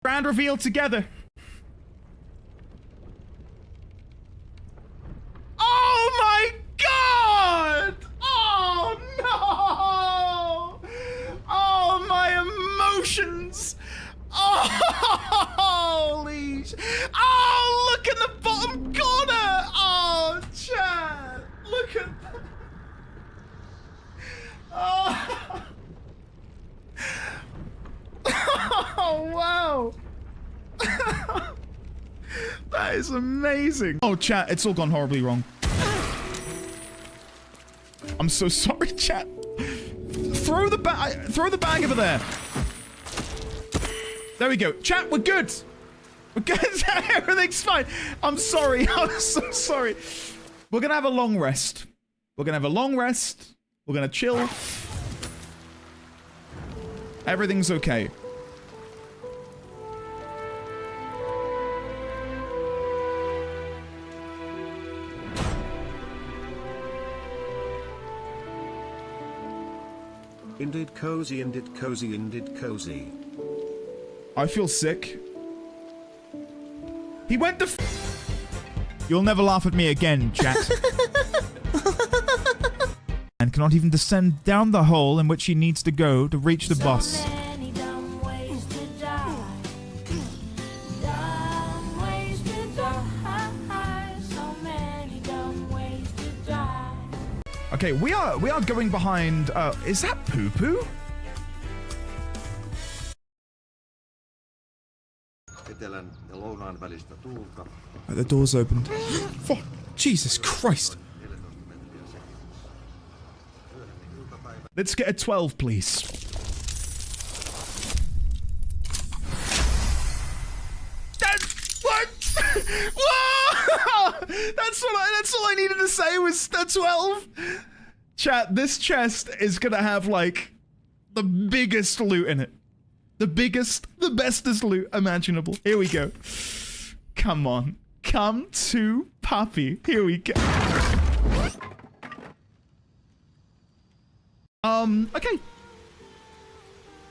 Grand reveal together. Oh my god! Oh no! Oh, my emotions! Oh, holy sh... Oh, look at the bottom corner! Oh, chat! Look at that! Oh. Oh, wow! That is amazing. Oh, chat, it's all gone horribly wrong. I'm so sorry, chat. Throw the bag over there. There we go. Chat, we're good. We're good. Everything's fine. I'm sorry. I'm so sorry. We're gonna have a long rest. We're gonna have a long rest. We're gonna chill. Everything's okay. Indeed cozy, indeed cozy, indeed cozy. I feel sick. He went to You'll never laugh at me again, chat. And cannot even descend down the hole in which he needs to go to reach the bus. Okay, we are going behind. Is that poo poo? The door's opened. Fuck! Jesus Christ! Let's get a 12, please. What? Whoa! That's all I needed to say was a 12. Chat, this chest is gonna have like the biggest loot in it. The biggest, the bestest loot imaginable. Here we go. Come on. Come to puppy. Here we go. Okay.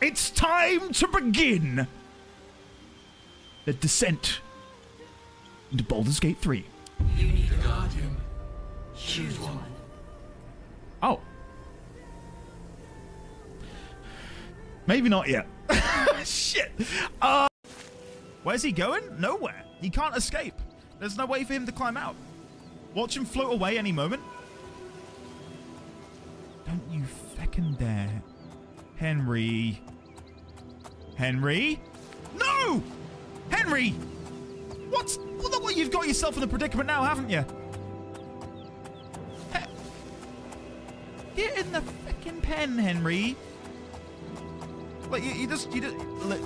It's time to begin the descent into Baldur's Gate 3. You need a guardian. Choose one. Oh. Maybe not yet. Shit. Where's he going? Nowhere. He can't escape. There's no way for him to climb out. Watch him float away any moment. Don't you feckin' dare. Henry. Henry? No! Henry! What? Well, look what you've got yourself in a predicament now, haven't you? Get in the feckin' pen, Henry. Like, you just... Like,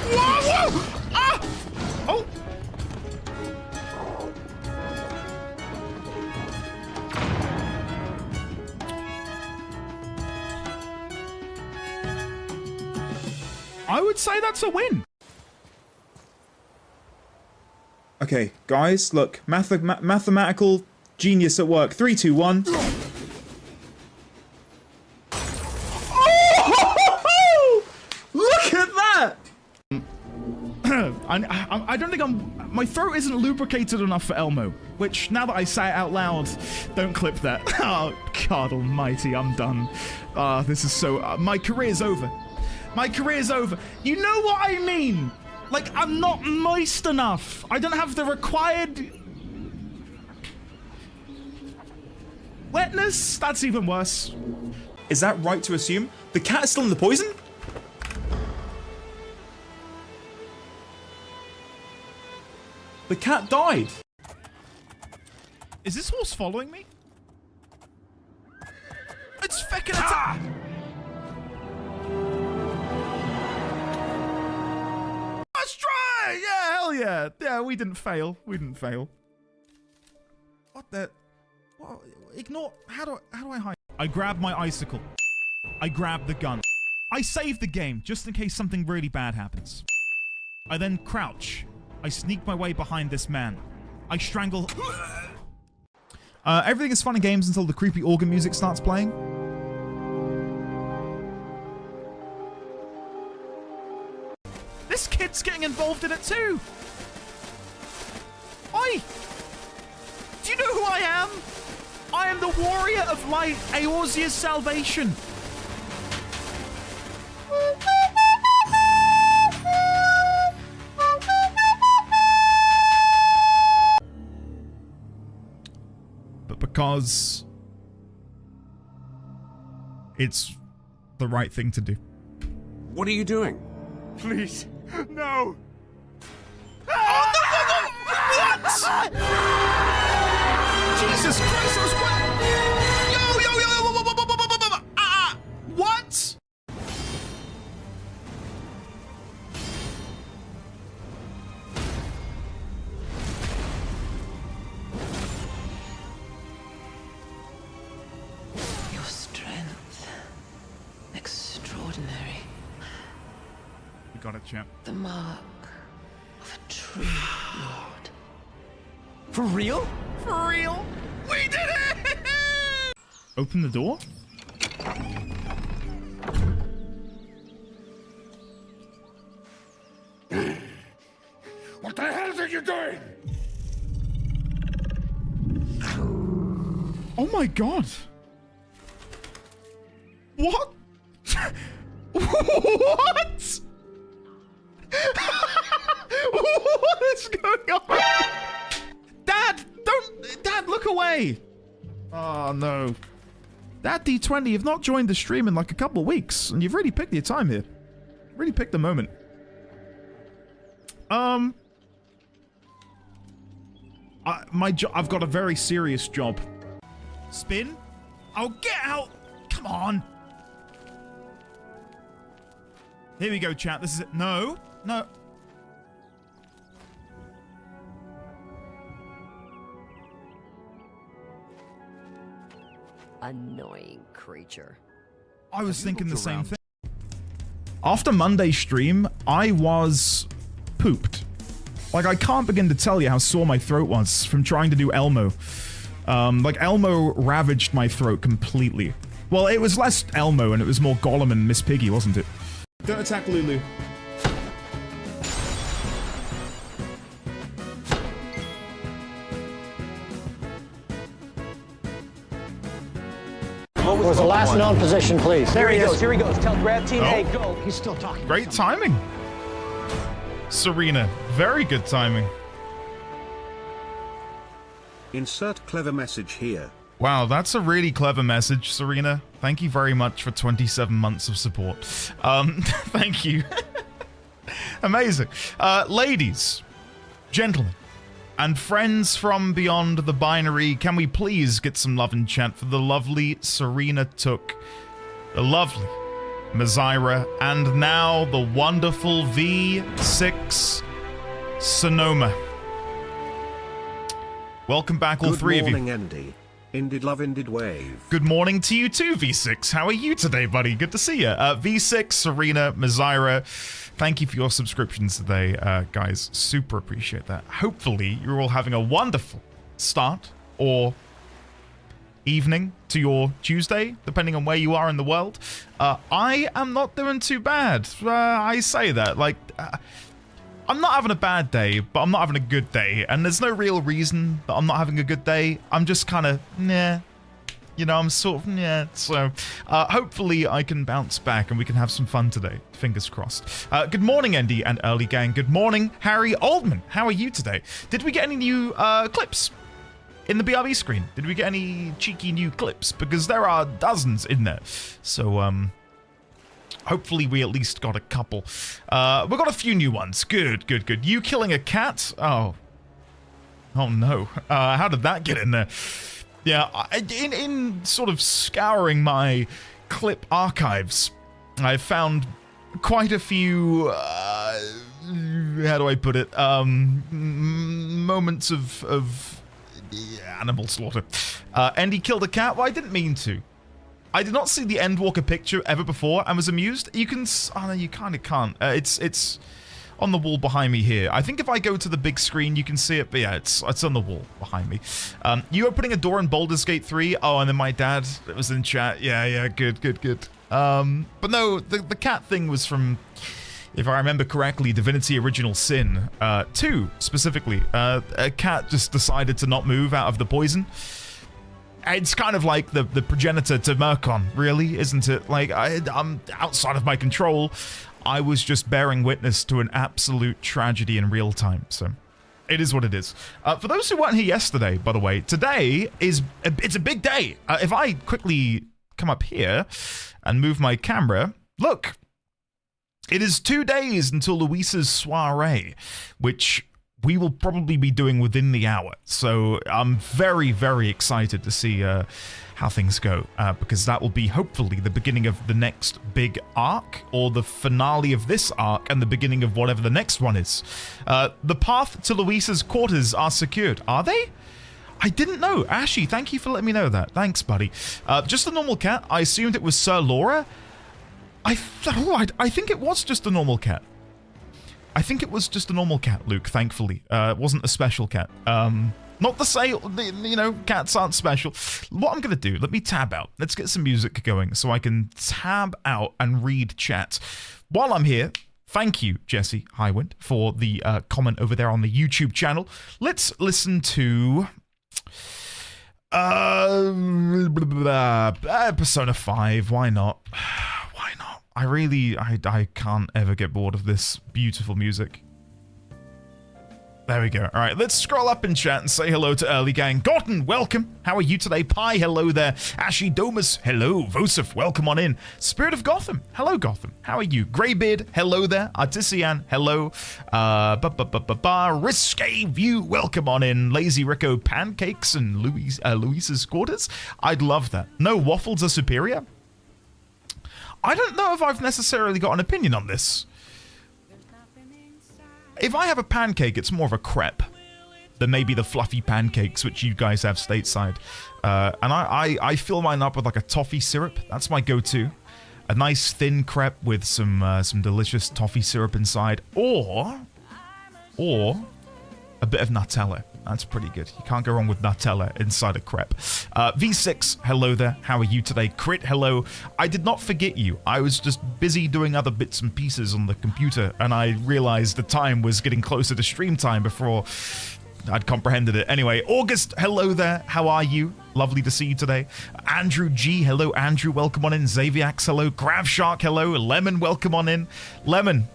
whoa! Ah! Oh! I would say that's a win. Okay, guys, look, mathematical genius at work. 3, 2, 1. Oh! Look at that! I don't think my throat isn't lubricated enough for Elmo, which, now that I say it out loud, don't clip that. Oh, God almighty, I'm done. This is so... my career's over. My career's over. You know what I mean? Like, I'm not moist enough. I don't have the required... wetness? That's even worse. Is that right to assume? The cat is still in the poison? The cat died. Is this horse following me? It's feckin' attack! Let's try! Yeah, hell yeah. Yeah, we didn't fail. We didn't fail. What the... What? Ignore... How do I hide? I grab my icicle. I grab the gun. I save the game, just in case something really bad happens. I then crouch. I sneak my way behind this man. I strangle. Everything is fun and games until the creepy organ music starts playing. This kid's getting involved in it too. Oi! Do you know who I am? I am the warrior of light, Eorzea's salvation. But because it's the right thing to do. What are you doing? Please, no! Oh, no! What? Jesus Christ, that was what? Your strength. Extraordinary. You got it, champ. The mark of a true lord. For real? For real? We did it! Open the door? What the hell are you doing? Oh my god. What? What? What is going on? Dad, don't... Dad, look away. Oh, no. Dad D20, you've not joined the stream in like a couple of weeks, and you've really picked your time here. Really picked the moment. I've got a very serious job. Spin? Oh, get out! Come on! Here we go, chat. This is it. No. No. Annoying creature. I was thinking the same thing. After Monday's stream, I was pooped. Like, I can't begin to tell you how sore my throat was from trying to do Elmo. Like, Elmo ravaged my throat completely. Well, it was less Elmo and it was more Gollum and Miss Piggy, wasn't it? Don't attack Lulu. What was the last known position, please? There he goes. Here he goes. Tell grab team A, go. He's still talking. Great timing. Serena, very good timing. Insert clever message here. Wow, that's a really clever message, Serena. Thank you very much for 27 months of support. Thank you. Amazing. Ladies, gentlemen, and friends from beyond the binary, can we please get some love and chat for the lovely Serena Took, the lovely Mazira, and now the wonderful V6 Sonoma. Welcome back, all three of you. Good morning, Andy. Indeed love, indeed wave. Good morning to you too, V6. How are you today, buddy? Good to see you. V6, Serena, Mazira, thank you for your subscriptions today, guys. Super appreciate that. Hopefully, you're all having a wonderful start or evening to your Tuesday, depending on where you are in the world. I am not doing too bad. I say that, like... I'm not having a bad day, but I'm not having a good day. And there's no real reason that I'm not having a good day. I'm just kind of, nah. You know, I'm sort of, yeah. So, hopefully I can bounce back and we can have some fun today. Fingers crossed. Good morning, Andy and Early Gang. Good morning, Harry Oldman. How are you today? Did we get any new clips in the BRB screen? Did we get any cheeky new clips? Because there are dozens in there. So, hopefully we at least got a couple. We got a few new ones. Good, good, good. You killing a cat? Oh. Oh no. How did that get in there? Yeah, in sort of scouring my clip archives, I found quite a few, how do I put it, moments of animal slaughter. Andy killed a cat? Well, I didn't mean to. I did not see the Endwalker picture ever before and was amused. You can... Oh, no, you kind of can't. It's... on the wall behind me here. I think if I go to the big screen, you can see it. But yeah, it's on the wall behind me. You opening a door in Baldur's Gate 3. Oh, and then my dad was in chat. Yeah, good. But no, the cat thing was from, if I remember correctly, Divinity Original Sin 2 specifically. A cat just decided to not move out of the poison. It's kind of like the progenitor to Murkon, really, isn't it? Like, I'm outside of my control. I was just bearing witness to an absolute tragedy in real time, so it is what it is. For those who weren't here yesterday, by the way, today it's a big day. If I quickly come up here and move my camera, look, it is 2 days until Luisa's soiree, which we will probably be doing within the hour. So I'm very, very excited to see how things go, because that will be hopefully the beginning of the next big arc, or the finale of this arc and the beginning of whatever the next one is. The path to Luisa's quarters are secured. Are they? I didn't know. Ashy, thank you for letting me know that. Thanks, buddy. Just a normal cat. I assumed it was Sir Laura. I think it was just a normal cat. I think it was just a normal cat, Luke, thankfully. It wasn't a special cat. Not to say, you know, cats aren't special. What I'm going to do, let me tab out. Let's get some music going so I can tab out and read chat. While I'm here, thank you, Jesse Highwind, for the comment over there on the YouTube channel. Let's listen to Persona 5. Why not? Why not? I can't ever get bored of this beautiful music. There we go. All right, let's scroll up in chat and say hello to Early Gang. Gorton, welcome. How are you today? Pi, hello there. Ashy Domus, hello. Vosif, welcome on in. Spirit of Gotham, hello Gotham. How are you? Greybeard, hello there. Artisian, hello. Risque View, welcome on in. Lazy Rico, pancakes and Luisa's quarters. I'd love that. No, waffles are superior. I don't know if I've necessarily got an opinion on this. If I have a pancake, it's more of a crepe than maybe the fluffy pancakes which you guys have stateside. And I fill mine up with like a toffee syrup. That's my go-to. A nice thin crepe with some delicious toffee syrup inside, or a bit of Nutella. That's pretty good. You can't go wrong with Nutella inside a crepe. V6, hello there. How are you today? Crit, hello. I did not forget you. I was just busy doing other bits and pieces on the computer, and I realized the time was getting closer to stream time before I'd comprehended it. Anyway, August, hello there. How are you? Lovely to see you today. Andrew G, hello. Andrew, welcome on in. Xaviax, hello. Gravshark, hello. Lemon, welcome on in. Lemon.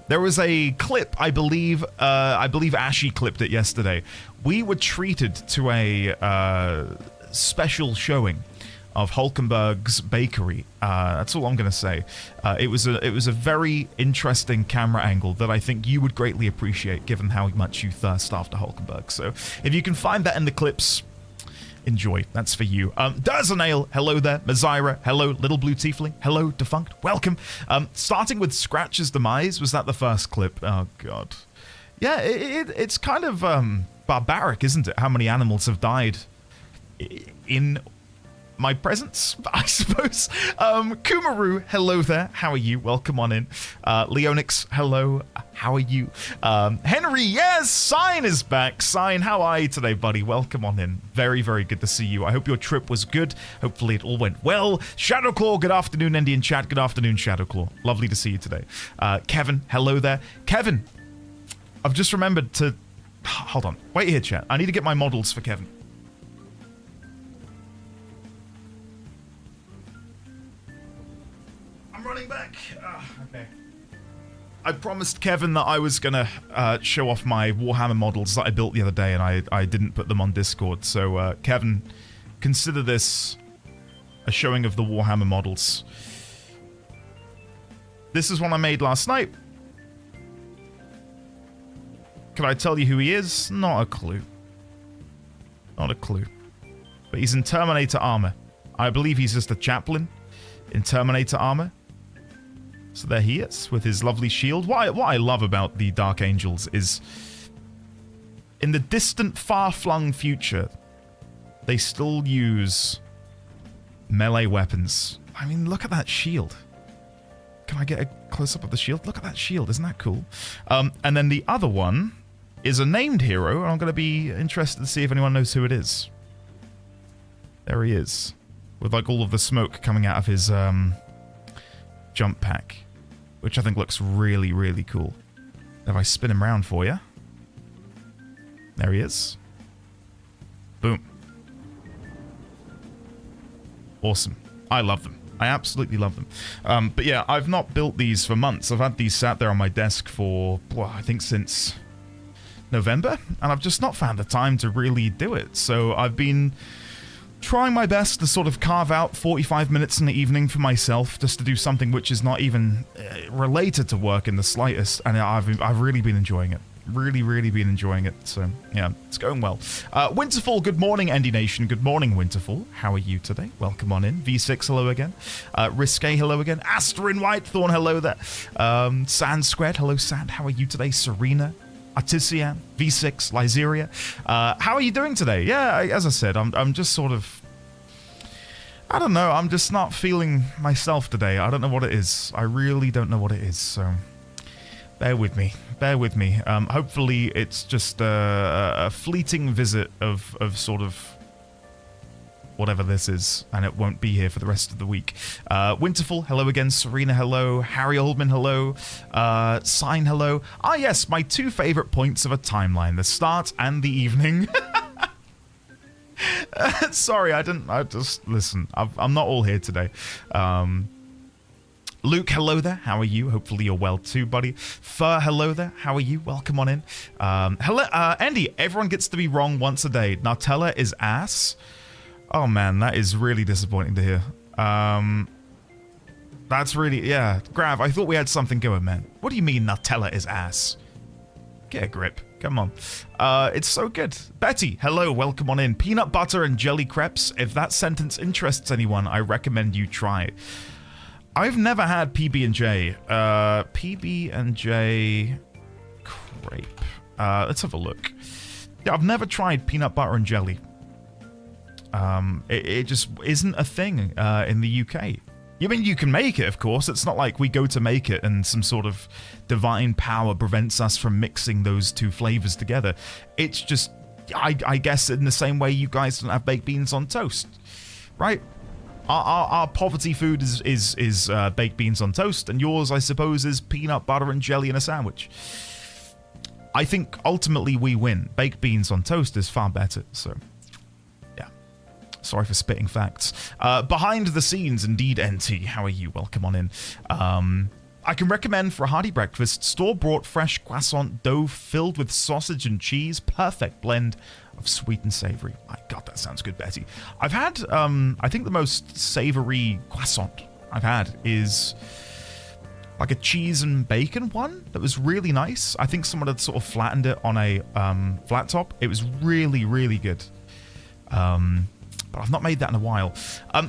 There was a clip, I believe Ashy clipped it yesterday. We were treated to a special showing of Hulkenberg's Bakery. That's all I'm going to say. It was a very interesting camera angle that I think you would greatly appreciate, given how much you thirst after Hulkenberg. So if you can find that in the clips, enjoy. That's for you. Darzanail, hello there. Mazira, hello. Little Blue Tiefling, hello. Defunct, welcome. Starting with Scratch's demise, was that the first clip? Oh, God. Yeah, it's kind of barbaric, isn't it? How many animals have died in my presence, I suppose. Kumaru, hello there. How are you? Welcome on in. Leonix, hello. How are you? Henry, yes, Sign is back. Sign, how are you today, buddy? Welcome on in. Very, very good to see you. I hope your trip was good. Hopefully it all went well. Shadowclaw, good afternoon, Indian chat. Good afternoon, Shadowclaw. Lovely to see you today. Kevin, hello there. Kevin, I've just remembered to... Hold on. Wait here, chat. I need to get my models for Kevin. I'm running back. Okay. I promised Kevin that I was gonna show off my Warhammer models that I built the other day, and I didn't put them on Discord. So Kevin, consider this a showing of the Warhammer models. This is one I made last night. Can I tell you who he is? Not a clue. Not a clue. But he's in Terminator armor. I believe he's just a chaplain in Terminator armor. So there he is, with his lovely shield. What I love about the Dark Angels is, in the distant, far-flung future, they still use melee weapons. I mean, look at that shield. Can I get a close-up of the shield? Look at that shield. Isn't that cool? And then the other one is a named hero, and I'm going to be interested to see if anyone knows who it is. There he is, with like all of the smoke coming out of his jump pack, which I think looks really, really cool. If I spin him around for you. There he is. Boom. Awesome. I love them. I absolutely love them. But yeah, I've not built these for months. I've had these sat there on my desk for, well, I think since November, and I've just not found the time to really do it. So I've been trying my best to sort of carve out 45 minutes in the evening for myself just to do something which is not even related to work in the slightest, and I've really been enjoying it. Really been enjoying it. So yeah, it's going well. Winterfall, good morning, Endy Nation. Good morning, Winterfall. How are you today? Welcome on in. V6, hello again. Risque, hello again. Asterin Whitethorn, hello there. Sand Squared, hello Sand. How are you today? Serena, Artisian, V6, Lyzeria. How are you doing today? Yeah, as I said, I'm just sort of, I don't know, I'm just not feeling myself today. I don't know what it is. I really don't know what it is, so bear with me. Bear with me. Hopefully it's just a fleeting visit of sort of whatever this is, and it won't be here for the rest of the week. Winterfall, hello again. Serena, hello. Harry Oldman, hello. Sign, hello. Ah, yes, my two favorite points of a timeline, the start and the evening. Sorry, I just, listen, I'm not all here today. Luke, hello there. How are you? Hopefully you're well too, buddy. Fur, hello there. How are you? Welcome on in. Hello, Andy. Everyone gets to be wrong once a day. Nutella is ass. Oh man, that is really disappointing to hear. That's really, yeah. Grav, I thought we had something going, man. What do you mean Nutella is ass? Get a grip. Come on. It's so good. Betty, hello. Welcome on in. Peanut butter and jelly crepes. If that sentence interests anyone, I recommend you try it. I've never had PB&J. PB&J crepe. Let's have a look. Yeah, I've never tried peanut butter and jelly. It just isn't a thing in the UK. I mean, you can make it, of course. It's not like we go to make it and some sort of divine power prevents us from mixing those two flavors together. It's just, I guess, in the same way you guys don't have baked beans on toast, right? Our poverty food is baked beans on toast, and yours, I suppose, is peanut butter and jelly in a sandwich. I think ultimately we win. Baked beans on toast is far better, so yeah. Sorry for spitting facts. Behind the scenes, indeed, NT. How are you? Welcome on in. I can recommend for a hearty breakfast, store-bought fresh croissant dough filled with sausage and cheese. Perfect blend of sweet and savory. My God, that sounds good, Betty. I've had, I think the most savory croissant I've had is like a cheese and bacon one that was really nice. I think someone had sort of flattened it on a flat top. It was really, really good. But I've not made that in a while.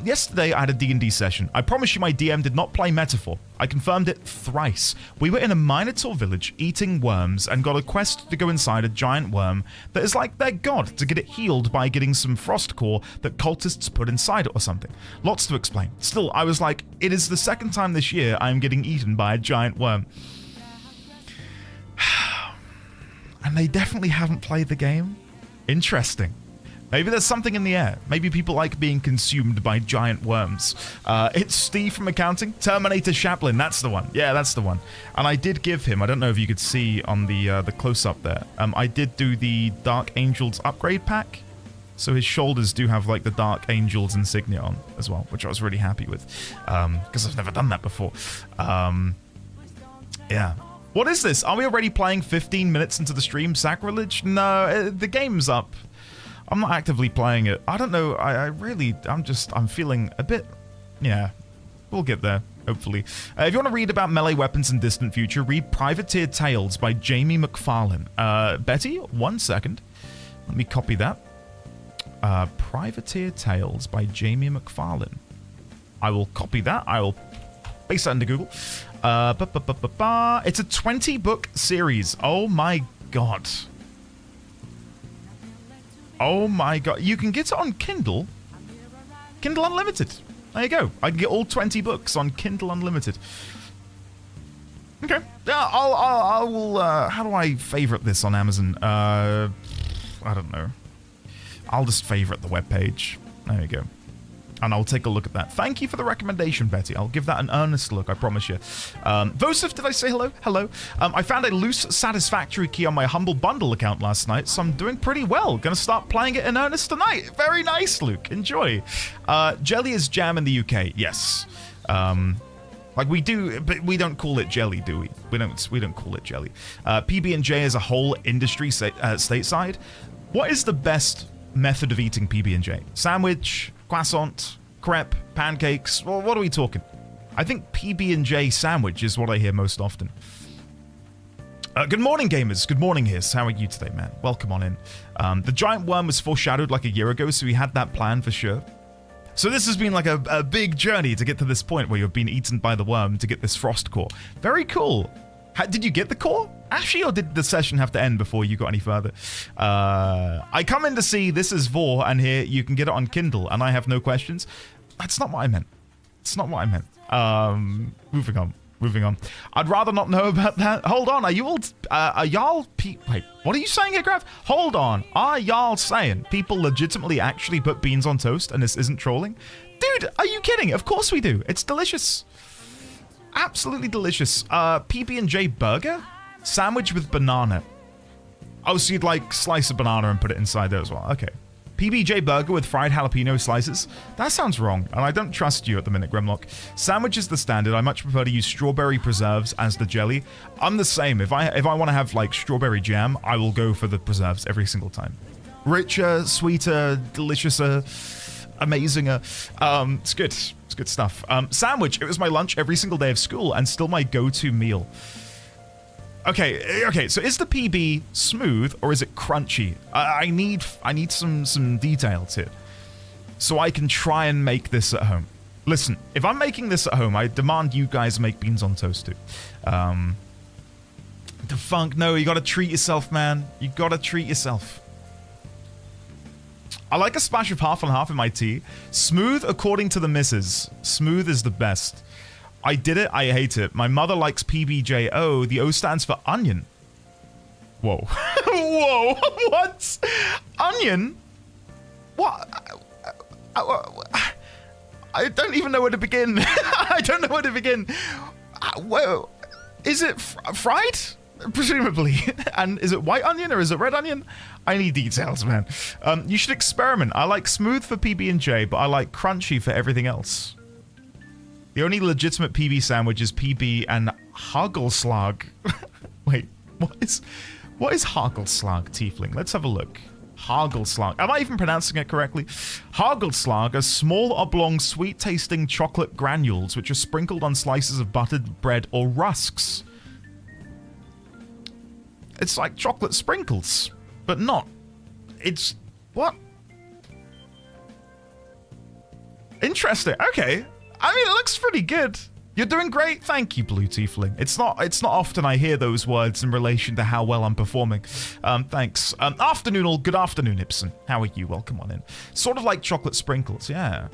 Yesterday, I had a D&D session. I promise you my DM did not play Metaphor. I confirmed it thrice. We were in a Minotaur village eating worms and got a quest to go inside a giant worm that is like their god to get it healed by getting some frost core that cultists put inside it or something. Lots to explain. Still, I was like, it is the second time this year I am getting eaten by a giant worm. And they definitely haven't played the game. Interesting. Maybe there's something in the air. Maybe people like being consumed by giant worms. It's Steve from accounting. Terminator Chaplin, that's the one. Yeah, that's the one. And I did give him, I don't know if you could see on the close-up there, I did do the Dark Angels upgrade pack. So his shoulders do have like the Dark Angels insignia on as well, which I was really happy with. Because I've never done that before. Yeah. What is this? Are we already playing 15 minutes into the stream? Sacrilege? No, the game's up. I'm not actively playing it. I don't know. I'm feeling a bit, yeah, we'll get there, hopefully. If you want to read about melee weapons in distant future, read Privateer Tales by Jamie McFarlane. Betty, 1 second. Let me copy that. Privateer Tales by Jamie McFarlane. I will copy that. I will paste that into Google. It's a 20-book series. Oh my God. Oh my God. You can get it on Kindle. Kindle Unlimited. There you go. I can get all 20 books on Kindle Unlimited. Okay. Yeah, I will. How do I favorite this on Amazon? I don't know. I'll just favorite the webpage. There you go. And I'll take a look at that. Thank you for the recommendation, Betty. I'll give that an earnest look, I promise you. Vosif, did I say hello? Hello. I found a loose satisfactory key on my Humble Bundle account last night, so I'm doing pretty well. Gonna start playing it in earnest tonight. Very nice, Luke. Enjoy. Jelly is jam in the UK. Yes. Like we do, but we don't call it jelly, do we? We don't call it jelly. PB&J is a whole industry stateside. What is the best method of eating PB&J? Sandwich, croissant, crepe, pancakes? Well, what are we talking? I think PB&J sandwich is what I hear most often. Good morning, gamers. Good morning, Hiss. How are you today, man? Welcome on in. The giant worm was foreshadowed like a year ago, so we had that plan for sure. So this has been like a big journey to get to this point where you've been eaten by the worm to get this frost core. Very cool. Did you get the core, Ashley, or did the session have to end before you got any further? I come in to see this is Vor, and here you can get it on Kindle, and I have no questions. That's not what I meant. It's not what I meant. Moving on. I'd rather not know about that. Hold on, are you all... are y'all... Wait, what are you saying here, Grav? Hold on. Are y'all saying people legitimately actually put beans on toast and this isn't trolling? Dude, are you kidding? Of course we do. It's delicious. Absolutely delicious. PB&J burger? Sandwich with banana. Oh, so you'd like slice a banana and put it inside there as well. Okay. PB&J burger with fried jalapeno slices? That sounds wrong, and I don't trust you at the minute, Grimlock. Sandwich is the standard. I much prefer to use strawberry preserves as the jelly. I'm the same. If I want to have, like, strawberry jam, I will go for the preserves every single time. Richer, sweeter, deliciouser, amazinger. It's good. It's good stuff. Sandwich. It was my lunch every single day of school and still my go-to meal. Okay, so is the PB smooth or is it crunchy? I need some details here, so I can try and make this at home. Listen, if I'm making this at home, I demand you guys make beans on toast too. Defunct, no, you gotta treat yourself, man. You gotta treat yourself. I like a splash of half and half in my tea. Smooth, according to the missus. Smooth is the best. I did it, I hate it. My mother likes PBJO. The O stands for onion. Whoa. Whoa, what? Onion? What? I don't even know where to begin. I don't know where to begin. Whoa. Is it fried? Presumably. And is it white onion or is it red onion? I need details, man. You should experiment. I like smooth for PB&J, but I like crunchy for everything else. The only legitimate PB sandwich is PB and Hagelslag. Wait, what is Hagelslag, Tiefling? Let's have a look. Hagelslag. Am I even pronouncing it correctly? Hagelslag are small, oblong, sweet-tasting chocolate granules which are sprinkled on slices of buttered bread or rusks. It's like chocolate sprinkles, but not. It's... what? Interesting. Okay. I mean, it looks pretty good. You're doing great. Thank you, Blue Tiefling. It's not often I hear those words in relation to how well I'm performing. Thanks. Afternoon all. Good afternoon, Ibsen. How are you? Welcome on in. Sort of like chocolate sprinkles, yeah.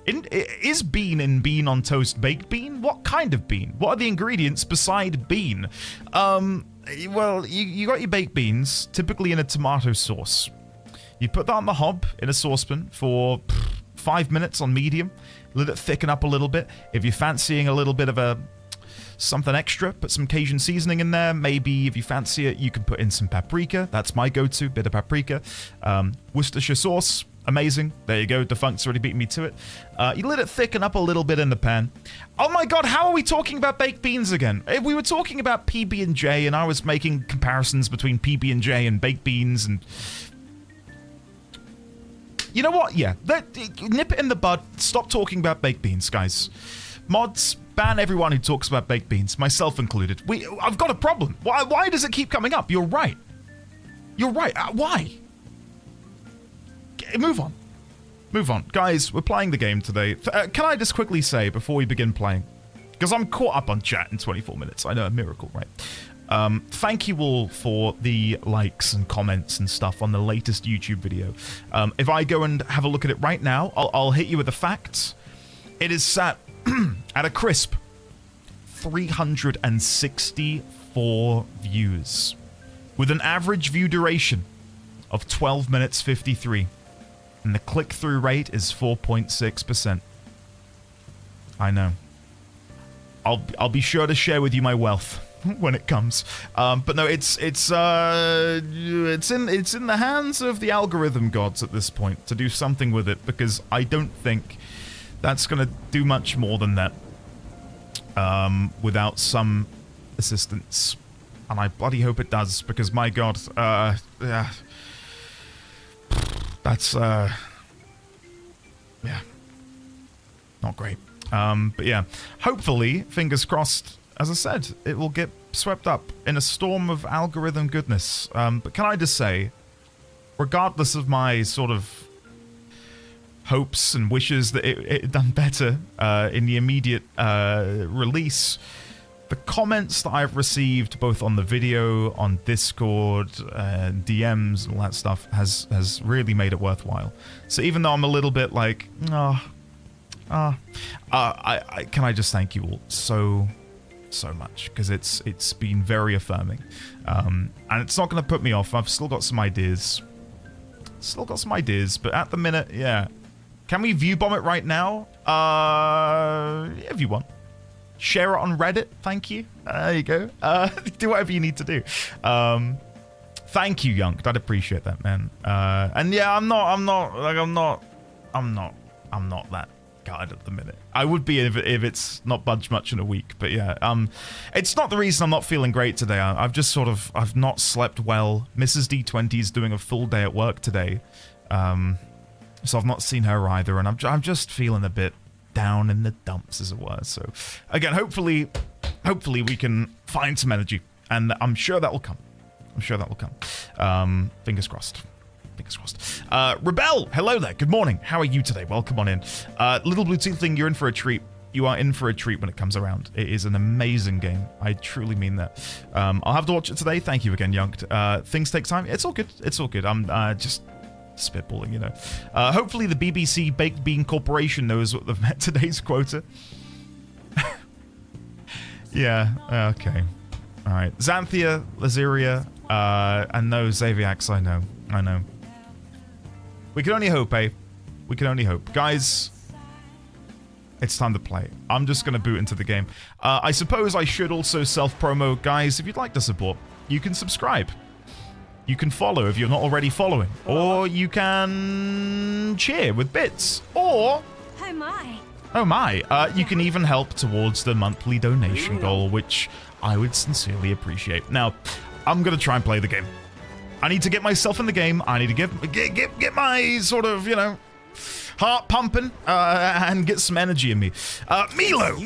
Is bean in bean on toast baked bean? What kind of bean? What are the ingredients beside bean? Well, you got your baked beans, typically in a tomato sauce. You put that on the hob in a saucepan for 5 minutes on medium. Let it thicken up a little bit. If you're fancying a little bit of something extra, put some Cajun seasoning in there. Maybe if you fancy it, you can put in some paprika. That's my go-to, bit of paprika. Worcestershire sauce, amazing. There you go, Defunct's already beaten me to it. You let it thicken up a little bit in the pan. Oh my god, how are we talking about baked beans again? If we were talking about PB&J and I was making comparisons between PB&J and baked beans and... You know what? Yeah, nip it in the bud. Stop talking about baked beans, guys. Mods, ban everyone who talks about baked beans, myself included. I've got a problem. Why does it keep coming up? You're right. You're right. Why? Move on. Move on. Guys, we're playing the game today. Can I just quickly say, before we begin playing, because I'm caught up on chat in 24 minutes. I know, a miracle, right? Thank you all for the likes and comments and stuff on the latest YouTube video. If I go and have a look at it right now, I'll hit you with the facts. It is sat at a crisp 364 views, with an average view duration of 12 minutes 53, and the click-through rate is 4.6%. I know. I'll be sure to share with you my wealth when it comes. But no, it's in the hands of the algorithm gods at this point to do something with it, because I don't think that's gonna do much more than that without some assistance. And I bloody hope it does, because my god, yeah, that's yeah, not great. But yeah, hopefully, fingers crossed, as I said, it will get swept up in a storm of algorithm goodness. But can I just say, regardless of my sort of hopes and wishes that it done better in the immediate release, the comments that I've received both on the video, on Discord, DMs, and all that stuff has really made it worthwhile. So even though I'm a little bit like, can I just thank you all so much, because it's been very affirming, and it's not going to put me off. I've still got some ideas, but at the minute, yeah. Can we view bomb it right now? If you want. Share it on Reddit, thank you. There you go. Do whatever you need to do. Thank you, Young. I'd appreciate that, man. And yeah, I'm not that guide at the minute. I would be if it's not budged much in a week, but yeah, it's not the reason I'm not feeling great today. I've not slept well. Mrs. D20 is doing a full day at work today, so I've not seen her either, and I'm just feeling a bit down in the dumps, as it were. So again, hopefully we can find some energy, and I'm sure that will come. Fingers crossed. Rebel, hello there. Good morning. How are you today? Welcome on in. Little Blue Tiefling, you're in for a treat. You are in for a treat when it comes around. It is an amazing game. I truly mean that. I'll have to watch it today. Thank you again, Young. Things take time. It's all good. I'm just spitballing, you know. Hopefully the BBC Baked Bean Corporation knows what they've met today's quota. Yeah, okay. All right. Xanthia, Laziria, and no, Xaviax, I know. We can only hope, eh? We can only hope. Guys, it's time to play. I'm just going to boot into the game. I suppose I should also self-promo. Guys, if you'd like to support, you can subscribe. You can follow if you're not already following. Or you can cheer with bits. Or... Oh my. You can even help towards the monthly donation goal, which I would sincerely appreciate. Now, I'm going to try and play the game. I need to get myself in the game. I need to get my sort of, you know, heart pumping and get some energy in me. Milo,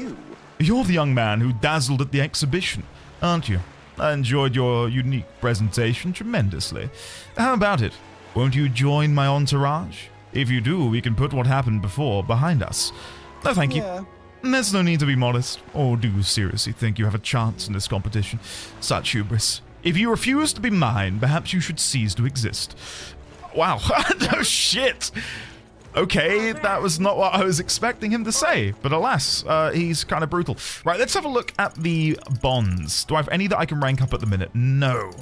you're the young man who dazzled at the exhibition, aren't you? I enjoyed your unique presentation tremendously. How about it? Won't you join my entourage? If you do, we can put what happened before behind us. No, thank you. There's no need to be modest, or do you seriously think you have a chance in this competition? Such hubris. If you refuse to be mine, perhaps you should cease to exist. Wow. No shit. Okay, that was not what I was expecting him to say, but alas, he's kind of brutal. Right, let's have a look at the bonds. Do I have any that I can rank up at the minute? No.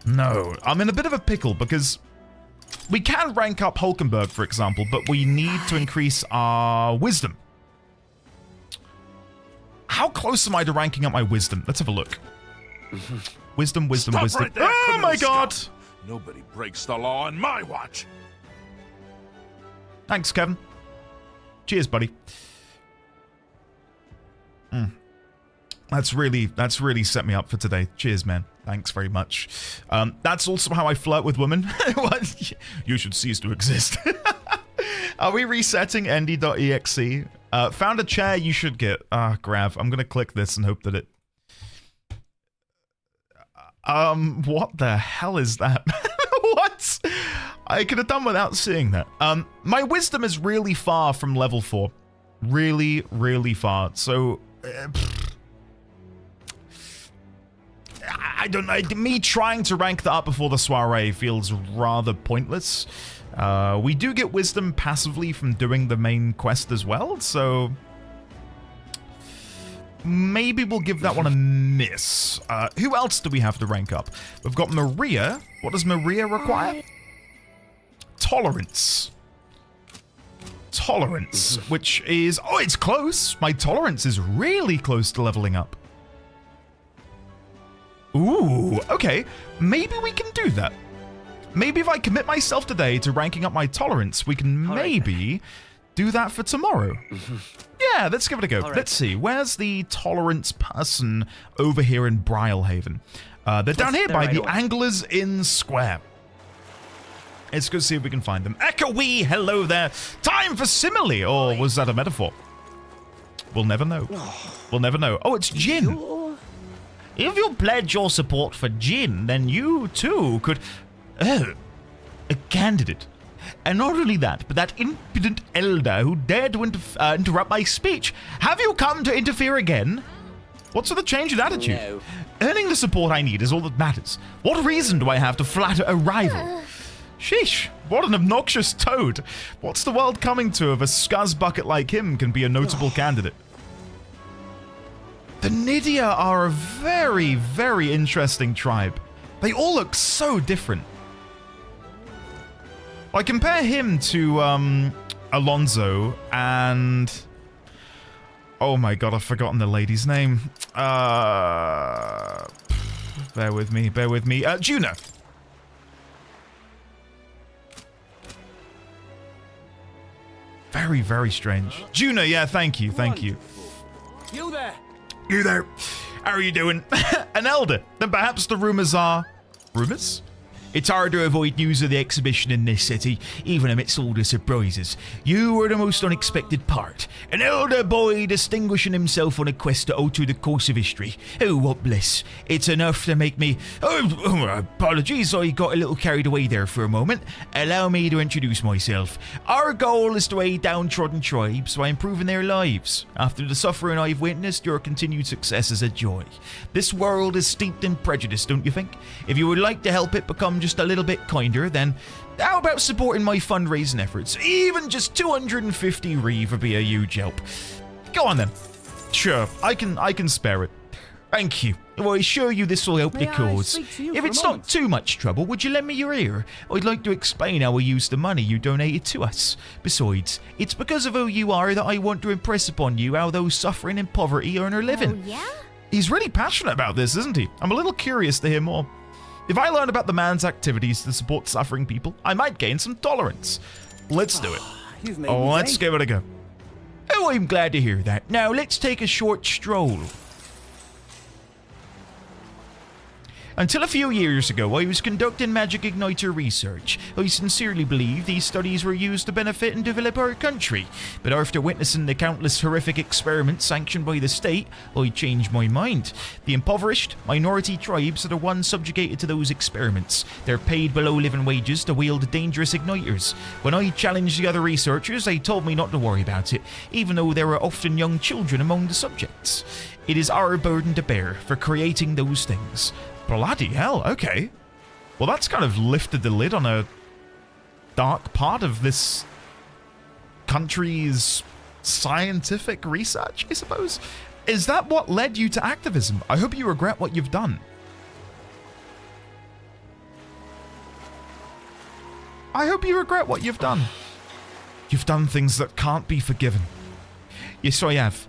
I'm in a bit of a pickle because we can rank up Hulkenberg, for example, but we need to increase our wisdom. How close am I to ranking up my wisdom? Let's have a look. Wisdom. Right there, oh my god! Nobody breaks the law on my watch. Thanks, Kevin. Cheers, buddy. That's really set me up for today. Cheers, man. Thanks very much. That's also how I flirt with women. What? You should cease to exist. Are we resetting nd.exe? Found a chair you should get. Grav. I'm gonna click this and hope that it... what the hell is that? What? I could have done without seeing that. My wisdom is really far from level 4. Really, really far. So, I don't know. Me trying to rank that up before the soiree feels rather pointless. We do get wisdom passively from doing the main quest as well, so... maybe we'll give that one a miss. Who else do we have to rank up? We've got Maria. What does Maria require? Tolerance. Tolerance, which is... Oh, it's close. My tolerance is really close to leveling up. Ooh, okay. Maybe we can do that. Maybe if I commit myself today to ranking up my tolerance, we can maybe do that for tomorrow. Yeah, let's give it a go. Let's see. Where's the tolerance person over here in Brilehaven? They're down here by the Anglers Inn Square. Let's go see if we can find them. Echoey, hello there. Time for simile, or was that a metaphor? We'll never know. We'll never know. Oh, it's Jin. If you pledge your support for Jin, then you too could... Oh, a candidate. And not only that, but that impudent elder who dared to interrupt my speech. Have you come to interfere again? What's with the change in attitude? No. Earning the support I need is all that matters. What reason do I have to flatter a rival? Sheesh, what an obnoxious toad. What's the world coming to if a scuzz bucket like him can be a notable candidate? The Nydia are a very, very interesting tribe. They all look so different. I compare him to Alonso and... Oh my god, I've forgotten the lady's name. Bear with me, bear with me. Juno. Very, very strange. Juno, yeah, thank you, thank you. You there? You there. How are you doing? An elder. Then perhaps the rumors are... Rumors? It's hard to avoid news of the exhibition in this city, even amidst all the surprises. You were the most unexpected part. An elder boy distinguishing himself on a quest to alter the course of history. Oh, what bliss. It's enough to make me... Oh, apologies, I got a little carried away there for a moment. Allow me to introduce myself. Our goal is to aid downtrodden tribes by improving their lives. After the suffering I've witnessed, your continued success is a joy. This world is steeped in prejudice, don't you think? If you would like to help it become just a little bit kinder, then how about supporting my fundraising efforts? Even just 250 Reeve would be a huge help. Go on then. Sure, I can spare it. Thank you. Well, I assure you this will help the cause. If it's not too much trouble, would you lend me your ear? I'd like to explain how we use the money you donated to us. Besides, it's because of who you are that I want to impress upon you how those suffering in poverty earn their living. Oh, yeah? He's really passionate about this, isn't he? I'm a little curious to hear more. If I learn about the man's activities to support suffering people, I might gain some tolerance. Let's do it. Let's give it a go. Oh, I'm glad to hear that. Now, let's take a short stroll. Until a few years ago, I was conducting magic igniter research. I sincerely believe these studies were used to benefit and develop our country. But after witnessing the countless horrific experiments sanctioned by the state, I changed my mind. The impoverished, minority tribes are the ones subjugated to those experiments. They're paid below living wages to wield dangerous igniters. When I challenged the other researchers, they told me not to worry about it, even though there were often young children among the subjects. It is our burden to bear for creating those things. Bloody hell, okay. Well, that's kind of lifted the lid on a dark part of this country's scientific research, I suppose. Is that what led you to activism? I hope you regret what you've done. I hope you regret what you've done. You've done things that can't be forgiven. Yes, I have.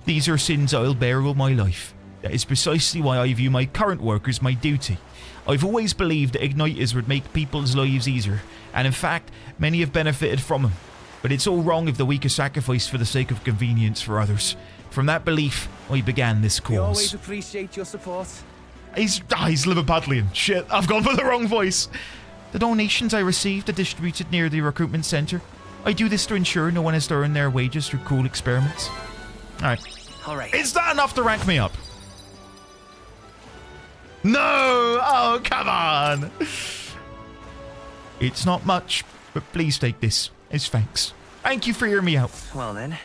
These are sins I'll bear all my life. That is precisely why I view my current work as my duty. I've always believed that igniters would make people's lives easier, and in fact, many have benefited from them. But it's all wrong if the weak are sacrificed for the sake of convenience for others. From that belief, I began this cause. We always appreciate your support. He's Liverpudlian. Shit, I've gone for the wrong voice. The donations I received are distributed near the recruitment centre. I do this to ensure no one has to earn their wages through cruel experiments. Alright. Is that enough to rank me up? No! Oh, come on! It's not much, but please take this as thanks. Thank you for hearing me out. Well then.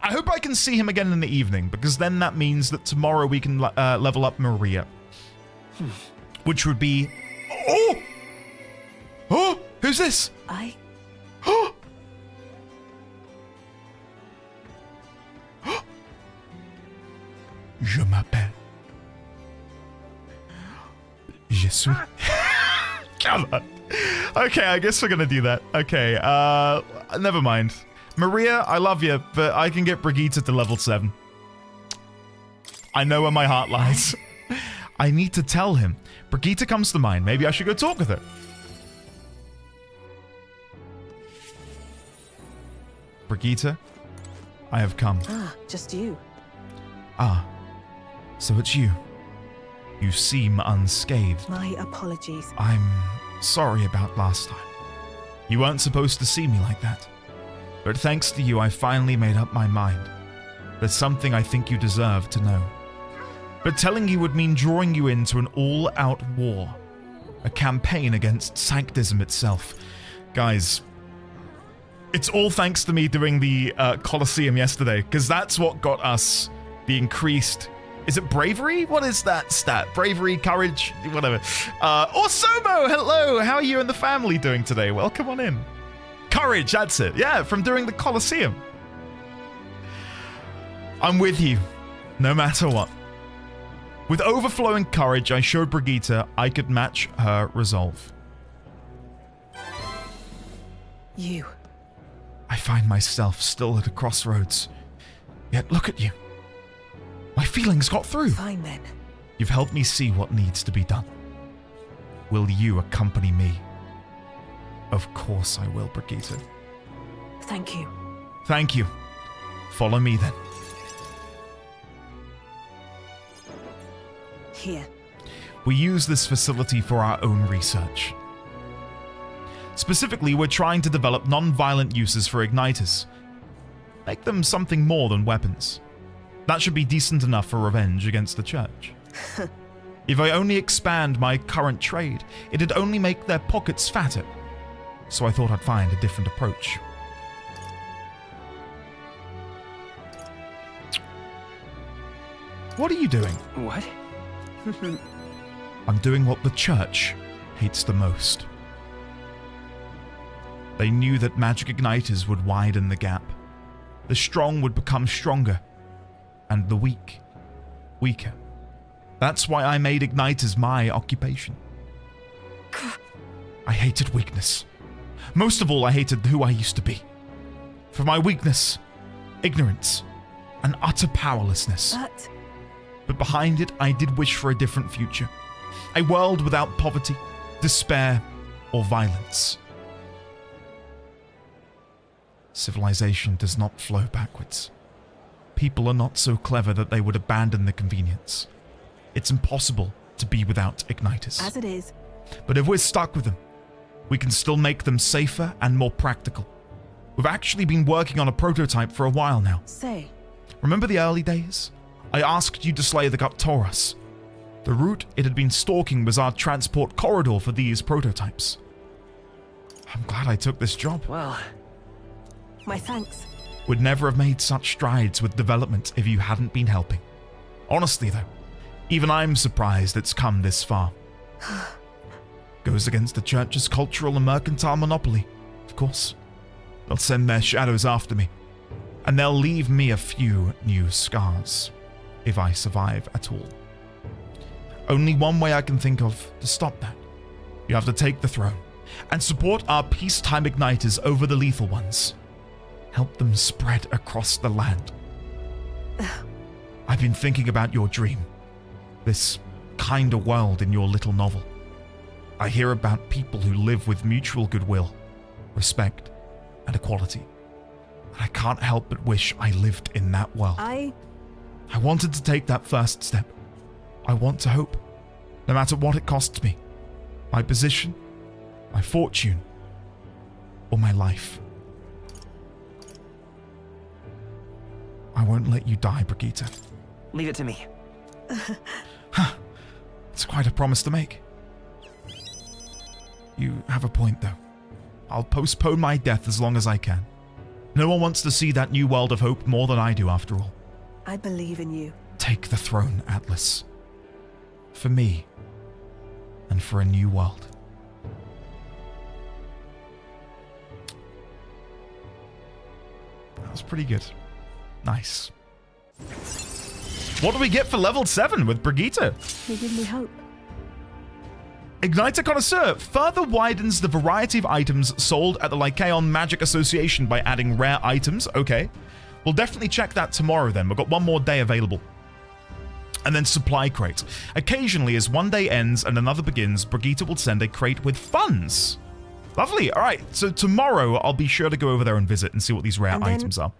I hope I can see him again in the evening, because then that means that tomorrow we can level up Maria. Which would be... Oh! Oh! Who's this? Oh! sweet. Come on. Okay, I guess we're gonna do that. Okay, never mind. Maria, I love you, but I can get Brigitta to level 7. I know where my heart lies. I need to tell him. Brigitta comes to mind. Maybe I should go talk with her. Brigitta, I have come. Ah, just you. Ah, so it's you. You seem unscathed. My apologies. I'm sorry about last time. You weren't supposed to see me like that. But thanks to you, I finally made up my mind. There's something I think you deserve to know. But telling you would mean drawing you into an all-out war. A campaign against sanctism itself. Guys, it's all thanks to me doing the Colosseum yesterday, because that's what got us the increased... Is it bravery? What is that stat? Bravery, courage, whatever. Orsomo, hello! How are you and the family doing today? Welcome on in. Courage, that's it. Yeah, from doing the Colosseum. I'm with you, no matter what. With overflowing courage, I showed Brigitta I could match her resolve. You. I find myself still at a crossroads. Yet look at you. My feelings got through. Fine then. You've helped me see what needs to be done. Will you accompany me? Of course I will, Brigitta. Thank you. Thank you. Follow me then. Here. We use this facility for our own research. Specifically, we're trying to develop non-violent uses for igniters. Make them something more than weapons. That should be decent enough for revenge against the church. If I only expand my current trade, it'd only make their pockets fatter. So I thought I'd find a different approach. What are you doing? What? I'm doing what the church hates the most. They knew that magic igniters would widen the gap. The strong would become stronger, and the weak, weaker. That's why I made igniters my occupation. I hated weakness. Most of all, I hated who I used to be. For my weakness, ignorance, and utter powerlessness. But behind it, I did wish for a different future. A world without poverty, despair, or violence. Civilization does not flow backwards. People are not so clever that they would abandon the convenience. It's impossible to be without igniters. As it is. But if we're stuck with them, we can still make them safer and more practical. We've actually been working on a prototype for a while now. Say. Remember the early days? I asked you to slay the Guptoras. The route it had been stalking was our transport corridor for these prototypes. I'm glad I took this job. Well, My thanks. Would never have made such strides with development if you hadn't been helping. Honestly though, even I'm surprised it's come this far. Goes against the church's cultural and mercantile monopoly, of course. They'll send their shadows after me, and they'll leave me a few new scars, if I survive at all. Only one way I can think of to stop that. You have to take the throne, and support our peacetime igniters over the lethal ones. Help them spread across the land. I've been thinking about your dream, this kind of world in your little novel. I hear about people who live with mutual goodwill, respect, and equality. And I can't help but wish I lived in that world. I wanted to take that first step. I want to hope, no matter what it costs me. My position, my fortune, or my life. I won't let you die, Brigitta. leave it to me. It's quite a promise to make. You have a point, though. I'll postpone my death as long as I can. No one wants to see that new world of hope more than I do, after all. I believe in you. Take the throne, Atlas. For me, and for a new world. That was pretty good. Nice. What do we get for level 7 with Brigitta? You give me hope. Igniter Connoisseur further widens the variety of items sold at the Lycaon Magic Association by adding rare items. Okay. We'll definitely check that tomorrow then. We've got one more day available. And then supply crate. Occasionally, as one day ends and another begins, Brigitta will send a crate with funds. Lovely. All right. So tomorrow, I'll be sure to go over there and visit and see what these rare items are.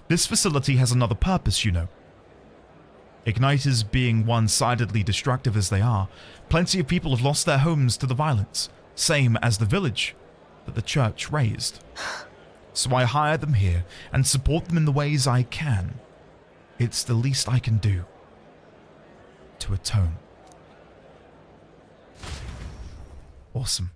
This facility has another purpose, you know. Igniters being one-sidedly destructive as they are, plenty of people have lost their homes to the violence, same as the village that the church raised. So I hire them here and support them in the ways I can. It's the least I can do to atone. Awesome.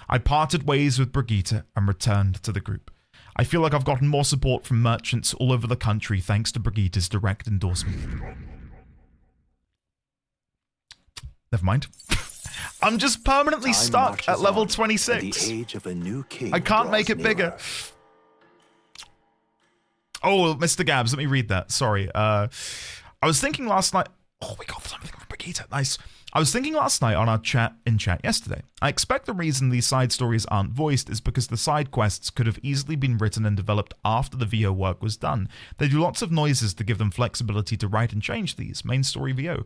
I parted ways with Brigitta and returned to the group. I feel like I've gotten more support from merchants all over the country thanks to Brigitta's direct endorsement. Never mind. I'm just permanently stuck at level 26. The age of a new king I can't make it bigger. Oh, Mr. Gabs, let me read that. Sorry. I was thinking last night... Oh, we got something from Brigitta. Nice. I was thinking last night on our chat yesterday. I expect the reason these side stories aren't voiced is because the side quests could have easily been written and developed after the VO work was done. They do lots of noises to give them flexibility to write and change these. Main story VO.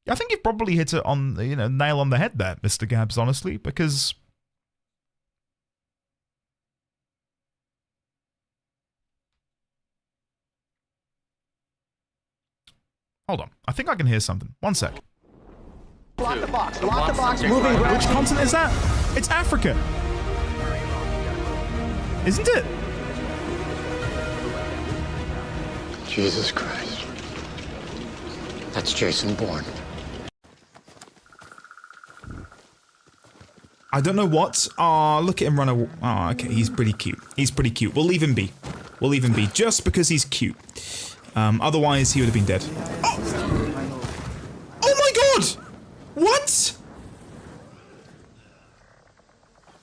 I think you've probably hit it on, nail on the head there, Mr. Gabs, honestly, because... Hold on. I think I can hear something. One sec. Block the box. Block the box. Moving ground. Which continent is that? It's Africa. Isn't it? Jesus Christ. That's Jason Bourne. I don't know what. Aw, look at him run away. Oh, okay. He's pretty cute. He's pretty cute. We'll leave him be. We'll leave him be just because he's cute. Otherwise, he would have been dead. Oh! Oh my god! What?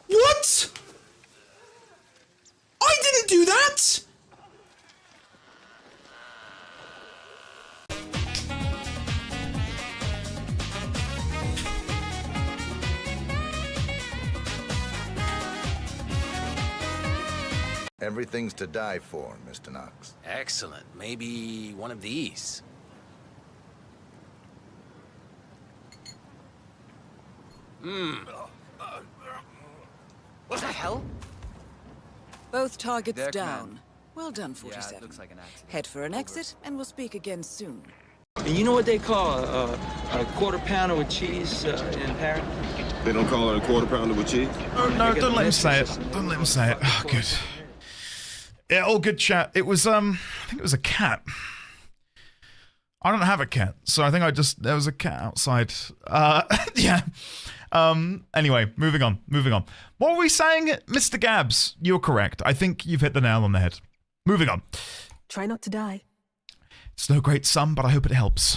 What? I didn't do that! Everything's to die for, Mr. Knox. Excellent. Maybe one of these. What the hell? Both targets There, down. command. Well done, 47. Head for an exit, and we'll speak again soon. And you know what they call a quarter pounder with cheese in Paris? They don't call it a quarter pounder with cheese? Oh, no, don't let him say it. Don't let him say it. Oh, good. Yeah, all good chat. It was, I think it was a cat. I don't have a cat, so I think there was a cat outside. Yeah. Anyway, moving on. What were we saying? Mr. Gabs, you're correct. I think you've hit the nail on the head. Moving on. Try not to die. It's no great sum, but I hope it helps.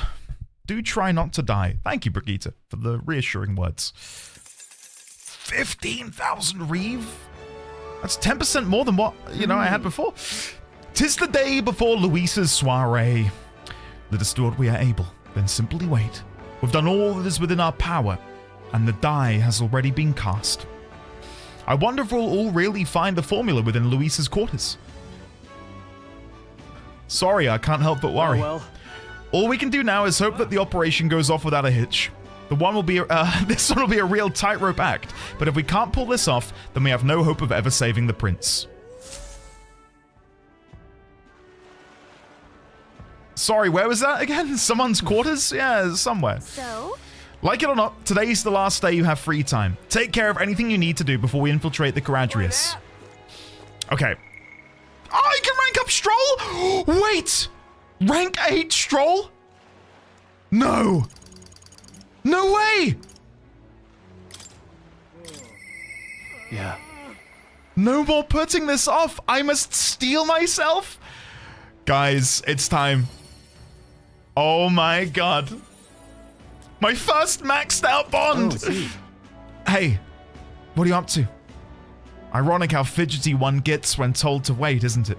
Do try not to die. Thank you, Brigitta, for the reassuring words. 15,000 reeve? That's 10% more than what, I had before. 'Tis the day before Luisa's soiree. Let us do what we are able, then simply wait. We've done all that is within our power, and the die has already been cast. I wonder if we'll all really find the formula within Luisa's quarters. Sorry, I can't help but worry. Well. All we can do now is hope that the operation goes off without a hitch. This one will be a real tightrope act, but if we can't pull this off, then we have no hope of ever saving the prince. Sorry, where was that again? Someone's quarters? Yeah, somewhere. So? Like it or not, today's the last day you have free time. Take care of anything you need to do before we infiltrate the Caradrius. Okay. Oh, I can rank up Strohl? Wait! Rank 8 Strohl? No! No way! Yeah. No more putting this off. I must steel myself. Guys, it's time. Oh my god. My first maxed out bond. Hey, what are you up to? Ironic how fidgety one gets when told to wait, isn't it?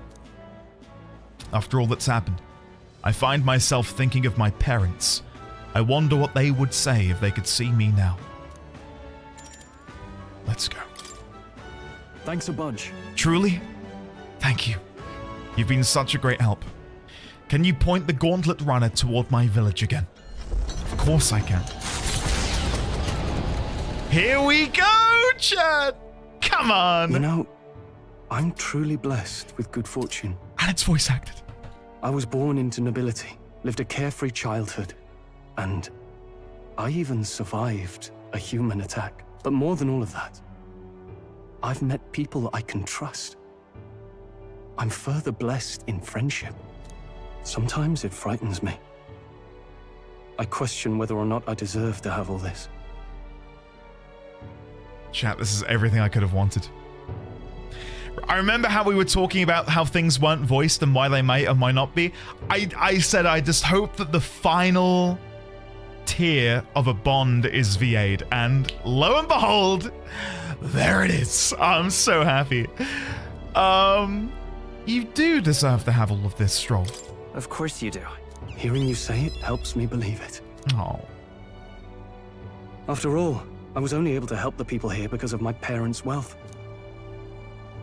After all that's happened, I find myself thinking of my parents. I wonder what they would say if they could see me now. Let's go. Thanks a bunch. Truly? Thank you. You've been such a great help. Can you point the gauntlet runner toward my village again? Of course I can. Here we go, Chad! Come on! You know, I'm truly blessed with good fortune. And it's voice acted. I was born into nobility, lived a carefree childhood, and I even survived a human attack. But more than all of that, I've met people I can trust. I'm further blessed in friendship. Sometimes it frightens me. I question whether or not I deserve to have all this. Chat, this is everything I could have wanted. I remember how we were talking about how things weren't voiced and why they might or might not be. I said I just hope that the final tier of a bond is VA'd, and lo and behold, there it is. I'm so happy. You do deserve to have all of this, Strohl. Of course you do. Hearing you say it helps me believe it. Oh. After all, I was only able to help the people here because of my parents' wealth.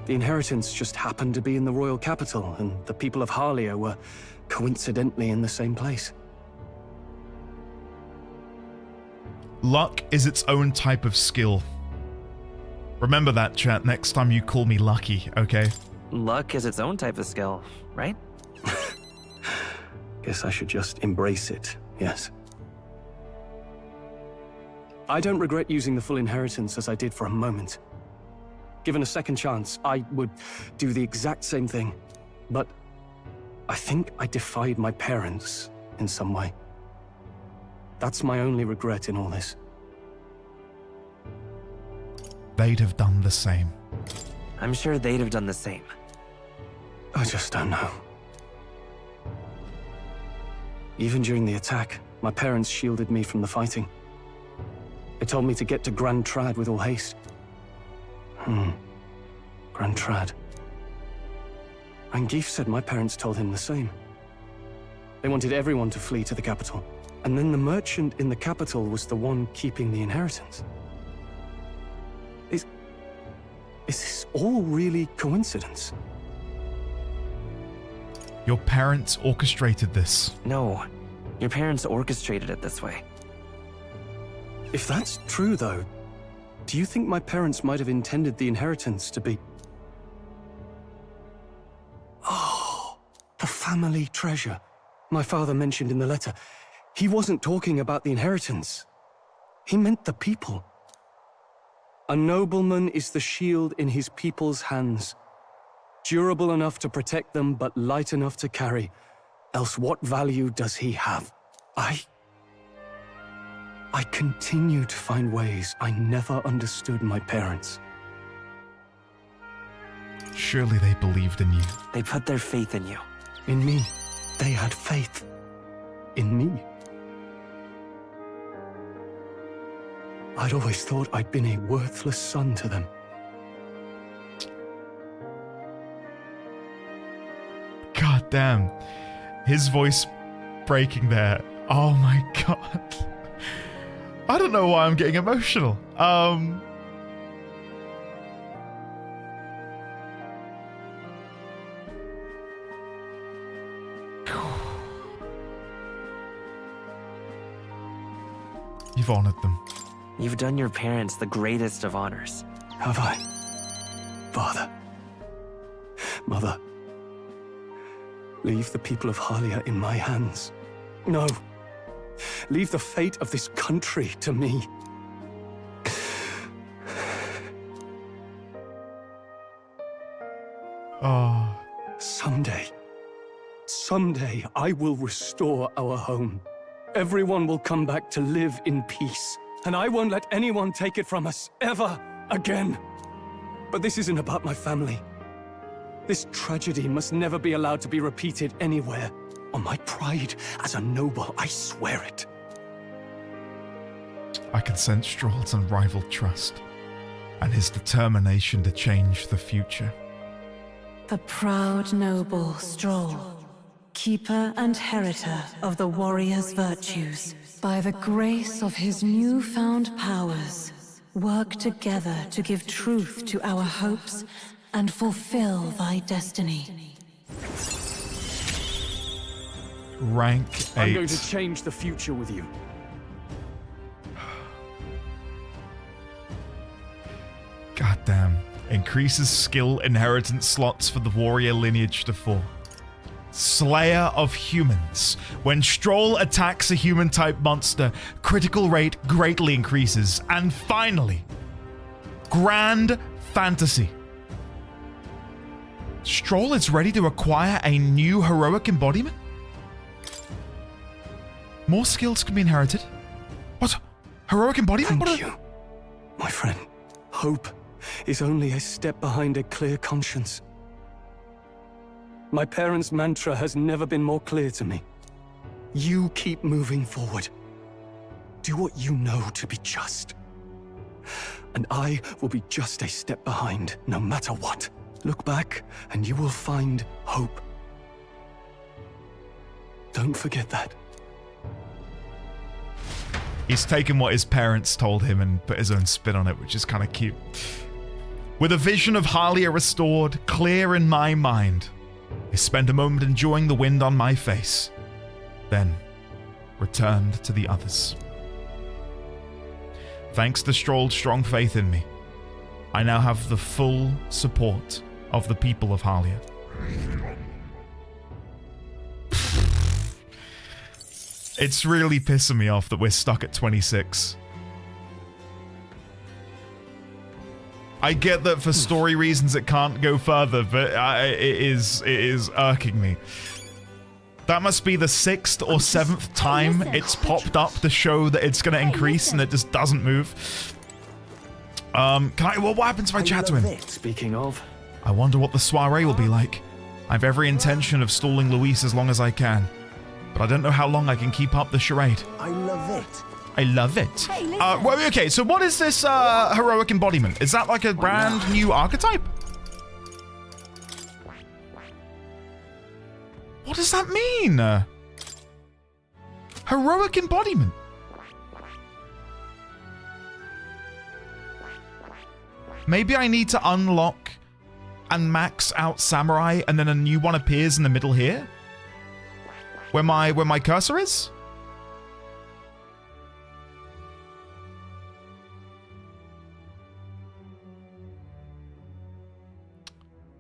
The inheritance just happened to be in the royal capital, and the people of Harlia were coincidentally in the same place. Luck is its own type of skill. Remember that, chat, next time you call me lucky, okay? Luck is its own type of skill, right? Guess I should just embrace it, yes. I don't regret using the full inheritance as I did for a moment. Given a second chance, I would do the exact same thing. But I think I defied my parents in some way. That's my only regret in all this. They'd have done the same. I'm sure they'd have done the same. I just don't know. Even during the attack, my parents shielded me from the fighting. They told me to get to Grand Trad with all haste. Grand Trad. And Geef said my parents told him the same. They wanted everyone to flee to the capital. And then the merchant in the capital was the one keeping the inheritance. Is this all really coincidence? Your parents orchestrated this. No, your parents orchestrated it this way. If that's true, though, do you think my parents might have intended the inheritance to be... Oh, the family treasure my father mentioned in the letter. He wasn't talking about the inheritance. He meant the people. A nobleman is the shield in his people's hands, durable enough to protect them, but light enough to carry. Else what value does he have? I continue to find ways I never understood my parents. Surely they believed in you. They put their faith in you. In me. They had faith. In me. I'd always thought I'd been a worthless son to them. God damn. His voice breaking there. Oh my god. I don't know why I'm getting emotional. You've honored them. You've done your parents the greatest of honors. Have I? Father. Mother. Leave the people of Harlia in my hands. No. Leave the fate of this country to me. Oh. Someday I will restore our home. Everyone will come back to live in peace. And I won't let anyone take it from us, ever again. But this isn't about my family. This tragedy must never be allowed to be repeated anywhere. On my pride as a noble, I swear it. I can sense Strohl's unrivaled trust and his determination to change the future. The proud noble Strohl, keeper and heritor of the warrior's virtues, by the grace of his newfound powers, work together to give truth to our hopes and fulfill thy destiny. Rank 8. I'm going to change the future with you. Goddamn. Increases skill inheritance slots for the warrior lineage to 4. Slayer of humans. When Strohl attacks a human-type monster, critical rate greatly increases. And finally, Grand Fantasy. Strohl is ready to acquire a new heroic embodiment? More skills can be inherited. What? Heroic embodiment? Thank you, my friend. Hope is only a step behind a clear conscience. My parents' mantra has never been more clear to me. You keep moving forward. Do what you know to be just. And I will be just a step behind, no matter what. Look back, and you will find hope. Don't forget that. He's taken what his parents told him and put his own spin on it, which is kind of cute. With a vision of Halia restored, clear in my mind, I spent a moment enjoying the wind on my face, then returned to the others. Thanks to Strohl's strong faith in me, I now have the full support of the people of Halia. It's really pissing me off that we're stuck at 26. I get that for story reasons it can't go further, but it is irking me. That must be the 6th or 7th time it's popped up to show that it's going to increase and it just doesn't move. What happens if I chat to him? Speaking of, I wonder what the soiree will be like. I have every intention of stalling Luis as long as I can, but I don't know how long I can keep up the charade. I love it. I love it. Well, okay, so what is this heroic embodiment? Is that like a brand new archetype? What does that mean? Heroic embodiment. Maybe I need to unlock and max out Samurai and then a new one appears in the middle here? Where my cursor is?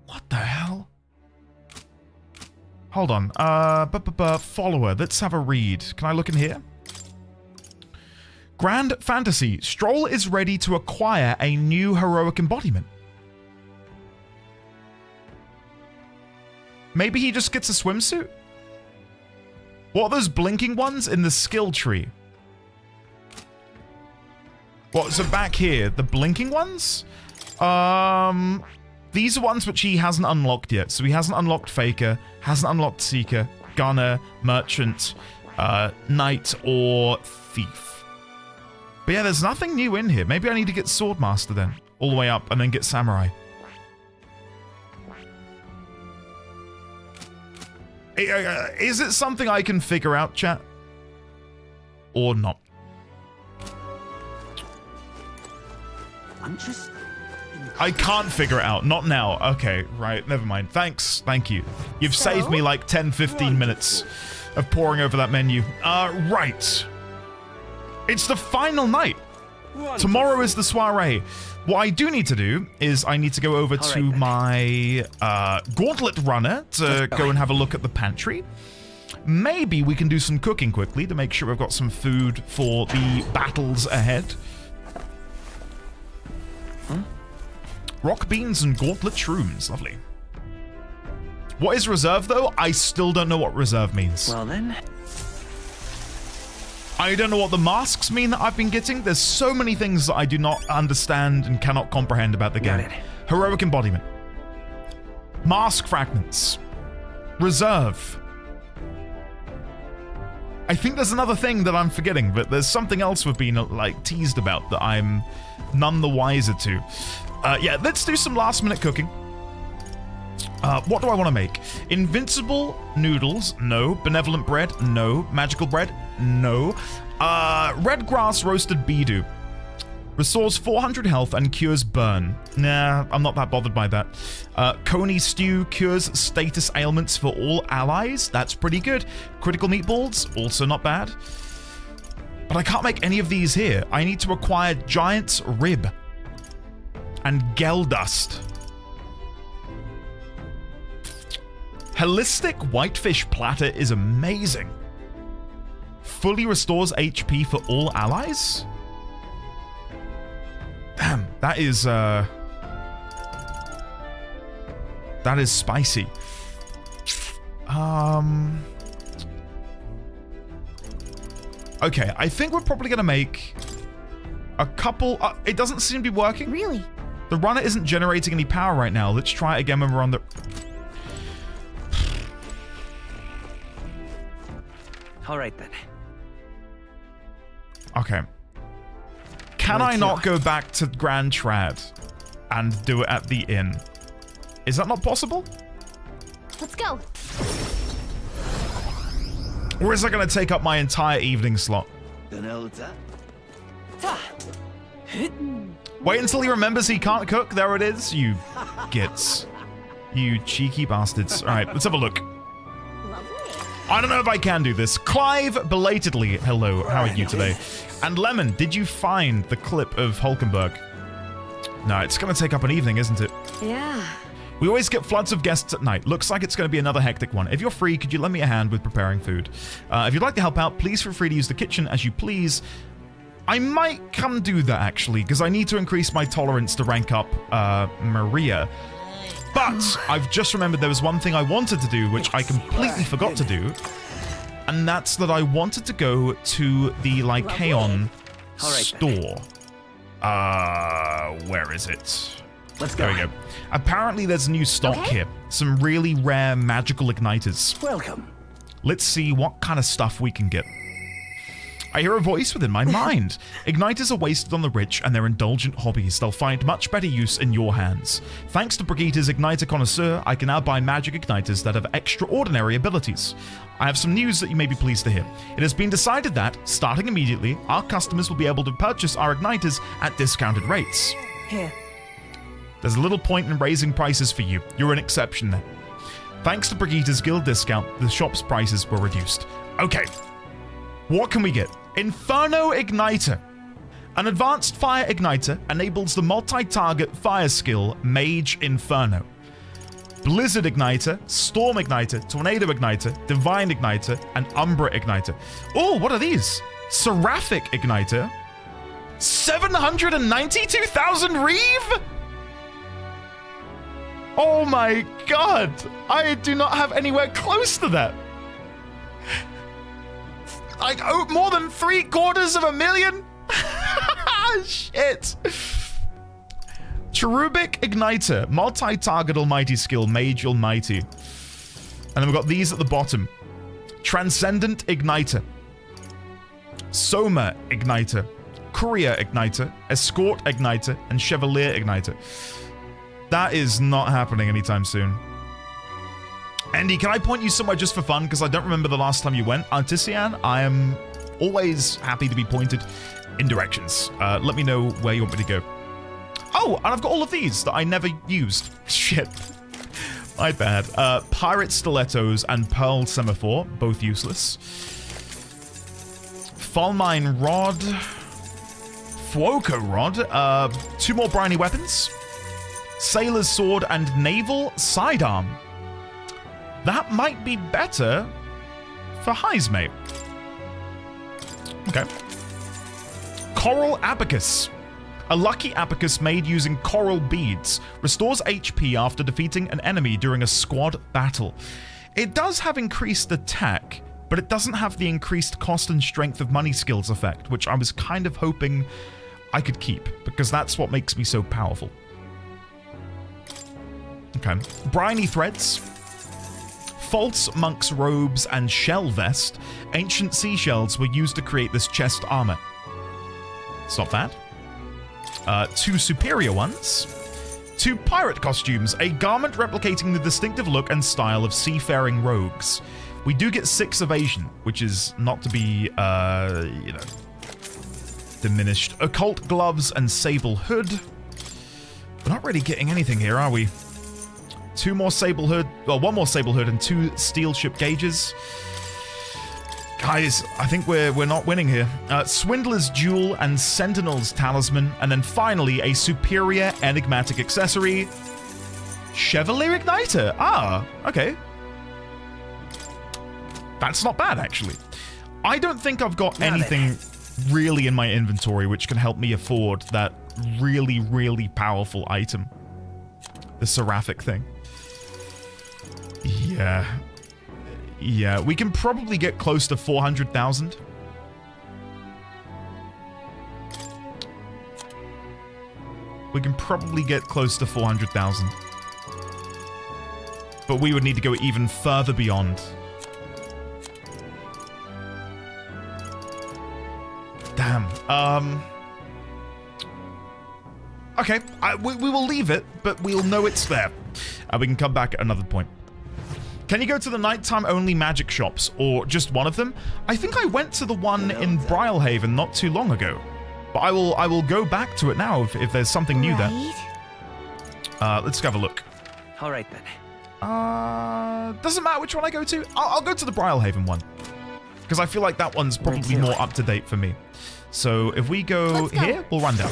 What the hell? Hold on. Follower. Let's have a read. Can I look in here? Grand Fantasy. Strohl is ready to acquire a new heroic embodiment. Maybe he just gets a swimsuit? What are those blinking ones in the skill tree? What, so back here, the blinking ones? These are ones which he hasn't unlocked yet. So he hasn't unlocked Faker, hasn't unlocked Seeker, Gunner, Merchant, Knight, or Thief. But yeah, there's nothing new in here. Maybe I need to get Swordmaster then, all the way up, and then get Samurai. Is it something I can figure out, chat? Or not? I can't figure it out. Not now. Okay, right. Never mind. Thanks. Thank you. You've saved me like 10-15 minutes of poring over that menu. Right. It's the final night. Tomorrow is the soiree. What I do need to do is I need to go over to my Gauntlet Runner to go and have a look at the pantry. Maybe we can do some cooking quickly to make sure we've got some food for the battles ahead. Rock beans and gauntlet shrooms. Lovely. What is reserve, though? I still don't know what reserve means. Well, then. I don't know what the masks mean that I've been getting. There's so many things that I do not understand and cannot comprehend about the game. Heroic embodiment. Mask fragments. Reserve. I think there's another thing that I'm forgetting, but there's something else we've been like teased about that I'm none the wiser to. Yeah, let's do some last minute cooking. What do I want to make? Invincible noodles? No. Benevolent bread? No. Magical bread? No. Red grass roasted beedoo. Restores 400 health and cures burn. Nah, I'm not that bothered by that. Coney Stew cures status ailments for all allies. That's pretty good. Critical meatballs, also not bad. But I can't make any of these here. I need to acquire Giant's Rib and Geldust. Holistic Whitefish Platter is amazing. Fully restores HP for all allies? Damn, that is spicy. Okay, I think we're probably gonna make a couple. It doesn't seem to be working. Really? The runner isn't generating any power right now. Let's try it again when we're on the. All right then. Okay. Can I not go back to Grand Trad and do it at the inn? Is that not possible? Let's go. Or is that going to take up my entire evening slot? Wait until he remembers he can't cook. There it is. You gits. You cheeky bastards. All right, let's have a look. I don't know if I can do this. Clive, belatedly, hello, how are you today? And Lemon, did you find the clip of Hulkenberg? No, it's going to take up an evening, isn't it? Yeah. We always get floods of guests at night. Looks like it's going to be another hectic one. If you're free, could you lend me a hand with preparing food? If you'd like to help out, please feel free to use the kitchen as you please. I might come do that, actually, because I need to increase my tolerance to rank up Maria. But I've just remembered there was one thing I wanted to do, which I completely forgot to do. And that's that I wanted to go to the Lycaon store. Where is it? Let's go. There we go. Apparently there's new stock here. Some really rare magical igniters. Welcome. Let's see what kind of stuff we can get. I hear a voice within my mind. Igniters are wasted on the rich and their indulgent hobbies. They'll find much better use in your hands. Thanks to Brigitta's Igniter Connoisseur, I can now buy magic igniters that have extraordinary abilities. I have some news that you may be pleased to hear. It has been decided that, starting immediately, our customers will be able to purchase our igniters at discounted rates. Here. There's a little point in raising prices for you. You're an exception there. Thanks to Brigitta's guild discount, the shop's prices were reduced. Okay. What can we get? Inferno Igniter. An advanced fire igniter enables the multi-target fire skill Mage Inferno. Blizzard Igniter, Storm Igniter, Tornado Igniter, Divine Igniter, and Umbra Igniter. Oh, what are these? Seraphic Igniter. 792,000 Reeve? Oh my god. I do not have anywhere close to that. Like, oh, more than 750,000? Shit. Cherubic Igniter, multi-target almighty skill, Mage Almighty. And then we've got these at the bottom. Transcendent Igniter. Soma Igniter. Courier Igniter. Escort Igniter. And Chevalier Igniter. That is not happening anytime soon. Andy, can I point you somewhere just for fun? Because I don't remember the last time you went. Artisian, I am always happy to be pointed in directions. Let me know where you want me to go. Oh, and I've got all of these that I never used. Shit. My bad. Pirate Stilettos and Pearl Semaphore, both useless. Fulmine Rod. Fuoco Rod. 2 more briny weapons. Sailor's Sword and Naval Sidearm. That might be better for Heist, mate. Okay. Coral Abacus. A lucky abacus made using coral beads. Restores HP after defeating an enemy during a squad battle. It does have increased attack, but it doesn't have the increased cost and strength of money skills effect, which I was kind of hoping I could keep, because that's what makes me so powerful. Okay. Briny Threads. False Monk's Robes and Shell Vest. Ancient seashells were used to create this chest armor. It's not bad. 2 superior ones. 2 pirate costumes. A garment replicating the distinctive look and style of seafaring rogues. We do get 6 evasion, which is not to be, diminished. Occult gloves and sable hood. We're not really getting anything here, are we? 2 more sable hood. Well, 1 more sable hood and 2 steel ship gauges. Guys, I think we're not winning here. Swindler's Jewel and Sentinel's Talisman. And then finally, a superior enigmatic accessory. Chevalier Igniter. Ah, okay. That's not bad, actually. I don't think I've got anything really in my inventory which can help me afford that really, really powerful item. The seraphic thing. Yeah. Yeah, we can probably get close to 400,000. We can probably get close to 400,000. But we would need to go even further beyond. Damn. Okay, we will leave it, but we'll know it's there. We can come back at another point. Can you go to the nighttime only magic shops, or just one of them? I think I went to the one in Brilehaven not too long ago. But I will go back to it now if there's something new there. Let's have a look. All right then. Doesn't matter which one I go to. I'll go to the Brilehaven one. Because I feel like that one's probably more up to date for me. So if we go here, we'll run down.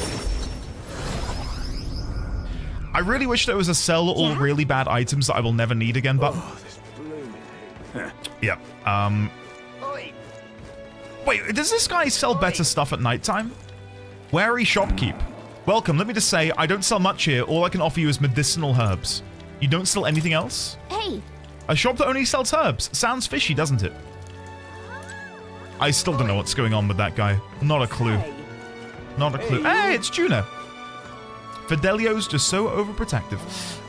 I really wish there was a sell all really bad items that I will never need again, but... yeah. Wait, does this guy sell better stuff at nighttime? Wary shopkeep. Welcome, let me just say, I don't sell much here. All I can offer you is medicinal herbs. You don't sell anything else? Hey! A shop that only sells herbs. Sounds fishy, doesn't it? I still don't know what's going on with that guy. Not a clue. Not a clue. Hey, it's Juna. Fidelio's just so overprotective.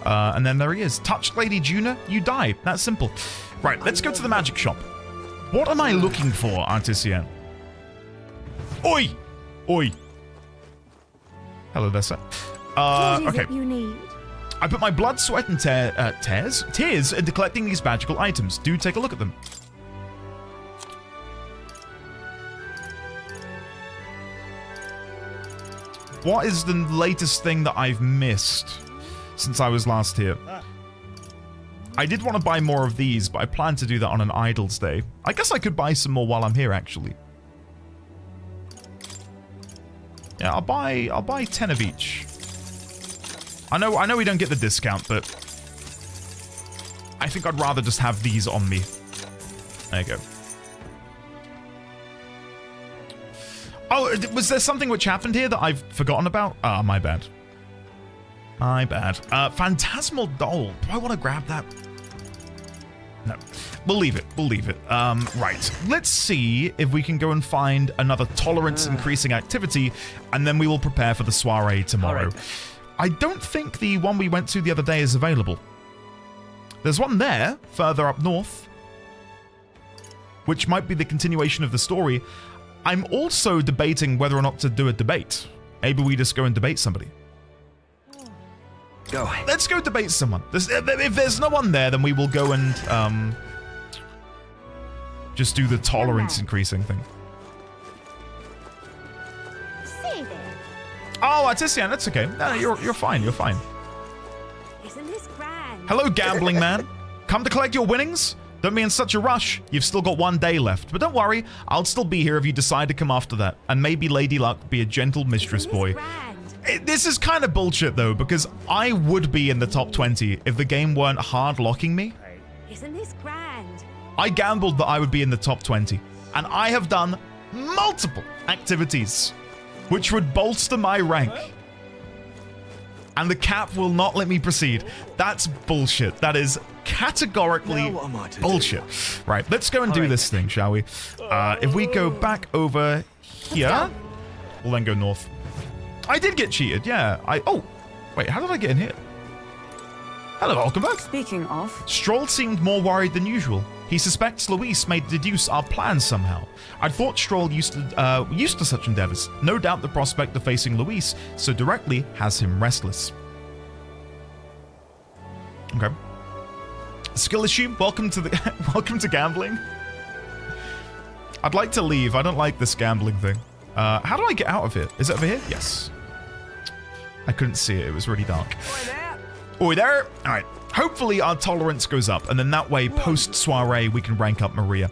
And then there he is. Touched Lady Juna, you die. That's simple. Right, let's go to the magic shop. What am I looking for, Artisan? Oi! Oi. Hello there, sir. Okay. I put my blood, sweat, and tears into collecting these magical items. Do take a look at them. What is the latest thing that I've missed since I was last here? I did want to buy more of these, but I plan to do that on an idle's day. I guess I could buy some more while I'm here, actually. Yeah, I'll buy 10 of each. I know we don't get the discount, but I think I'd rather just have these on me. There you go. Oh, was there something which happened here that I've forgotten about? Ah, my bad. My bad. Phantasmal doll. Do I want to grab that? No. We'll leave it. We'll leave it. Right. Let's see if we can go and find another tolerance-increasing activity, and then we will prepare for the soiree tomorrow. Right. I don't think the one we went to the other day is available. There's one there, further up north, which might be the continuation of the story. I'm also debating whether or not to do a debate. Maybe we just go and debate somebody. Go. Let's go debate someone. If there's no one there, then we will go and just do the tolerance increasing thing. Oh, Artisan, that's okay. No, you're fine. You're fine. Isn't this grand? Hello, gambling man. Come to collect your winnings? Don't be in such a rush. You've still got 1 day left. But don't worry, I'll still be here if you decide to come after that. And maybe Lady Luck be a gentle mistress boy. This is kind of bullshit, though, because I would be in the top 20 if the game weren't hard locking me. Isn't this grand? I gambled that I would be in the top 20. And I have done multiple activities which would bolster my rank. And the cap will not let me proceed. That's bullshit. That is categorically bullshit. Right, let's go and do this thing, shall we? If we go back over here, we'll then go north. I did get cheated, yeah. Oh, wait, how did I get in here? Hello, welcome back. Speaking of... Strohl seemed more worried than usual. He suspects Luis may deduce our plans somehow. I thought Strohl used to such endeavors. No doubt the prospect of facing Luis so directly has him restless. Okay. Skill issue. Welcome to gambling. I'd like to leave. I don't like this gambling thing. How do I get out of here? Is it over here? Yes. I couldn't see it. It was really dark. Oi there. All right. Hopefully our tolerance goes up, and then that way, post-soiree, we can rank up Maria.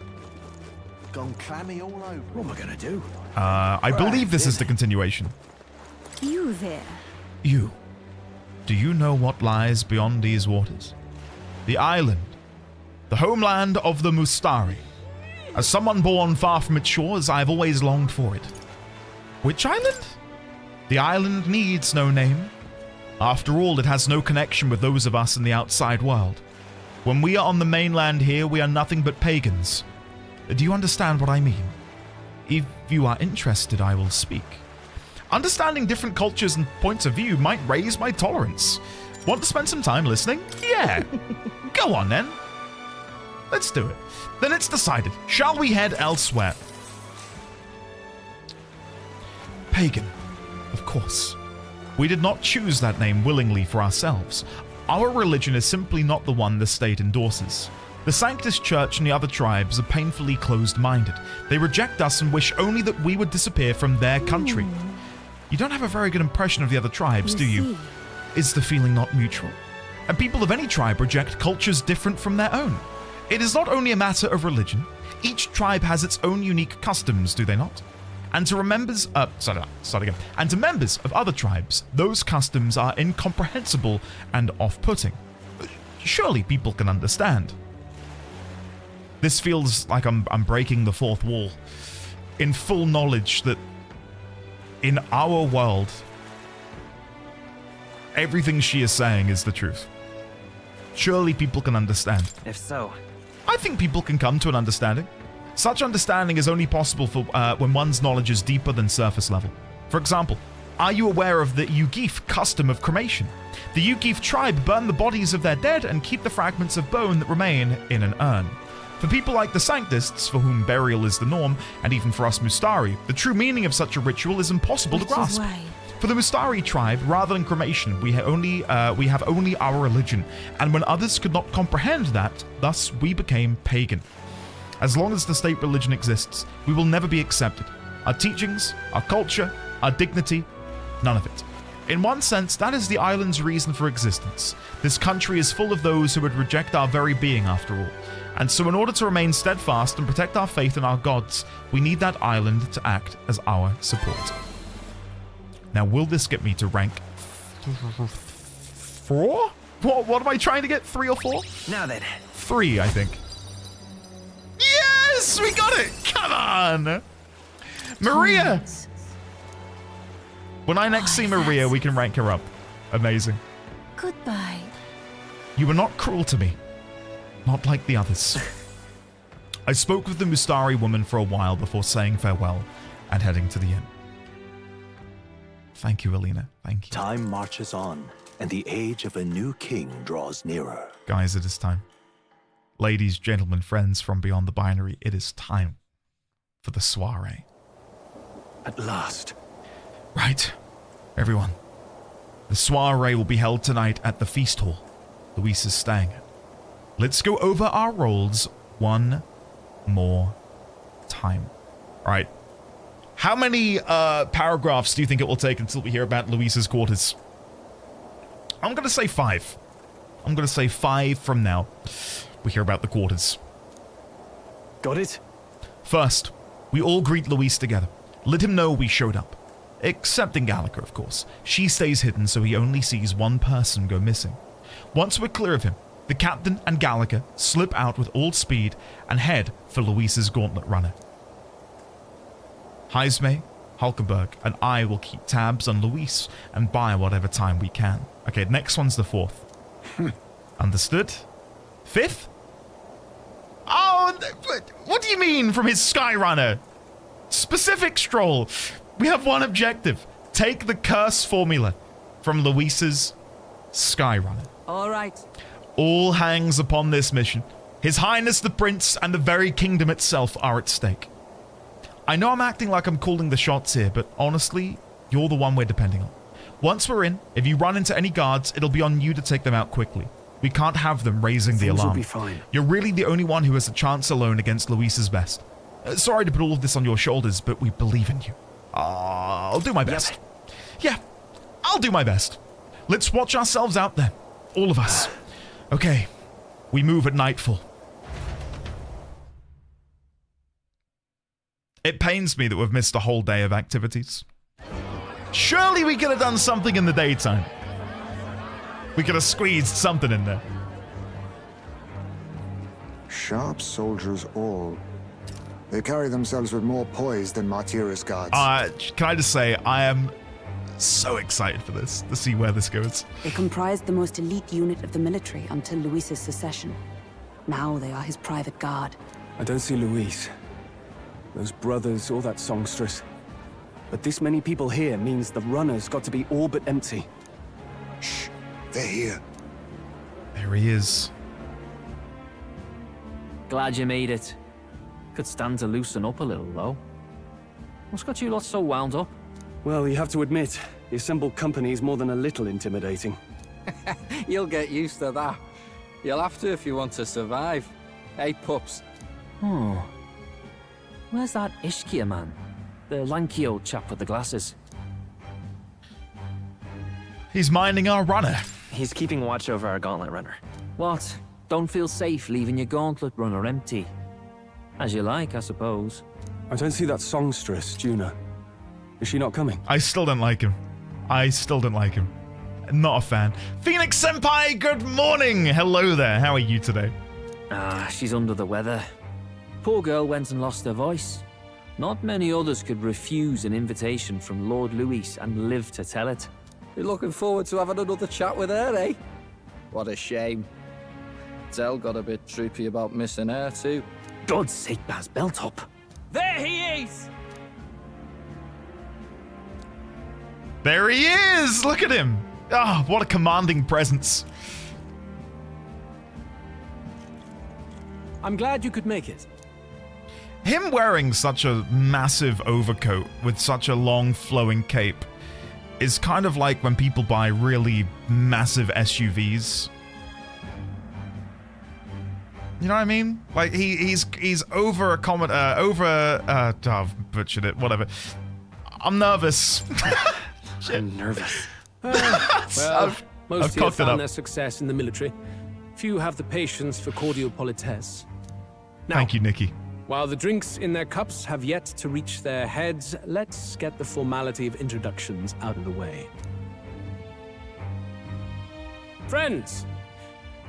Gone clammy all over. What am I gonna do? I believe this is the continuation. You there? You. Do you know what lies beyond these waters? The island. The homeland of the Mustari. As someone born far from its shores, I have always longed for it. Which island? The island needs no name. After all, it has no connection with those of us in the outside world. When we are on the mainland here, we are nothing but pagans. Do you understand what I mean? If you are interested, I will speak. Understanding different cultures and points of view might raise my tolerance. Want to spend some time listening? Yeah. Go on then. Let's do it. Then it's decided. Shall we head elsewhere? Pagan. Of course. We did not choose that name willingly for ourselves. Our religion is simply not the one the state endorses. The Sanctus Church and the other tribes are painfully closed-minded. They reject us and wish only that we would disappear from their country. You don't have a very good impression of the other tribes, do you? Is the feeling not mutual? And people of any tribe reject cultures different from their own. It is not only a matter of religion. Each tribe has its own unique customs, do they not? And to members of other tribes, those customs are incomprehensible and off-putting. Surely people can understand. This feels like I'm breaking the fourth wall, in full knowledge that in our world, everything she is saying is the truth. Surely people can understand. If so, I think people can come to an understanding. Such understanding is only possible for when one's knowledge is deeper than surface level. For example, are you aware of the Ugif custom of cremation? The Ugif tribe burn the bodies of their dead and keep the fragments of bone that remain in an urn. For people like the Sanctists, for whom burial is the norm, and even for us Mustari, the true meaning of such a ritual is impossible to grasp. For the Mustari tribe, rather than cremation, we have only our religion, and when others could not comprehend that, thus we became pagan. As long as the state religion exists, we will never be accepted. Our teachings, our culture, our dignity, none of it. In one sense, that is the island's reason for existence. This country is full of those who would reject our very being after all. And so in order to remain steadfast and protect our faith in our gods, we need that island to act as our support. Now, will this get me to rank 4? What am I trying to get? 3 or 4? Now then. 3, I think. Yes! We got it! Come on! Maria! When I next see Maria, we can rank her up. Amazing. Goodbye. You were not cruel to me. Not like the others. I spoke with the Mustari woman for a while before saying farewell and heading to the inn. Thank you, Alina. Thank you. Time marches on, and the age of a new king draws nearer. Guys, it is time. Ladies, gentlemen, friends from beyond the binary, it is time for the soiree. At last. Right. Everyone. The soiree will be held tonight at the feast hall Luis is staying at. Let's go over our roles one more time. All right. How many paragraphs do you think it will take until we hear about Luis's quarters? I'm going to say 5. I'm going to say 5 from now. We hear about the quarters. Got it? First, we all greet Luis together. Let him know we showed up. Excepting Gallica, of course. She stays hidden so he only sees one person go missing. Once we're clear of him, the captain and Gallica slip out with all speed and head for Luis's gauntlet runner. Heisme, Hulkenberg, and I will keep tabs on Luis and buy whatever time we can. Okay, next one's the 4th. Understood? 5th? Oh, what do you mean from his Skyrunner? Specific, Strohl. We have one objective. Take the curse formula from Luis's Skyrunner. All right. All hangs upon this mission. His Highness the Prince and the very kingdom itself are at stake. I know I'm acting like I'm calling the shots here, but honestly, you're the one we're depending on. Once we're in, if you run into any guards, it'll be on you to take them out quickly. We can't have them raising the alarm. Things will be fine. You're really the only one who has a chance alone against Luis's best. Sorry to put all of this on your shoulders, but we believe in you. I'll do my best. Yeah, I'll do my best. Let's watch ourselves out there. All of us. Okay, we move at nightfall. It pains me that we've missed a whole day of activities. Surely we could have done something in the daytime. We could have squeezed something in there. Sharp soldiers all. They carry themselves with more poise than Martyrus guards. Can I just say, I am so excited for this, to see where this goes. They comprised the most elite unit of the military until Luis's secession. Now they are his private guard. I don't see Luis, those brothers, or that songstress. But this many people here means the runner's got to be all but empty. Shh, they're here. There he is. Glad you made it. Could stand to loosen up a little, though. What's got you lot so wound up? Well, you have to admit, the assembled company is more than a little intimidating. You'll get used to that. You'll have to if you want to survive. Hey, pups. Oh. Where's that Ishkia man? The lanky old chap with the glasses. He's minding our runner. He's keeping watch over our gauntlet runner. What? Don't feel safe leaving your gauntlet runner empty? As you like, I suppose. I don't see that songstress, Juna. Is she not coming? I still don't like him. I still don't like him. Not a fan. Phoenix Senpai, good morning! Hello there, how are you today? She's under the weather. Poor girl went and lost her voice. Not many others could refuse an invitation from Lord Luis and live to tell it. You're looking forward to having another chat with her, eh? What a shame. Zell got a bit droopy about missing her, too. God's sake, Baz, belt up. There he is! There he is! Look at him! Ah, what a commanding presence. I'm glad you could make it. Him wearing such a massive overcoat with such a long flowing cape is kind of like when people buy really massive SUVs. You know what I mean? Like he's over I've butchered it, whatever. I'm nervous. I'm nervous. Well, most I've here cocked it found up. their success in the military. Few have the patience for cordial politesse. Now, Thank you, Nikki. while the drinks in their cups have yet to reach their heads, let's get the formality of introductions out of the way. Friends,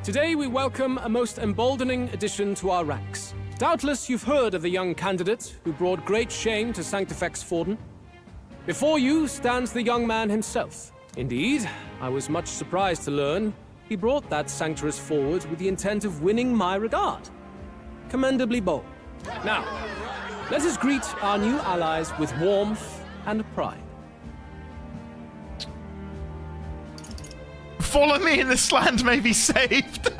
today we welcome a most emboldening addition to our ranks. Doubtless you've heard of the young candidate who brought great shame to Sanctifex Forden. Before you stands the young man himself. Indeed, I was much surprised to learn he brought that sanctuous forward with the intent of winning my regard. Commendably bold. Now, let us greet our new allies with warmth and pride. Follow me and this land may be saved.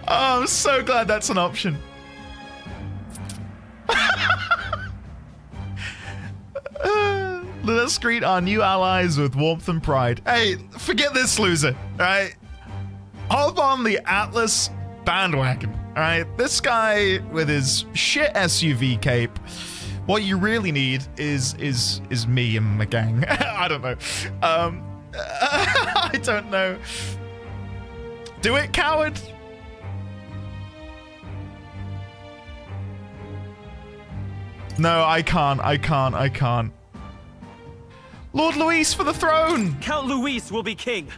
Oh, I'm so glad that's an option. Let us greet our new allies with warmth and pride. Hey, forget this loser, alright? Hop on the Atlas bandwagon, alright? This guy with his shit SUV cape, what you really need is me and my gang. I don't know. I don't know. Do it, coward! No, I can't. Lord Luis for the throne! Count Luis will be king.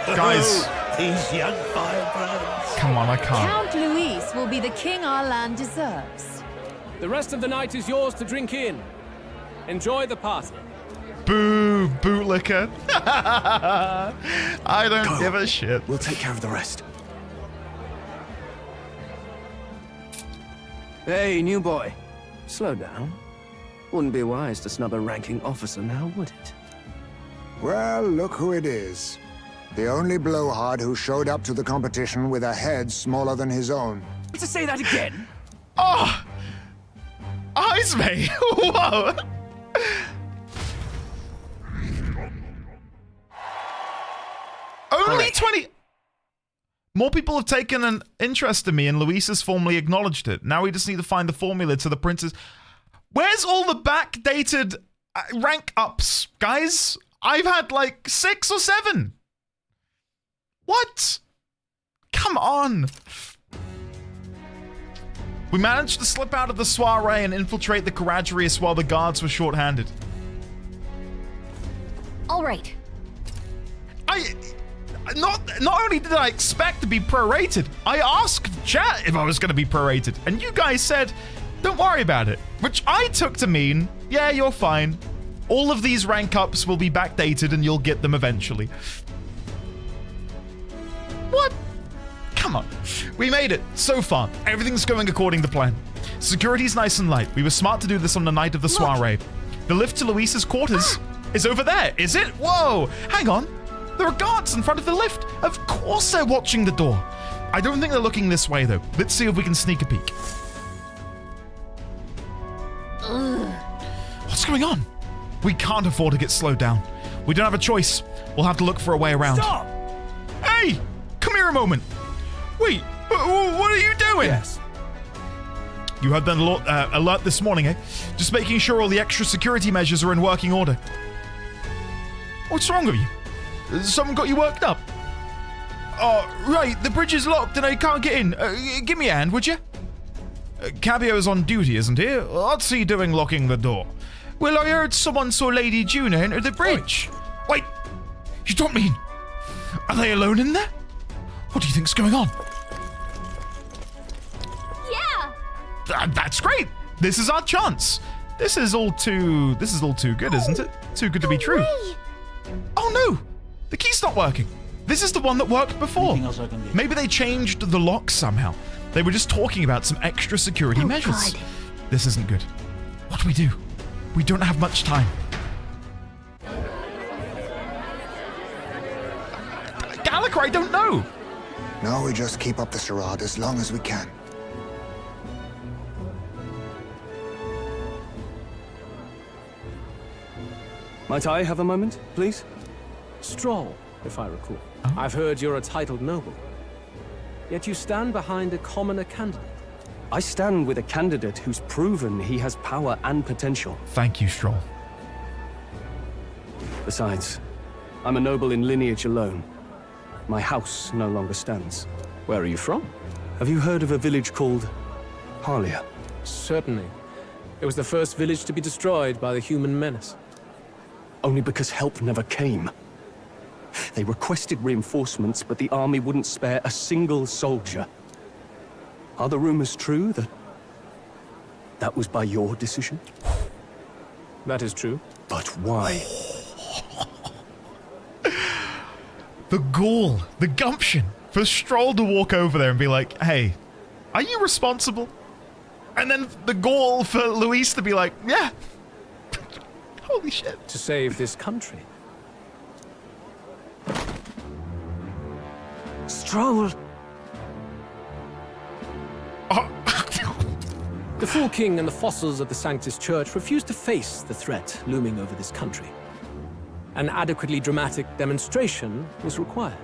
Guys. These young firebrands. Come on, I can't. Count Luis will be the king our land deserves. The rest of the night is yours to drink in. Enjoy the party. Boo, bootlicker. I don't give a shit. We'll take care of the rest. Hey, new boy. Slow down. Wouldn't be wise to snub a ranking officer now, would it? Well, look who it is. The only blowhard who showed up to the competition with a head smaller than his own. To say that again? Oh! Eyes me! Whoa! Only 20... More people have taken an interest in me, and Luis has formally acknowledged it. Now we just need to find the formula to the princess. Where's all the backdated rank ups, guys? I've had like 6 or 7. What? Come on. We managed to slip out of the soiree and infiltrate the Caradrius while the guards were short-handed. All right. Not only did I expect to be prorated, I asked chat if I was going to be prorated, and you guys said, don't worry about it, which I took to mean, yeah, you're fine. All of these rank ups will be backdated and you'll get them eventually. What? Come on. We made it. So far, everything's going according to plan. Security's nice and light. We were smart to do this on the night of the soiree. The lift to Luis's quarters is over there, is it? Whoa, hang on. There are guards in front of the lift. Of course they're watching the door. I don't think they're looking this way, though. Let's see if we can sneak a peek. What's going on? We can't afford to get slowed down. We don't have a choice. We'll have to look for a way around. Stop! Hey! Come here a moment. Wait, what are you doing? Yes. You had that alert this morning, eh? Just making sure all the extra security measures are in working order. What's wrong with you? Someone got you worked up? Oh, right, the bridge is locked and I can't get in. Give me a hand, would you? Cabio's on duty, isn't he? What's he doing locking the door? Well, I heard someone saw Lady Juna enter the bridge. Wait, you don't mean... Are they alone in there? What do you think's going on? Yeah! That's great! This is our chance. This is all too good, isn't it? Too good to be true. Oh no! The key's not working. This is the one that worked before. Maybe they changed the lock somehow. They were just talking about some extra security measures. God. This isn't good. What do we do? We don't have much time. Gallagher, I don't know. No, we just keep up the charade as long as we can. Might I have a moment, please? Strohl, if I recall. I've heard you're a titled noble. Yet you stand behind a commoner candidate. I stand with a candidate who's proven he has power and potential. Thank you, Strohl. Besides, I'm a noble in lineage alone. My house no longer stands. Where are you from? Have you heard of a village called Harlia? Certainly. It was the first village to be destroyed by the human menace. Only because help never came. They requested reinforcements, but the army wouldn't spare a single soldier. Are the rumors true that was by your decision? That is true. But why? The gall, the gumption for Strohl to walk over there and be like, hey, are you responsible? And then the gall for Luis to be like, yeah. Holy shit. To save this country. Strohl! The Fool King and the fossils of the Sanctus Church refused to face the threat looming over this country. An adequately dramatic demonstration was required.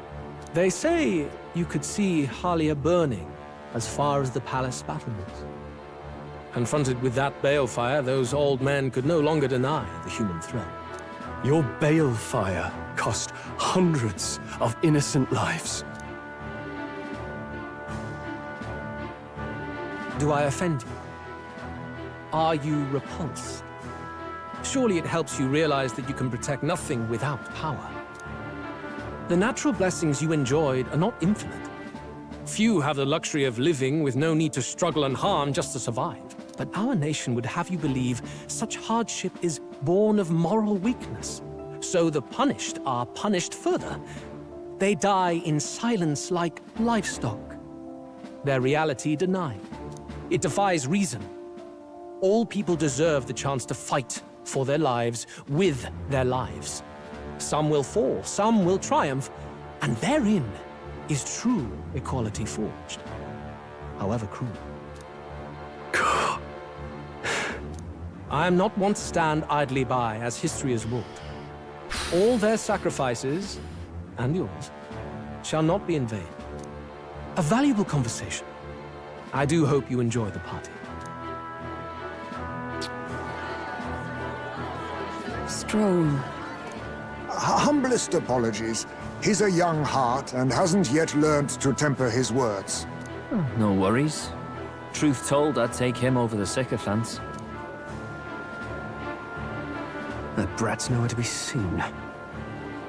They say you could see Harlia burning as far as the palace battlements. Confronted with that balefire, those old men could no longer deny the human threat. Your balefire cost hundreds of innocent lives. Do I offend you? Are you repulsed? Surely it helps you realize that you can protect nothing without power. The natural blessings you enjoyed are not infinite. Few have the luxury of living with no need to struggle and harm just to survive. But our nation would have you believe such hardship is born of moral weakness. So the punished are punished further. They die in silence like livestock. Their reality denied. It defies reason. All people deserve the chance to fight for their lives with their lives. Some will fall, some will triumph, and therein is true equality forged, however cruel. I am not one to stand idly by as history is wrought. All their sacrifices, and yours, shall not be in vain. A valuable conversation. I do hope you enjoy the party. Strohl. Humblest apologies. He's a young heart and hasn't yet learned to temper his words. No worries. Truth told, I'd take him over the sycophants. That brat's nowhere to be seen.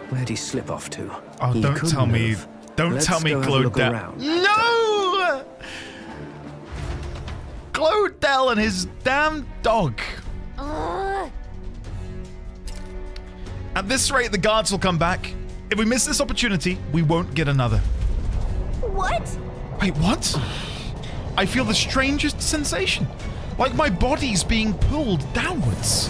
Where'd he slip off to? Oh, He don't couldn't tell me. have. Don't Let's tell me go have a look Glodell. around. No! Glodell and his damn dog. At this rate, the guards will come back. If we miss this opportunity, we won't get another. What? Wait, what? I feel the strangest sensation. Like my body's being pulled downwards.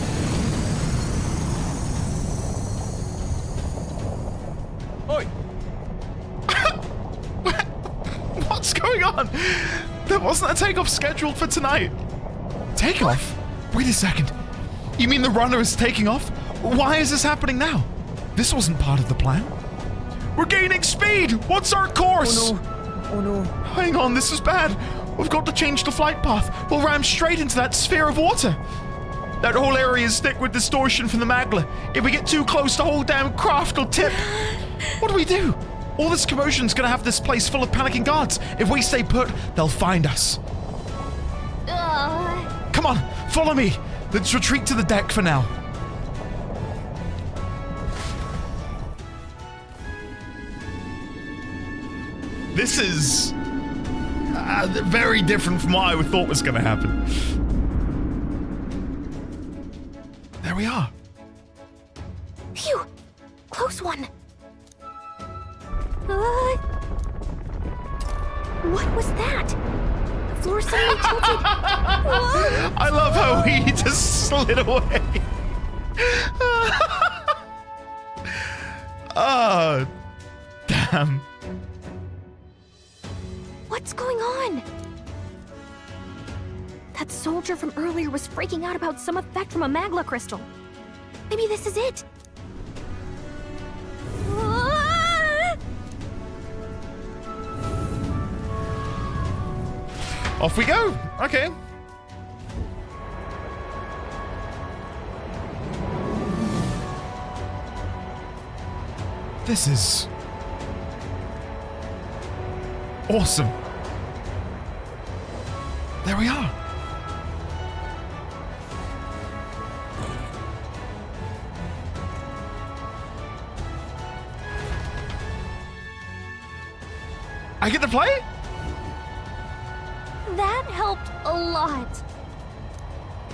Oi! What's going on? There wasn't a takeoff scheduled for tonight. Takeoff? Wait a second. You mean the runner is taking off? Why is this happening now? This wasn't part of the plan. We're gaining speed! What's our course? Oh no. Oh no. Hang on, this is bad. We've got to change the flight path. We'll ram straight into that sphere of water. That whole area is thick with distortion from the magma. If we get too close, the whole damn craft will tip. What do we do? All this commotion's gonna have this place full of panicking guards. If we stay put, they'll find us. Come on, follow me. Let's retreat to the deck for now. This is very different from what I thought was going to happen. There we are. Phew! Close one. What was that? The floor suddenly tilted. I love how he just slid away. Oh, damn. What's going on? That soldier from earlier was freaking out about some effect from a magma crystal. Maybe this is it. Off we go. Okay. This is awesome. There we are. I get to play? That helped a lot.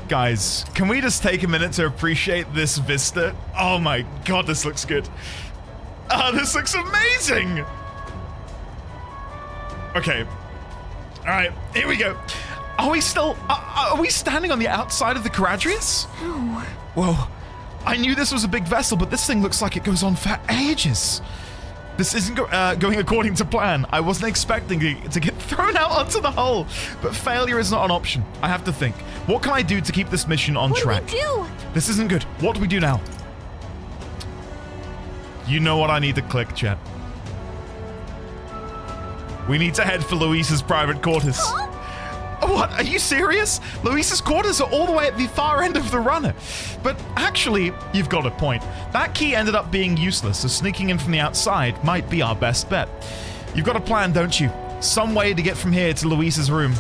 Guys, can we just take a minute to appreciate this vista? Oh my god, this looks good. This looks amazing! Okay. Alright, here we go. Are we still... Are we standing on the outside of the Caradrius? No. Whoa. I knew this was a big vessel, but this thing looks like it goes on for ages. This isn't going according to plan. I wasn't expecting it to get thrown out onto the hull, but failure is not an option. I have to think. What can I do to keep this mission on track? What do we do? This isn't good. What do we do now? You know what I need to click, chat. We need to head for Luis's private quarters. Huh? What? Are you serious? Luis's quarters are all the way at the far end of the runner. But actually, you've got a point. That key ended up being useless, so sneaking in from the outside might be our best bet. You've got a plan, don't you? Some way to get from here to Luis's room.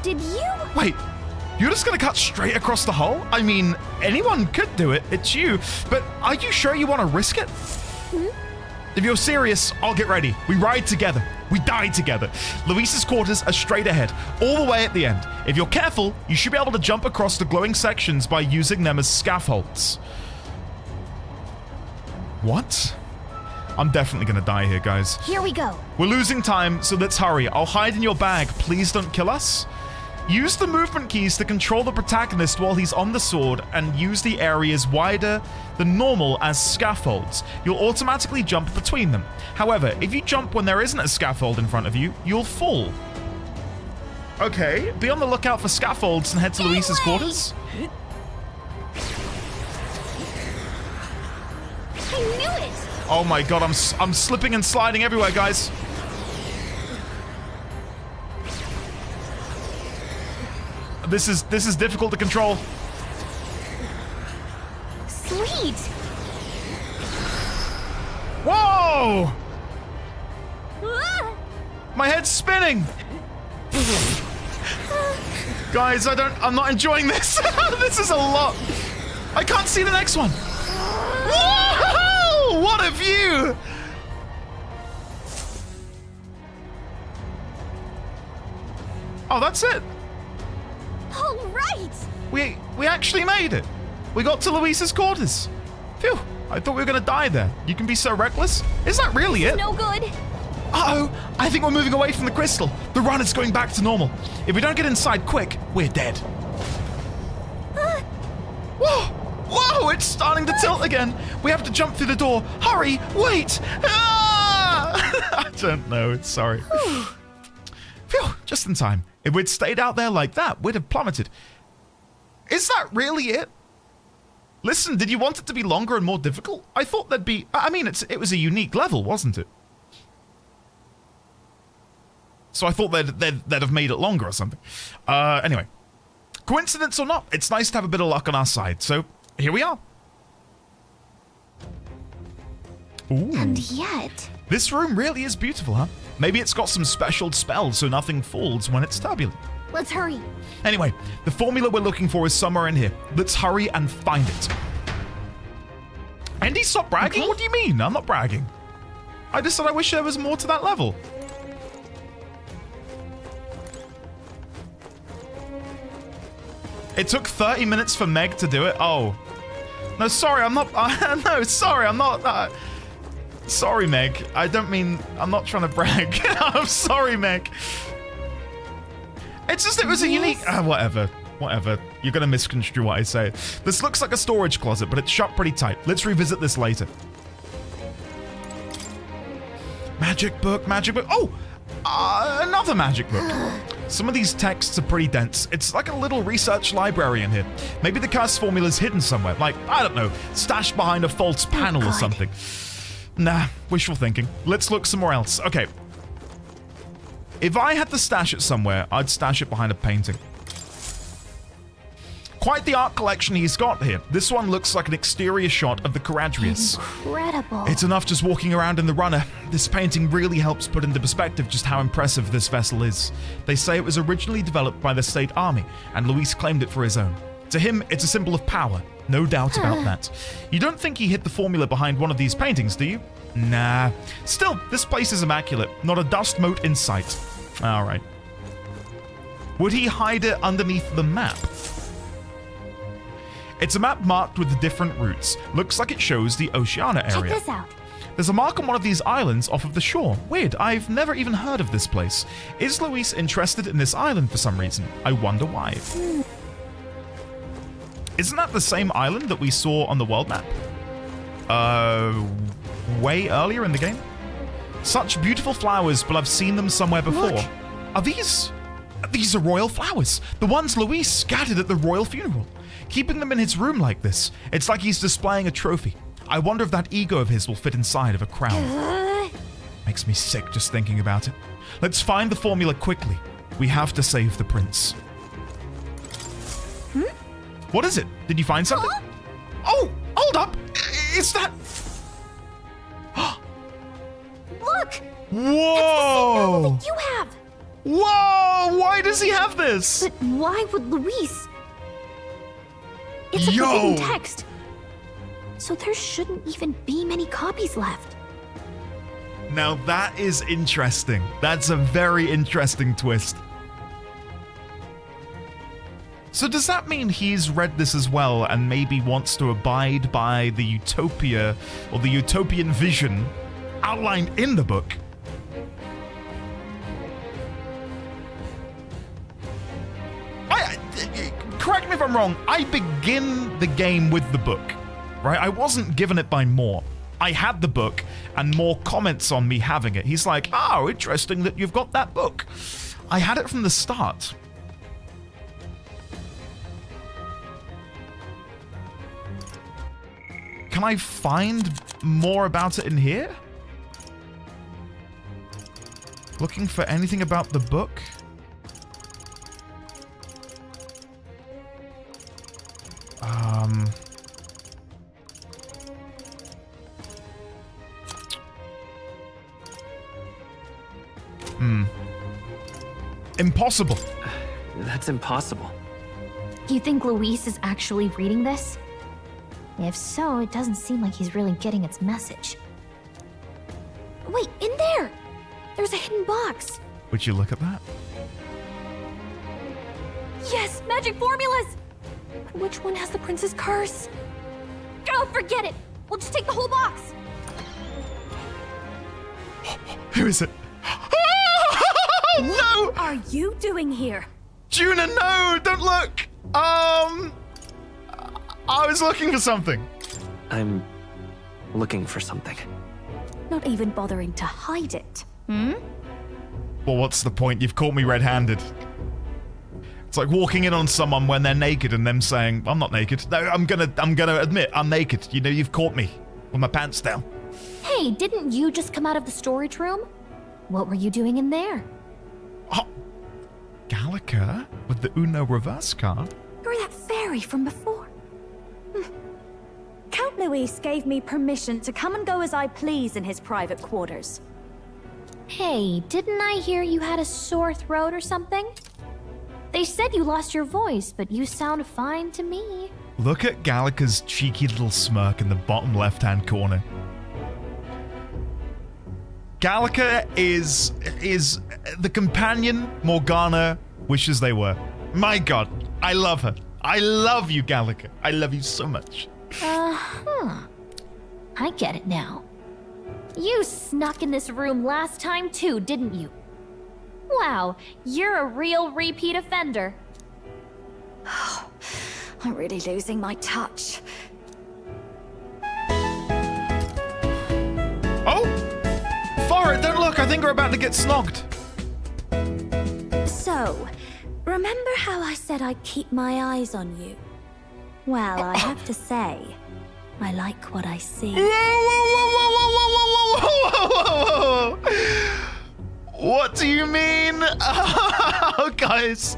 Did you? Wait, you're just gonna cut straight across the hull? I mean, anyone could do it. It's you. But are you sure you want to risk it? If you're serious, I'll get ready. We ride together. We die together. Luis's quarters are straight ahead, all the way at the end. If you're careful, you should be able to jump across the glowing sections by using them as scaffolds. What? I'm definitely gonna die here, guys. Here we go. We're losing time, so let's hurry. I'll hide in your bag. Please don't kill us. Use the movement keys to control the protagonist while he's on the sword and use the areas wider than normal as scaffolds. You'll automatically jump between them. However, if you jump when there isn't a scaffold in front of you, you'll fall. Okay, be on the lookout for scaffolds and head to Luis's quarters. I knew it! Oh my god, I'm slipping and sliding everywhere, guys. This is difficult to control. Sweet. Whoa! My head's spinning. Guys, I'm not enjoying this. This is a lot. I can't see the next one. Whoa! What a view! Oh, that's it. All right. We actually made it. We got to Luis's quarters. Phew, I thought we were gonna die there. You can be so reckless. Is that really it? No good. Uh-oh, I think we're moving away from the crystal. The run is going back to normal. If we don't get inside quick, we're dead. Whoa! Whoa, it's starting to tilt again. We have to jump through the door. Hurry, wait! Ah! I don't know, sorry. Phew, just in time. If we'd stayed out there like that, we'd have plummeted. Is that really it? Listen, did you want it to be longer and more difficult? I thought there'd be... I mean, it was a unique level, wasn't it? So I thought they'd have made it longer or something. Anyway. Coincidence or not, it's nice to have a bit of luck on our side. So, here we are. Ooh. And yet... This room really is beautiful, huh? Maybe it's got some special spells so nothing falls when it's turbulent. Let's hurry. Anyway, the formula we're looking for is somewhere in here. Let's hurry and find it. Andy, stop bragging? Okay. What do you mean? I'm not bragging. I just said I wish there was more to that level. It took 30 minutes for Meg to do it? Oh. No, sorry, I'm not... no, sorry, I'm not... sorry, Meg. I don't mean... I'm not trying to brag. I'm sorry, Meg. It's just, it was a unique... whatever. Whatever. You're going to misconstrue what I say. This looks like a storage closet, but it's shut pretty tight. Let's revisit this later. Magic book, magic book. Oh! Another magic book. Some of these texts are pretty dense. It's like a little research library in here. Maybe the curse formula's hidden somewhere. Like, I don't know, stashed behind a false panel or something. Nah, wishful thinking. Let's look somewhere else. Okay. If I had to stash it somewhere, I'd stash it behind a painting. Quite the art collection he's got here. This one looks like an exterior shot of the Caradrius. Incredible. It's enough just walking around in the runner. This painting really helps put into perspective just how impressive this vessel is. They say it was originally developed by the state army, and Luis claimed it for his own. To him, it's a symbol of power. No doubt about that. You don't think he hid the formula behind one of these paintings, do you? Nah. Still, this place is immaculate. Not a dust mote in sight. Alright. Would he hide it underneath the map? It's a map marked with different routes. Looks like it shows the Oceania area. Check this out. There's a mark on one of these islands off of the shore. Weird, I've never even heard of this place. Is Luis interested in this island for some reason? I wonder why. Isn't that the same island that we saw on the world map? Way earlier in the game? Such beautiful flowers, but I've seen them somewhere before. Look. Are these... These are royal flowers. The ones Luis scattered at the royal funeral. Keeping them in his room like this, it's like he's displaying a trophy. I wonder if that ego of his will fit inside of a crown. Makes me sick just thinking about it. Let's find the formula quickly. We have to save the prince. What is it? Did you find something? Oh, hold up. Is that... Look! Whoa! It's the same that you have! Whoa! Why does he have this? But why would Luis? It's a forbidden text. So there shouldn't even be many copies left. Now that is interesting. That's a very interesting twist. So does that mean he's read this as well and maybe wants to abide by the utopia or the utopian vision outlined in the book? Correct me if I'm wrong, I begin the game with the book, right? I wasn't given it by Moore. I had the book and Moore comments on me having it. He's like, oh, interesting that you've got that book. I had it from the start. Can I find more about it in here? Looking for anything about the book? Impossible. That's impossible. You think Luis is actually reading this? If so, it doesn't seem like he's really getting its message. Wait, in there! There's a hidden box. Would you look at that? Yes, magic formulas! But which one has the prince's curse? Oh, forget it! We'll just take the whole box! Who is it? No! What are you doing here? Juna, no! Don't look! I was looking for something. I'm looking for something. Not even bothering to hide it, hmm? Well, what's the point? You've caught me red-handed. It's like walking in on someone when they're naked and them saying, I'm not naked. No, I'm gonna admit, I'm naked. You know, you've caught me with my pants down. Hey, didn't you just come out of the storage room? What were you doing in there? Oh, Gallica with the Uno reverse card. You're that fairy from before. Count Luis gave me permission to come and go as I please in his private quarters. Hey, didn't I hear you had a sore throat or something? They said you lost your voice, but you sound fine to me. Look at Gallica's cheeky little smirk in the bottom left-hand corner. Gallica is the companion Morgana wishes they were. My god, I love her. I love you, Gallica. I love you so much. I get it now. You snuck in this room last time too, didn't you? Wow, you're a real repeat offender. I'm really losing my touch. Oh! Forrest, don't look! I think we're about to get snogged. So, remember how I said I'd keep my eyes on you? Well, I have to say, I like what I see. Whoa. What do you mean? Oh, guys.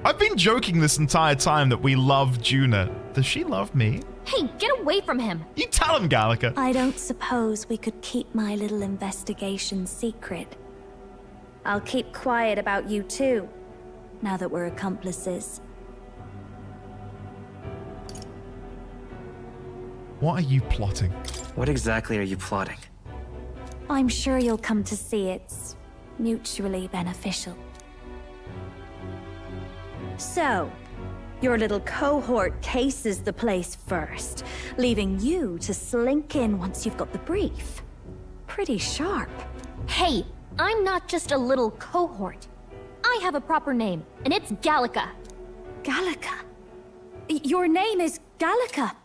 I've been joking this entire time that we love Juna. Does she love me? Hey, get away from him! You tell him, Gallica. I don't suppose we could keep my little investigation secret. I'll keep quiet about you too, now that we're accomplices. What are you plotting? What exactly are you plotting? I'm sure you'll come to see it's mutually beneficial. So, your little cohort cases the place first, leaving you to slink in once you've got the brief. Pretty sharp. Hey, I'm not just a little cohort. I have a proper name, and it's Gallica. Gallica? Your name is Gallica.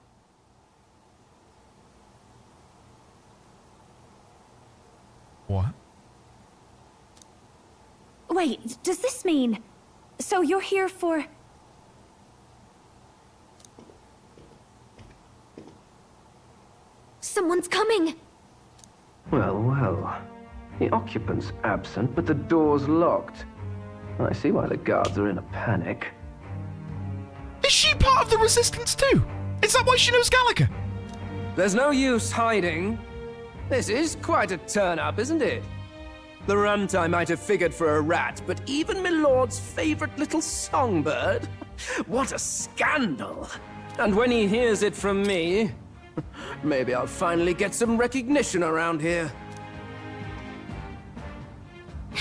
What? Wait, does this mean... So you're here for... Someone's coming! Well, well. The occupant's absent, but the door's locked. I see why the guards are in a panic. Is she part of the resistance too? Is that why she knows Gallica? There's no use hiding. This is quite a turn-up, isn't it? The runt I might have figured for a rat, but even Milord's favorite little songbird? What a scandal! And when he hears it from me, maybe I'll finally get some recognition around here.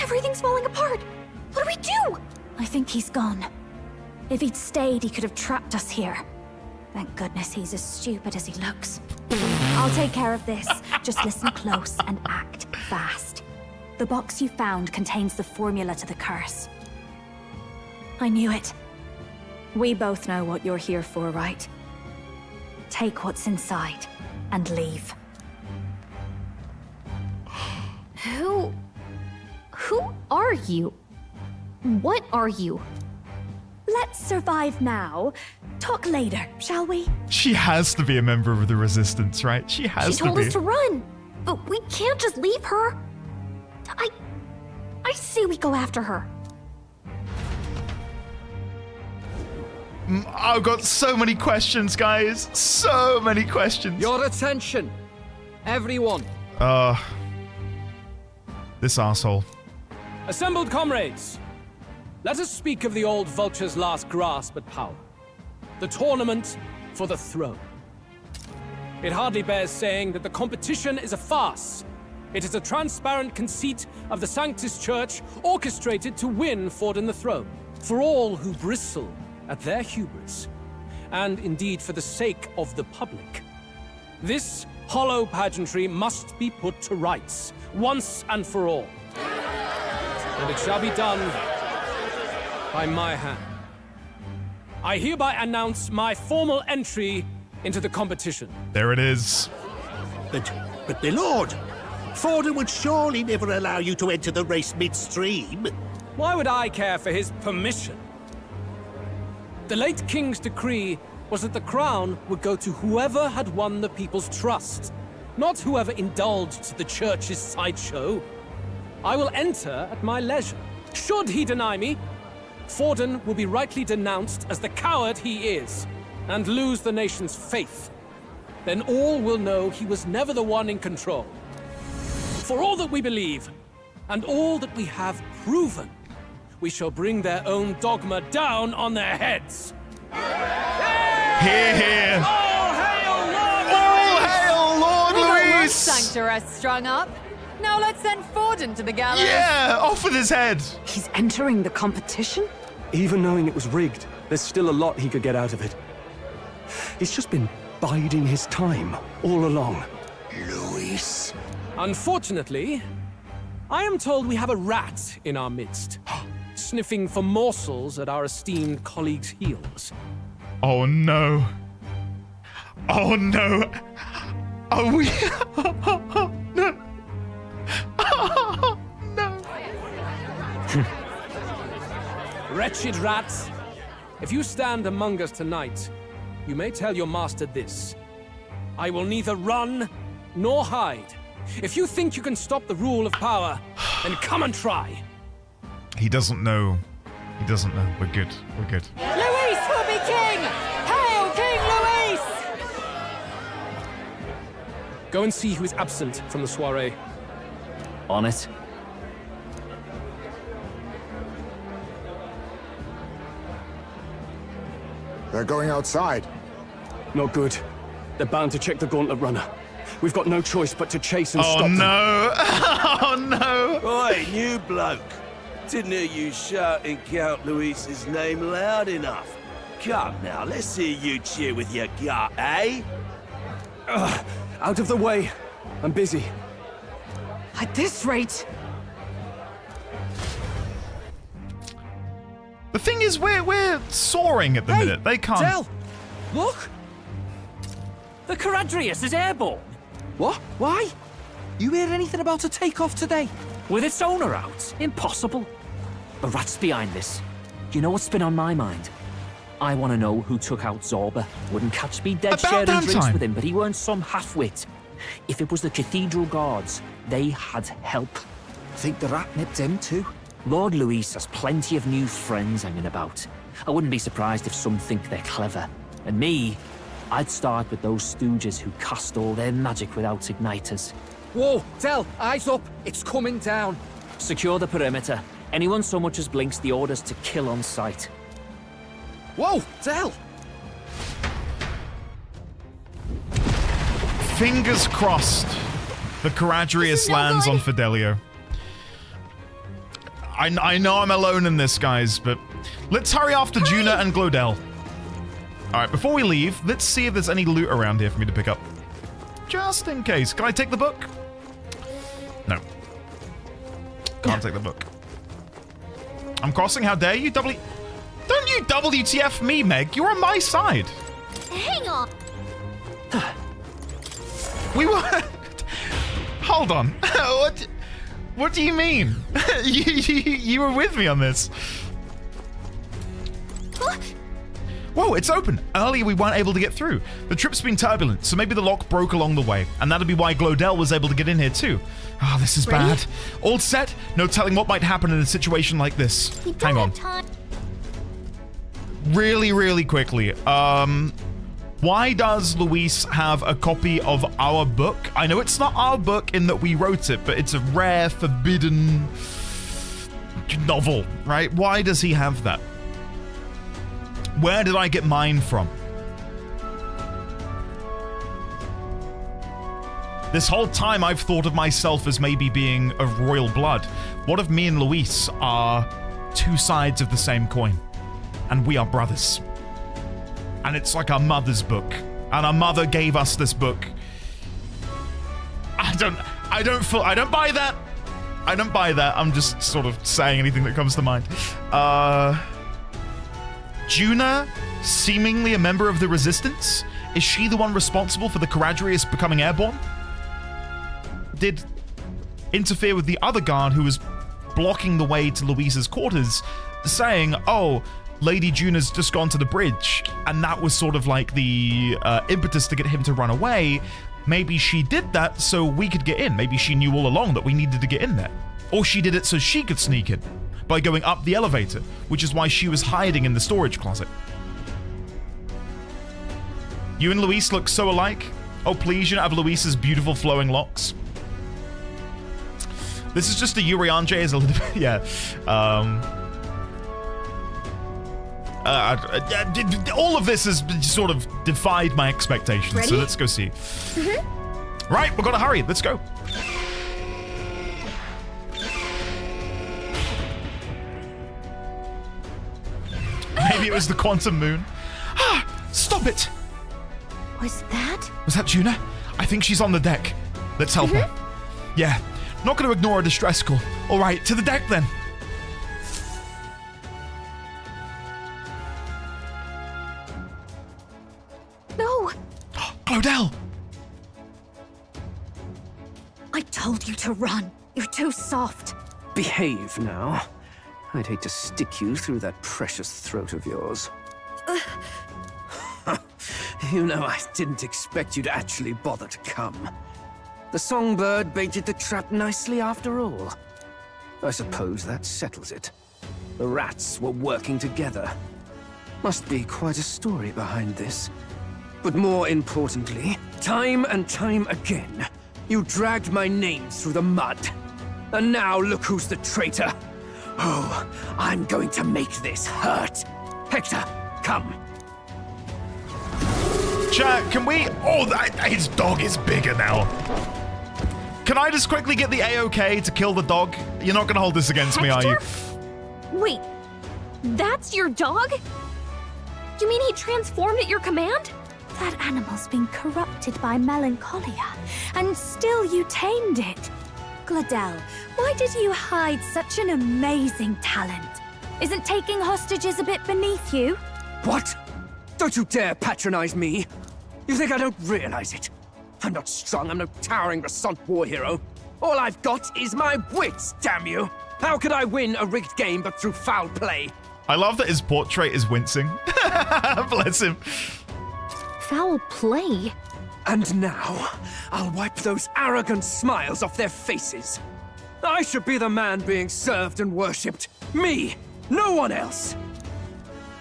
Everything's falling apart! What do we do? I think he's gone. If he'd stayed, he could have trapped us here. Thank goodness he's as stupid as he looks. I'll take care of this. Just listen close and act fast. The box you found contains the formula to the curse. I knew it. We both know what you're here for, right? Take what's inside and leave. Who are you? What are you? Let's survive now. Talk later, shall we? She has to be a member of the resistance, right? She has to be. She told us to run, but we can't just leave her. I say we go after her. I've got so many questions, guys. So many questions. Your attention, everyone. This asshole. Assembled comrades, let us speak of the old vulture's last grasp at power. The tournament for the throne. It hardly bears saying that the competition is a farce. It is a transparent conceit of the Sanctus Church orchestrated to win Forden the throne. For all who bristle at their hubris, and indeed for the sake of the public. This hollow pageantry must be put to rights, once and for all. And it shall be done by my hand. I hereby announce my formal entry into the competition. There it is. But my lord, Forden would surely never allow you to enter the race midstream. Why would I care for his permission? The late king's decree was that the crown would go to whoever had won the people's trust, not whoever indulged the church's sideshow. I will enter at my leisure. Should he deny me, Forden will be rightly denounced as the coward he is, and lose the nation's faith. Then all will know he was never the one in control. For all that we believe, and all that we have proven, we shall bring their own dogma down on their heads. Hear, hear. All hail Lord All hail Lord We got one Luis! sanctoress strung up. Now let's send Forden to the gallows. Yeah, off with his head. He's entering the competition? Even knowing it was rigged, there's still a lot he could get out of it. He's just been biding his time all along. Luis. Unfortunately, I am told we have a rat in our midst, sniffing for morsels at our esteemed colleagues' heels. Oh no. Oh no. Are we? No. No. Wretched rats, if you stand among us tonight, you may tell your master this. I will neither run nor hide. If you think you can stop the rule of power, then come and try. He doesn't know. He doesn't know. We're good. We're good. Luis will be king! Hail King Luis! Go and see who is absent from the soiree. On it. They're going outside. Not good. They're bound to check the gauntlet runner. We've got no choice but to chase and stop them. No. Oh no! Oi, new bloke. Didn't hear you shouting Count Luis's name loud enough. Come now, let's hear you cheer with your gut, eh? Out of the way. I'm busy. At this rate... The thing is, we're soaring at the minute. They can't. Del, look. The Caradrius is airborne. What? Why? You hear anything about a takeoff today? With its owner out? Impossible. The rat's behind this. You know what's been on my mind? I want to know who took out Zorba. Wouldn't catch me dead sharing drinks with him, but he weren't some half-wit. If it was the Cathedral Guards, they had help. Think the rat nipped him too? Lord Luis has plenty of new friends hanging about. I wouldn't be surprised if some think they're clever. And me, I'd start with those stooges who cast all their magic without igniters. Whoa, Del, eyes up. It's coming down. Secure the perimeter. Anyone so much as blinks, the orders to kill on sight. Whoa, Del! Fingers crossed the Caradrius lands on Fidelio. I know I'm alone in this, guys, but let's hurry after Juna and Glodell. Alright, before we leave, let's see if there's any loot around here for me to pick up. Just in case. Can I take the book? No. Can't take the book. I'm crossing, how dare you? Don't you WTF me, Meg. You're on my side. Hang on. We were... Hold on. What do you mean? you were with me on this. What? Whoa, it's open. Earlier we weren't able to get through. The trip's been turbulent, so maybe the lock broke along the way. And that'll be why Glodell was able to get in here too. Ah, this is bad. All set? No telling what might happen in a situation like this. Hang on. really, really quickly. Why does Luis have a copy of our book? I know it's not our book in that we wrote it, but it's a rare, forbidden novel, right? Why does he have that? Where did I get mine from? This whole time I've thought of myself as maybe being of royal blood. What if me and Luis are two sides of the same coin? And we are brothers. And it's like our mother's book. And our mother gave us this book. I don't buy that. I don't buy that. I'm just sort of saying anything that comes to mind. Juna, seemingly a member of the Resistance? Is she the one responsible for the Caradrius becoming airborne? Did interfere with the other guard who was blocking the way to Luis's quarters, saying, oh, Lady Juna's just gone to the bridge, and that was sort of like the impetus to get him to run away. Maybe she did that so we could get in. Maybe she knew all along that we needed to get in there. Or she did it so she could sneak in by going up the elevator, which is why she was hiding in the storage closet. You and Luis look so alike. Oh, please, you don't have Luis's beautiful flowing locks. This is just a Uriange is a little bit, yeah. All of this has sort of defied my expectations. Ready? So let's go see. Right, we've got to hurry. Let's go. Maybe it was the quantum moon. Ah, stop it! Was that? Was that Juna? I think she's on the deck. Let's help her. Yeah. Not going to ignore a distress call. All right, to the deck then. No. Claudel. I told you to run. You're too soft. Behave now. I'd hate to stick you through that precious throat of yours. You know, I didn't expect you to actually bother to come. The songbird baited the trap nicely after all. I suppose that settles it. The rats were working together. Must be quite a story behind this. But more importantly, time and time again, you dragged my name through the mud. And now look who's the traitor. Oh, I'm going to make this hurt. Hector, come. Chat, can we... Oh, his dog is bigger now. Can I just quickly get the A-OK to kill the dog? You're not going to hold this against me, are you? Wait, that's your dog? You mean he transformed at your command? That animal's been corrupted by melancholia, and still you tamed it. Gladel, why did you hide such an amazing talent? Isn't taking hostages a bit beneath you? What? Don't you dare patronize me! You think I don't realize it? I'm not strong, I'm no towering Rassant war hero. All I've got is my wits, damn you! How could I win a rigged game but through foul play? I love that his portrait is wincing. Bless him. Foul play? And now, I'll wipe those arrogant smiles off their faces. I should be the man being served and worshipped. Me, no one else.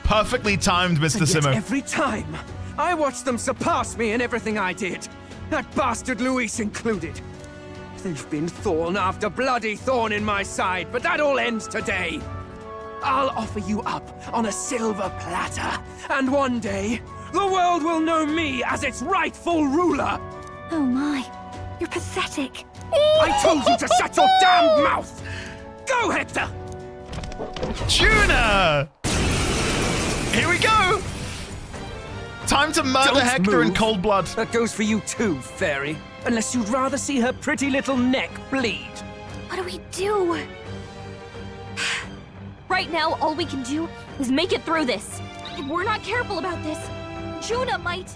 Perfectly timed, Mr. Simo. Every time, I watch them surpass me in everything I did. That bastard Luis included. They've been thorn after bloody thorn in my side, but that all ends today. I'll offer you up on a silver platter, and one day, the world will know me as its rightful ruler. Oh my, you're pathetic. I told you to shut your damn mouth! Go, Hector! Juna! Here we go! Time to murder Hector in cold blood. That goes for you too, fairy. Unless you'd rather see her pretty little neck bleed. What do we do? Right now, all we can do is make it through this. If we're not careful about this, Juna might...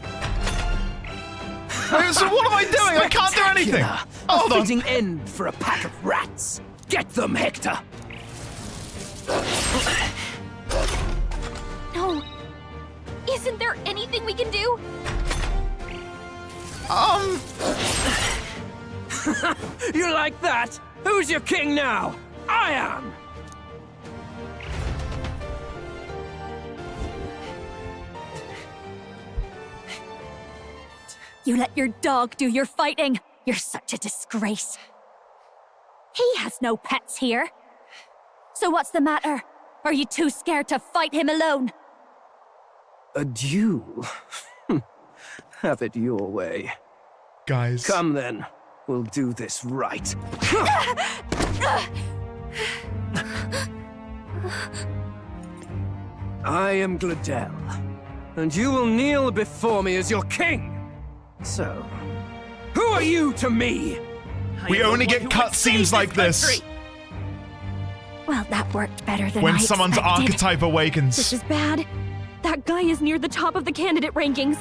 So what am I doing? I can't do anything. A fitting end for a pack of rats. Get them, Hector. No. Isn't there anything we can do? You like that? Who's your king now? I am! You let your dog do your fighting. You're such a disgrace. He has no pets here. So what's the matter? Are you too scared to fight him alone? A duel? Have it your way. Guys. Come then. We'll do this right. I am Gladel, and you will kneel before me as your king. So, who are you to me? We only get cutscenes like this. Well, that worked better than When I someone's expected. archetype awakens. This is bad. That guy is near the top of the candidate rankings.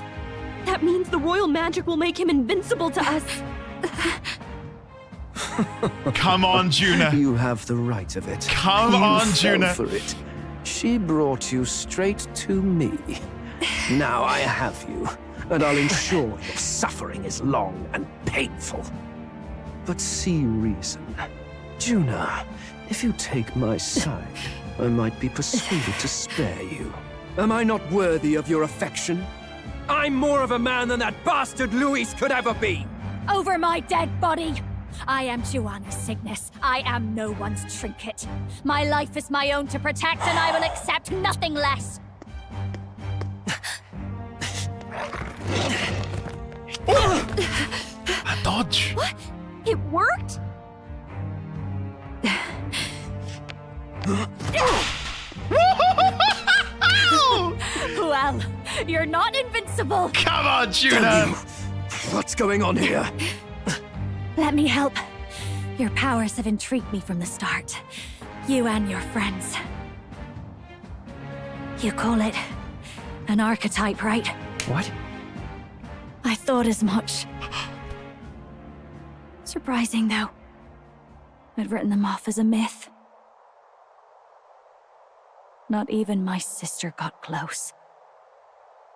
That means the royal magic will make him invincible to us. Come on, Juna. You have the right of it. Come on, fell Juna. for it. She brought you straight to me. Now I have you, and I'll ensure your suffering is long and painful. But see reason. Juna, if you take my side, I might be persuaded to spare you. Am I not worthy of your affection? I'm more of a man than that bastard Luis could ever be! Over my dead body! I am Juani's Cygnus. I am no one's trinket. My life is my own to protect, and I will accept nothing less. A dodge. What? It worked? Well, you're not invincible. Come on, Juna. What's going on here? Let me help. Your powers have intrigued me from the start. You and your friends. You call it an archetype, right? What? I thought as much. Surprising, though. I'd written them off as a myth. Not even my sister got close.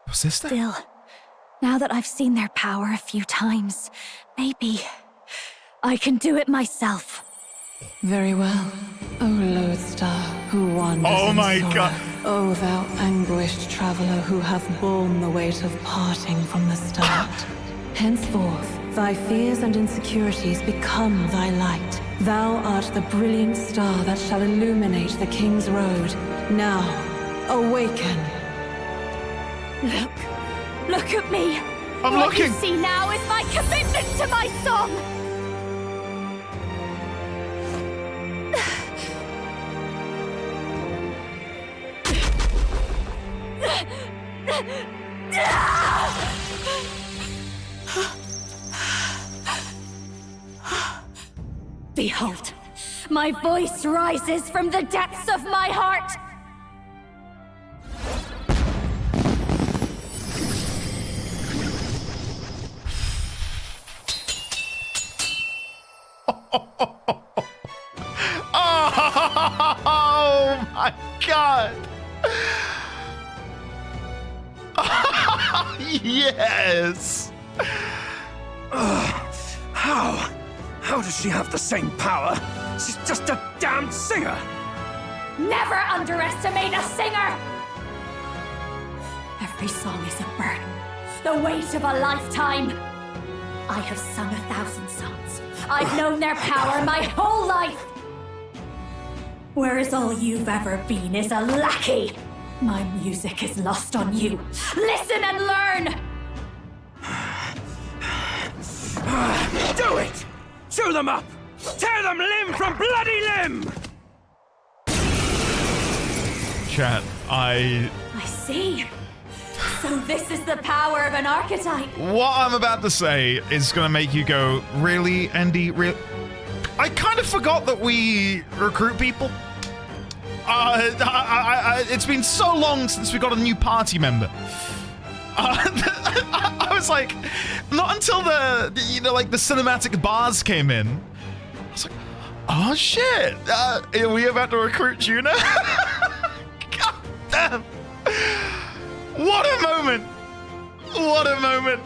Your sister? Still, now that I've seen their power a few times, maybe I can do it myself. Very well, O lodestar who wanders Oh in my sorrow. God. O thou anguished traveler who hath borne the weight of parting from the start. Henceforth, thy fears and insecurities become thy light. Thou art the brilliant star that shall illuminate the King's Road. Now, awaken. Look at me. I'm what looking. you see now is my commitment to my song. Behold, my voice rises from the depths of my heart. Oh my God. Yes. How does she have the same power? She's just a damned singer! Never underestimate a singer! Every song is a burden, the weight of a lifetime. I have sung 1,000 songs. I've known their power my whole life. Whereas all you've ever been is a lackey. My music is lost on you. Listen and learn! Do it! Chew them up! Tear them limb from bloody limb! Chat, I see. So this is the power of an archetype. What I'm about to say is gonna make you go, really, Andy? Really? I kind of forgot that we recruit people. It's been so long since we got a new party member. I was like, not until the cinematic bars came in. I was like, oh shit, are we about to recruit Juna? God damn. What a moment. What a moment.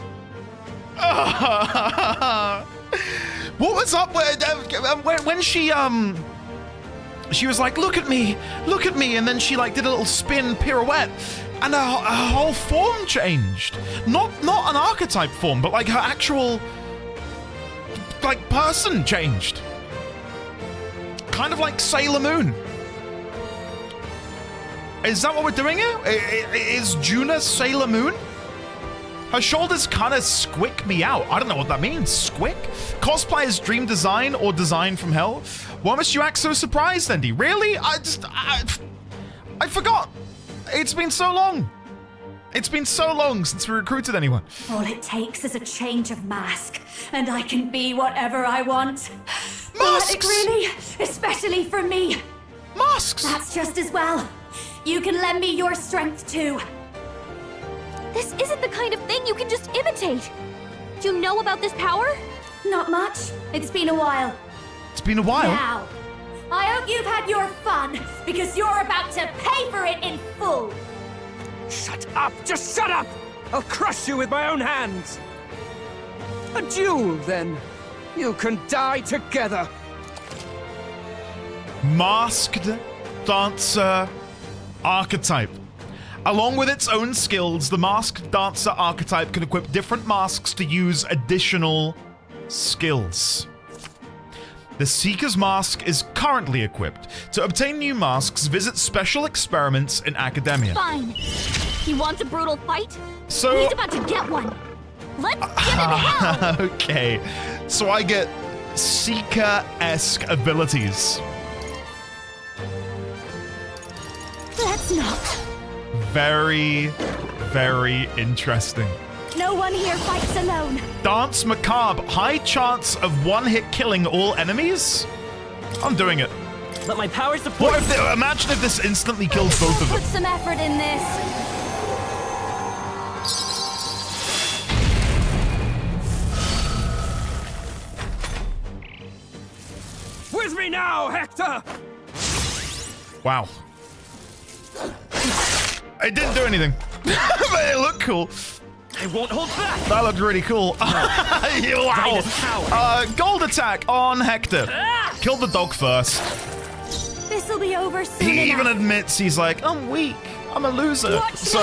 What was up when she was like, look at me, and then she like did a little spin pirouette, and her whole form changed. Not not an archetype form, but like her actual, like, person changed. Kind of like Sailor Moon. Is that what we're doing here? Is Juna Sailor Moon? Her shoulders kind of squick me out. I don't know what that means. Squick? Cosplayer's dream design or design from hell? Why must you act so surprised, Andy? Really? I forgot. It's been so long. It's been so long since we recruited anyone. All it takes is a change of mask, and I can be whatever I want. Masks! Really? Especially for me. Masks! That's just as well. You can lend me your strength too. This isn't the kind of thing you can just imitate. Do you know about this power? Not much. It's been a while. It's been a while? Now, I hope you've had your fun, because you're about to pay for it in full. Shut up! Just shut up! I'll crush you with my own hands! A duel, then. You can die together. Masked Dancer archetype. Along with its own skills, the Masked Dancer archetype can equip different masks to use additional skills. The Seeker's Mask is currently equipped. To obtain new masks, visit special experiments in Academia. Fine. He wants a brutal fight? So he's about to get one. Let's give him hell! Okay, so I get Seeker-esque abilities. Let's not. Very, very interesting. No one here fights alone. Dance Macabre. High chance of one-hit killing all enemies? I'm doing it. Let my power support. What if imagine if this instantly kills both of them? Put some effort in this. With me now, Hector! Wow. It didn't do anything. But it looked cool. I won't hold back. That looked really cool. Wow. Gold attack on Hector. Kill the dog first. This'll be over soon. He even admits he's like, I'm weak. I'm a loser. So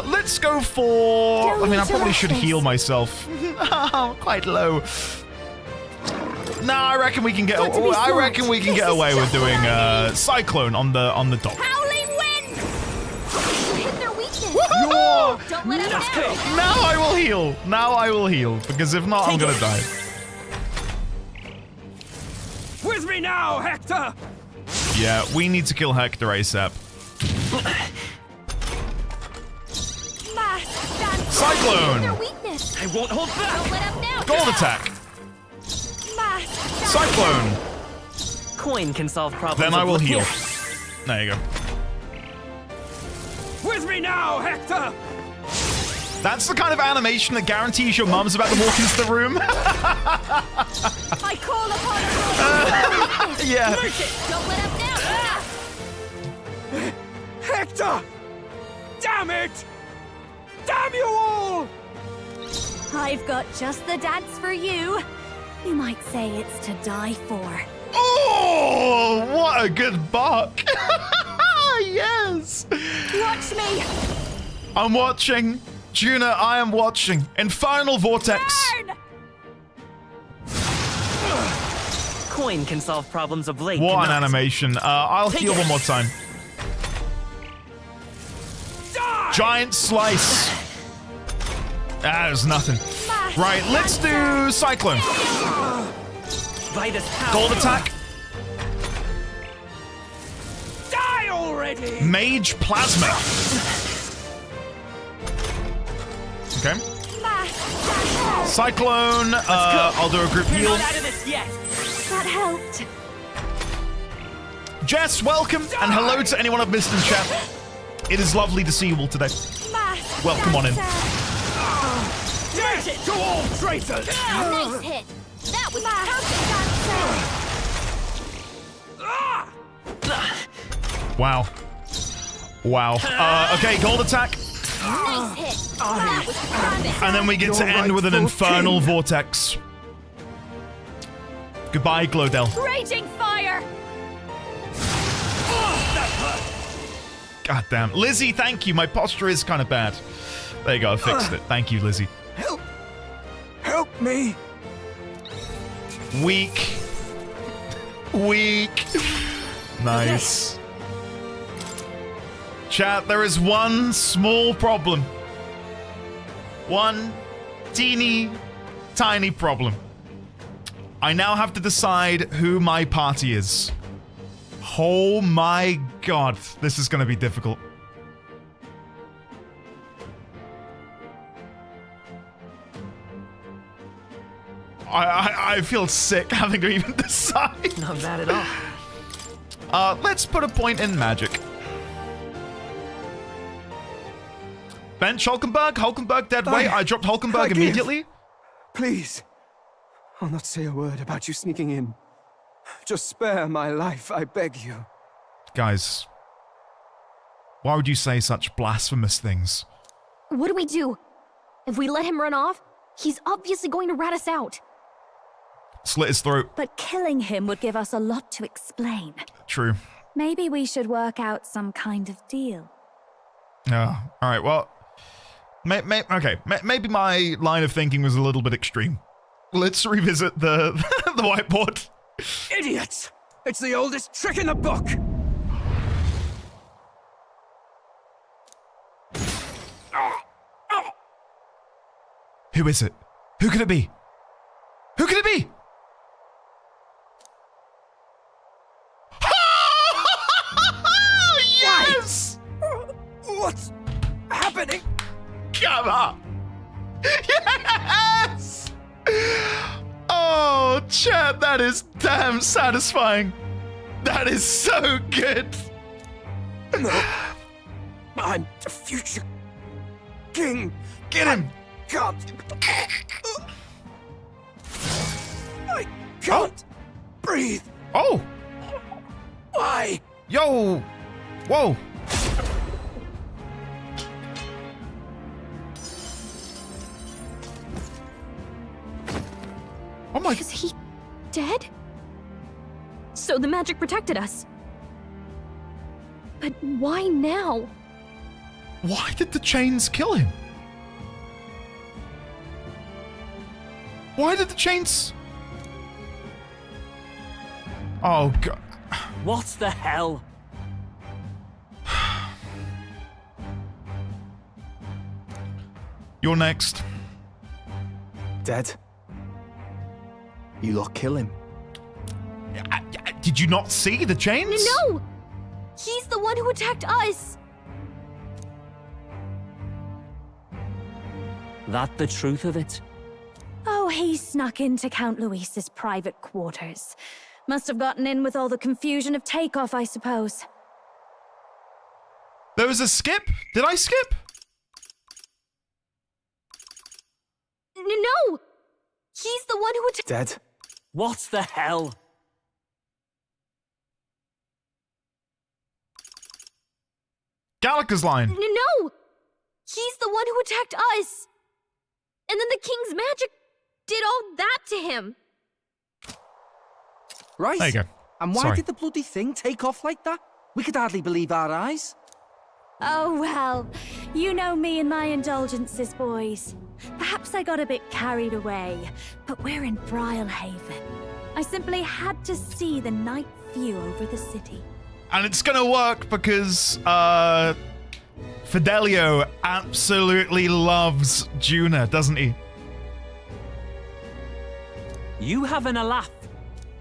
let's go for... I mean, I probably should heal myself. I'm quite low. No, I reckon we can get. I reckon we can get away with doing Cyclone on the dog. Howling wind! Hit their weakness. Woo-hoo! Don't let him down. Now I will heal. Now I will heal because if not, I'm gonna die. With me now, Hector! Yeah, we need to kill Hector ASAP. Cyclone! Their weakness. I won't hold back. Don't let him down. Gold attack. Cyclone. Coin can solve problems. Then I will heal. There you go. With me now, Hector! That's the kind of animation that guarantees your mum's about to walk into the room. I call upon a yeah. Don't let him down. Hector! Damn it! Damn you all! I've got just the dance for you. You might say it's to die for. Oh, what a good bark. Yes. Watch me. I'm watching. Juna, I am watching. Infernal Vortex. Burn! Coin can solve problems of late. What an animation. I'll heal one more time. Die! Giant slice. That was nothing. Right, let's do Cyclone. Gold attack. Die already! Mage Plasma. Okay. Cyclone. I'll do a group heal. Not out of this yet. That helped. Jess, welcome, and hello to anyone I've missed in chat. It is lovely to see you all today. Welcome on in. Death to all traitors! Nice hit. That was perfect. Wow. Wow. Okay, gold attack. Nice hit. That was perfect. And then we get to end with an infernal vortex. Goodbye, Glodell. Raging fire. God damn. Lizzie, thank you. My posture is kind of bad. There you go, I fixed it. Thank you, Lizzie. Help me! Weak. Weak. Nice. Chat, there is one small problem. One teeny, tiny problem. I now have to decide who my party is. Oh my god, this is going to be difficult. I feel sick having to even decide. Not bad at all. Let's put a point in magic. Bench Hulkenberg? Hulkenberg dead weight? I dropped Hulkenberg immediately? Please. I'll not say a word about you sneaking in. Just spare my life, I beg you. Guys, why would you say such blasphemous things? What do we do? If we let him run off, he's obviously going to rat us out. Slit his throat. But killing him would give us a lot to explain. True. Maybe we should work out some kind of deal. Yeah. All right. Well, maybe my line of thinking was a little bit extreme. Let's revisit the the whiteboard. Idiots! It's the oldest trick in the book! Who is it? Who could it be? Who could it be? Yes! What's happening? Come on! Yes! Oh, chat, that is damn satisfying. That is so good. No. I'm the future king. Get him! God. I can't breathe. Oh! Why? Yo! Whoa! Oh my... Is he dead? So the magic protected us. But why now? Why did the chains kill him? Why did the chains... Oh, God. What the hell? You're next. Dead. You lot kill him. Did you not see the chains? No! He's the one who attacked us! That the truth of it? Oh, he snuck into Count Luis's private quarters. Must have gotten in with all the confusion of takeoff, I suppose. There was a skip? Did I skip? No! He's the one who Dead. What the hell? Gallica's line. No! He's the one who attacked us! And then the king's magic did all that to him! Right. There you go. And why Sorry. did the bloody thing take off like that? We could hardly believe our eyes. Oh, well, you know me and my indulgences, boys. Perhaps I got a bit carried away, but we're in Brilehaven. I simply had to see the night view over the city. And it's gonna work because, Fidelio absolutely loves Juna, doesn't he? You having a laugh?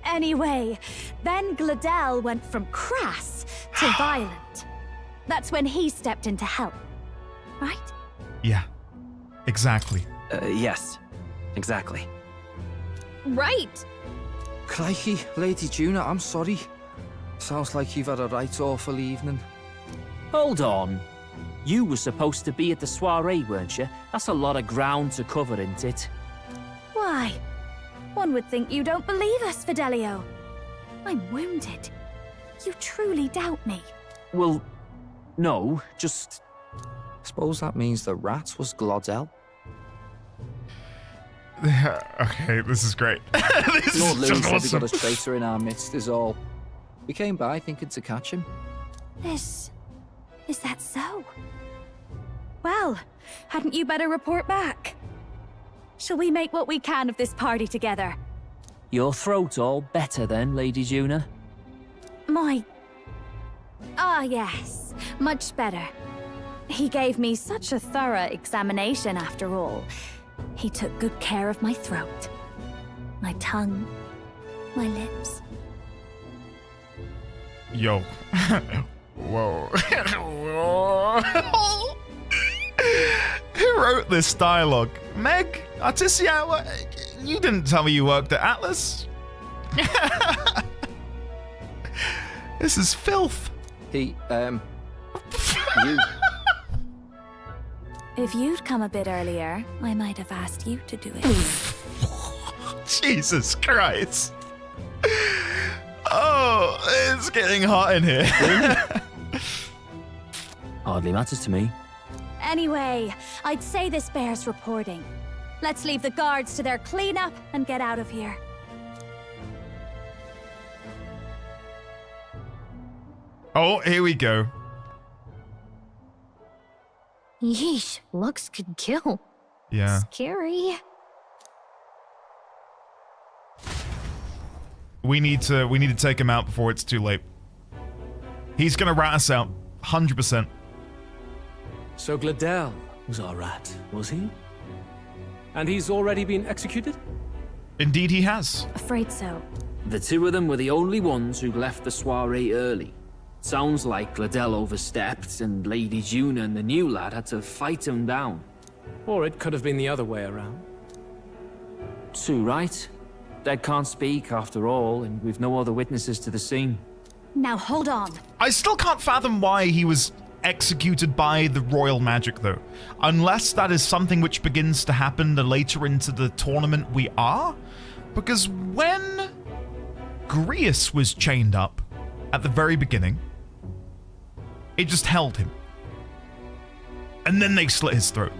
Anyway, then Gladel went from crass to violent. That's when he stepped in to help, right? Yeah, exactly. Yes, exactly. Right! Crikey, Lady Juna, I'm sorry. Sounds like you've had a right awful evening. Hold on. You were supposed to be at the soiree, weren't you? That's a lot of ground to cover, isn't it? Why? One would think you don't believe us, Fidelio. I'm wounded. You truly doubt me. Well, no, just... Suppose that means the rat was Gladel. Okay, this is great. This Lord is Louis just said we awesome. got a traitor in our midst is all. We came by thinking to catch him. Is that so? Well, hadn't you better report back? Shall we make what we can of this party together? Your throat all better then, Lady Juna? My... Ah, yes. Much better. He gave me such a thorough examination after all. He took good care of my throat, my tongue, my lips. Yo. Whoa. Who wrote this dialogue? Meg? Articia? What? You didn't tell me you worked at Atlas. This is filth. You. If you'd come a bit earlier, I might have asked you to do it. Jesus Christ. Oh, it's getting hot in here. Hardly matters to me. Anyway, I'd say this bears reporting. Let's leave the guards to their cleanup and get out of here. Oh, here we go. Yeesh, looks could kill. Yeah. Scary. We need to take him out before it's too late. He's gonna rat us out, 100%. So Gladel was our rat, was he? And he's already been executed? Indeed he has. Afraid so. The two of them were the only ones who left the soiree early. Sounds like Gladel overstepped, and Lady Juna and the new lad had to fight him down. Or it could have been the other way around. Too right. Dead can't speak, after all, and we've no other witnesses to the scene. Now hold on. I still can't fathom why he was executed by the royal magic, though. Unless that is something which begins to happen the later into the tournament we are. Because when Grius was chained up at the very beginning, it just held him. And then they slit his throat.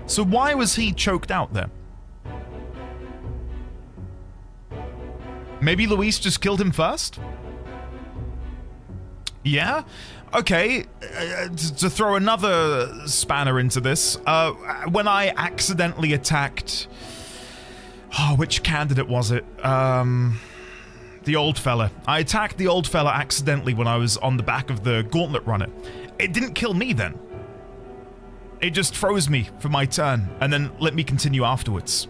So why was he choked out then? Maybe Luis just killed him first? Yeah? Okay, to throw another spanner into this, when I accidentally attacked... Oh, which candidate was it? The old fella. I attacked the old fella accidentally when I was on the back of the gauntlet runner. It didn't kill me then. It just froze me for my turn, and then let me continue afterwards.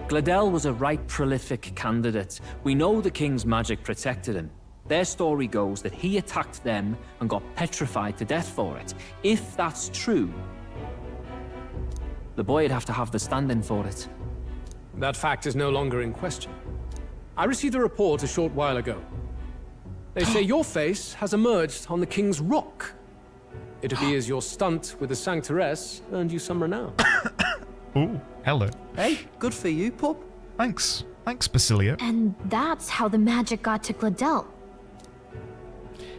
Gladel was a right prolific candidate. We know the king's magic protected him. Their story goes that he attacked them and got petrified to death for it. If that's true, the boy'd have to have the stand-in for it. That fact is no longer in question. I received a report a short while ago. They say your face has emerged on the King's Rock. It appears your stunt with the Sanctoress earned you some renown. Ooh, hello. Hey, good for you, pup. Thanks. Thanks, Basilia. And that's how the magic got to Gladel.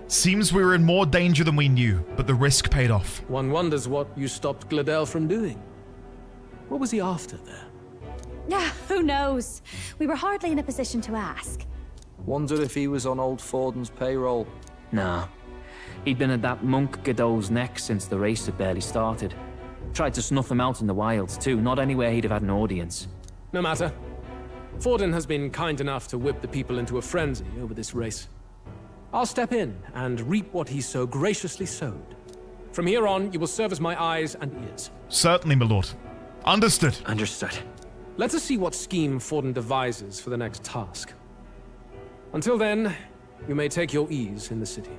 Seems we were in more danger than we knew, but the risk paid off. One wonders what you stopped Gladel from doing. What was he after there? Who knows? We were hardly in a position to ask. Wonder if he was on old Forden's payroll. Nah. He'd been at that monk Godot's neck since the race had barely started. Tried to snuff him out in the wilds too, not anywhere he'd have had an audience. No matter. Forden has been kind enough to whip the people into a frenzy over this race. I'll step in and reap what he so graciously sowed. From here on, you will serve as my eyes and ears. Certainly, my lord. Understood. Understood. Let us see what scheme Forden devises for the next task. Until then, you may take your ease in the city.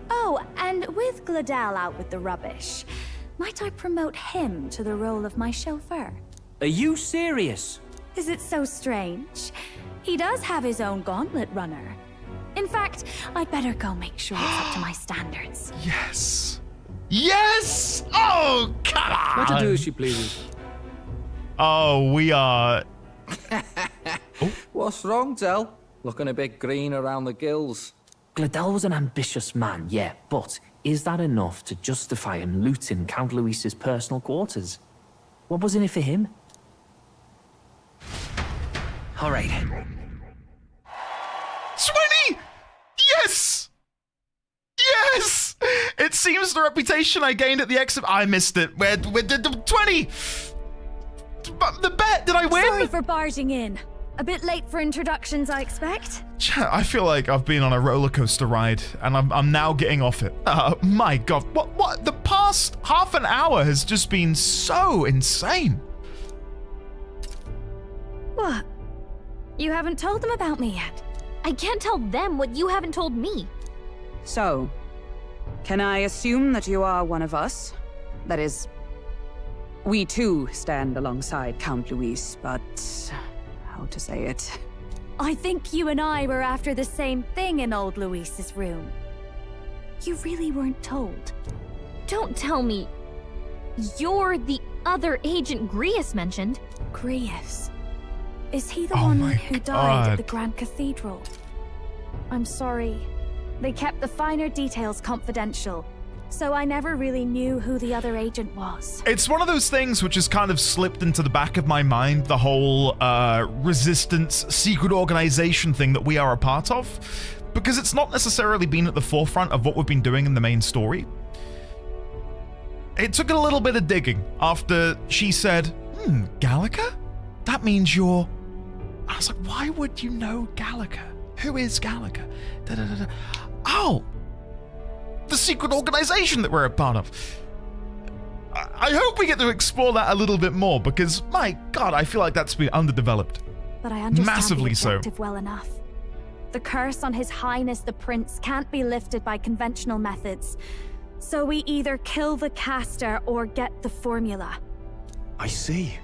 Oh, and with Gladel out with the rubbish, might I promote him to the role of my chauffeur? Are you serious? Is it so strange? He does have his own gauntlet runner. In fact, I'd better go make sure it's up to my standards. Yes! Yes! Oh, come on! Let her do as she pleases. Oh, we are... What's wrong, Del? Looking a bit green around the gills. Gladel was an ambitious man, yeah, but is that enough to justify him looting Count Luis's personal quarters? What was in it for him? All right. 20! It seems the reputation I gained at the exit. I missed it. We're 20. The bet. Did I win? Sorry for barging in. A bit late for introductions, I expect. I feel like I've been on a roller coaster ride, and I'm now getting off it. My God, what? The past half an hour has just been so insane. What? You haven't told them about me yet? I can't tell them what you haven't told me. So, can I assume that you are one of us? That is, we too stand alongside Count Luis, but how to say it? I think you and I were after the same thing in old Luis's room. You really weren't told. Don't tell me you're the other agent Grius mentioned. Grius? Is he the one who died at the Grand Cathedral? I'm sorry. They kept the finer details confidential, so I never really knew who the other agent was. It's one of those things which has kind of slipped into the back of my mind, the whole resistance secret organization thing that we are a part of, because it's not necessarily been at the forefront of what we've been doing in the main story. It took a little bit of digging after she said, Gallica? That means you're... I was like, why would you know Gallica? Who is Gallica? Oh! The secret organization that we're a part of. I hope we get to explore that a little bit more, because, my God, I feel like that's been underdeveloped. But I understand Massively the so. objective well enough. The curse on His Highness the Prince can't be lifted by conventional methods, so we either kill the caster or get the formula. I see.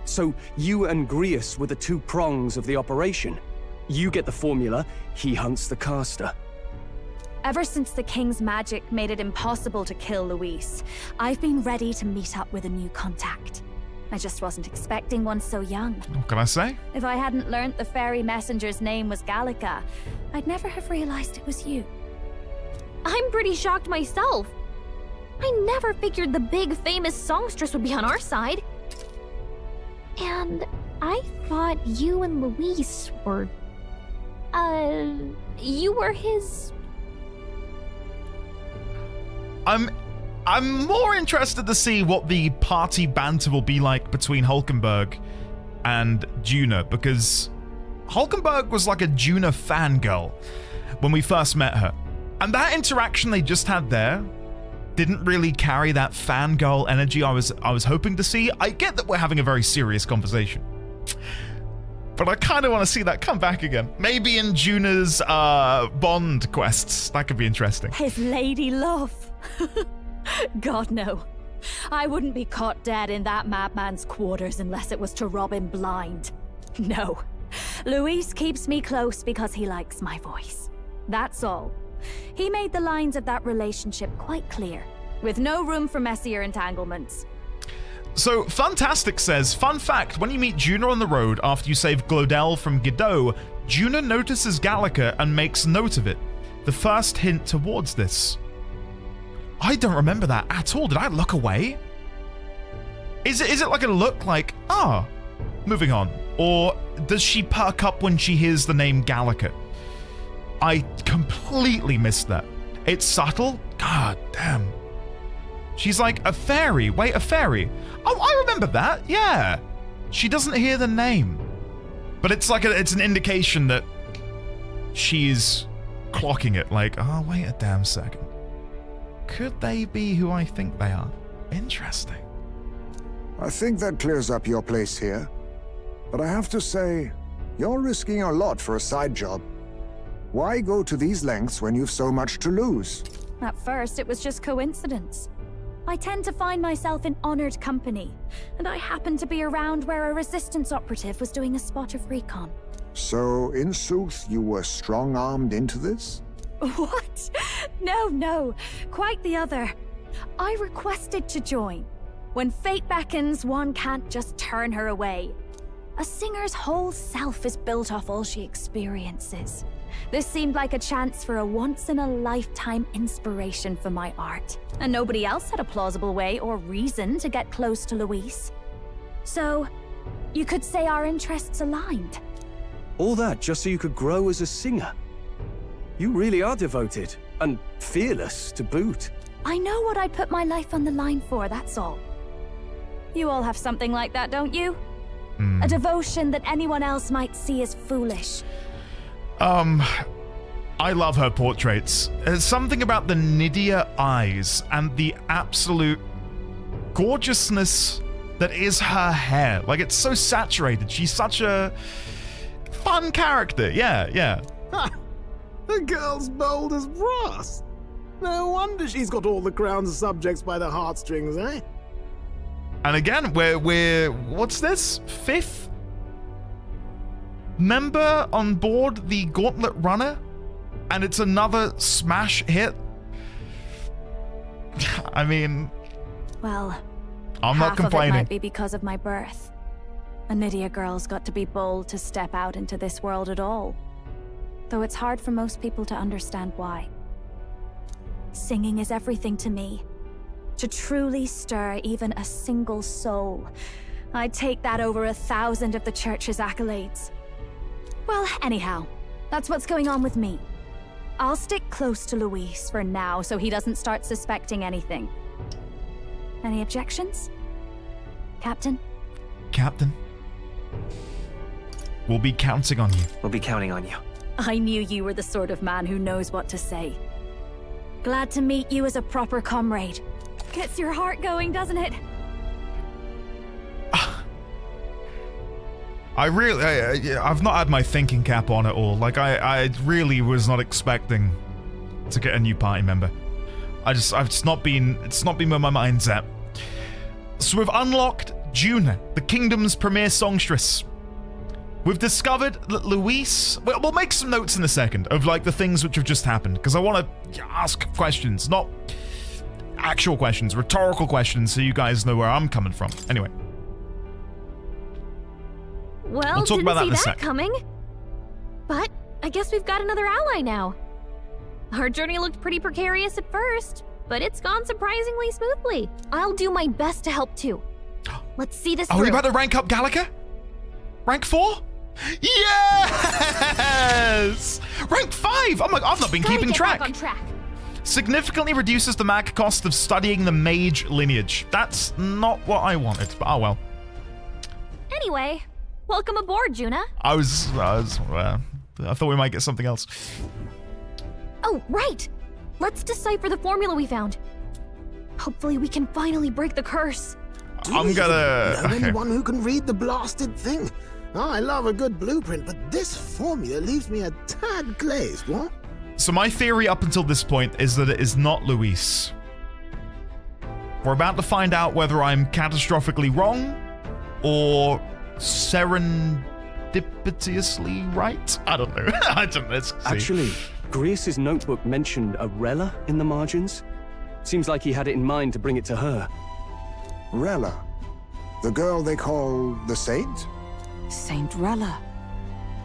So you and Grius were the two prongs of the operation. You get the formula, he hunts the caster. Ever since the King's magic made it impossible to kill Luis, I've been ready to meet up with a new contact. I just wasn't expecting one so young. What can I say? If I hadn't learnt the fairy messenger's name was Gallica, I'd never have realized it was you. I'm pretty shocked myself. I never figured the big famous songstress would be on our side. And I thought you and Luis were... you were his... I'm more interested to see what the party banter will be like between Hulkenberg and Juna, because Hulkenberg was like a Juna fangirl when we first met her. And that interaction they just had there didn't really carry that fangirl energy I was hoping to see. I get that we're having a very serious conversation, but I kind of want to see that come back again. Maybe in Juna's Bond quests. That could be interesting. His lady love. God, no. I wouldn't be caught dead in that madman's quarters unless it was to rob him blind. No. Luis keeps me close because he likes my voice. That's all. He made the lines of that relationship quite clear, with no room for messier entanglements. So, Fantastic says, fun fact, when you meet Juna on the road after you save Glodell from Godot, Juna notices Gallica and makes note of it. The first hint towards this. I don't remember that at all. Did I look away? Is it like a look like, moving on? Or does she perk up when she hears the name Gallica? I completely missed that. It's subtle? God damn. She's like, a fairy. Wait, a fairy. Oh, I remember that. Yeah. She doesn't hear the name. But it's like it's an indication that she's clocking it. Like, oh, wait a damn second. Could they be who I think they are? Interesting. I think that clears up your place here. But I have to say, you're risking a lot for a side job. Why go to these lengths when you've so much to lose? At first, it was just coincidence. I tend to find myself in honored company, and I happened to be around where a resistance operative was doing a spot of recon. So, in sooth, you were strong-armed into this? What? No, quite the other. I requested to join. When fate beckons, one can't just turn her away. A singer's whole self is built off all she experiences. This seemed like a chance for a once-in-a-lifetime inspiration for my art, and nobody else had a plausible way or reason to get close to Luis. So, you could say our interests aligned. All that just so you could grow as a singer? You really are devoted. And fearless to boot. I know what I'd put my life on the line for, that's all. You all have something like that, don't you? A devotion that anyone else might see as foolish. I love her portraits. There's something about the Nydia eyes and the absolute gorgeousness that is her hair. Like, it's so saturated. She's such a fun character. Yeah. Ha! The girl's bold as brass. No wonder she's got all the crown's subjects by the heartstrings, eh? And again, we're what's this? 5th member on board the Gauntlet Runner? And it's another smash hit? I mean... Well, I'm not complaining. Half of it might be because of my birth. A Nydia girl's got to be bold to step out into this world at all. Though it's hard for most people to understand why. Singing is everything to me. To truly stir even a single soul, I'd take that over 1,000 of the church's accolades. Well, anyhow, that's what's going on with me. I'll stick close to Luis for now so he doesn't start suspecting anything. Any objections? Captain? Captain? We'll be counting on you. We'll be counting on you. I knew you were the sort of man who knows what to say. Glad to meet you as a proper comrade. Gets your heart going, doesn't it? I've not had my thinking cap on at all. Like, I really was not expecting to get a new party member. It's not been where my mind's at. So we've unlocked Juna, the kingdom's premier songstress. We've discovered that Luis... We'll make some notes in a second of, like, the things which have just happened, because I want to ask questions, not actual questions, rhetorical questions, so you guys know where I'm coming from. Anyway. Well, we'll talk about that in a sec. Coming. But I guess we've got another ally now. Our journey looked pretty precarious at first, but it's gone surprisingly smoothly. I'll do my best to help too. Let's see this Are we about to rank up Gallica? Rank 4? Yes! Rank 5! Oh my, I've not been keeping track. Back on track. Significantly reduces the mag cost of studying the mage lineage. That's not what I wanted, but oh well. Anyway, welcome aboard, Juna. I thought we might get something else. Oh, right. Let's decipher the formula we found. Hopefully we can finally break the curse. I'm gonna... Know anyone who can read the blasted thing? Oh, I love a good blueprint, but this formula leaves me a tad glazed, what? So my theory up until this point is that it is not Luis. We're about to find out whether I'm catastrophically wrong or serendipitously right. I don't know. Let's see. Actually, Grease's notebook mentioned a Rella in the margins. Seems like he had it in mind to bring it to her. Rella? The girl they call the Saint? Saint Rella.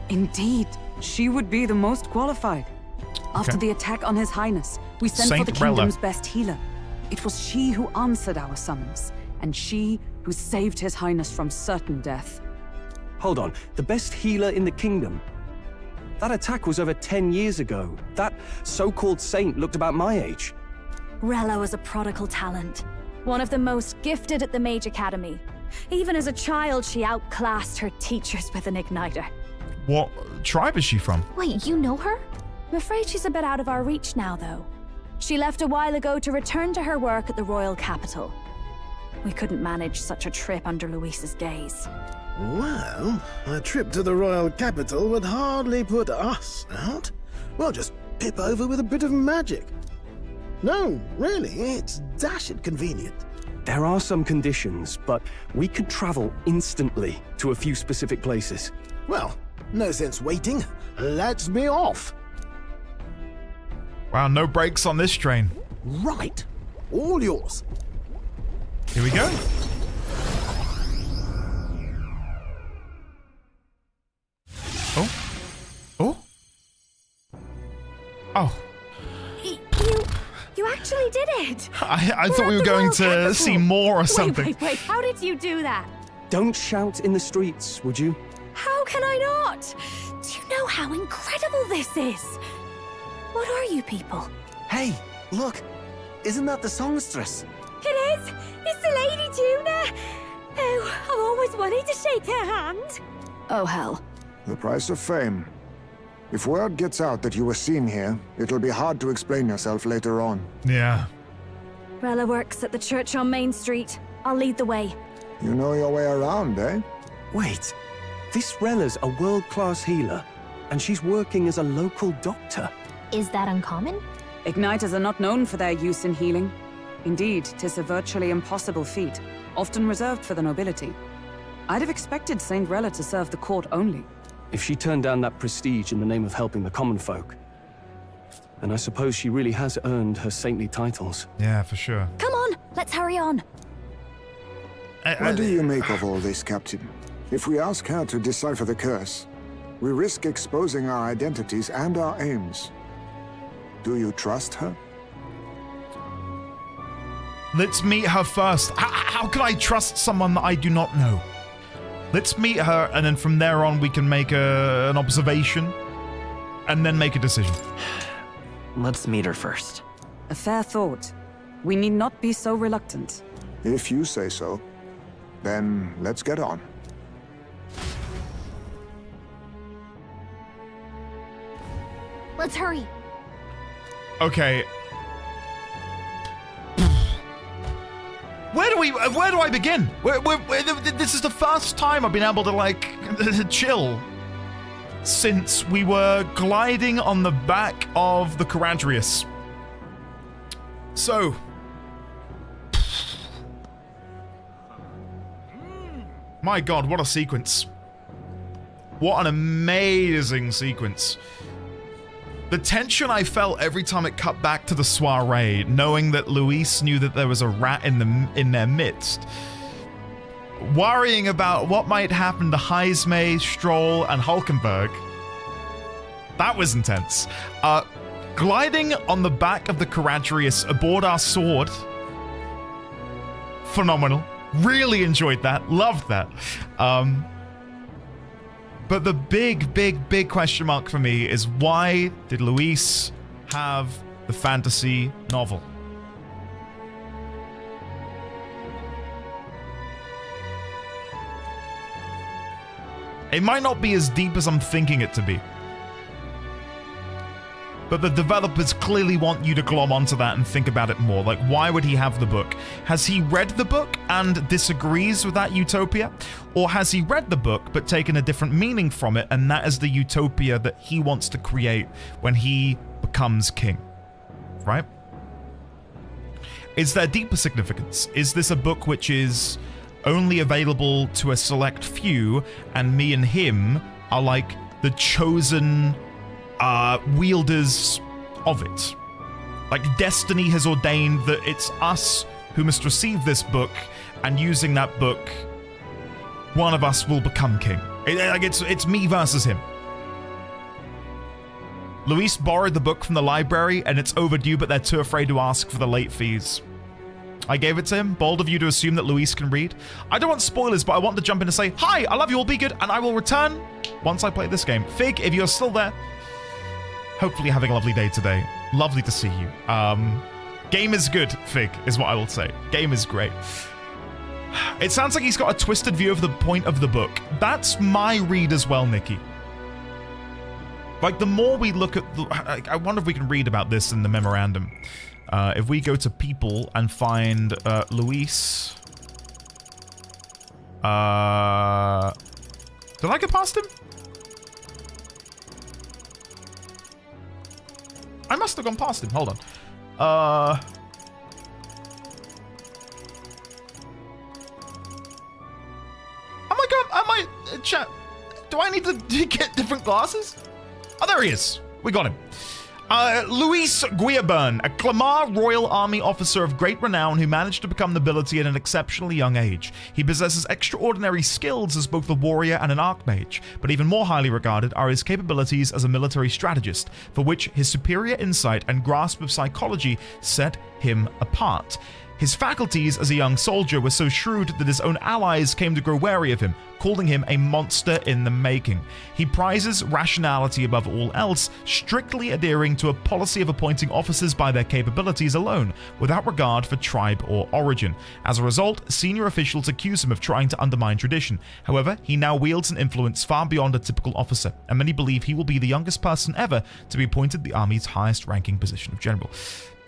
Indeed, she would be the most qualified. After the attack on His Highness, we sent for the kingdom's best healer. It was she who answered our summons, and she who saved His Highness from certain death. Hold on, the best healer in the kingdom? That attack was over 10 years ago. That so-called saint looked about my age. Rella was a prodigal talent. One of the most gifted at the Mage Academy. Even as a child, she outclassed her teachers with an igniter. What tribe is she from? Wait, you know her? I'm afraid she's a bit out of our reach now, though. She left a while ago to return to her work at the royal capital. We couldn't manage such a trip under Luis's gaze. Well, a trip to the royal capital would hardly put us out. We'll just pip over with a bit of magic. No, really, it's dashed convenient. There are some conditions, but we could travel instantly to a few specific places. Well, no sense waiting. Let's be off. Wow, no brakes on this train. Right. All yours. Here we go. Oh. Oh. Oh. You actually did it! I thought we were going to see more or something. Wait, how did you do that? Don't shout in the streets, would you? How can I not? Do you know how incredible this is? What are you people? Hey, look! Isn't that the songstress? It is! It's the Lady Juna! Oh, I've always wanted to shake her hand. Oh, hell. The price of fame. If word gets out that you were seen here, it'll be hard to explain yourself later on. Yeah. Rella works at the church on Main Street. I'll lead the way. You know your way around, eh? Wait, this Rella's a world-class healer, and she's working as a local doctor. Is that uncommon? Igniters are not known for their use in healing. Indeed, 'tis a virtually impossible feat, often reserved for the nobility. I'd have expected Saint Rella to serve the court only. If she turned down that prestige in the name of helping the common folk, then I suppose she really has earned her saintly titles. Yeah, for sure. Come on, let's hurry on. What do you make of all this, Captain? If we ask her to decipher the curse, we risk exposing our identities and our aims. Do you trust her? Let's meet her first. How can I trust someone that I do not know? Let's meet her, and then from there on we can make an observation, and then make a decision. Let's meet her first. A fair thought. We need not be so reluctant. If you say so, then let's get on. Let's hurry. Okay. Where do I begin? This is the first time I've been able to, like, chill since we were gliding on the back of the Caradrius. So, my God, what a sequence. What an amazing sequence. The tension I felt every time it cut back to the soiree, knowing that Luis knew that there was a rat in their midst. Worrying about what might happen to Heisme, Strohl, and Hulkenberg. That was intense. Gliding on the back of the Caradrius aboard our sword. Phenomenal. Really enjoyed that. Loved that. But the big question mark for me is, why did Luis have the fantasy novel? It might not be as deep as I'm thinking it to be. But the developers clearly want you to glom onto that and think about it more. Like, why would he have the book? Has he read the book and disagrees with that utopia? Or has he read the book but taken a different meaning from it, and that is the utopia that he wants to create when he becomes king? Right? Is there deeper significance? Is this a book which is only available to a select few, and me and him are like the chosen wielders of it? Like, destiny has ordained that it's us who must receive this book, and using that book, one of us will become king. It's me versus him. Luis borrowed the book from the library, and it's overdue, but they're too afraid to ask for the late fees. I gave it to him. Bold of you to assume that Luis can read. I don't want spoilers, but I want to jump in and say, hi, I love you all, be good, and I will return once I play this game. Fig, if you're still there, hopefully having a lovely day today. Lovely to see you. Game is good, Fig, is what I will say. Game is great. It sounds like he's got a twisted view of the point of the book. That's my read as well, Nikki. Like, the more we look at I wonder if we can read about this in the memorandum. If we go to people and find Luis. Did I get past him? I must have gone past him. Hold on. Oh my God, am I... chat, do I need to get different glasses? Oh, there he is. We got him. Luis Guillaburn, a Clamar Royal Army officer of great renown who managed to become nobility at an exceptionally young age. He possesses extraordinary skills as both a warrior and an archmage, but even more highly regarded are his capabilities as a military strategist, for which his superior insight and grasp of psychology set him apart. His faculties as a young soldier were so shrewd that his own allies came to grow wary of him, calling him a monster in the making. He prizes rationality above all else, strictly adhering to a policy of appointing officers by their capabilities alone, without regard for tribe or origin. As a result, senior officials accuse him of trying to undermine tradition. However, he now wields an influence far beyond a typical officer, and many believe he will be the youngest person ever to be appointed the army's highest ranking position of general.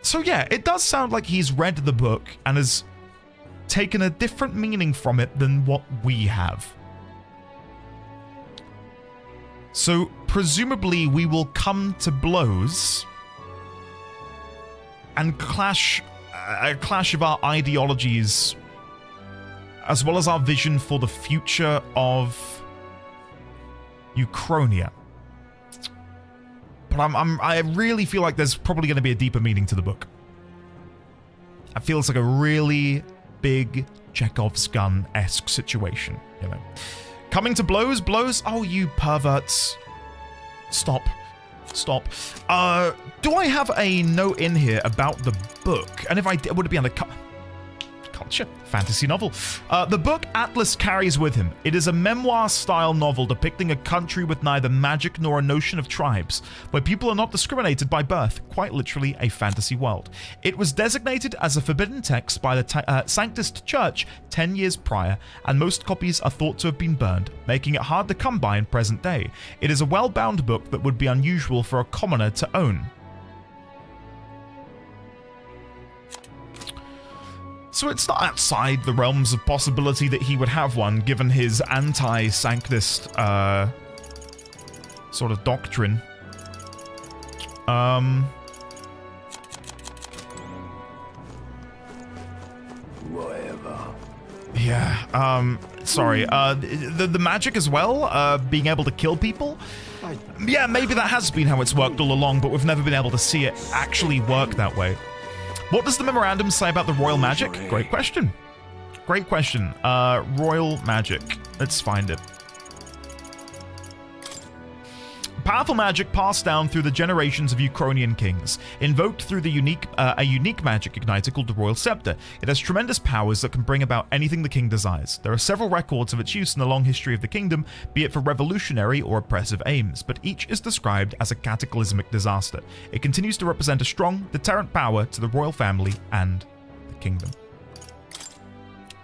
So yeah, it does sound like he's read the book and has taken a different meaning from it than what we have. So presumably we will come to blows and a clash of our ideologies as well as our vision for the future of Uchronia. But I really feel like there's probably going to be a deeper meaning to the book. It feels like a really big Chekhov's gun-esque situation, you know. Coming to blows? Oh, you perverts. Stop. Do I have a note in here about the book? And if I did, would it be on the culture? Fantasy novel. The book Atlas carries with him. It is a memoir-style novel depicting a country with neither magic nor a notion of tribes, where people are not discriminated by birth, quite literally a fantasy world. It was designated as a forbidden text by the Sanctist Church 10 years prior, and most copies are thought to have been burned, making it hard to come by in present day. It is a well-bound book that would be unusual for a commoner to own. So it's not outside the realms of possibility that he would have one, given his anti-Sanctist sort of doctrine. Whatever. Yeah, sorry. The magic as well, being able to kill people? Yeah, maybe that has been how it's worked all along, but we've never been able to see it actually work that way. What does the memorandum say about the royal magic? Great question. Royal magic. Let's find it. Powerful magic passed down through the generations of Uchronian kings, invoked through the a unique magic igniter called the Royal Scepter. It has tremendous powers that can bring about anything the king desires. There are several records of its use in the long history of the kingdom, be it for revolutionary or oppressive aims, but each is described as a cataclysmic disaster. It continues to represent a strong, deterrent power to the royal family and the kingdom.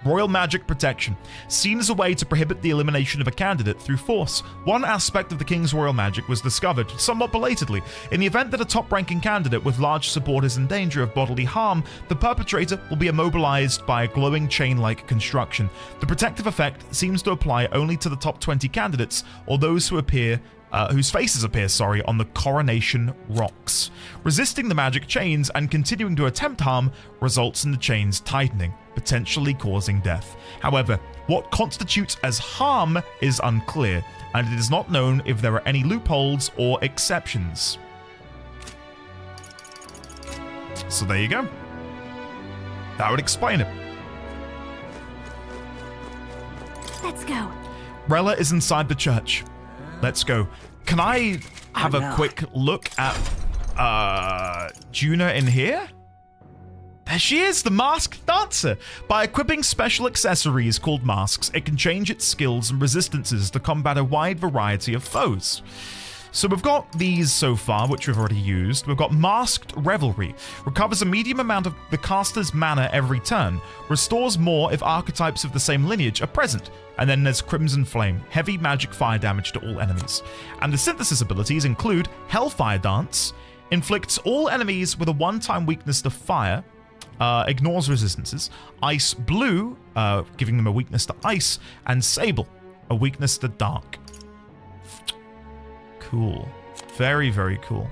Royal magic protection. Seen as a way to prohibit the elimination of a candidate through force. One aspect of the king's royal magic was discovered, somewhat belatedly. In the event that a top-ranking candidate with large support is in danger of bodily harm, the perpetrator will be immobilized by a glowing chain-like construction. The protective effect seems to apply only to the top 20 candidates, or those who appear whose faces appear, on the coronation rocks. Resisting the magic chains and continuing to attempt harm results in the chains tightening, potentially causing death. However, what constitutes as harm is unclear, and it is not known if there are any loopholes or exceptions. So there you go. That would explain it. Let's go. Rella is inside the church. Let's go. Can I have a quick look at Juna in here? There she is, the masked dancer. By equipping special accessories called masks, it can change its skills and resistances to combat a wide variety of foes. So we've got these so far, which we've already used. We've got Masked Revelry. Recovers a medium amount of the caster's mana every turn. Restores more if archetypes of the same lineage are present. And then there's Crimson Flame. Heavy magic fire damage to all enemies. And the synthesis abilities include Hellfire Dance. Inflicts all enemies with a one-time weakness to fire. Ignores resistances. Ice Blue, giving them a weakness to ice. And Sable, a weakness to dark. Cool. Very, very cool.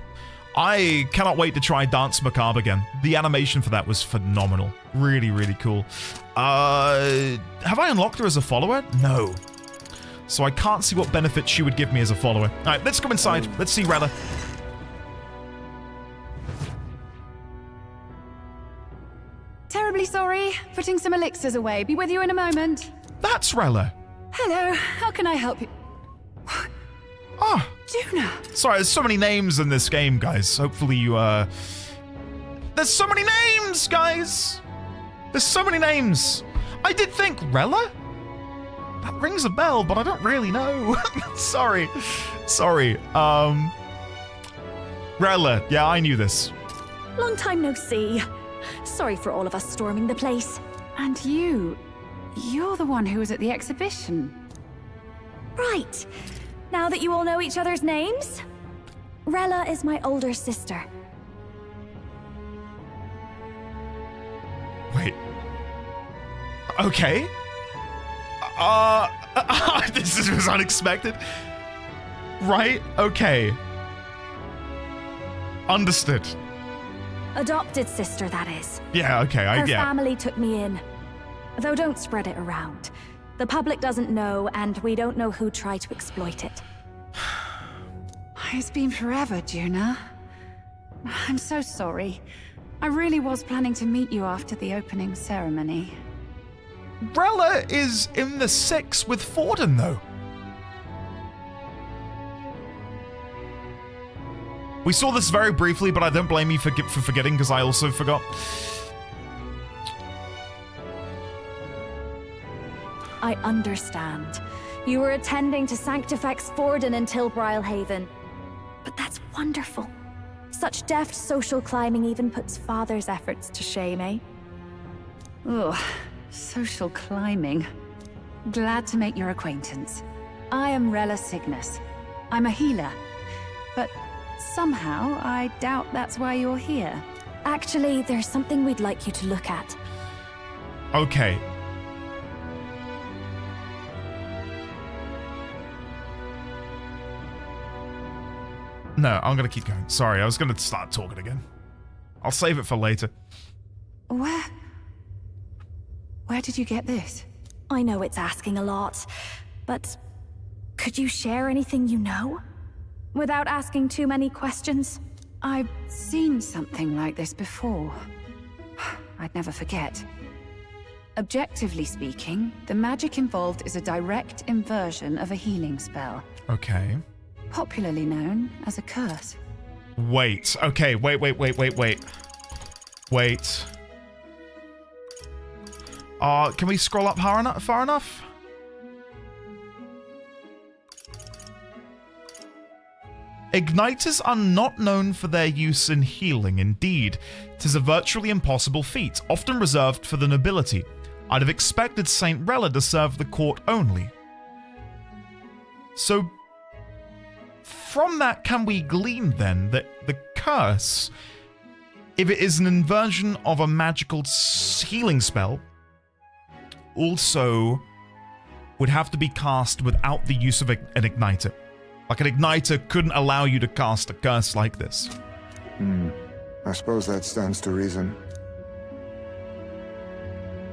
I cannot wait to try Dance Macabre again. The animation for that was phenomenal. Really, really cool. Have I unlocked her as a follower? No. So I can't see what benefits she would give me as a follower. Alright, let's go inside. Let's see Rella. Terribly sorry. Putting some elixirs away. Be with you in a moment. That's Rella. Hello. How can I help you? Ah. Juna. Sorry, there's so many names in this game, guys. Hopefully you, there's so many names, guys! There's so many names. I did think Rella? That rings a bell, but I don't really know. Sorry. Rella. Yeah, I knew this. Long time no see. Sorry for all of us storming the place. And you're the one who was at the exhibition. Right. Now that you all know each other's names, Rella is my older sister. Wait. Okay. This was unexpected. Right? Okay. Understood. Adopted sister, that is. Yeah, okay, Her family took me in. Though don't spread it around. The public doesn't know, and we don't know who tried to exploit it. It's been forever, Juna. I'm so sorry. I really was planning to meet you after the opening ceremony. Rella is in the 6 with Forden, though. We saw this very briefly, but I don't blame you for forgetting, because I also forgot. I understand. You were attending to Sanctifex Forden until Brilehaven. But that's wonderful. Such deft social climbing even puts Father's efforts to shame, eh? Ugh, social climbing. Glad to make your acquaintance. I am Rella Cygnus. I'm a healer. But somehow, I doubt that's why you're here. Actually, there's something we'd like you to look at. Okay. No, I'm gonna keep going. Sorry, I was gonna start talking again. I'll save it for later. Where did you get this? I know it's asking a lot, but could you share anything you know? Without asking too many questions? I've seen something like this before. I'd never forget. Objectively speaking, the magic involved is a direct inversion of a healing spell. Okay. Popularly known as a curse. Wait. Okay, wait. Can we scroll up far enough? Igniters are not known for their use in healing. Indeed, 'tis a virtually impossible feat, often reserved for the nobility. I'd have expected Saint Rella to serve the court only. So, from that, can we glean then that the curse, if it is an inversion of a magical healing spell, also would have to be cast without the use of an igniter? Like, an igniter couldn't allow you to cast a curse like this. I suppose that stands to reason.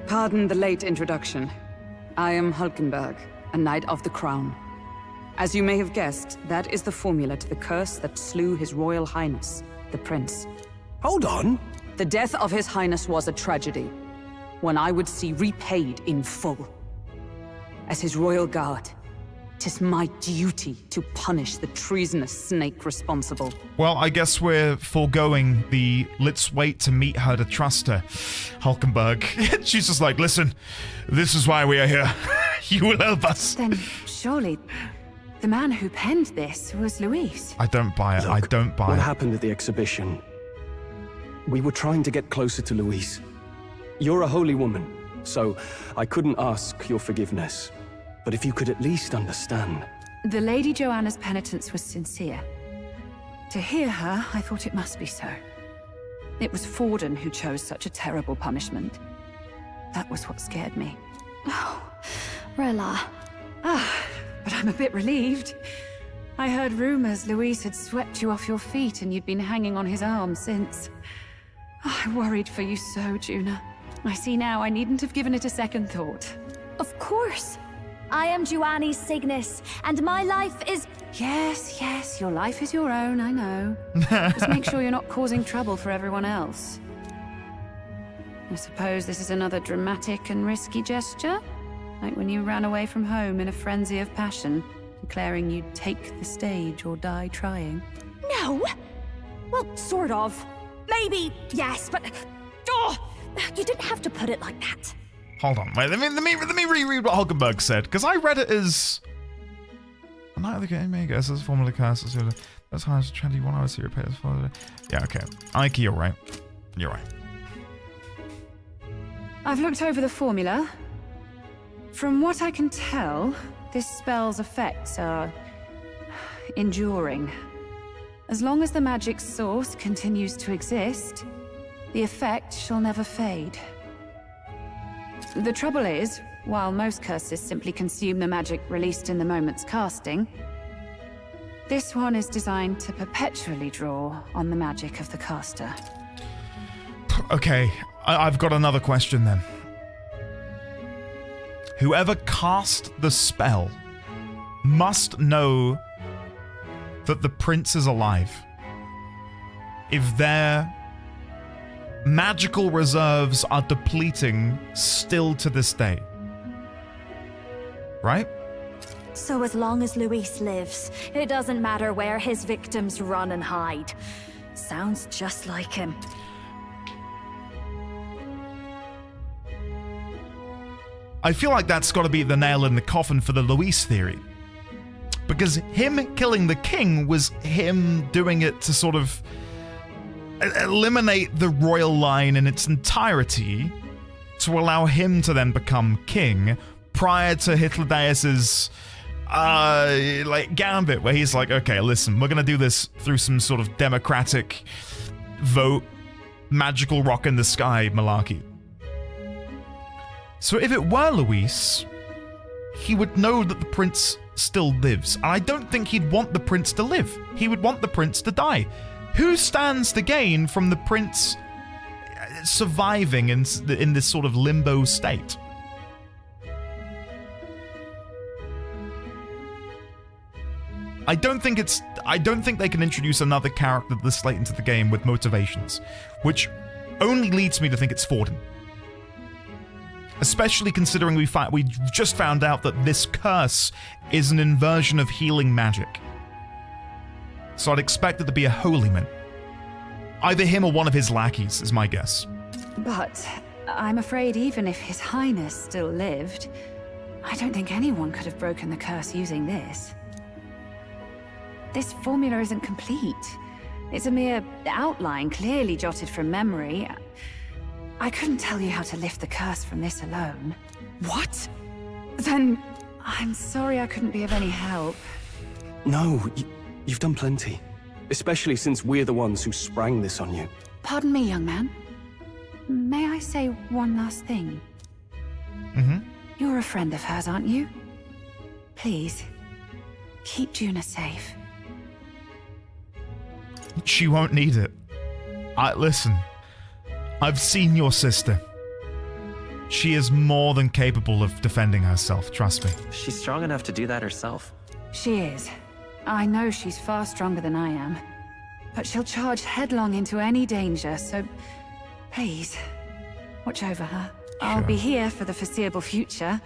Pardon the late introduction. I am Hulkenberg, a Knight of the Crown. As you may have guessed, that is the formula to the curse that slew His Royal Highness, the Prince. Hold on! The death of His Highness was a tragedy, one I would see repaid in full. As His Royal Guard, 'tis my duty to punish the treasonous snake responsible. Well, I guess we're foregoing the let's wait to meet her to trust her, Hulkenberg. She's just like, listen, this is why we are here. You will help us. Then surely the man who penned this was Luis. I don't buy it. Look, I don't buy what it. happened at the exhibition? We were trying to get closer to Luis. You're a holy woman, so I couldn't ask your forgiveness. But if you could at least understand. The Lady Joanna's penitence was sincere. To hear her, I thought it must be so. It was Forden who chose such a terrible punishment. That was what scared me. Oh, Rella. But I'm a bit relieved. I heard rumors Luis had swept you off your feet and you'd been hanging on his arm since. I worried for you so, Juna. I see now I needn't have given it a second thought. Of course. I am Juani Cygnus, and my life is... Yes, your life is your own, I know. Just make sure you're not causing trouble for everyone else. I suppose this is another dramatic and risky gesture? Like when you ran away from home in a frenzy of passion, declaring you'd take the stage or die trying. No! Well, sort of. Maybe, yes, but... Oh! You didn't have to put it like that. Hold on, wait, let me reread what Hulkenberg said, because I read it as... A night of the game, I guess, as formally cast, that's how it's 21 hours here, pay for. Yeah, okay. Ike, you're right. You're right. I've looked over the formula. From what I can tell, this spell's effects are enduring. As long as the magic source continues to exist, the effect shall never fade. The trouble is, while most curses simply consume the magic released in the moment's casting, this one is designed to perpetually draw on the magic of the caster. Okay, I've got another question then. Whoever cast the spell must know that the prince is alive. If their magical reserves are depleting still to this day. Right? So as long as Luis lives, it doesn't matter where his victims run and hide. Sounds just like him. I feel like that's got to be the nail in the coffin for the Luis theory. Because him killing the king was him doing it to sort of eliminate the royal line in its entirety to allow him to then become king prior to Hythlodaeus's gambit, where he's like, okay, listen, we're gonna do this through some sort of democratic vote, magical rock in the sky malarkey. So if it were Luis, he would know that the prince still lives, and I don't think he'd want the prince to live. He would want the prince to die. Who stands to gain from the prince surviving in this sort of limbo state? I don't think they can introduce another character this late into the game with motivations, which only leads me to think it's Forden. Especially considering we just found out that this curse is an inversion of healing magic. So I'd expect it to be a holyman. Either him or one of his lackeys is my guess. But I'm afraid even if His Highness still lived, I don't think anyone could have broken the curse using this. This formula isn't complete. It's a mere outline, clearly jotted from memory. I couldn't tell you how to lift the curse from this alone. What? Then I'm sorry I couldn't be of any help. No, you've done plenty. Especially since we're the ones who sprang this on you. Pardon me, young man. May I say one last thing? Mm-hmm. You're a friend of hers, aren't you? Please, keep Juna safe. She won't need it. Listen, I've seen your sister. She is more than capable of defending herself, trust me. She's strong enough to do that herself. She is. I know she's far stronger than I am. But she'll charge headlong into any danger, so please, watch over her. Sure. I'll be here for the foreseeable future.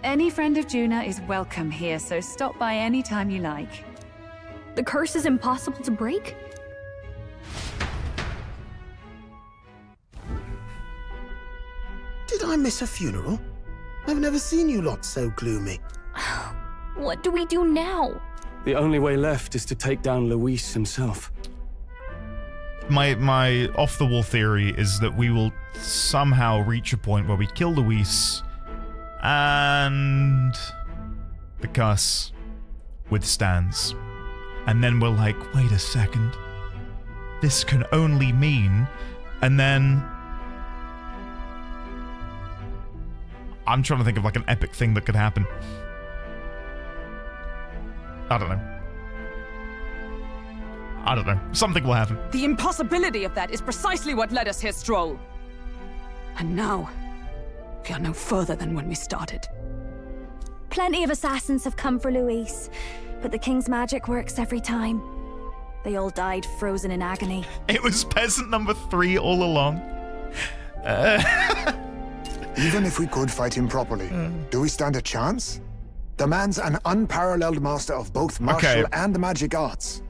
Any friend of Juna is welcome here, so stop by any time you like. The curse is impossible to break? Did I miss a funeral? I've never seen you lot so gloomy. What do we do now? The only way left is to take down Luis himself. My off-the-wall theory is that we will somehow reach a point where we kill Luis and the curse withstands. And then we're like, wait a second. This can only mean... And then... I'm trying to think of like an epic thing that could happen. I don't know. Something will happen. The impossibility of that is precisely what led us here, Strohl. And now, we are no further than when we started. Plenty of assassins have come for Luis, but the king's magic works every time. They all died frozen in agony. It was peasant number 3 all along. Even if we could fight him properly, do we stand a chance? The man's an unparalleled master of both martial and magic arts.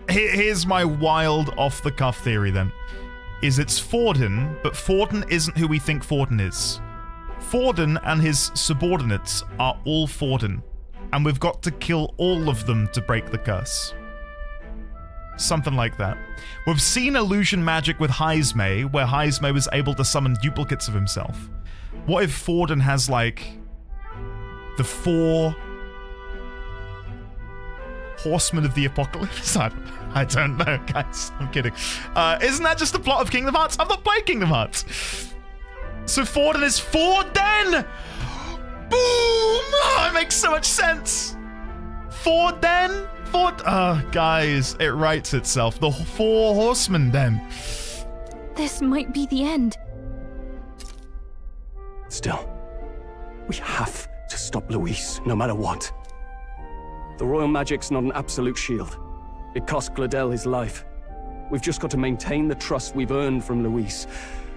Here's my wild off-the-cuff theory then. is it's Forden, but Forden isn't who we think Forden is. Forden and his subordinates are all Forden, and we've got to kill all of them to break the curse. Something like that. We've seen illusion magic with Heisme, where Heisme was able to summon duplicates of himself. What if Forden has, like, the 4 horsemen of the apocalypse? I don't know, guys. I'm kidding. Isn't that just the plot of Kingdom Hearts? I've not played Kingdom Hearts. So Forden is Forden! Boom! Oh, it makes so much sense. Forden? Guys, it writes itself. The 4 horsemen, then. This might be the end. Still, we have to stop Luis, no matter what. The royal magic's not an absolute shield. It cost Gladel his life. We've just got to maintain the trust we've earned from Luis,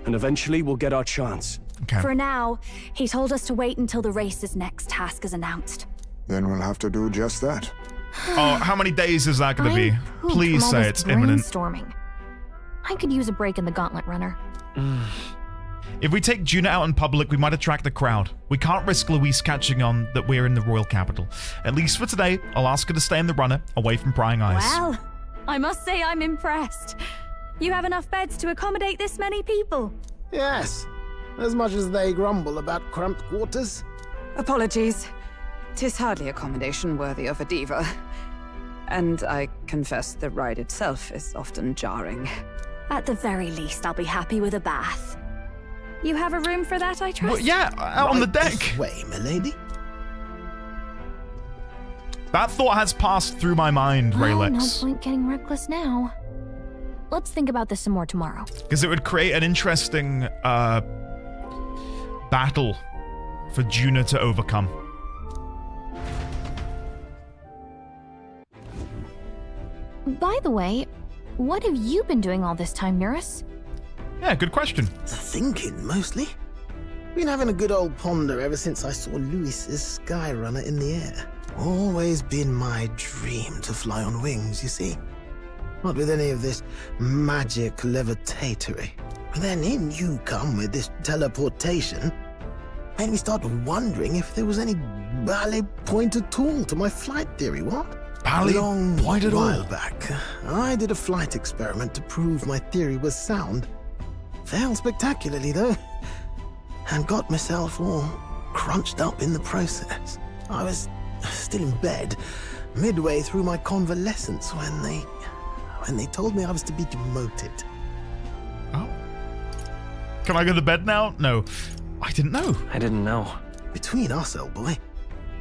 and eventually we'll get our chance. Okay. For now, he told us to wait until the race's next task is announced. Then we'll have to do just that. Oh, how many days is that going to be? Pooped Please from all say this it's imminent. brainstorming. I could use a break in the gauntlet runner. If we take Juna out in public, we might attract the crowd. We can't risk Luis catching on that we're in the royal capital. At least for today, I'll ask her to stay in the runner, away from prying eyes. Well, I must say I'm impressed. You have enough beds to accommodate this many people? Yes, as much as they grumble about cramped quarters. Apologies. 'Tis hardly accommodation worthy of a diva. And I confess the ride itself is often jarring. At the very least, I'll be happy with a bath. You have a room for that, I trust? Well, yeah, out on the deck. This way, milady. That thought has passed through my mind, Well, no Raylex. point getting reckless now. Let's think about this some more tomorrow. Because it would create an interesting battle for Juna to overcome. By the way, what have you been doing all this time, Nurse? Yeah, good question. Thinking, mostly. Been having a good old ponder ever since I saw Luis's Skyrunner in the air. Always been my dream to fly on wings, you see. Not with any of this magic levitatory. But then in you come with this teleportation. Made me start wondering if there was any ballet point at all to my flight theory, what? Ballet point at all? A while back, I did a flight experiment to prove my theory was sound. Failed spectacularly, though. And got myself all crunched up in the process. I was still in bed, midway through my convalescence when they told me I was to be demoted. Oh. Can I go to bed now? No. I didn't know. I didn't know. Between us, old boy,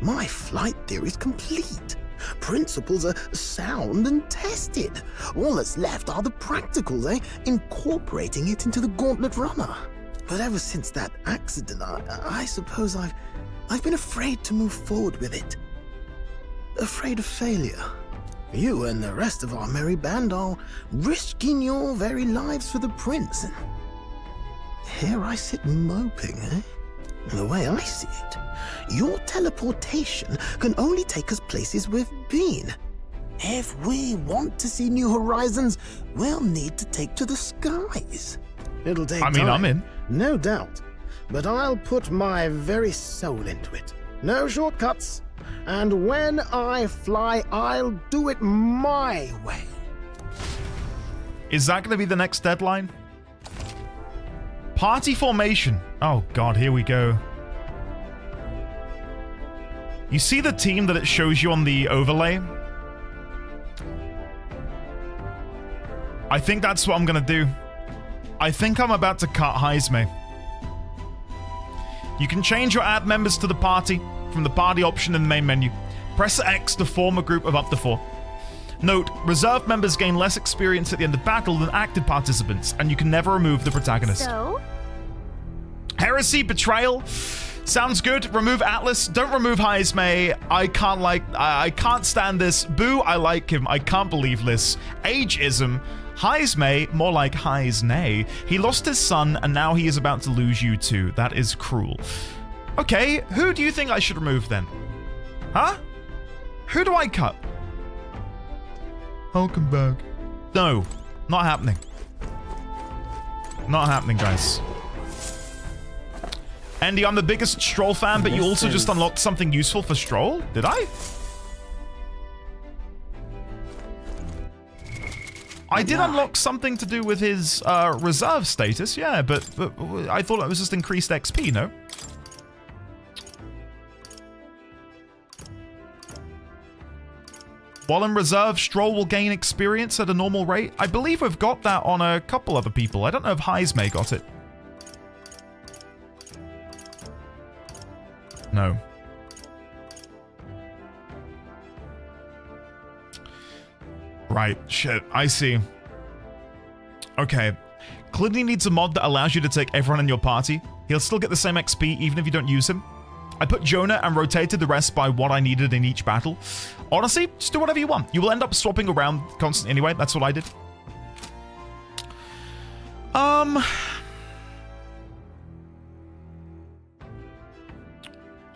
my flight theory's complete. Principles are sound and tested. All that's left are the practicals, incorporating it into the gauntlet runner. But ever since that accident, I suppose I've been afraid to move forward with it. Afraid of failure. You and the rest of our merry band are risking your very lives for the prince. And here I sit moping, The way I see it, your teleportation can only take us places we've been. If we want to see new horizons, we'll need to take to the skies. It'll take time. I'm in. No doubt. But I'll put my very soul into it. No shortcuts. And when I fly, I'll do it my way. Is that going to be the next deadline? Party formation. Oh god, here we go. You see the team that it shows you on the overlay? I think that's what I'm gonna do. I think I'm about to cut Heisme. You can change your add members to the party from the party option in the main menu. Press X to form a group of up to 4. Note, reserved members gain less experience at the end of battle than active participants, and you can never remove the protagonist. So? Heresy, Betrayal. Sounds good. Remove Atlas. Don't remove Heisme. I can't stand this. Boo, I like him. I can't believe this. Ageism. Heisme, more like Heisne. He lost his son, and now he is about to lose you too. That is cruel. Okay, who do you think I should remove then? Huh? Who do I cut? Hulkenberg. No, not happening. Not happening, guys. Andy, I'm the biggest Strohl fan, but you also just unlocked something useful for Strohl? Did I? I did unlock something to do with his reserve status, yeah, but I thought it was just increased XP, no? While in reserve, Strohl will gain experience at a normal rate. I believe we've got that on a couple other people. I don't know if Heismay got it. No. Right, shit, I see. Okay. Clidney needs a mod that allows you to take everyone in your party. He'll still get the same XP even if you don't use him. I put Jonah and rotated the rest by what I needed in each battle. Honestly, just do whatever you want. You will end up swapping around constantly anyway. That's what I did.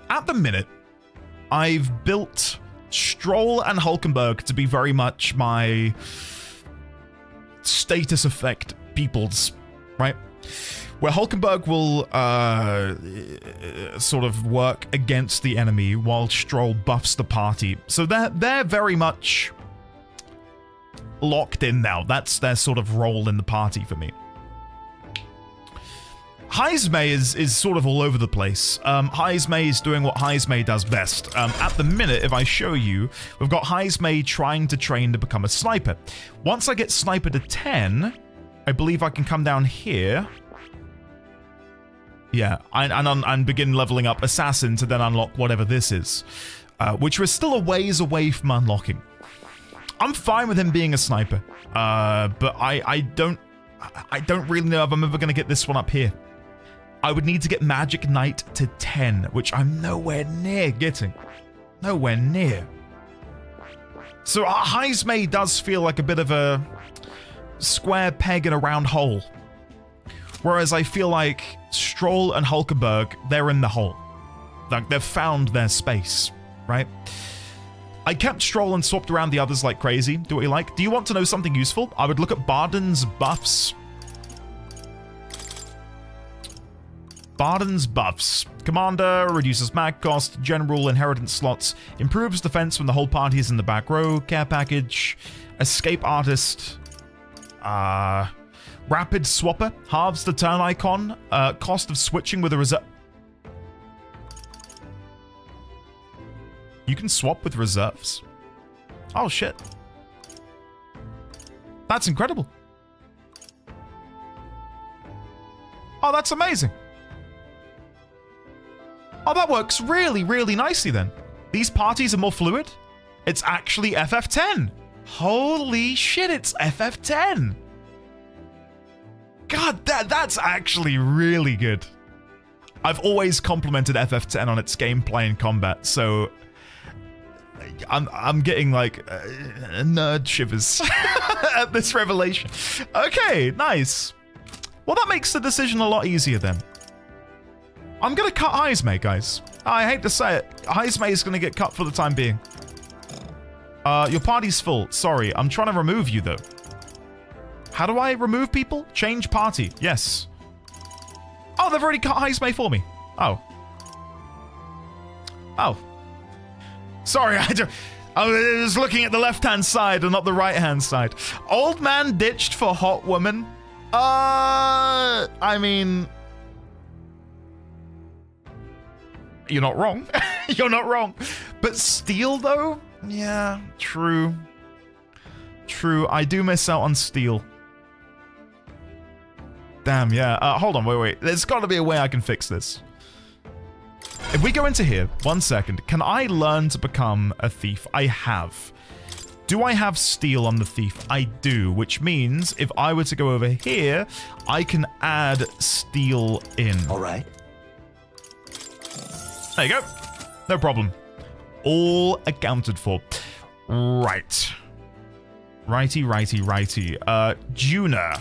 At the minute, I've built Strohl and Hulkenberg to be very much my status effect peoples, right? Where Hulkenberg will sort of work against the enemy while Strohl buffs the party. So they're very much locked in now. That's their sort of role in the party for me. Heismay is sort of all over the place. Heismay is doing what Heismay does best. At the minute, if I show you, we've got Heismay trying to train to become a sniper. Once I get sniper to 10, I believe I can come down here. Yeah, and begin leveling up assassin to then unlock whatever this is. Which we're still a ways away from unlocking. I'm fine with him being a sniper. But I don't really know if I'm ever going to get this one up here. I would need to get Magic Knight to 10, which I'm nowhere near getting. Nowhere near. So Heismay does feel like a bit of a square peg in a round hole. Whereas I feel like Strohl and Hulkenberg, they're in the hole. Like, they've found their space, right? I kept Strohl and swapped around the others like crazy. Do what you like. Do you want to know something useful? I would look at Barden's buffs. Barden's buffs. Commander, reduces mag cost, general inheritance slots, improves defense when the whole party is in the back row, care package, escape artist, rapid swapper, halves the turn icon, cost of switching with a reserve. You can swap with reserves. Oh shit. That's incredible. Oh, that's amazing. Oh, that works really, really nicely then. These parties are more fluid. It's actually FF10. Holy shit, it's FF10. God, that's actually really good. I've always complimented FF10 on its gameplay and combat, so I'm getting like nerd shivers at this revelation. Okay, nice. Well, that makes the decision a lot easier then. I'm gonna cut Heismay, guys. I hate to say it. Heismay is gonna get cut for the time being. Your party's full. Sorry, I'm trying to remove you though. How do I remove people? Change party. Yes. Oh, they've already cut Heismay for me. Oh. Oh. Sorry, I was looking at the left-hand side and not the right-hand side. Old man ditched for hot woman. I mean... You're not wrong. You're not wrong. But Steel, though? Yeah, true. True, I do miss out on Steel. Damn, yeah. Hold on, wait. There's got to be a way I can fix this. If we go into here, 1 second, can I learn to become a thief? I have. Do I have Steel on the thief? I do, which means if I were to go over here, I can add Steel in. All right. There you go. No problem. All accounted for. Right. Righty. Juna.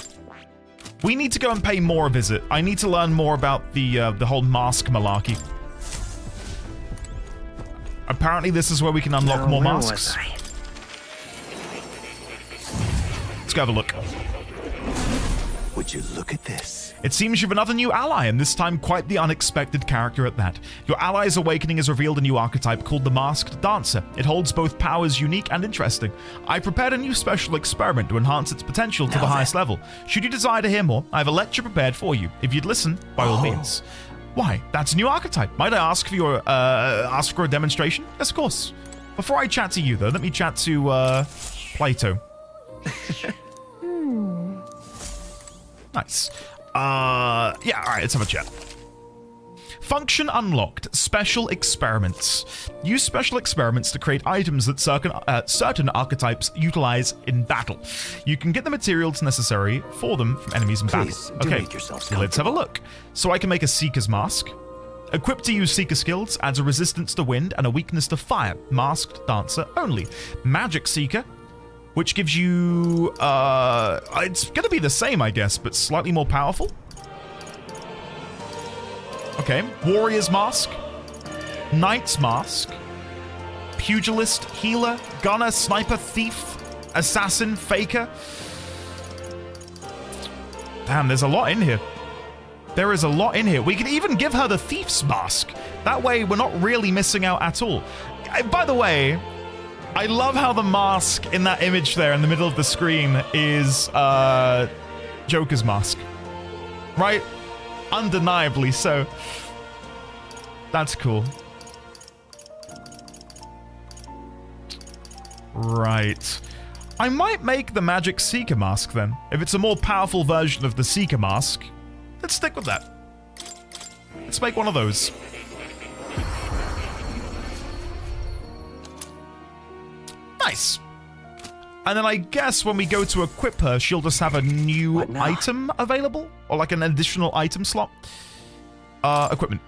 We need to go and pay more a visit. I need to learn more about the whole mask malarkey. Apparently this is where we can unlock more masks. Let's go have a look. Would Would you look at this? It seems you've another new ally, and this time quite the unexpected character at that. Your ally's awakening has revealed a new archetype called the Masked Dancer. It holds both powers unique and interesting. I prepared a new special experiment to enhance its potential to the highest level. Should you desire to hear more, I have a lecture prepared for you. If you'd listen, by all means. Why, that's a new archetype. Might I ask for a demonstration? Yes, of course. Before I chat to you, though, let me chat to Plato. Nice. Yeah, alright, let's have a chat. Function unlocked. Special experiments. Use special experiments to create items that certain archetypes utilize in battle. You can get the materials necessary for them from enemies in battle. Okay, let's have a look. So I can make a Seeker's Mask. Equipped to use Seeker skills, adds a resistance to wind and a weakness to fire. Masked Dancer only. Magic Seeker, which gives you... it's going to be the same, I guess, but slightly more powerful. Okay. Warrior's Mask. Knight's Mask. Pugilist, Healer, Gunner, Sniper, Thief, Assassin, Faker. Damn, there's a lot in here. There is a lot in here. We can even give her the Thief's Mask. That way, we're not really missing out at all. By the way, I love how the mask in that image there in the middle of the screen is Joker's mask. Right? Undeniably so. That's cool. Right. I might make the Magic Seeker Mask then. If it's a more powerful version of the Seeker Mask, let's stick with that. Let's make one of those. Nice. And then I guess when we go to equip her, she'll just have a new item available? Or like an additional item slot? Equipment.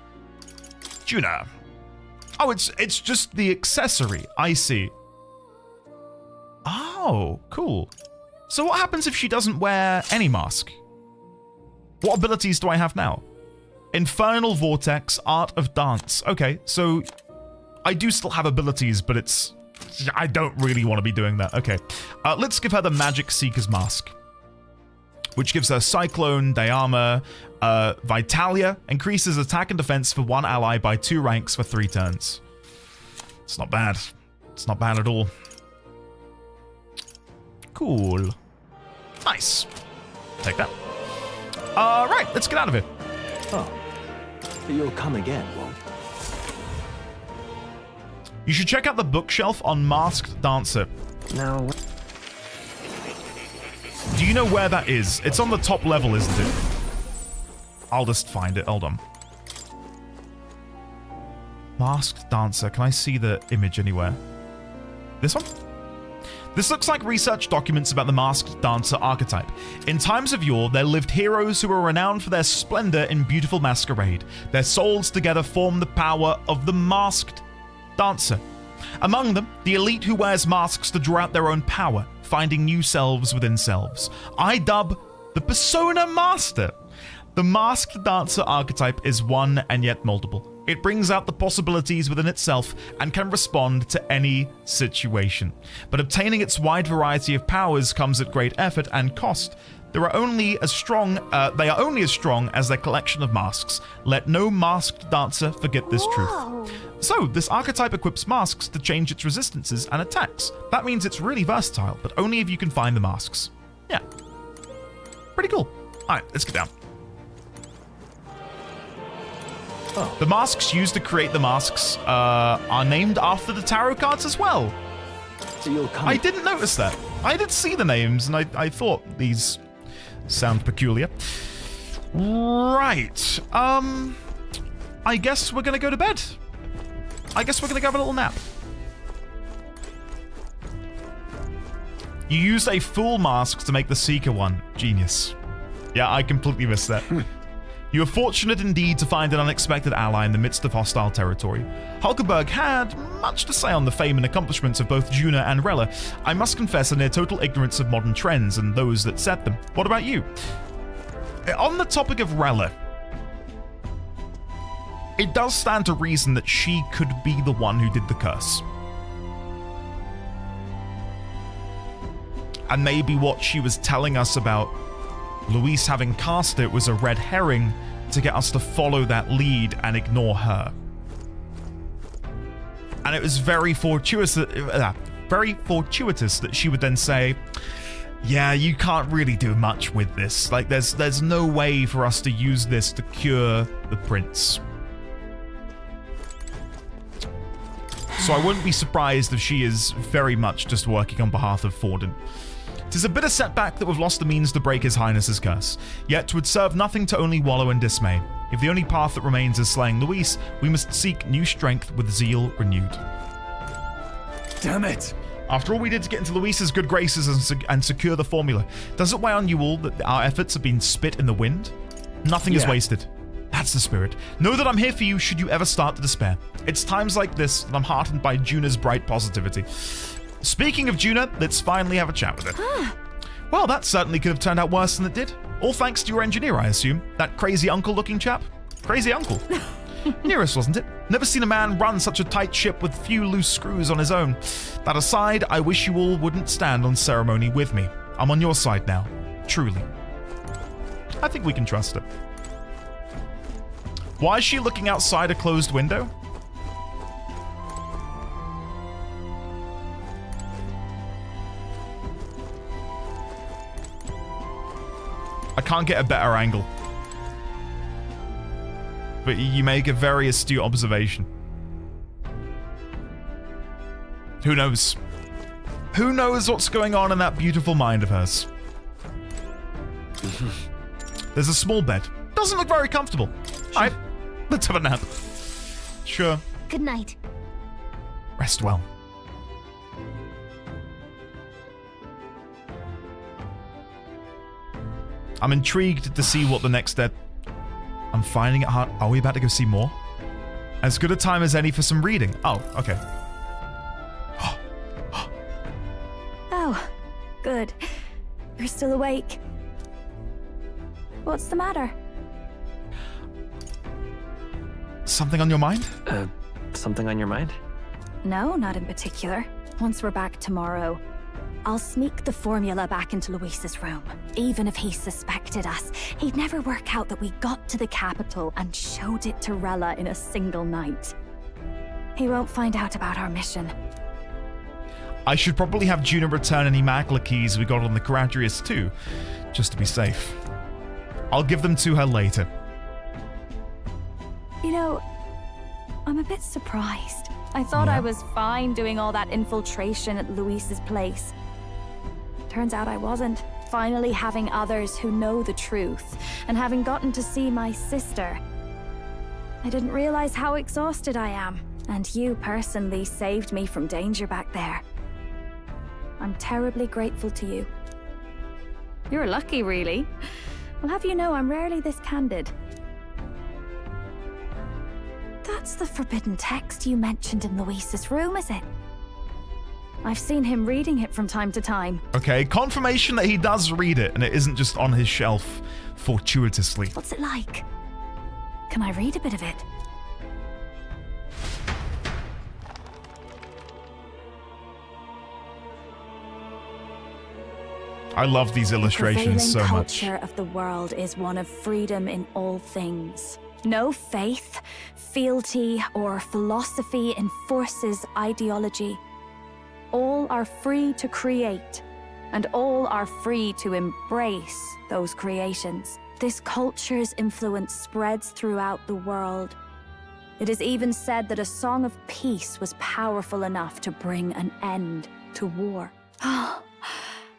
Juna. Oh, it's just the accessory. I see. Oh, cool. So what happens if she doesn't wear any mask? What abilities do I have now? Infernal Vortex, Art of Dance. Okay, so I do still have abilities, but it's... I don't really want to be doing that. Okay, let's give her the Magic Seeker's Mask, which gives her Cyclone, Diarma, Vitalia, increases attack and defense for one ally by 2 ranks for 3 turns. It's not bad. It's not bad at all. Cool. Nice. Take that. Right, let's get out of here. Oh, you'll come again, won't you? You should check out the bookshelf on Masked Dancer. No. Do you know where that is? It's on the top level, isn't it? I'll just find it. Hold on. Masked Dancer. Can I see the image anywhere? This one? This looks like research documents about the Masked Dancer archetype. In times of yore, there lived heroes who were renowned for their splendor in beautiful masquerade. Their souls together form the power of the Masked Dancer. Among them, the elite who wears masks to draw out their own power, finding new selves within selves. I dub the Persona Master. The Masked Dancer archetype is one and yet multiple. It brings out the possibilities within itself and can respond to any situation. But obtaining its wide variety of powers comes at great effort and cost. They are only as strong as their collection of masks. Let no Masked Dancer forget this truth. So, this archetype equips masks to change its resistances and attacks. That means it's really versatile, but only if you can find the masks. Yeah. Pretty cool. Alright, let's get down. Oh. The masks used to create the masks are named after the tarot cards as well. So you'll come. I didn't notice that. I did see the names, and I thought these sound peculiar. Right. I guess we're gonna go to bed. I guess we're gonna go have a little nap. You used a full mask to make the Seeker one. Genius. Yeah, I completely missed that. You are fortunate indeed to find an unexpected ally in the midst of hostile territory. Hulkenberg had much to say on the fame and accomplishments of both Juna and Rella. I must confess a near total ignorance of modern trends and those that set them. What about you? On the topic of Rella, it does stand to reason that she could be the one who did the curse. And maybe what she was telling us about Luis having cast it was a red herring to get us to follow that lead and ignore her. And it was very fortuitous that she would then say, yeah, you can't really do much with this. Like, there's no way for us to use this to cure the prince. So I wouldn't be surprised if she is very much just working on behalf of Forden. 'Tis a bitter setback that we've lost the means to break his highness's curse, yet 'twould serve nothing to only wallow in dismay. If the only path that remains is slaying Luis, we must seek new strength with zeal renewed. Damn it! After all we did to get into Luis's good graces and secure the formula, does it weigh on you all that our efforts have been spit in the wind? Nothing is wasted. That's the spirit. Know that I'm here for you should you ever start to despair. It's times like this that I'm heartened by Juna's bright positivity. Speaking of Juna, let's finally have a chat with her. Well, that certainly could have turned out worse than it did. All thanks to your engineer, I assume. That crazy uncle-looking chap? Crazy uncle. Nearest, wasn't it? Never seen a man run such a tight ship with few loose screws on his own. That aside, I wish you all wouldn't stand on ceremony with me. I'm on your side now. Truly. I think we can trust her. Why is she looking outside a closed window? I can't get a better angle. But you make a very astute observation. Who knows? Who knows what's going on in that beautiful mind of hers? There's a small bed. Doesn't look very comfortable. Alright, let's have a nap. Sure. Good night. Rest well. I'm intrigued to see what the next step. I'm finding it hard. Are we about to go see more? As good a time as any for some reading. Oh, okay. Oh, good. You're still awake. What's the matter? Something on your mind? Something on your mind? No, not in particular. Once we're back tomorrow, I'll sneak the formula back into Luis's room. Even if he suspected us, he'd never work out that we got to the capital and showed it to Rella in a single night. He won't find out about our mission. I should probably have Juna return any Magla keys we got on the Caradrius too, just to be safe. I'll give them to her later. You know, I'm a bit surprised. I thought I was fine doing all that infiltration at Luis's place. Turns out I wasn't. Finally having others who know the truth, and having gotten to see my sister. I didn't realize how exhausted I am, and you personally saved me from danger back there. I'm terribly grateful to you. You're lucky, really. I'll have you know I'm rarely this candid. That's the forbidden text you mentioned in Luis's room, is it? I've seen him reading it from time to time. Okay, confirmation that he does read it and it isn't just on his shelf fortuitously. What's it like? Can I read a bit of it? I love these illustrations so much. The culture of the world is one of freedom in all things. No faith, fealty, or philosophy enforces ideology. All are free to create, and all are free to embrace those creations. This culture's influence spreads throughout the world. It is even said that a song of peace was powerful enough to bring an end to war. Oh,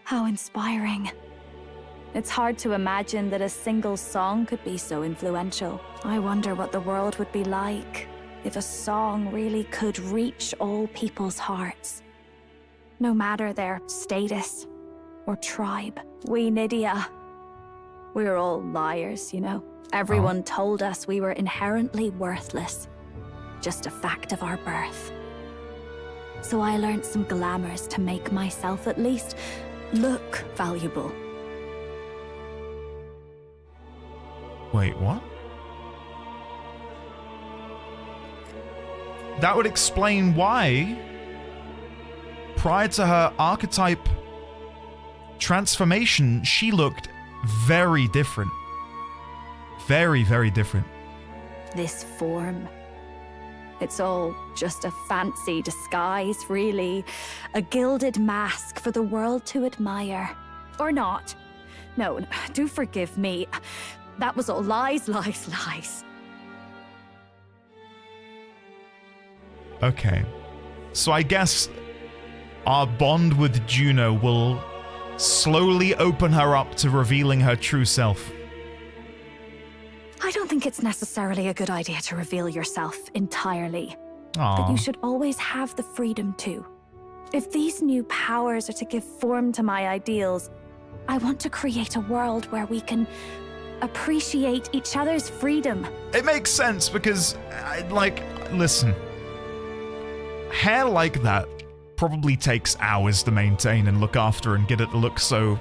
how inspiring. It's hard to imagine that a single song could be so influential. I wonder what the world would be like if a song really could reach all people's hearts. No matter their status or tribe. We Nydia, we're all liars, you know. Everyone told us we were inherently worthless. Just a fact of our birth. So I learned some glamours to make myself at least look valuable. Wait, what? That would explain why, prior to her archetype transformation, she looked very different. Very, very different. This form. It's all just a fancy disguise, really. A gilded mask for the world to admire. Or not. No, do forgive me. That was all lies, lies, lies. Okay. So I guess our bond with Juno will slowly open her up to revealing her true self. I don't think it's necessarily a good idea to reveal yourself entirely. Aww. But you should always have the freedom to. If these new powers are to give form to my ideals, I want to create a world where we can appreciate each other's freedom. It makes sense because, listen. Hair like that probably takes hours to maintain and look after and get it to look so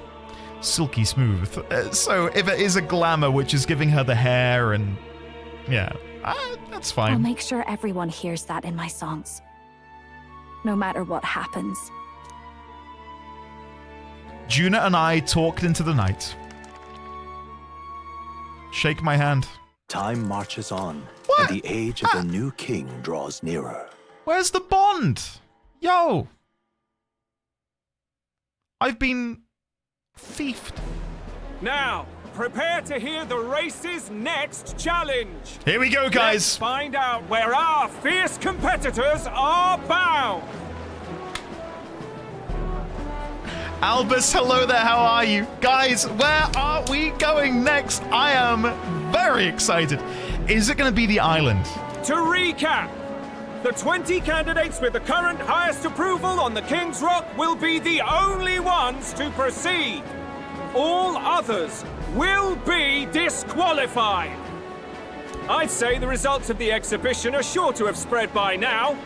silky smooth. So if it is a glamour which is giving her the hair and... yeah, that's fine. I'll make sure everyone hears that in my songs. No matter what happens. Juna and I talked into the night. Shake my hand. Time marches on, what? and the age of a new king draws nearer. Where's the bond? Yo! I've been... thiefed. Now, prepare to hear the race's next challenge. Here we go, guys. Let's find out where our fierce competitors are bound. Albus, hello there, how are you? Guys, where are we going next? I am very excited. Is it going to be the island? To recap, the 20 candidates with the current highest approval on the King's Rock will be the only ones to proceed. All others will be disqualified. I'd say the results of the exhibition are sure to have spread by now.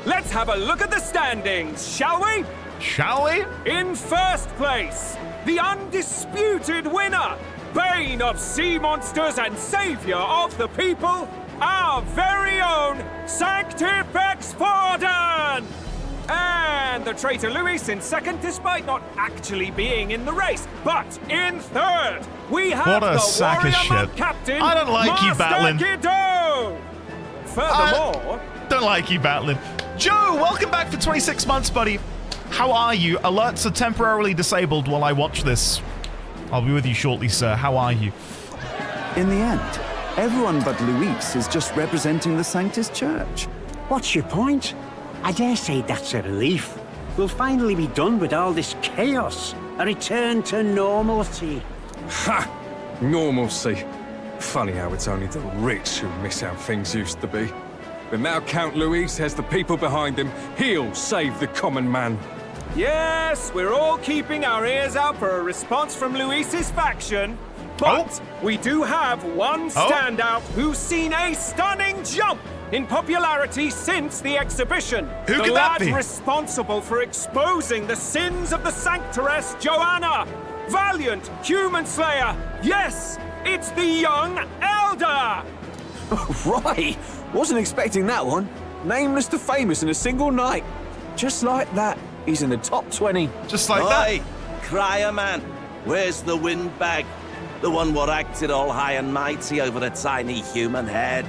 Let's have a look at the standings, shall we? Shall we? In first place, the undisputed winner, bane of sea monsters and savior of the people, our very own Sanctifex Forden! And the traitor Luis in second, despite not actually being in the race. But in third, we have what a the sack of shit. Captain, I don't like you, Batlin. Furthermore... don't like you, Batlin. Joe, welcome back for 26 months, buddy. How are you? Alerts are temporarily disabled while I watch this. I'll be with you shortly, sir. How are you? In the end, everyone but Luis is just representing the Sanctus Church. What's your point? I dare say that's a relief. We'll finally be done with all this chaos. A return to normalcy. Ha! Normalcy. Funny how it's only the rich who miss how things used to be. But now Count Luis has the people behind him. He'll save the common man. Yes, we're all keeping our ears out for a response from Luis's faction. But we do have one standout who's seen a stunning jump in popularity since the exhibition. Who could that be? The lad responsible for exposing the sins of the Sanctoress Joanna. Valiant human slayer. Yes, it's the young Elder. Right. Wasn't expecting that one. Nameless to famous in a single night. Just like that, he's in the top 20. Just like that. Crier man, where's the windbag? The one what acted all high and mighty over a tiny human head.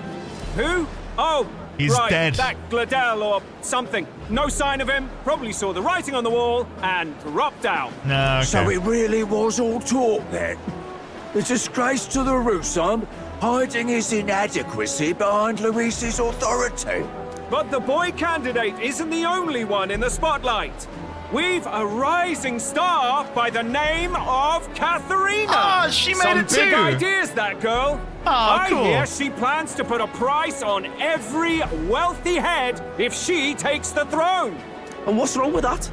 Who? Oh, he's right, dead. That Gladel or something. No sign of him. Probably saw the writing on the wall and dropped out. No, okay. So it really was all talk then? The disgrace to the Russon, hiding his inadequacy behind Luis's authority. But the boy candidate isn't the only one in the spotlight. We've a rising star by the name of Katharina. Ah, she made it too. Some big ideas, that girl. Ah, cool. I hear she plans to put a price on every wealthy head if she takes the throne. And what's wrong with that?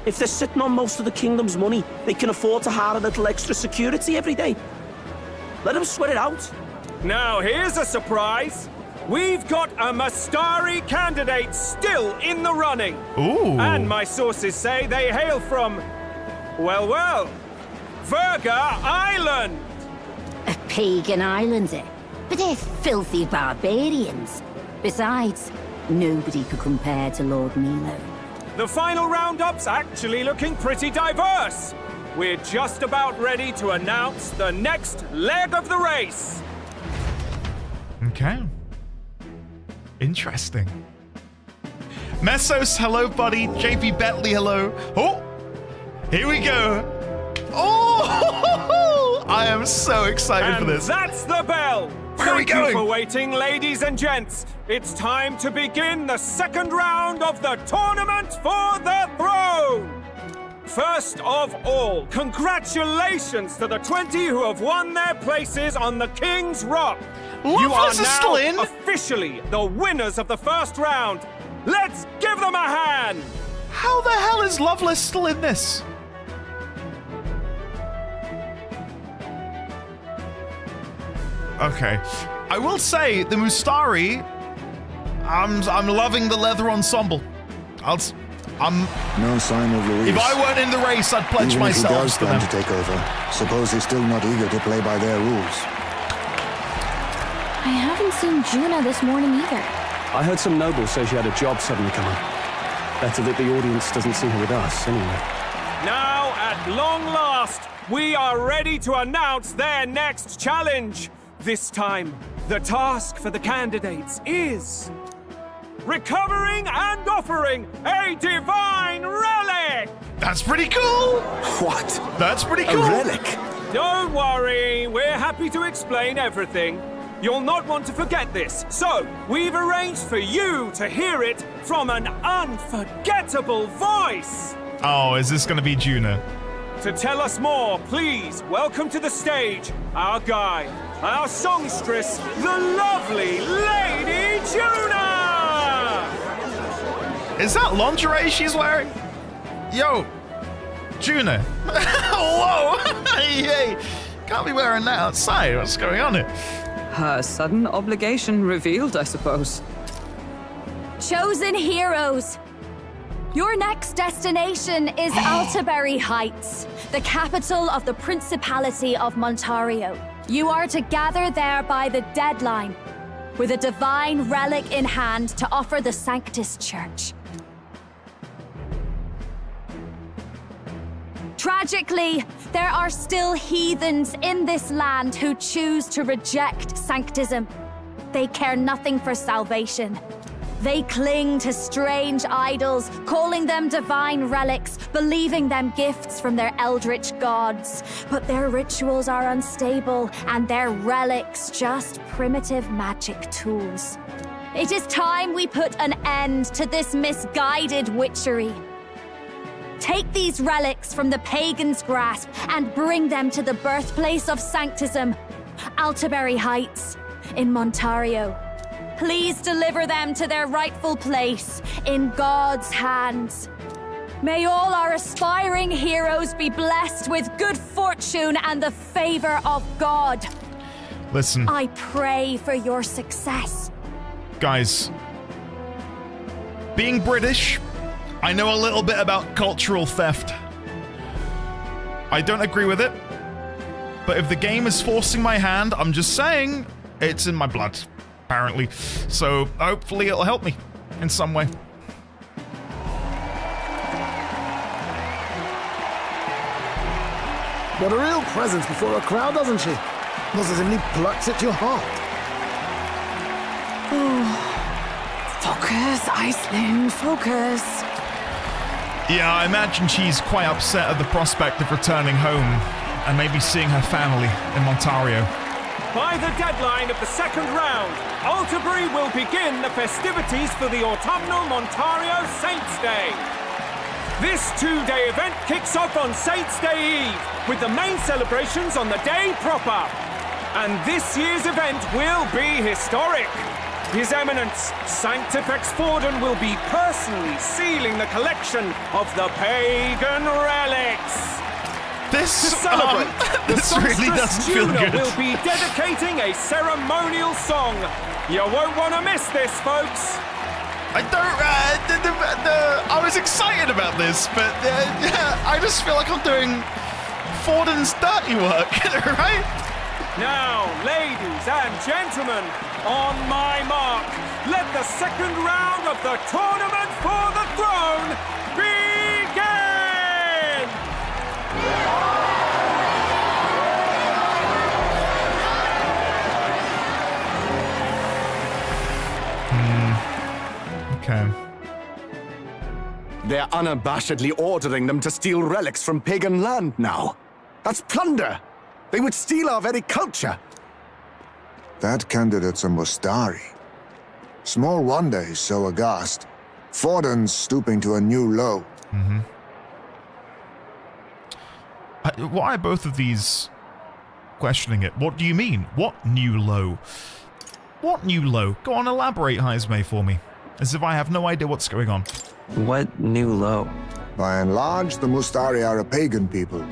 If they're sitting on most of the kingdom's money, they can afford to hire a little extra security every day. Let them sweat it out. Now, here's a surprise. We've got a Mustari candidate still in the running. Ooh. And my sources say they hail from, well, Virga Island. A pagan island, eh? But they're filthy barbarians. Besides, nobody could compare to Lord Milo. The final roundup's actually looking pretty diverse. we're just about ready to announce the next leg of the race. Okay. Interesting. Messos, hello, buddy. JP Bentley, hello. Oh, here we go. Oh, I am so excited for this. That's the bell. Where are we going? Thank you for waiting, ladies and gents. It's time to begin the second round of the tournament for the throne. First of all, congratulations to the 20 who have won their places on the King's Rock. You are now officially the winners of the first round. Let's give them a hand. How the hell is Loveless still in this? Okay, I will say the Mustari. I'm loving the leather ensemble. No sign of Louise. If I weren't in the race, I'd pledge Even myself if he does to plan them. to take over, suppose he's still not eager to play by their rules. I haven't seen Juna this morning either. I heard some nobles say she had a job suddenly come up. Better that the audience doesn't see her with us, anyway. Now, at long last, we are ready to announce their next challenge. This time, the task for the candidates is recovering and offering a divine relic! That's pretty cool! What? That's pretty cool! A relic? Don't worry, we're happy to explain everything. You'll not want to forget this, so we've arranged for you to hear it from an unforgettable voice! Oh, is this gonna be Juna? To tell us more, please welcome to the stage our guide, our songstress, the lovely Lady Juna! Is that lingerie she's wearing? Yo, Juna. Whoa! Hey, can't be wearing that outside. What's going on here? Her sudden obligation revealed, I suppose. Chosen heroes! Your next destination is Altaberry Heights, the capital of the Principality of Montario. You are to gather there by the deadline, with a divine relic in hand to offer the Sanctus Church. Tragically, there are still heathens in this land who choose to reject sanctism. They care nothing for salvation. They cling to strange idols, calling them divine relics, believing them gifts from their eldritch gods. But their rituals are unstable, and their relics just primitive magic tools. It is time we put an end to this misguided witchery. Take these relics from the pagan's grasp and bring them to the birthplace of sanctism, Altaberry Heights, in Montario. Please deliver them to their rightful place in God's hands. May all our aspiring heroes be blessed with good fortune and the favor of God. Listen. I pray for your success. Guys, being British, I know a little bit about cultural theft. I don't agree with it, but if the game is forcing my hand, I'm just saying it's in my blood, apparently. So hopefully it'll help me in some way. Got a real presence before a crowd, doesn't she? Positively plucks at your heart. Focus, Iceland, focus. Yeah, I imagine she's quite upset at the prospect of returning home and maybe seeing her family in Montario. By the deadline of the second round, Altaberry will begin the festivities for the autumnal Montario Saints' Day. This two-day event kicks off on Saints' Day Eve, with the main celebrations on the day proper. And this year's event will be historic. His Eminence, Sanctifex Forden, will be personally sealing the collection of the pagan relics. To celebrate, the this really doesn't feel Juna good. will be dedicating a ceremonial song. You won't want to miss this, folks. I don't. I was excited about this, but I just feel like I'm doing Forden's dirty work, right? Now, ladies and gentlemen, on my mark, let the second round of the tournament for the throne begin! Okay. They're unabashedly ordering them to steal relics from pagan land now. That's plunder. They would steal our very culture. That candidate's a Mustari. Small wonder he's so aghast. Forden's stooping to a new low. Why are both of these questioning it? What do you mean? What new low? What new low? Go on, elaborate, Heismay, for me. As if I have no idea what's going on. What new low? By and large, the Mustari are a pagan people.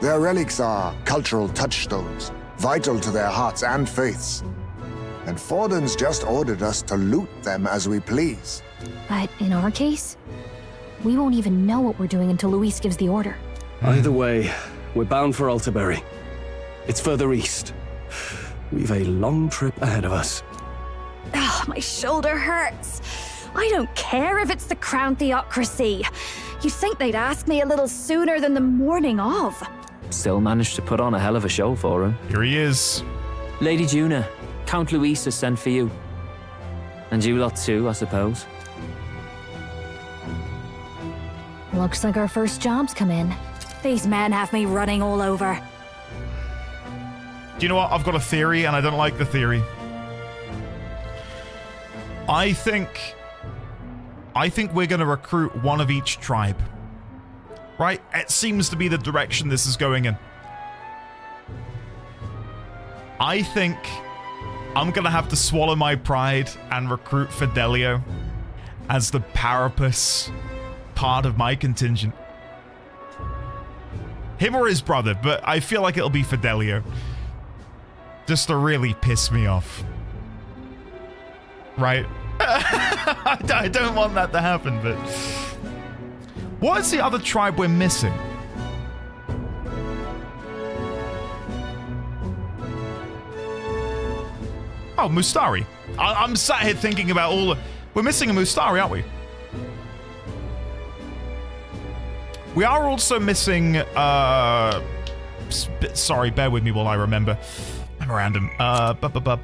Their relics are cultural touchstones, vital to their hearts and faiths. And Forden's just ordered us to loot them as we please. But in our case, we won't even know what we're doing until Luis gives the order. Either way, we're bound for Altabury. It's further east. We've a long trip ahead of us. Oh, my shoulder hurts. I don't care if it's the Crown Theocracy. You'd think they'd ask me a little sooner than the morning of. Still managed to put on a hell of a show for him. Here he is. Lady Juna, Count Luis has sent for you. And you lot too, I suppose. Looks like our first job's come in. These men have me running all over. Do you know what? I've got a theory, and I don't like the theory. I think we're going to recruit one of each tribe. Right? It seems to be the direction this is going in. I think I'm going to have to swallow my pride and recruit Fidelio as the Parapus part of my contingent. Him or his brother, but I feel like it'll be Fidelio. Just to really piss me off. Right? I don't want that to happen, but... What is the other tribe we're missing? Oh, Mustari. I'm sat here thinking about all the... We're missing a Mustari, aren't we? We are also missing... Sorry, bear with me while I remember. Memorandum.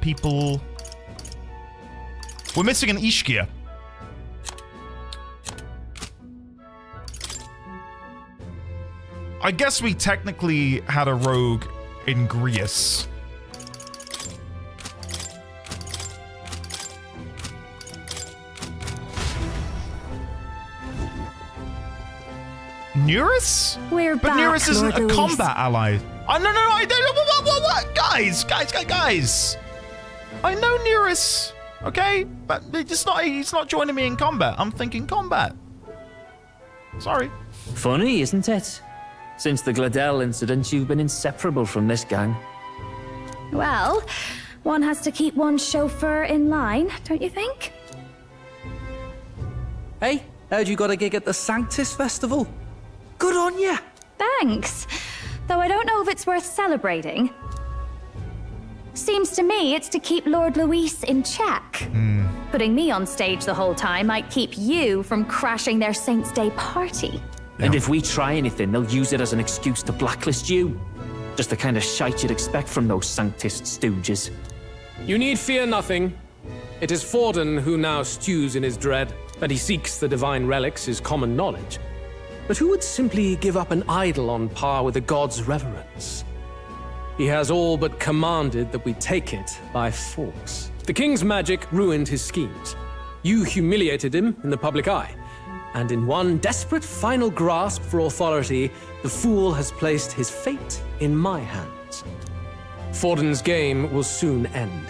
People... We're missing an Ishkia. I guess we technically had a rogue in Greece. Neurus? We're but back, Neurus isn't Lord a Luis. combat ally. No, I don't. What? Guys. I know Neurus, okay? But he's not joining me in combat. I'm thinking combat. Sorry. Funny, isn't it? Since the Gladel incident, you've been inseparable from this gang. Well, one has to keep one's chauffeur in line, don't you think? Hey, heard you got a gig at the Sanctus Festival? Good on ya! Thanks. Though I don't know if it's worth celebrating. Seems to me it's to keep Lord Luis in check. Putting me on stage the whole time might keep you from crashing their Saints' Day party. And if we try anything, they'll use it as an excuse to blacklist you. Just the kind of shite you'd expect from those Sanctist stooges. You need fear nothing. It is Forden who now stews in his dread. That he seeks the divine relics is common knowledge. But who would simply give up an idol on par with a god's reverence? He has all but commanded that we take it by force. The king's magic ruined his schemes. You humiliated him in the public eye. And in one desperate final grasp for authority, the fool has placed his fate in my hands. Forden's game will soon end.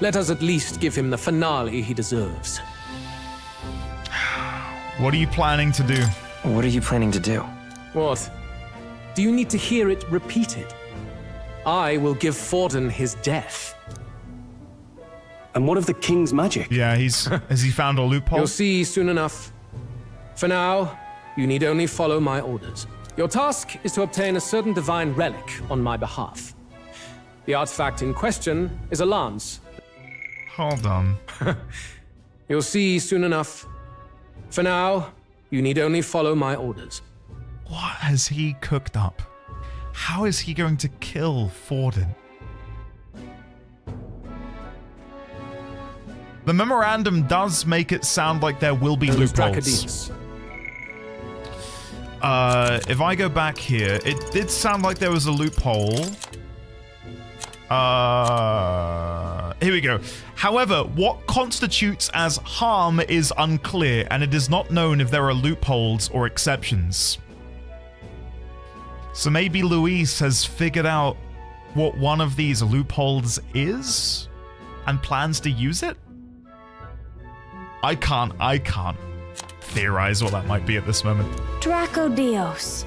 Let us at least give him the finale he deserves. What are you planning to do? What are you planning to do? What? Do you need to hear it repeated? I will give Forden his death. And what of the king's magic? Yeah, has he found a loophole? You'll see soon enough. For now, you need only follow my orders. Your task is to obtain a certain divine relic on my behalf. The artifact in question is a lance. Hold on. You'll see soon enough. For now, you need only follow my orders. What has he cooked up? How is he going to kill Forden? The memorandum does make it sound like there will be loopholes. If I go back here, it did sound like there was a loophole. Here we go. However, what constitutes as harm is unclear, and it is not known if there are loopholes or exceptions. So maybe Luis has figured out what one of these loopholes is and plans to use it? I can't theorize what that might be at this moment. Draco Dios.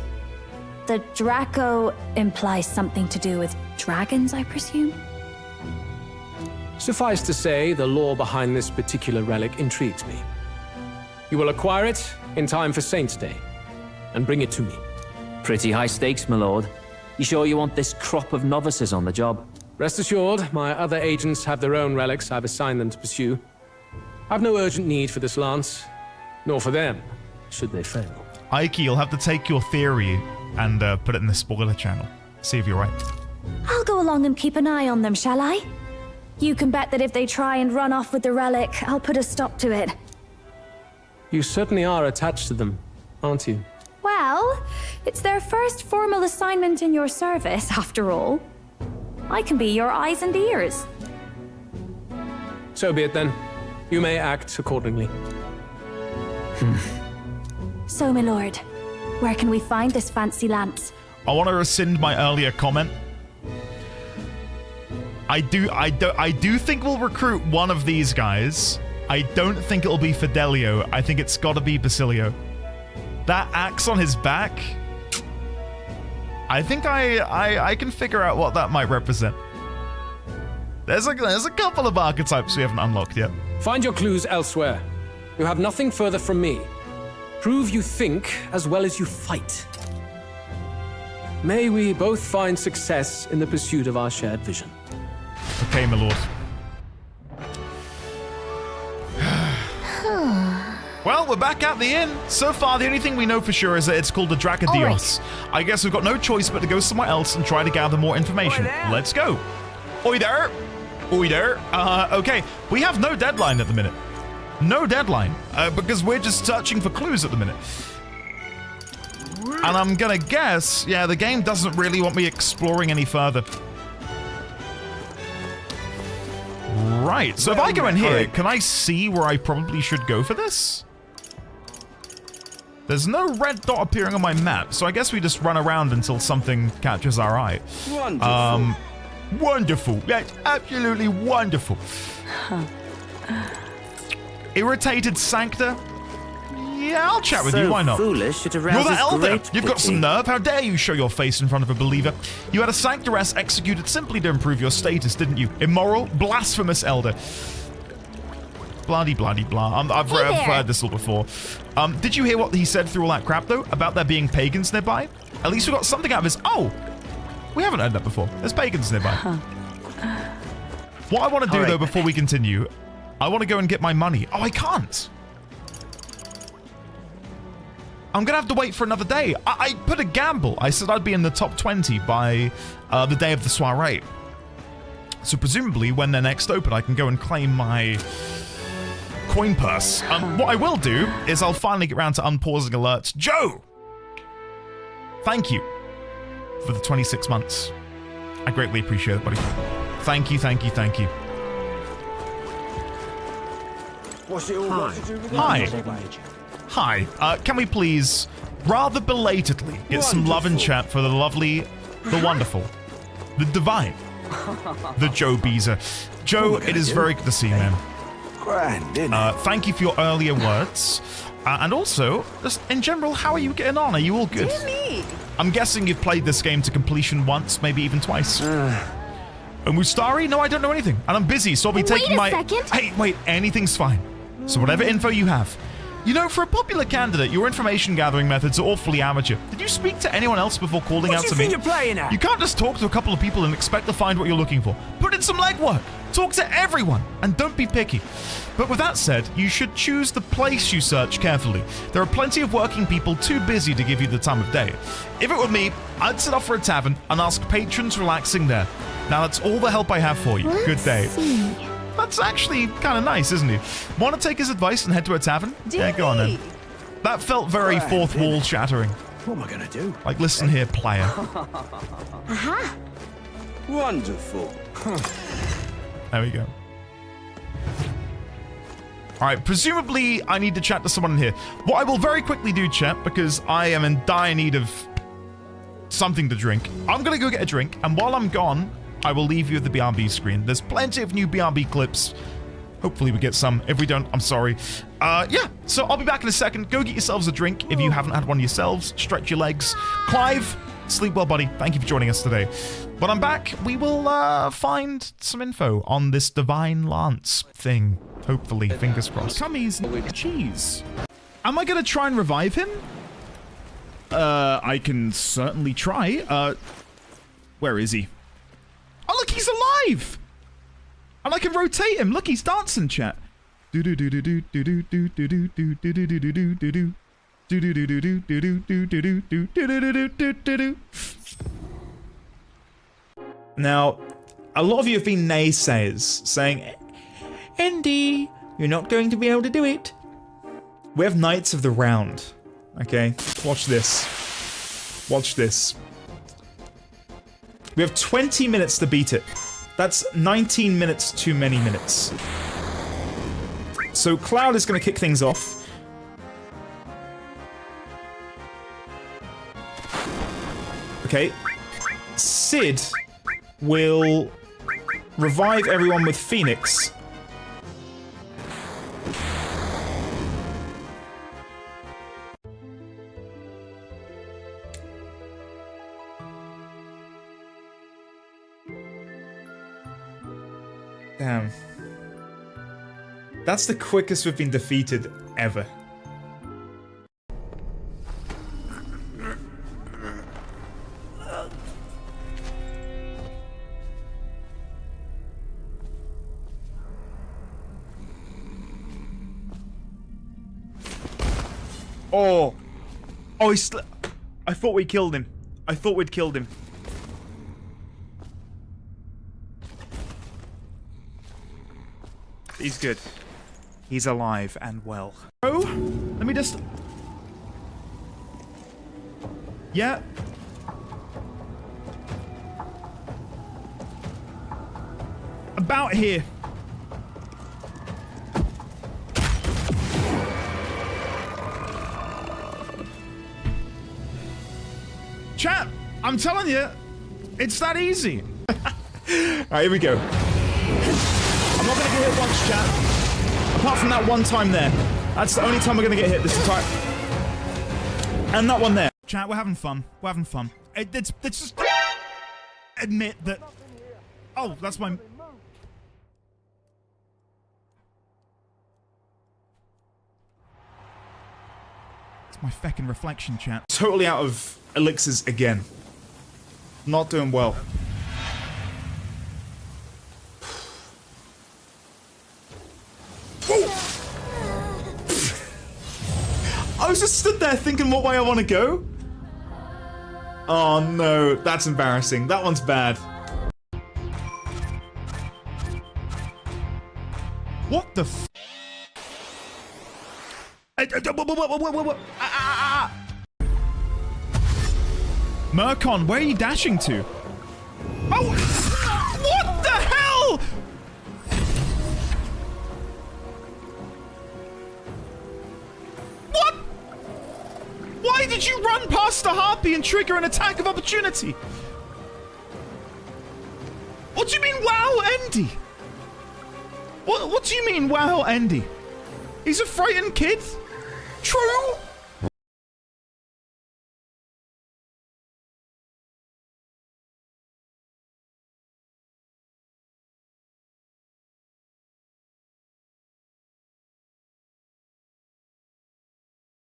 The Draco implies something to do with dragons, I presume? Suffice to say, the lore behind this particular relic intrigues me. You will acquire it in time for Saint's Day, and bring it to me. Pretty high stakes, my lord. You sure you want this crop of novices on the job? Rest assured, my other agents have their own relics I've assigned them to pursue. I've no urgent need for this lance, nor for them, should they fail. Ike, you'll have to take your theory and put it in the spoiler channel. See if you're right. I'll go along and keep an eye on them, shall I? You can bet that if they try and run off with the relic, I'll put a stop to it. You certainly are attached to them, aren't you? Well, it's their first formal assignment in your service, after all. I can be your eyes and ears. So be it then. You may act accordingly. So, my lord, where can we find this fancy lance? I want to rescind my earlier comment. I do think we'll recruit one of these guys. I don't think it'll be Fidelio. I think it's got to be Basilio. That axe on his back. I think I can figure out what that might represent. There's a couple of archetypes we haven't unlocked yet. Find your clues elsewhere. You have nothing further from me. Prove you think as well as you fight. May we both find success in the pursuit of our shared vision. Okay, my lord. Well, we're back at the inn. So far, the only thing we know for sure is that it's called the Dracodios. Right. I guess we've got no choice but to go somewhere else and try to gather more information. Let's go. Oi there. Oi there. Okay, we have no deadline at the minute. No deadline, because we're just searching for clues at the minute. And I'm gonna guess, yeah, the game doesn't really want me exploring any further. Right, so if I go in here, can I see where I probably should go for this? There's no red dot appearing on my map, so I guess we just run around until something catches our eye. Wonderful. Wonderful. That's absolutely wonderful. Irritated Sancta? Yeah, I'll chat with you, why not? Foolish, it You're the elder! great You've got pity. some nerve, how dare you show your face in front of a believer? You had a Sanctaress executed simply to improve your status, didn't you? Immoral, blasphemous elder. Bloody, bloody, blah. I've heard this all before. Did you hear what he said through all that crap, though? About there being pagans nearby? At least we got something out of his... Oh! We haven't heard that before. There's pagans nearby. What I want to do, though, before we continue, I want to go and get my money. Oh, I can't! I'm gonna have to wait for another day. I put a gamble. I said I'd be in the top 20 by the day of the soiree. So presumably, when they're next open, I can go and claim my coin purse. What I will do is I'll finally get around to unpausing alerts. Joe! Thank you for the 26 months. I greatly appreciate it, buddy. Thank you, thank you, thank you. What's it all got to do with Hi. Hi. Can we please, rather belatedly, get some love and chat for the lovely, the wonderful, the divine, the Joe Beezer. Joe, it is very good to see you, man. Thank you for your earlier words. And also, just in general, how are you getting on? Are you all good? I'm guessing you've played this game to completion once, maybe even twice. And Mustari? No, I don't know anything. And I'm busy, so I'll be taking my... Hey, wait, anything's fine. So whatever info you have. You know, for a popular candidate, your information gathering methods are awfully amateur. Did you speak to anyone else before calling out to me? What do you think you're playing at? You can't just talk to a couple of people and expect to find what you're looking for. Put in some legwork. Talk to everyone. And don't be picky. But with that said, you should choose the place you search carefully. There are plenty of working people too busy to give you the time of day. If it were me, I'd set off for a tavern and ask patrons relaxing there. Now that's all the help I have for you. Good day. That's actually kind of nice, isn't he? Want to take his advice and head to a tavern? Yeah, go on then. That felt very fourth wall shattering. What am I gonna do? Like, listen here, player. Aha! Wonderful. There we go. Alright, presumably I need to chat to someone in here. What I will very quickly do, chat, because I am in dire need of something to drink. I'm gonna go get a drink, and while I'm gone, I will leave you at the BRB screen. There's plenty of new BRB clips. Hopefully we get some. If we don't, I'm sorry. Yeah, so I'll be back in a second. Go get yourselves a drink if you haven't had one yourselves. Stretch your legs. Clive, sleep well, buddy. Thank you for joining us today. When I'm back, we will find some info on this Divine Lance thing. Hopefully, fingers crossed. Cummies with cheese. Am I going to try and revive him? I can certainly try. Where is he? Oh, look, he's alive! And I can rotate him. Look, he's dancing, chat. Now, a lot of you have been naysayers saying, Andy, you're not going to be able to do it. We have Knights of the Round. Okay, watch this. Watch this. We have 20 minutes to beat it. That's 19 minutes too many minutes. So Cloud is going to kick things off. Okay. Sid will revive everyone with Phoenix. Damn. That's the quickest we've been defeated ever. Oh. Oh, he's... I thought we killed him. I thought we'd killed him. He's good. He's alive and well. Oh, let me just... Yeah. About here. Chat, I'm telling you, it's that easy. Alright, here we go. I'm not gonna get hit once, chat. Apart from that one time there. That's the only time we're gonna get hit this entire... And that one there. Chat, we're having fun. We're having fun. It's just... Admit that... Oh, that's my... It's my feckin' reflection, chat. Totally out of elixirs again. Not doing well. I was just stood there thinking what way I want to go. Oh no, that's embarrassing. That one's bad. What the f... Murkon, where are you dashing to? Oh! What the hell? What? Why did you run past the harpy and trigger an attack of opportunity? What do you mean, wow, Andy? What do you mean, wow, Andy? He's a frightened kid? True?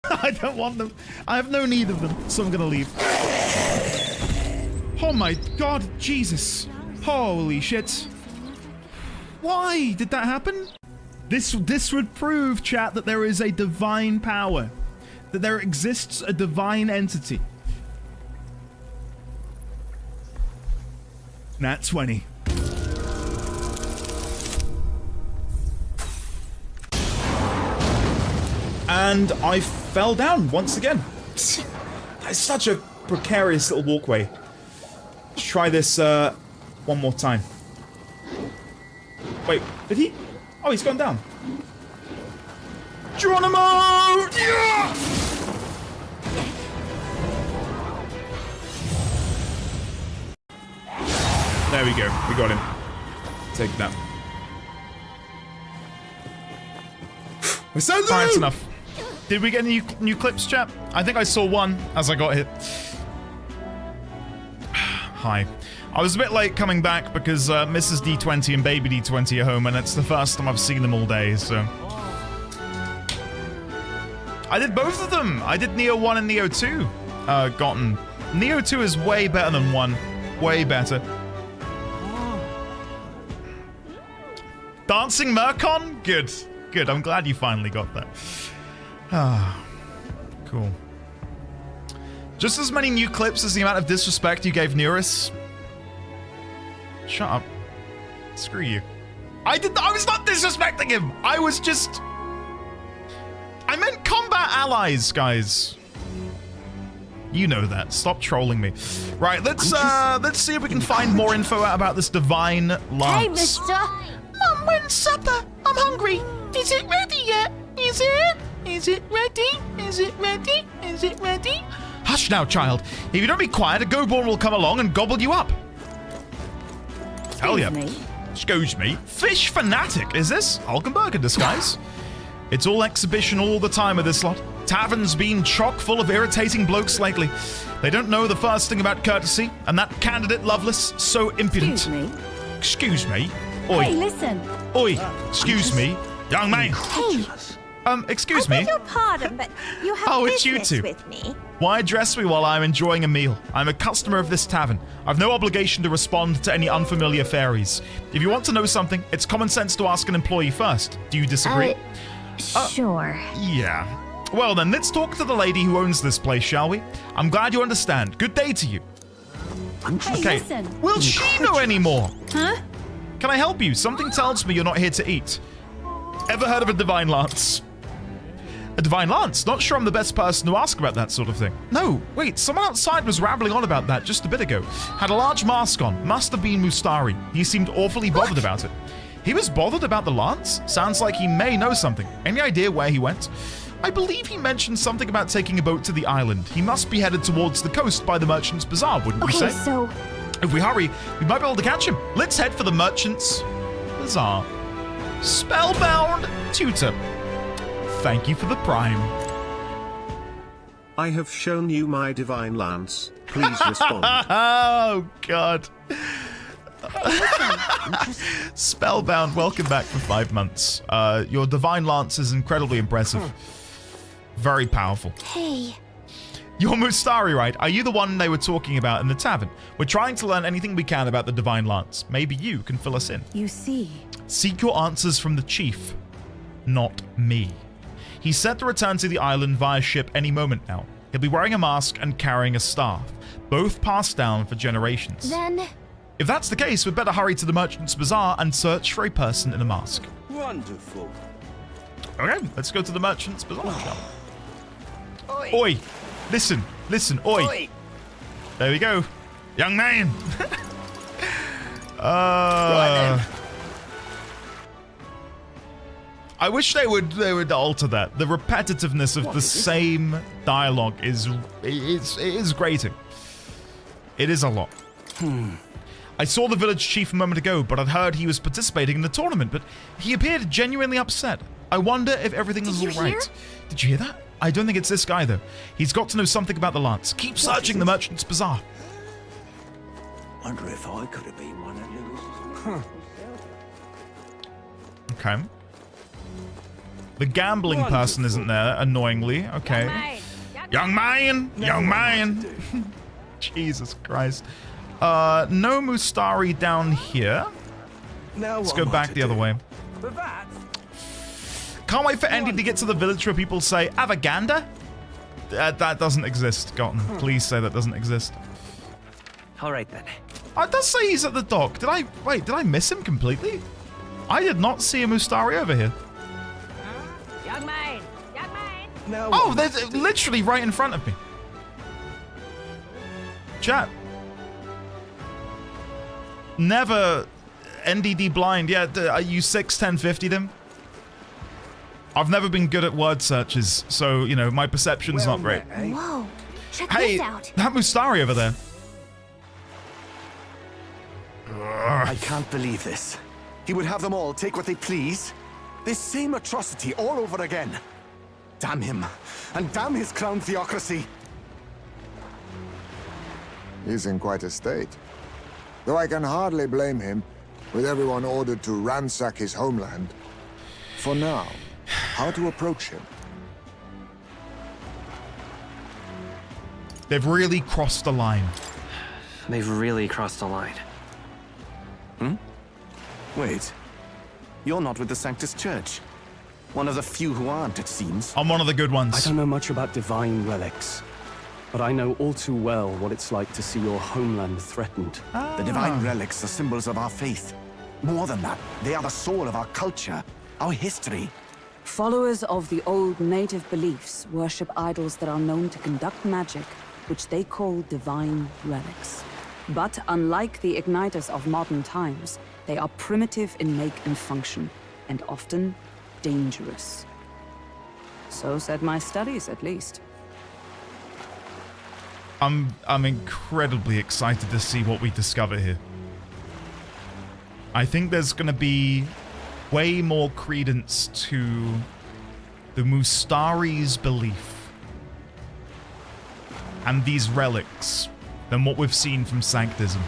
I don't want them. I have no need of them, so I'm gonna leave. Oh my god, Jesus. Holy shit. Why did that happen? This would prove, chat, that there is a divine power. That there exists a divine entity. Nat 20. And I fell down once again. It's such a precarious little walkway. Let's try this one more time. Wait, did he? Oh, he's gone down. Geronimo! Yeah! There we go. We got him. Take that. Alright, that's enough. Did we get any new clips, chap? I think I saw one as I got hit. Hi. I was a bit late coming back because Mrs. D20 and Baby D20 are home, and it's the first time I've seen them all day, so... I did both of them! I did Neo 1 and Neo 2. Gotten. Neo 2 is way better than 1. Way better. Dancing Mercon? Good. Good, I'm glad you finally got that. Ah, cool. Just as many new clips as the amount of disrespect you gave Neurus. Shut up. Screw you. I was not disrespecting him! I was just... I meant combat allies, guys. You know that. Stop trolling me. Right, let's see if we can find more info out about this divine lance. Hey, mister! Mum, when's supper? I'm hungry. Is it ready yet? Is it? Is it ready? Is it ready? Is it ready? Hush now, child. If you don't be quiet, a go-born will come along and gobble you up. Hell yeah. Excuse me. Fish fanatic, is this? Hulkenberg in disguise. It's all exhibition all the time with this lot. Tavern's been chock full of irritating blokes lately. They don't know the first thing about courtesy, and that candidate Lovelace, so impudent. Excuse me. Excuse me. Oi. Hey, listen. Oi. Excuse me. Young man. Hey. Excuse me. I beg your pardon, but you have it's you business two. with me. Why address me while I'm enjoying a meal? I'm a customer of this tavern. I've no obligation to respond to any unfamiliar fairies. If you want to know something, it's common sense to ask an employee first. Do you disagree? Sure. Yeah. Well then, let's talk to the lady who owns this place, shall we? I'm glad you understand. Good day to you. Hey, listen. Will she know anymore? Huh? Can I help you? Something tells me you're not here to eat. Ever heard of a divine lance? A divine lance? Not sure I'm the best person to ask about that sort of thing. No, wait, someone outside was rambling on about that just a bit ago. Had a large mask on. Must have been Mustari. He seemed awfully bothered about it. He was bothered about the lance? Sounds like he may know something. Any idea where he went? I believe he mentioned something about taking a boat to the island. He must be headed towards the coast by the Merchant's Bazaar, wouldn't you say? Okay, so... If we hurry, we might be able to catch him. Let's head for the Merchant's Bazaar. Spellbound Tutor. Thank you for the prime. I have shown you my divine lance. Please respond. Oh, God. Spellbound, welcome back for 5 months. Your divine lance is incredibly impressive. Very powerful. Hey. You're Mustari, right? Are you the one they were talking about in the tavern? We're trying to learn anything we can about the divine lance. Maybe you can fill us in. You see. Seek your answers from the chief, not me. He's set to return to the island via ship any moment now. He'll be wearing a mask and carrying a staff, both passed down for generations. Then... If that's the case, we'd better hurry to the Merchant's Bazaar and search for a person in a mask. Wonderful. Okay, let's go to the Merchant's Bazaar shop. Oi! Listen, listen, oi! Oi. There we go. Young man! I wish they would alter that. The repetitiveness of the same dialogue is grating. It is a lot. I saw the village chief a moment ago, but I'd heard he was participating in the tournament, but he appeared genuinely upset. I wonder if everything is all right. Did you hear that? I don't think it's this guy, though. He's got to know something about the lance. Keep searching the Merchant's Bazaar. Wonder if I could have been one of you. Okay. The gambling person isn't there, annoyingly. Okay. Young man! Young man! Jesus Christ. No Mustari down here. Let's go back the other way. Can't wait for Andy to get to the village where people say, Avaganda? That doesn't exist, Gotten. Please say that doesn't exist. Alright then. It does say he's at the dock. Did I miss him completely? I did not see a Mustari over here. Young man! Young man! Now Oh, what they're must I do? literally right in front of me. Chat. Never NDD blind. Yeah, you 6, 10, 50 them. I've never been good at word searches, so, you know, my perception's not great. Whoa, check Hey, this out. that Mustari over there. I can't believe this. He would have them all take what they please. This same atrocity all over again. Damn him, and damn his crown theocracy. He's in quite a state. Though I can hardly blame him, with everyone ordered to ransack his homeland. For now, how to approach him? They've really crossed the line. They've really crossed the line. Wait. You're not with the Sanctus Church. One of the few who aren't, it seems. I'm one of the good ones. I don't know much about divine relics, but I know all too well what it's like to see your homeland threatened. The divine relics are symbols of our faith. More than that, they are the soul of our culture, our history. Followers of the old native beliefs worship idols that are known to conduct magic, which they call divine relics. But unlike the igniters of modern times, they are primitive in make and function, and often dangerous. So said my studies, at least. I'm incredibly excited to see what we discover here. I think there's going to be way more credence to the Mustari's belief and these relics than what we've seen from Sanctism.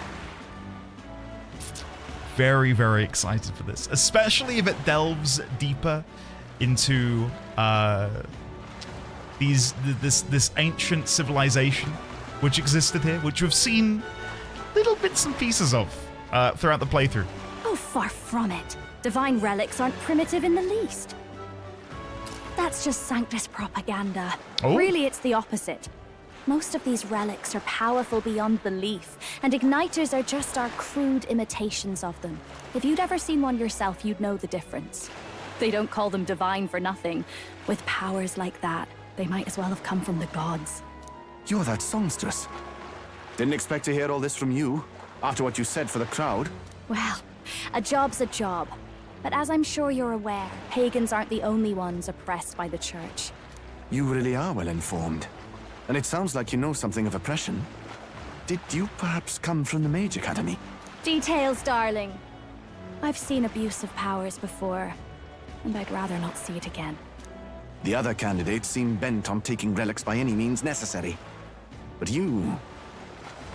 Very, very excited for this, especially if it delves deeper into this ancient civilization which existed here, which we've seen little bits and pieces of throughout the playthrough. Oh, far from it. Divine relics aren't primitive in the least. That's just Sanctus propaganda. Oh. Really, it's the opposite. Most of these relics are powerful beyond belief, and igniters are just our crude imitations of them. If you'd ever seen one yourself, you'd know the difference. They don't call them divine for nothing. With powers like that, they might as well have come from the gods. You're that songstress. Didn't expect to hear all this from you, after what you said for the crowd. Well, a job's a job. But as I'm sure you're aware, pagans aren't the only ones oppressed by the church. You really are well informed. And it sounds like you know something of oppression. Did you perhaps come from the Mage Academy? Details, darling. I've seen abuse of powers before, and I'd rather not see it again. The other candidates seem bent on taking relics by any means necessary. But you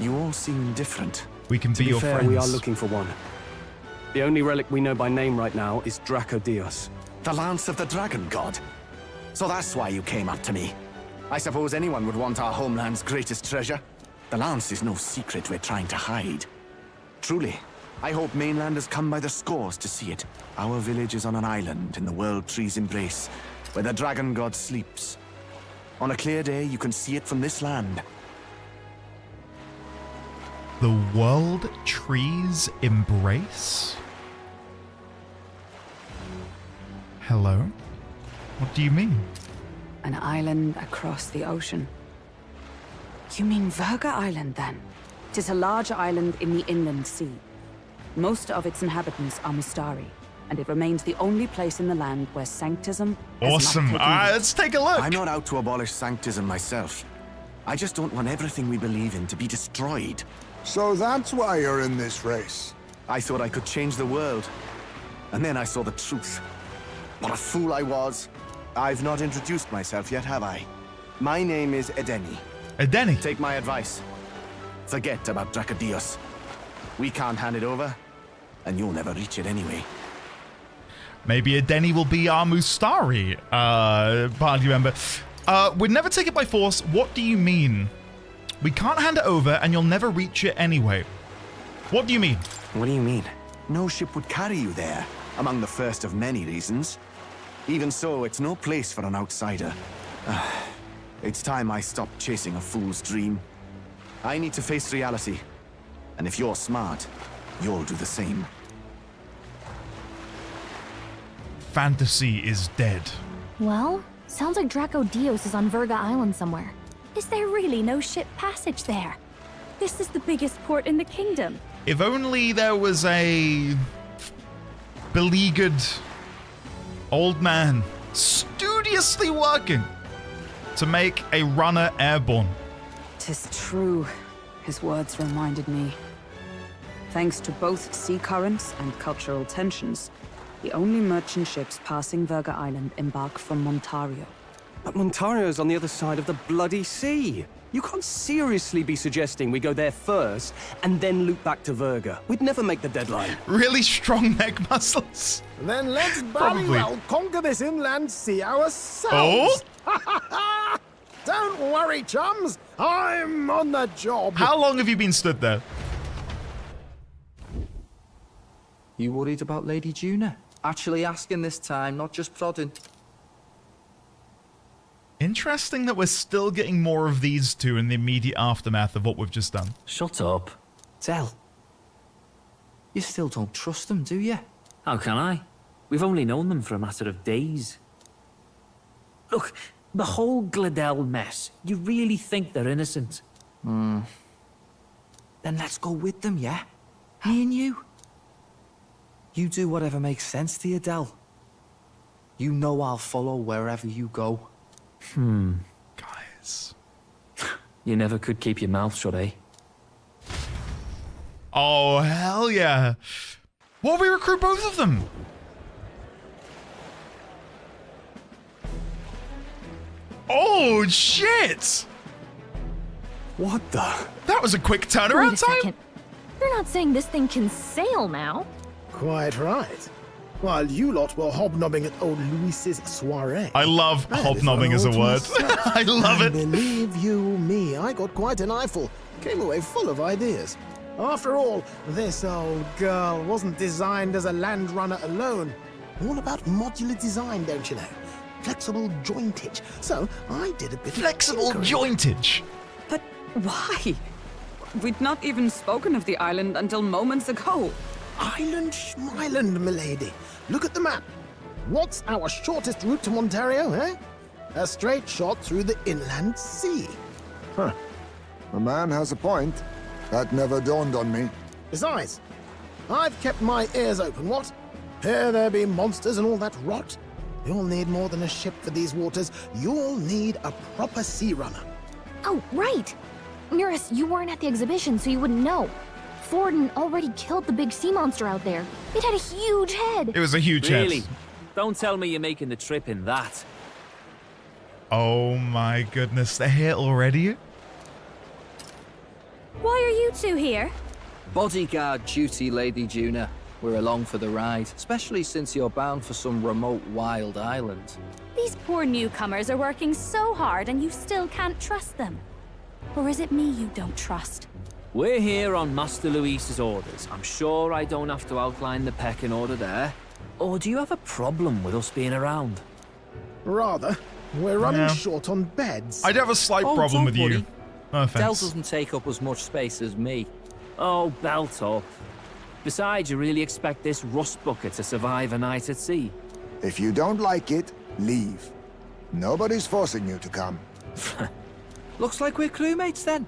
all seem different. We can To be be your fair, friends. we are looking for one. The only relic we know by name right now is Dracodios. The Lance of the Dragon God. So that's why you came up to me. I suppose anyone would want our homeland's greatest treasure. The Lance is no secret we're trying to hide. Truly, I hope mainlanders come by the scores to see it. Our village is on an island in the World Tree's embrace, where the Dragon God sleeps. On a clear day, you can see it from this land. The World Tree's embrace? Hello? What do you mean? An island across the ocean. You mean Virga Island, then? 'Tis a large island in the inland sea. Most of its inhabitants are Mustari, and it remains the only place in the land where Sanctism has Awesome. not taken All right, root. let's take a look. I'm not out to abolish Sanctism myself. I just don't want everything we believe in to be destroyed. So that's why you're in this race. I thought I could change the world. And then I saw the truth. What a fool I was. I've not introduced myself yet, have I? My name is Edeni. Edeni? Take my advice. Forget about Dracodios. We can't hand it over, and you'll never reach it anyway. Maybe Edeni will be our Mustari party member. We'd never take it by force. What do you mean? We can't hand it over, and you'll never reach it anyway. What do you mean? What do you mean? No ship would carry you there, among the first of many reasons. Even so, it's no place for an outsider. It's time I stopped chasing a fool's dream. I need to face reality. And if you're smart, you'll do the same. Fantasy is dead. Well, Sounds like Draco Dios is on Virga Island somewhere. Is there really no ship passage there? This is the biggest port in the kingdom. If only there was a beleaguered old man studiously working to make a runner airborne. 'Tis true. His words reminded me. Thanks to both sea currents and cultural tensions, the only merchant ships passing Virga Island embark from Montario. But Montario's on the other side of the bloody sea. You can't seriously be suggesting we go there first and then loop back to Virga. We'd never make the deadline. Really strong neck muscles. Then let's Probably. bloody well conquer this inland sea ourselves. Oh? Don't worry, chums. I'm on the job. How long have you been stood there? You worried about Lady Juna? Actually asking this time, not just prodding. Interesting that we're still getting more of these two in the immediate aftermath of what we've just done. Shut up. Tell. You still don't trust them, do you? How can I? We've only known them for a matter of days. Look, the whole Gladell mess, you really think they're innocent? Then let's go with them, yeah? Me and you. You do whatever makes sense to you, Del. You know I'll follow wherever you go. Guys. You never could keep your mouth shut, eh? Oh, hell yeah. What if we recruit both of them? Oh, shit. What the? That was a quick Wait turnaround a time. second. You're not saying this thing can sail now? Quite right. While you lot were hobnobbing at old Luis's soiree. I love hobnobbing as a word. I love it. Believe you me, I got quite an eyeful. Came away full of ideas. After all, this old girl wasn't designed as a land runner alone. All about modular design, don't you know? Flexible jointage. So I did a bit Flexible of tinkering. jointage. But why? We'd not even spoken of the island until moments ago. Island schmeiland, milady. Look at the map. What's our shortest route to Montario, eh? A straight shot through the inland sea. Huh. The man has a point. That never dawned on me. Besides, I've kept my ears open, what? Here there be monsters and all that rot. You'll need more than a ship for these waters. You'll need a proper sea runner. Oh, right. Nearest, you weren't at the exhibition, so you wouldn't know. Forden already killed the big sea monster out there. It had a huge head. It was a huge head. Really? Don't tell me you're making the trip in that. Oh my goodness, they're here already? Why are you two here? Bodyguard duty, Lady Juna. We're along for the ride, especially since you're bound for some remote wild island. These poor newcomers are working so hard and you still can't trust them. Or is it me you don't trust? We're here on Master Luis's orders. I'm sure I don't have to outline the pecking order there. Or do you have a problem with us being around? Rather. We're running Yeah. short on beds. I do have a slight problem don't with you. worry. No Del offense. doesn't take up as much space as me. Oh, belt up. Besides, you really expect this rust bucket to survive a night at sea? If you don't like it, leave. Nobody's forcing you to come. Looks like we're crewmates then.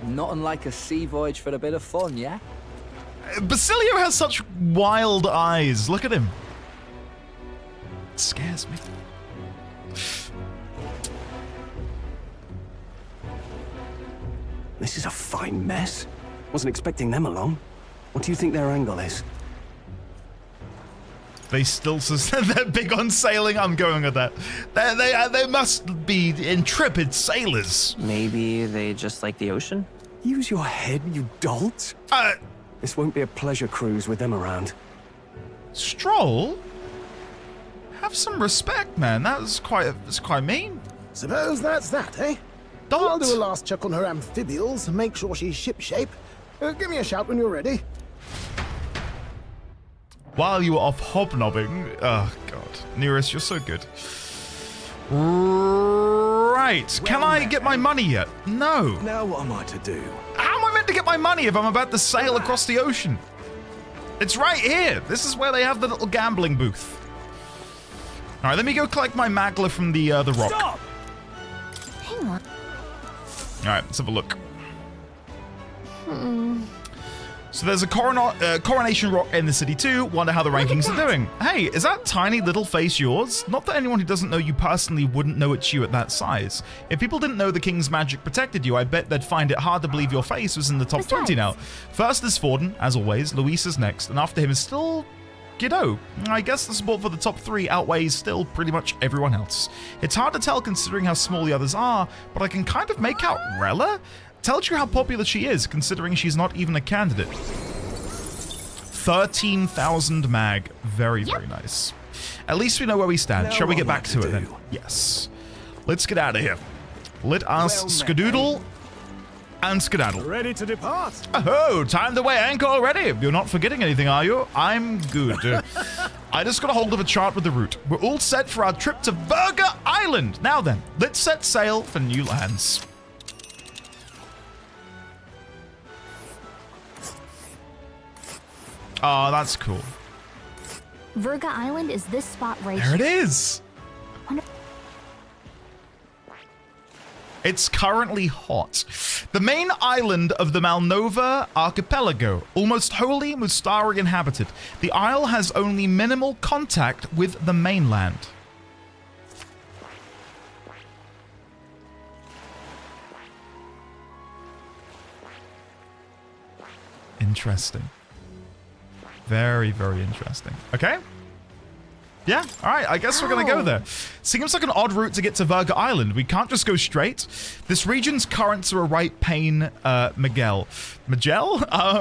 Not unlike a sea voyage for a bit of fun, yeah? Basilio has such wild eyes. Look at him. It scares me. This is a fine mess. Wasn't expecting them along. What do you think their angle is? They still they're big on sailing. I'm going with that. They must be intrepid sailors. Maybe they just like the ocean? Use your head, you dolt. This won't be a pleasure cruise with them around. Strohl? Have some respect, man. That's quite mean. Suppose that's that, eh? I'll do a last check on her amphibials, make sure she's shipshape. Give me a shout when you're ready. While you were off hobnobbing, oh god, Nearest, you're so good. Right, can I get my money yet? No. Now what am I to do? How am I meant to get my money if I'm about to sail across the ocean? It's right here. This is where they have the little gambling booth. All right, let me go collect my magla from the rock. Stop! Hang on. All right, let's have a look. So there's a coronation rock in the city too. Wonder how the rankings are doing. Hey, is that tiny little face yours? Not that anyone who doesn't know you personally wouldn't know it's you at that size. If people didn't know the king's magic protected you, I bet they'd find it hard to believe your face was in the top 20 now. First is Forden, as always. Luis is next, and after him is still Giddo. I guess the support for the top 3 outweighs still pretty much everyone else. It's hard to tell considering how small the others are, but I can kind of make out Rella? Tells you how popular she is, considering she's not even a candidate. 13,000 mag. Very, very nice. At least we know where we stand. Shall we get back to it then? Yes. Let's get out of here. Let us skedoodle and skedaddle. Ready to depart? Oh, time to weigh anchor already. You're not forgetting anything, are you? I'm good. I just got a hold of a chart with the route. We're all set for our trip to Virga Island. Now then, let's set sail for new lands. Oh, that's cool. Virga Island is this spot right here. There it here. is. It's currently hot. The main island of the Malnova archipelago, almost wholly Mustari inhabited. The isle has only minimal contact with the mainland. Interesting. Very, very interesting. Okay. Yeah, all right, I guess we're gonna go there. Seems like an odd route to get to Virga Island. We can't just go straight. This region's currents are a right pain, Miguel.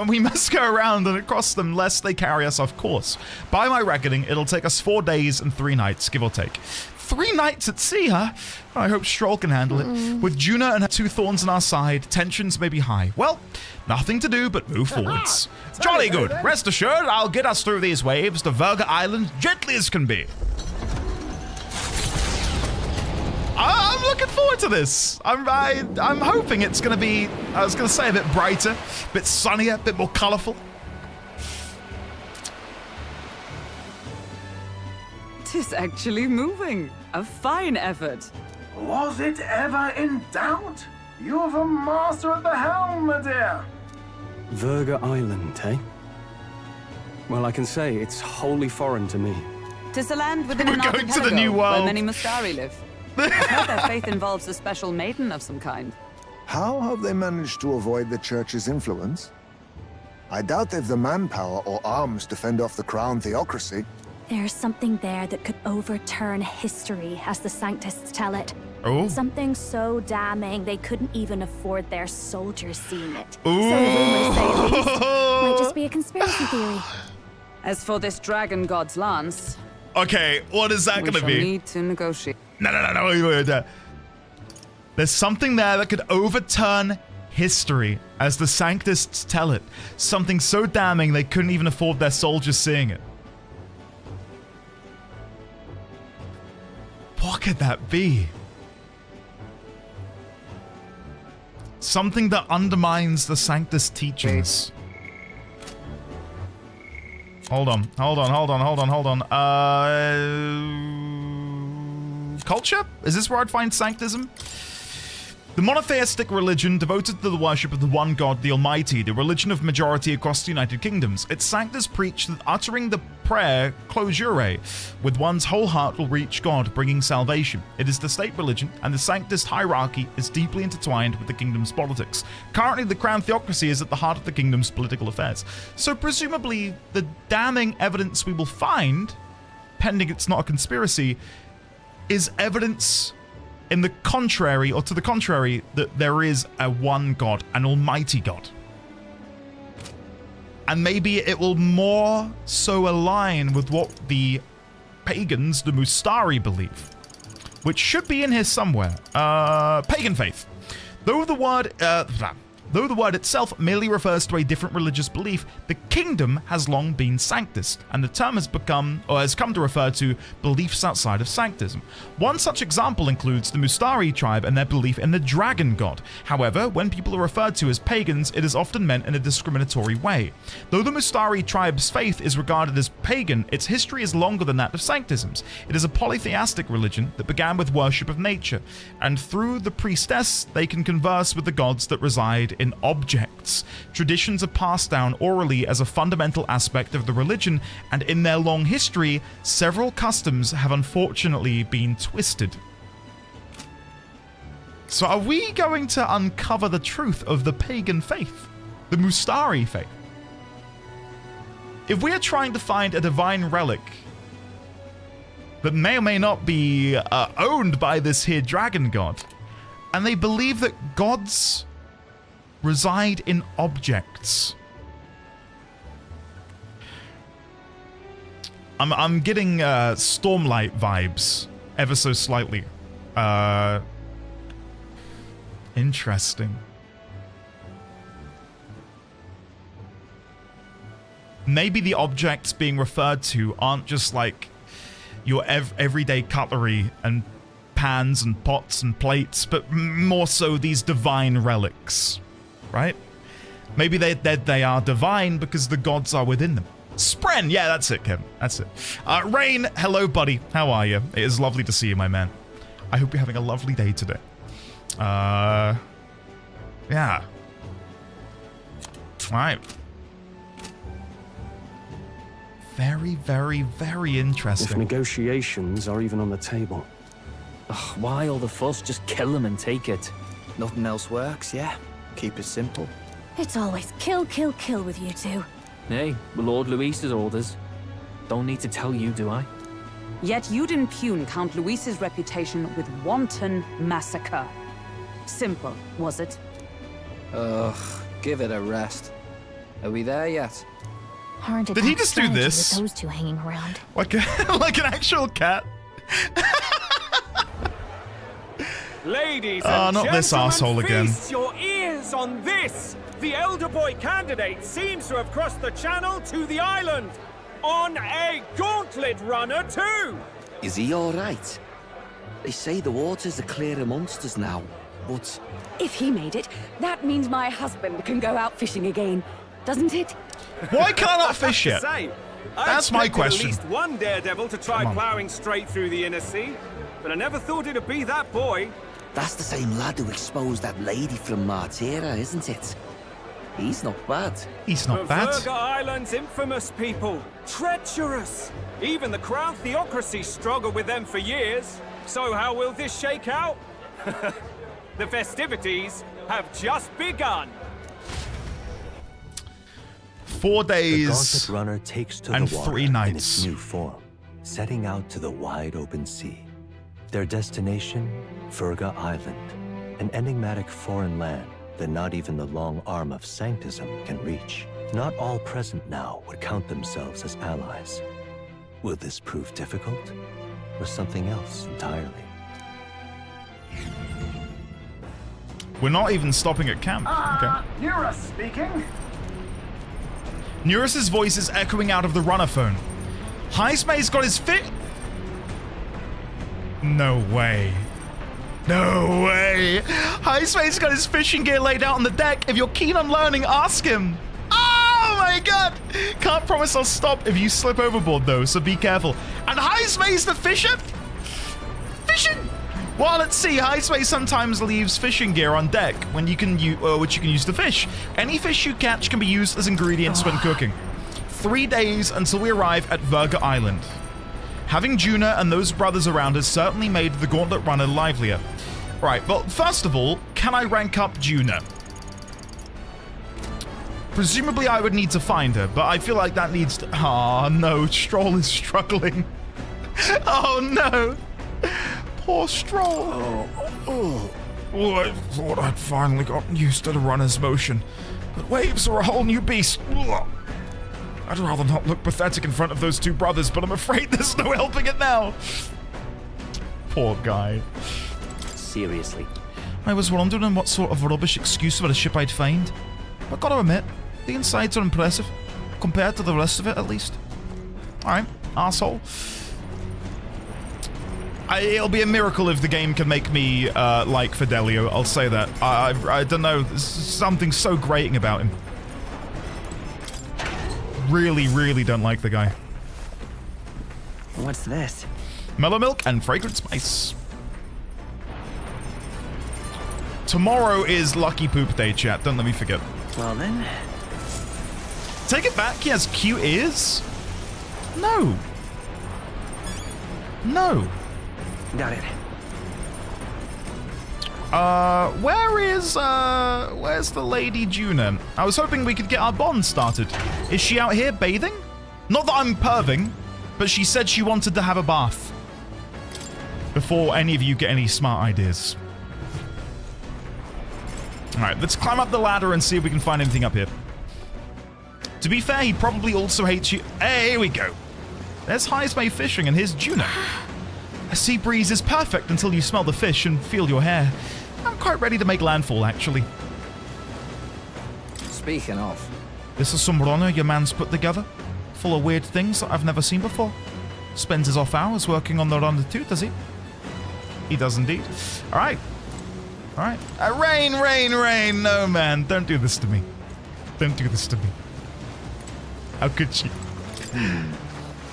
We must go around and across them lest they carry us off course. By my reckoning, it'll take us 4 days and 3 nights, give or take. 3 nights at sea, huh? I hope Strohl can handle it. With Juna and her 2 thorns on our side, tensions may be high. Well, nothing to do but move forwards. Jolly good. Rest assured, I'll get us through these waves to Virga Island gently as can be. I'm looking forward to this. I'm hoping it's going to be, I was going to say, a bit brighter, a bit sunnier, a bit more colourful. 'Tis actually moving. A fine effort. Was it ever in doubt? You're the master at the helm, my dear. Virga Island, eh? Well, I can say it's wholly foreign to me. 'Tis a land within We're an going archipelago to the new where world. many Mustari live. I've heard their faith involves a special maiden of some kind. How have they managed to avoid the church's influence? I doubt they've the manpower or arms to fend off the crown theocracy. There's something there that could overturn history, as the Sanctists tell it. Oh. Something so damning they couldn't even afford their soldiers seeing it. Ooh. So rumors say at least. Might just be a conspiracy theory. As for this dragon god's lance... Okay, what is that going to We be? shall need to negotiate. No, wait. There's something there that could overturn history, as the Sanctists tell it. Something so damning they couldn't even afford their soldiers seeing it. What could that be? Something that undermines the Sanctus teachings. Hold on. Culture? Is this where I'd find Sanctism? The monotheistic religion devoted to the worship of the one God, the Almighty, the religion of majority across the United Kingdoms. Its Sanctus preach that uttering the prayer clausure with one's whole heart will reach God, bringing salvation. It is the state religion, and the Sanctist hierarchy is deeply intertwined with the kingdom's politics. Currently, the crown theocracy is at the heart of the kingdom's political affairs. So presumably, the damning evidence we will find, pending it's not a conspiracy, is evidence in the contrary, or to the contrary, that there is a one God, an almighty God. And maybe it will more so align with what the pagans, the Mustari, believe, which should be in here somewhere. Pagan faith. Though the Though the word itself merely refers to a different religious belief, the kingdom has long been sanctist, and the term has come to refer to beliefs outside of sanctism. One such example includes the Mustari tribe and their belief in the dragon god. However, when people are referred to as pagans, it is often meant in a discriminatory way. Though the Mustari tribe's faith is regarded as pagan, its history is longer than that of sanctism's. It is a polytheistic religion that began with worship of nature, and through the priestess, they can converse with the gods that reside in objects. Traditions are passed down orally as a fundamental aspect of the religion, and in their long history, several customs have unfortunately been twisted. So are we going to uncover the truth of the pagan faith? The Mustari faith? If we are trying to find a divine relic that may or may not be owned by this here dragon god, and they believe that gods reside in objects. I'm getting Stormlight vibes ever so slightly. Interesting. Maybe the objects being referred to aren't just like your everyday cutlery and pans and pots and plates, but more so these divine relics, right? Maybe they are divine because the gods are within them. Spren, yeah, that's it, Kevin. That's it. Rain, hello, buddy. How are you? It is lovely to see you, my man. I hope you're having a lovely day today. Yeah. All right. Very, very, very interesting. If negotiations are even on the table. Ugh, why all the fuss? Just kill them and take it. Nothing else works, yeah? Keep it simple. It's always kill, kill, kill with you two. Nay, Lord Luis's orders. Don't need to tell you, do I? Yet you'd impugn Count Luis's reputation with wanton massacre. Simple, was it? Ugh, give it a rest. Are we there yet? Did he just do this? With those two hanging around. Like like an actual cat? Ladies and not this arsehole again. feast your ears on this. The elder boy candidate seems to have crossed the channel to the island. On a gauntlet runner too. Is he alright? They say the waters are clear amongst us now, but... If he made it, that means my husband can go out fishing again, doesn't it? Why can't I not fish yet? That's my question. At least one daredevil to try ploughing straight through the inner sea, but I never thought it'd be that boy. That's the same lad who exposed that lady from Martira, isn't it? He's not bad. He's not bad. Virga Island's infamous people. Treacherous. Even the Crown Theocracy struggled with them for years. So how will this shake out? The festivities have just begun. 4 days the gauntlet runner takes to and the water 3 nights. in its new form, setting out to the wide open sea. Their destination, Virga Island, an enigmatic foreign land that not even the long arm of Sanctism can reach. Not all present now would count themselves as allies. Will this prove difficult, or something else entirely? We're not even stopping at camp. Okay. Eurus speaking. Neurus's voice is echoing out of the runner phone. Heismay's got his fit. No way. No way. Heismay's got his fishing gear laid out on the deck. If you're keen on learning, ask him. Oh my god. Can't promise I'll stop if you slip overboard though, so be careful. And Heismay's the fisher? Fishing? While at sea, Heismay sometimes leaves fishing gear on deck when which you can use to fish. Any fish you catch can be used as ingredients when cooking. 3 days until we arrive at Virga Island. Having Juna and those brothers around has certainly made the Gauntlet Runner livelier. Right, well, first of all, can I rank up Juna? Presumably I would need to find her, but I feel like that needs to... Oh no, Strohl is struggling. Oh no. Poor Strohl. Oh, I thought I'd finally gotten used to the runner's motion, but waves are a whole new beast. I'd rather not look pathetic in front of those two brothers, but I'm afraid there's no helping it now. Poor guy. Seriously. I was wondering what sort of rubbish excuse for a ship I'd find. But gotta admit, the insides are impressive. Compared to the rest of it, at least. Alright, arsehole. It'll be a miracle if the game can make me like Fidelio, I'll say that. I don't know, there's something so grating about him. Really, really don't like the guy. What's this? Mellow milk and fragrant spice. Tomorrow is Lucky Poop Day, chat. Don't let me forget. Well then. Take it back. He has cute ears. No. No. Got it. Where's the Lady Juna? I was hoping we could get our bond started. Is she out here bathing? Not that I'm perving, but she said she wanted to have a bath. Before any of you get any smart ideas. Alright, let's climb up the ladder and see if we can find anything up here. To be fair, he probably also hates you. Hey, here we go. There's Heismay fishing and here's Juno. A sea breeze is perfect until you smell the fish and feel your hair. I'm quite ready to make landfall, actually. Speaking of. This is some runner your man's put together. Full of weird things that I've never seen before. Spends his off hours working on the runner too, does he? He does indeed. Alright. Alright. Rain, rain, rain. No, man. Don't do this to me. Don't do this to me. How could she?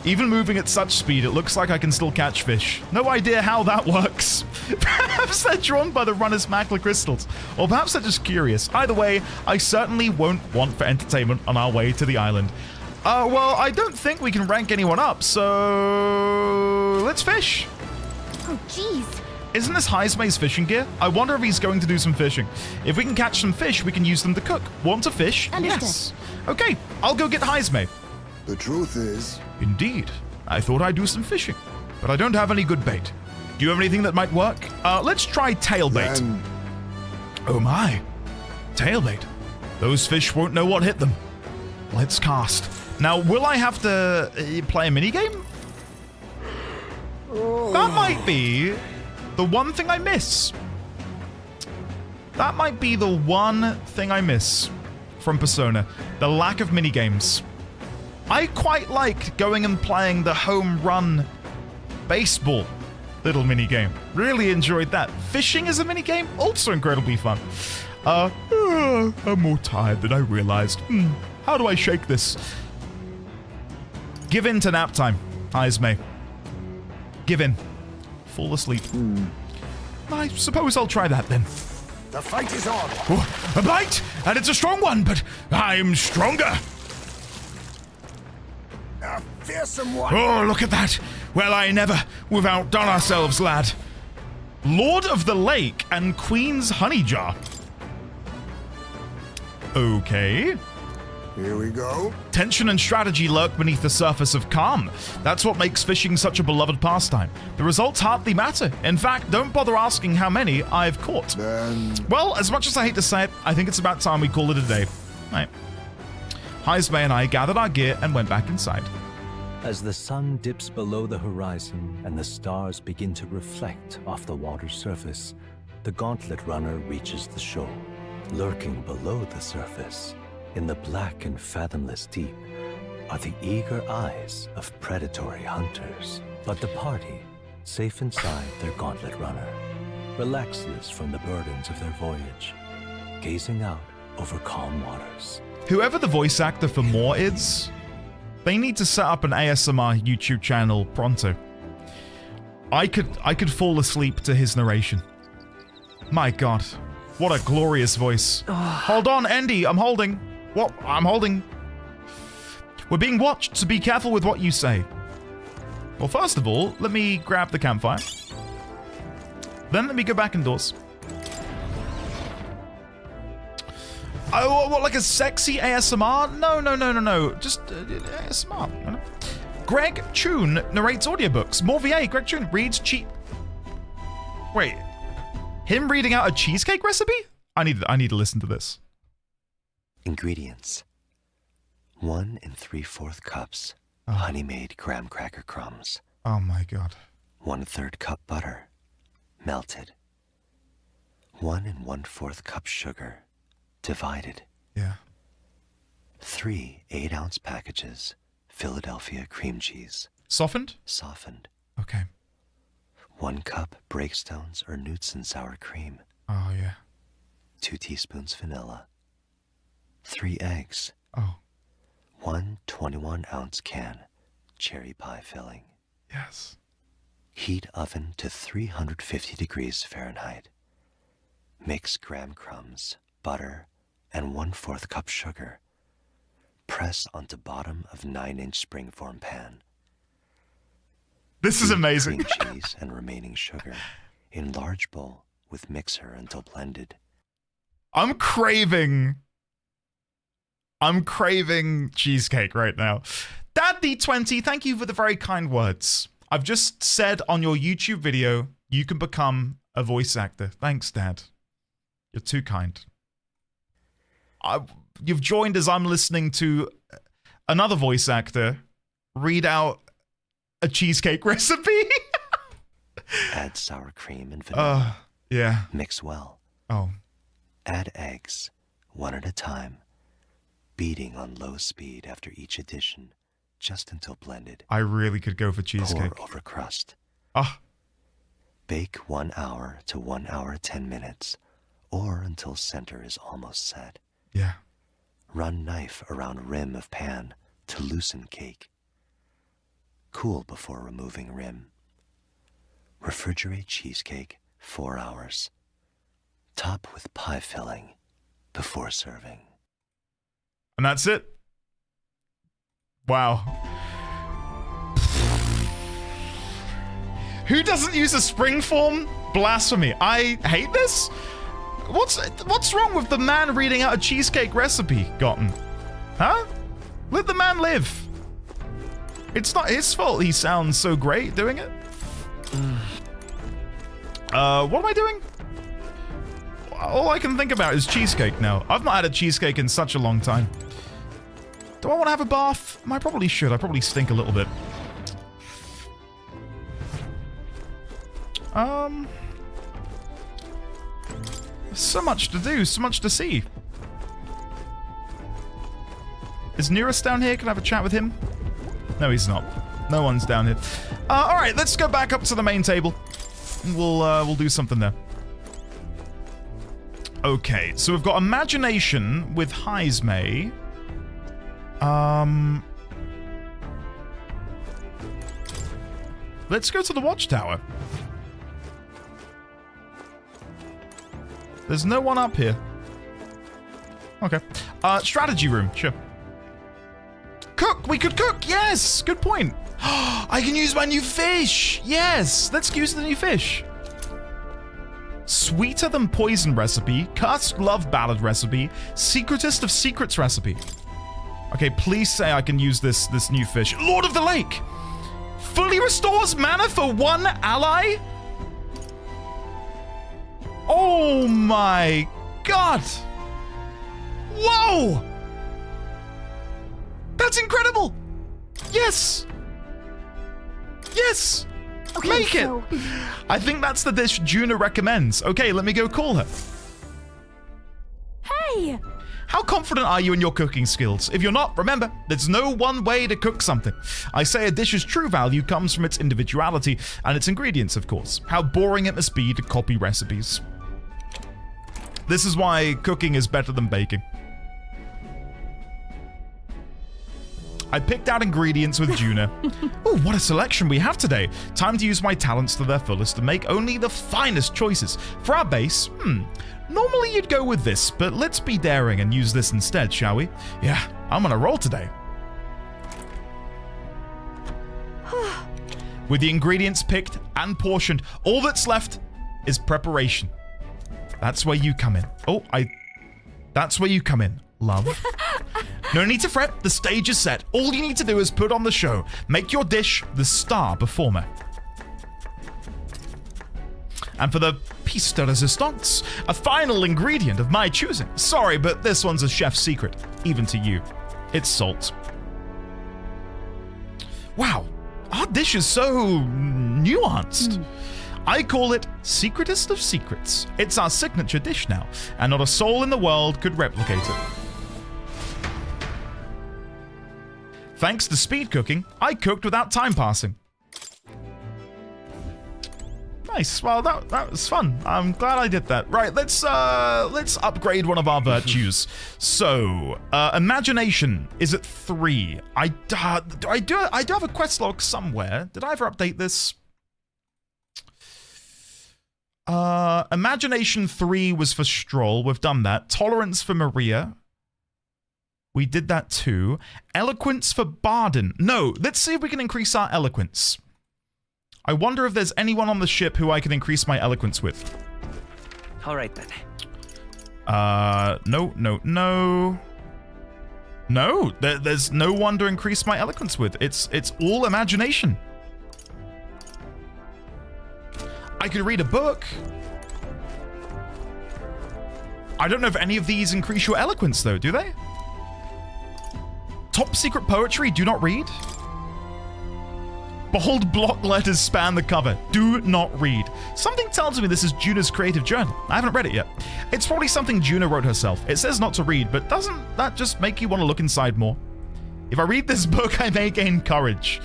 Even moving at such speed, it looks like I can still catch fish. No idea how that works. Perhaps they're drawn by the runner's macula crystals. Or perhaps they're just curious. Either way, I certainly won't want for entertainment on our way to the island. Well, I don't think we can rank anyone up, so... let's fish. Oh, jeez. Isn't this Heismay's fishing gear? I wonder if he's going to do some fishing. If we can catch some fish, we can use them to cook. Want to fish? Understood. Yes. Okay, I'll go get Heismay. The truth is... Indeed. I thought I'd do some fishing, but I don't have any good bait. Do you have anything that might work? Let's try tailbait. Oh my. Tailbait. Those fish won't know what hit them. Let's cast. Now, will I have to play a minigame? That might be the one thing I miss. That might be the one thing I miss from Persona. The lack of minigames. I quite like going and playing the home run baseball little minigame. Really enjoyed that. Fishing as a minigame, also incredibly fun. I'm more tired than I realized. How do I shake this? Give in to nap time, Heismay. Give in. Fall asleep. I suppose I'll try that then. The fight is on. Oh, a bite! And it's a strong one, but I'm stronger. A fearsome one. Oh, look at that. Well, I never. We've outdone ourselves, lad. Lord of the Lake and Queen's Honey Jar. Okay. Here we go. Tension and strategy lurk beneath the surface of calm. That's what makes fishing such a beloved pastime. The results hardly matter. In fact, don't bother asking how many I've caught. Well, as much as I hate to say it, I think it's about time we call it a day. Right. Heismay and I gathered our gear and went back inside. As the sun dips below the horizon and the stars begin to reflect off the water's surface, the gauntlet runner reaches the shore. Lurking below the surface, in the black and fathomless deep, are the eager eyes of predatory hunters. But the party, safe inside their gauntlet runner, relaxes from the burdens of their voyage, gazing out over calm waters. Whoever the voice actor for Moore is, they need to set up an ASMR YouTube channel pronto. I could fall asleep to his narration. My God, what a glorious voice. Hold on, Andy, I'm holding. What? I'm holding. We're being watched, so be careful with what you say. Well, first of all, let me grab the campfire. Then let me go back indoors. Oh, what, like a sexy ASMR? No. Just ASMR. You know? Greg Chun narrates audiobooks. More VA. Greg Chun reads Wait. Him reading out a cheesecake recipe? I need to listen to this. Ingredients: 1 3/4 cups honey-made graham cracker crumbs. Oh my God. 1/3 cup butter, melted. 1 1/4 cup sugar, divided. Yeah. 3 8-ounce packages, Philadelphia cream cheese. Softened? Softened. Okay. 1 cup Breakstones or Knudsen sour cream. Oh, yeah. 2 teaspoons vanilla. 3 eggs. Oh. 1 21-ounce can, cherry pie filling. Yes. Heat oven to 350 degrees Fahrenheit. Mix graham crumbs, butter, and 1/4 cup sugar. Press onto bottom of 9-inch springform pan. This is amazing. Cream cheese and remaining sugar in large bowl with mixer until blended. I'm craving cheesecake right now. Dad D20, thank you for the very kind words. I've just said on your YouTube video, you can become a voice actor. Thanks, Dad. You're too kind. You've joined as I'm listening to another voice actor read out a cheesecake recipe. Add sour cream and vanilla. Yeah. Mix well. Oh. Add eggs, 1 at a time, beating on low speed after each addition, just until blended. I really could go for cheesecake. Pour over crust. Ah. Bake 1 hour to 1 hour 10 minutes, or until center is almost set. Yeah. Run knife around rim of pan to loosen cake. Cool before removing rim. Refrigerate cheesecake 4 hours. Top with pie filling before serving. And that's it. Wow. Who doesn't use a springform? Blasphemy. I hate this. What's wrong with the man reading out a cheesecake recipe, Gotten? Huh? Let the man live. It's not his fault he sounds so great doing it. What am I doing? All I can think about is cheesecake now. I've not had a cheesecake in such a long time. Do I want to have a bath? I probably should. I probably stink a little bit. So much to do, so much to see. Is Nearest down here? Can I have a chat with him? No, he's not. No one's down here. All right, let's go back up to the main table. We'll do something there. Okay, so we've got Imagination with Heismay. Let's go to the Watchtower. There's no one up here. Okay. Strategy room, sure. Cook! We could cook! Yes! Good point. I can use my new fish! Yes! Let's use the new fish. Sweeter than poison recipe. Cursed love ballad recipe. Secretest of secrets recipe. Okay, please say I can use this new fish. Lord of the Lake! Fully restores mana for 1 ally? Oh my god! Whoa! That's incredible! Yes! Yes! Okay, Make it! I think that's the dish Juna recommends. Okay, let me go call her. Hey! How confident are you in your cooking skills? If you're not, remember, there's no one way to cook something. I say a dish's true value comes from its individuality and its ingredients, of course. How boring it must be to copy recipes. This is why cooking is better than baking. I picked out ingredients with Juna. Oh, what a selection we have today. Time to use my talents to their fullest to make only the finest choices. For our base, normally you'd go with this, but let's be daring and use this instead, shall we? Yeah, I'm on a roll today. With the ingredients picked and portioned, all that's left is preparation. That's where you come in. That's where you come in, love. No need to fret, the stage is set. All you need to do is put on the show. Make your dish the star performer. And for the piece de resistance, a final ingredient of my choosing. Sorry, but this one's a chef's secret, even to you. It's salt. Wow, our dish is so nuanced. I call it secretest of secrets. It's our signature dish now, and not a soul in the world could replicate it. Thanks to speed cooking, I cooked without time passing. Nice. Well, that was fun. I'm glad I did that. Right, let's upgrade one of our virtues. So, imagination is at 3. I do have a quest log somewhere. Did I ever update this? Imagination 3 was for Strohl. We've done that. Tolerance for Maria. We did that too. Eloquence for Barden. No, let's see if we can increase our eloquence. I wonder if there's anyone on the ship who I can increase my eloquence with. All right then. No. There's no one to increase my eloquence with. It's all imagination. I could read a book. I don't know if any of these increase your eloquence though, do they? Top secret poetry, do not read. Bold block letters span the cover. Do not read. Something tells me this is Juna's creative journal. I haven't read it yet. It's probably something Juna wrote herself. It says not to read, but doesn't that just make you want to look inside more? If I read this book, I may gain courage.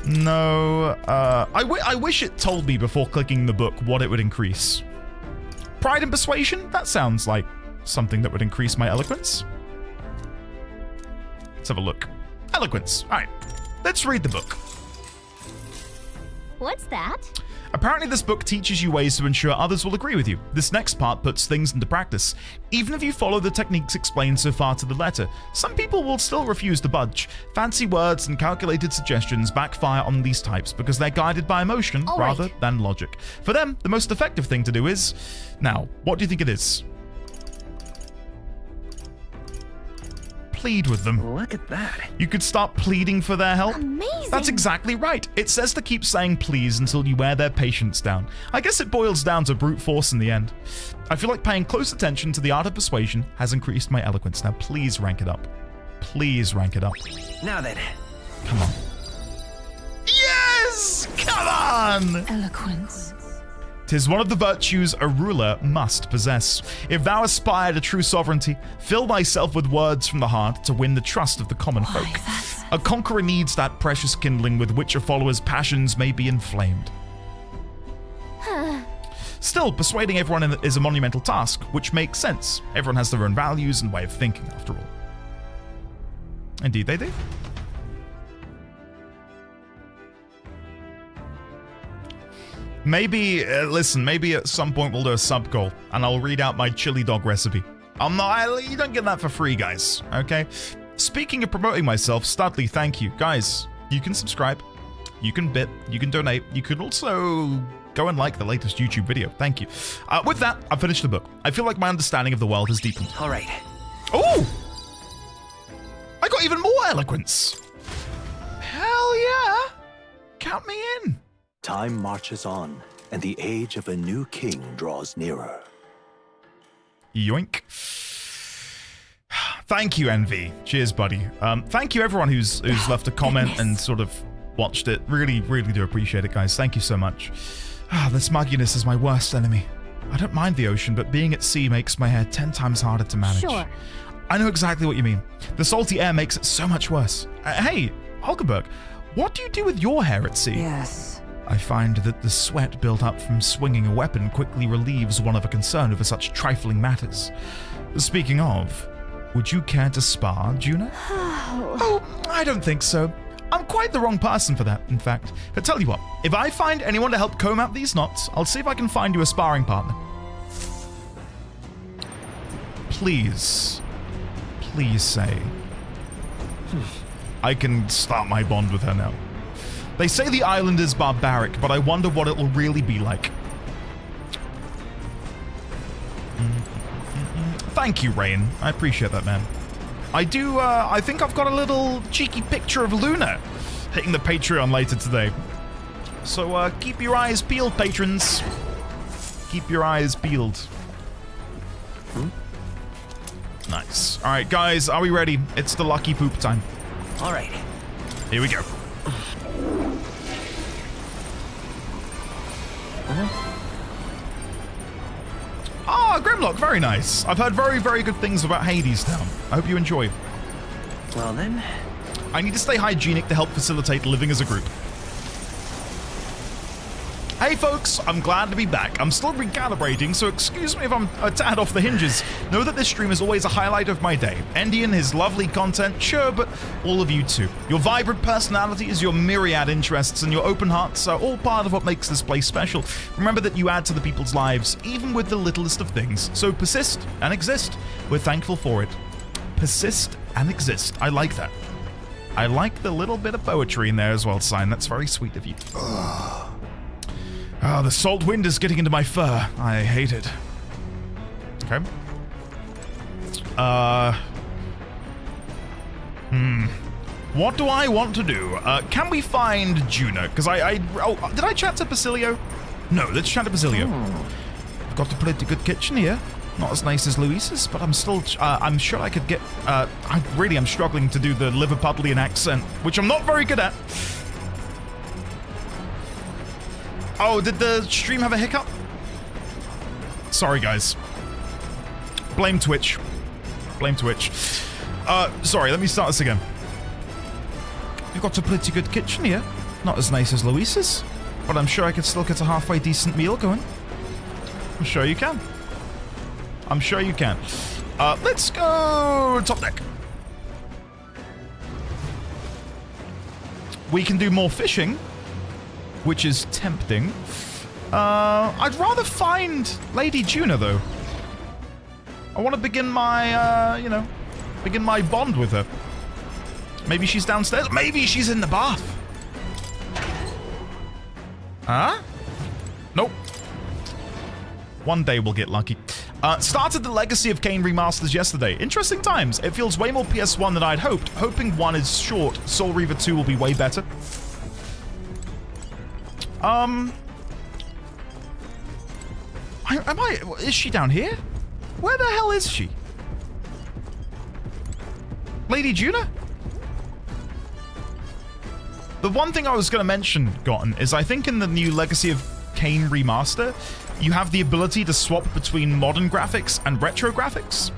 No, I wish it told me before clicking the book what it would increase. Pride and persuasion? That sounds like something that would increase my eloquence. Let's have a look. Eloquence. All right, let's read the book. What's that? Apparently this book teaches you ways to ensure others will agree with you. This next part puts things into practice. Even if you follow the techniques explained so far to the letter, some people will still refuse to budge. Fancy words and calculated suggestions backfire on these types because they're guided by emotion rather than logic. For them, the most effective thing to do is... Now, what do you think it is? Plead with them. Look at that. You could start pleading for their help. Amazing. That's exactly right. It says to keep saying please until you wear their patience down. I guess it boils down to brute force in the end. I feel like paying close attention to the art of persuasion has increased my eloquence. Now please rank it up. Please rank it up. Now then. Come on. Yes! Come on! Eloquence. 'Tis one of the virtues a ruler must possess. If thou aspire to true sovereignty, fill thyself with words from the heart to win the trust of the common folk. A conqueror needs that precious kindling with which a follower's passions may be inflamed. Still, persuading everyone is a monumental task, which makes sense. Everyone has their own values and way of thinking, after all. Indeed they do. Maybe, listen, maybe at some point we'll do a sub goal and I'll read out my chili dog recipe. You don't get that for free, guys, okay? Speaking of promoting myself, Studley, thank you. Guys, you can subscribe, you can bit, you can donate, you can also go and like the latest YouTube video. Thank you. With that, I've finished the book. I feel like my understanding of the world has deepened. All right. Oh! I got even more eloquence. Hell yeah! Count me in. Time marches on, and the age of a new king draws nearer. Yoink. Thank you, Envy. Cheers, buddy. Thank you, everyone who's left a comment and sort of watched it. Really, really do appreciate it, guys. Thank you so much. This mugginess is my worst enemy. I don't mind the ocean, but being at sea makes my hair 10 times harder to manage. Sure. I know exactly what you mean. The salty air makes it so much worse. Hey, Hulkenberg, what do you do with your hair at sea? Yes. I find that the sweat built up from swinging a weapon quickly relieves one of a concern over such trifling matters. Speaking of, would you care to spar, Juna? Oh, I don't think so. I'm quite the wrong person for that, in fact. But tell you what, if I find anyone to help comb out these knots, I'll see if I can find you a sparring partner. Please say I can start my bond with her now. They say the island is barbaric, but I wonder what it will really be like. Thank you, Rain. I appreciate that, man. I think I've got a little cheeky picture of Luna hitting the Patreon later today. So keep your eyes peeled, patrons. Keep your eyes peeled. Nice. All right, guys, are we ready? It's the lucky poop time. All right. Here we go. Ah, Grimlock, very nice. I've heard very, very good things about Hades Town. I hope you enjoy. Well then. I need to stay hygienic to help facilitate living as a group. Hey folks, I'm glad to be back. I'm still recalibrating, so excuse me if I'm a tad off the hinges. Know that this stream is always a highlight of my day. Andy and his lovely content, sure, but all of you too. Your vibrant personalities, your myriad interests, and your open hearts are all part of what makes this place special. Remember that you add to the people's lives, even with the littlest of things. So persist and exist. We're thankful for it. Persist and exist. I like that. I like the little bit of poetry in there as well, Sign. That's very sweet of you. Ah, the salt wind is getting into my fur. I hate it. Okay. What do I want to do? Can we find Juno? Because oh, did I chat to Basilio? No, let's chat to Basilio. I've got a pretty good kitchen here. Not as nice as Luis's, but I'm still, I'm sure I could get, I'm struggling to do the Liverpudlian accent, which I'm not very good at. Oh, did the stream have a hiccup? Sorry, guys. Blame Twitch. Blame Twitch. Sorry, let me start this again. You've got a pretty good kitchen here. Not as nice as Luis's, but I'm sure I could still get a halfway decent meal going. I'm sure you can. I'm sure you can. Let's go top deck. We can do more fishing, which is tempting. I'd rather find Lady Juna, though. I want to begin my, begin my bond with her. Maybe she's downstairs. Maybe she's in the bath. Huh? Nope. One day we'll get lucky. Started the Legacy of Kain remasters yesterday. Interesting times. It feels way more PS1 than I'd hoped. Hoping 1 is short. Soul Reaver 2 will be way better. Is she down here? Where the hell is she? Lady Juna? The one thing I was going to mention, Gotten, is I think in the new Legacy of Kain remaster, you have the ability to swap between modern graphics and retro graphics.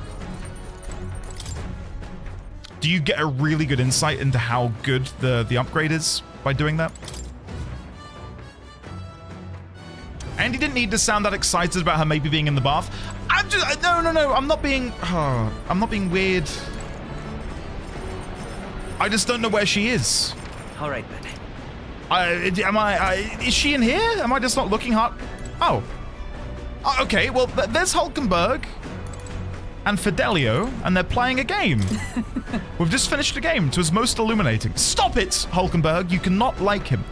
Do you get a really good insight into how good the upgrade is by doing that? Andy didn't need to sound that excited about her maybe being in the bath. I'm just no. I'm not being weird. I just don't know where she is. All right then. Is she in here? Am I just not looking hard? Oh. Okay, well, there's Hulkenberg and Fidelio, and they're playing a game. We've just finished a game to his most illuminating. Stop it, Hulkenberg. You cannot like him.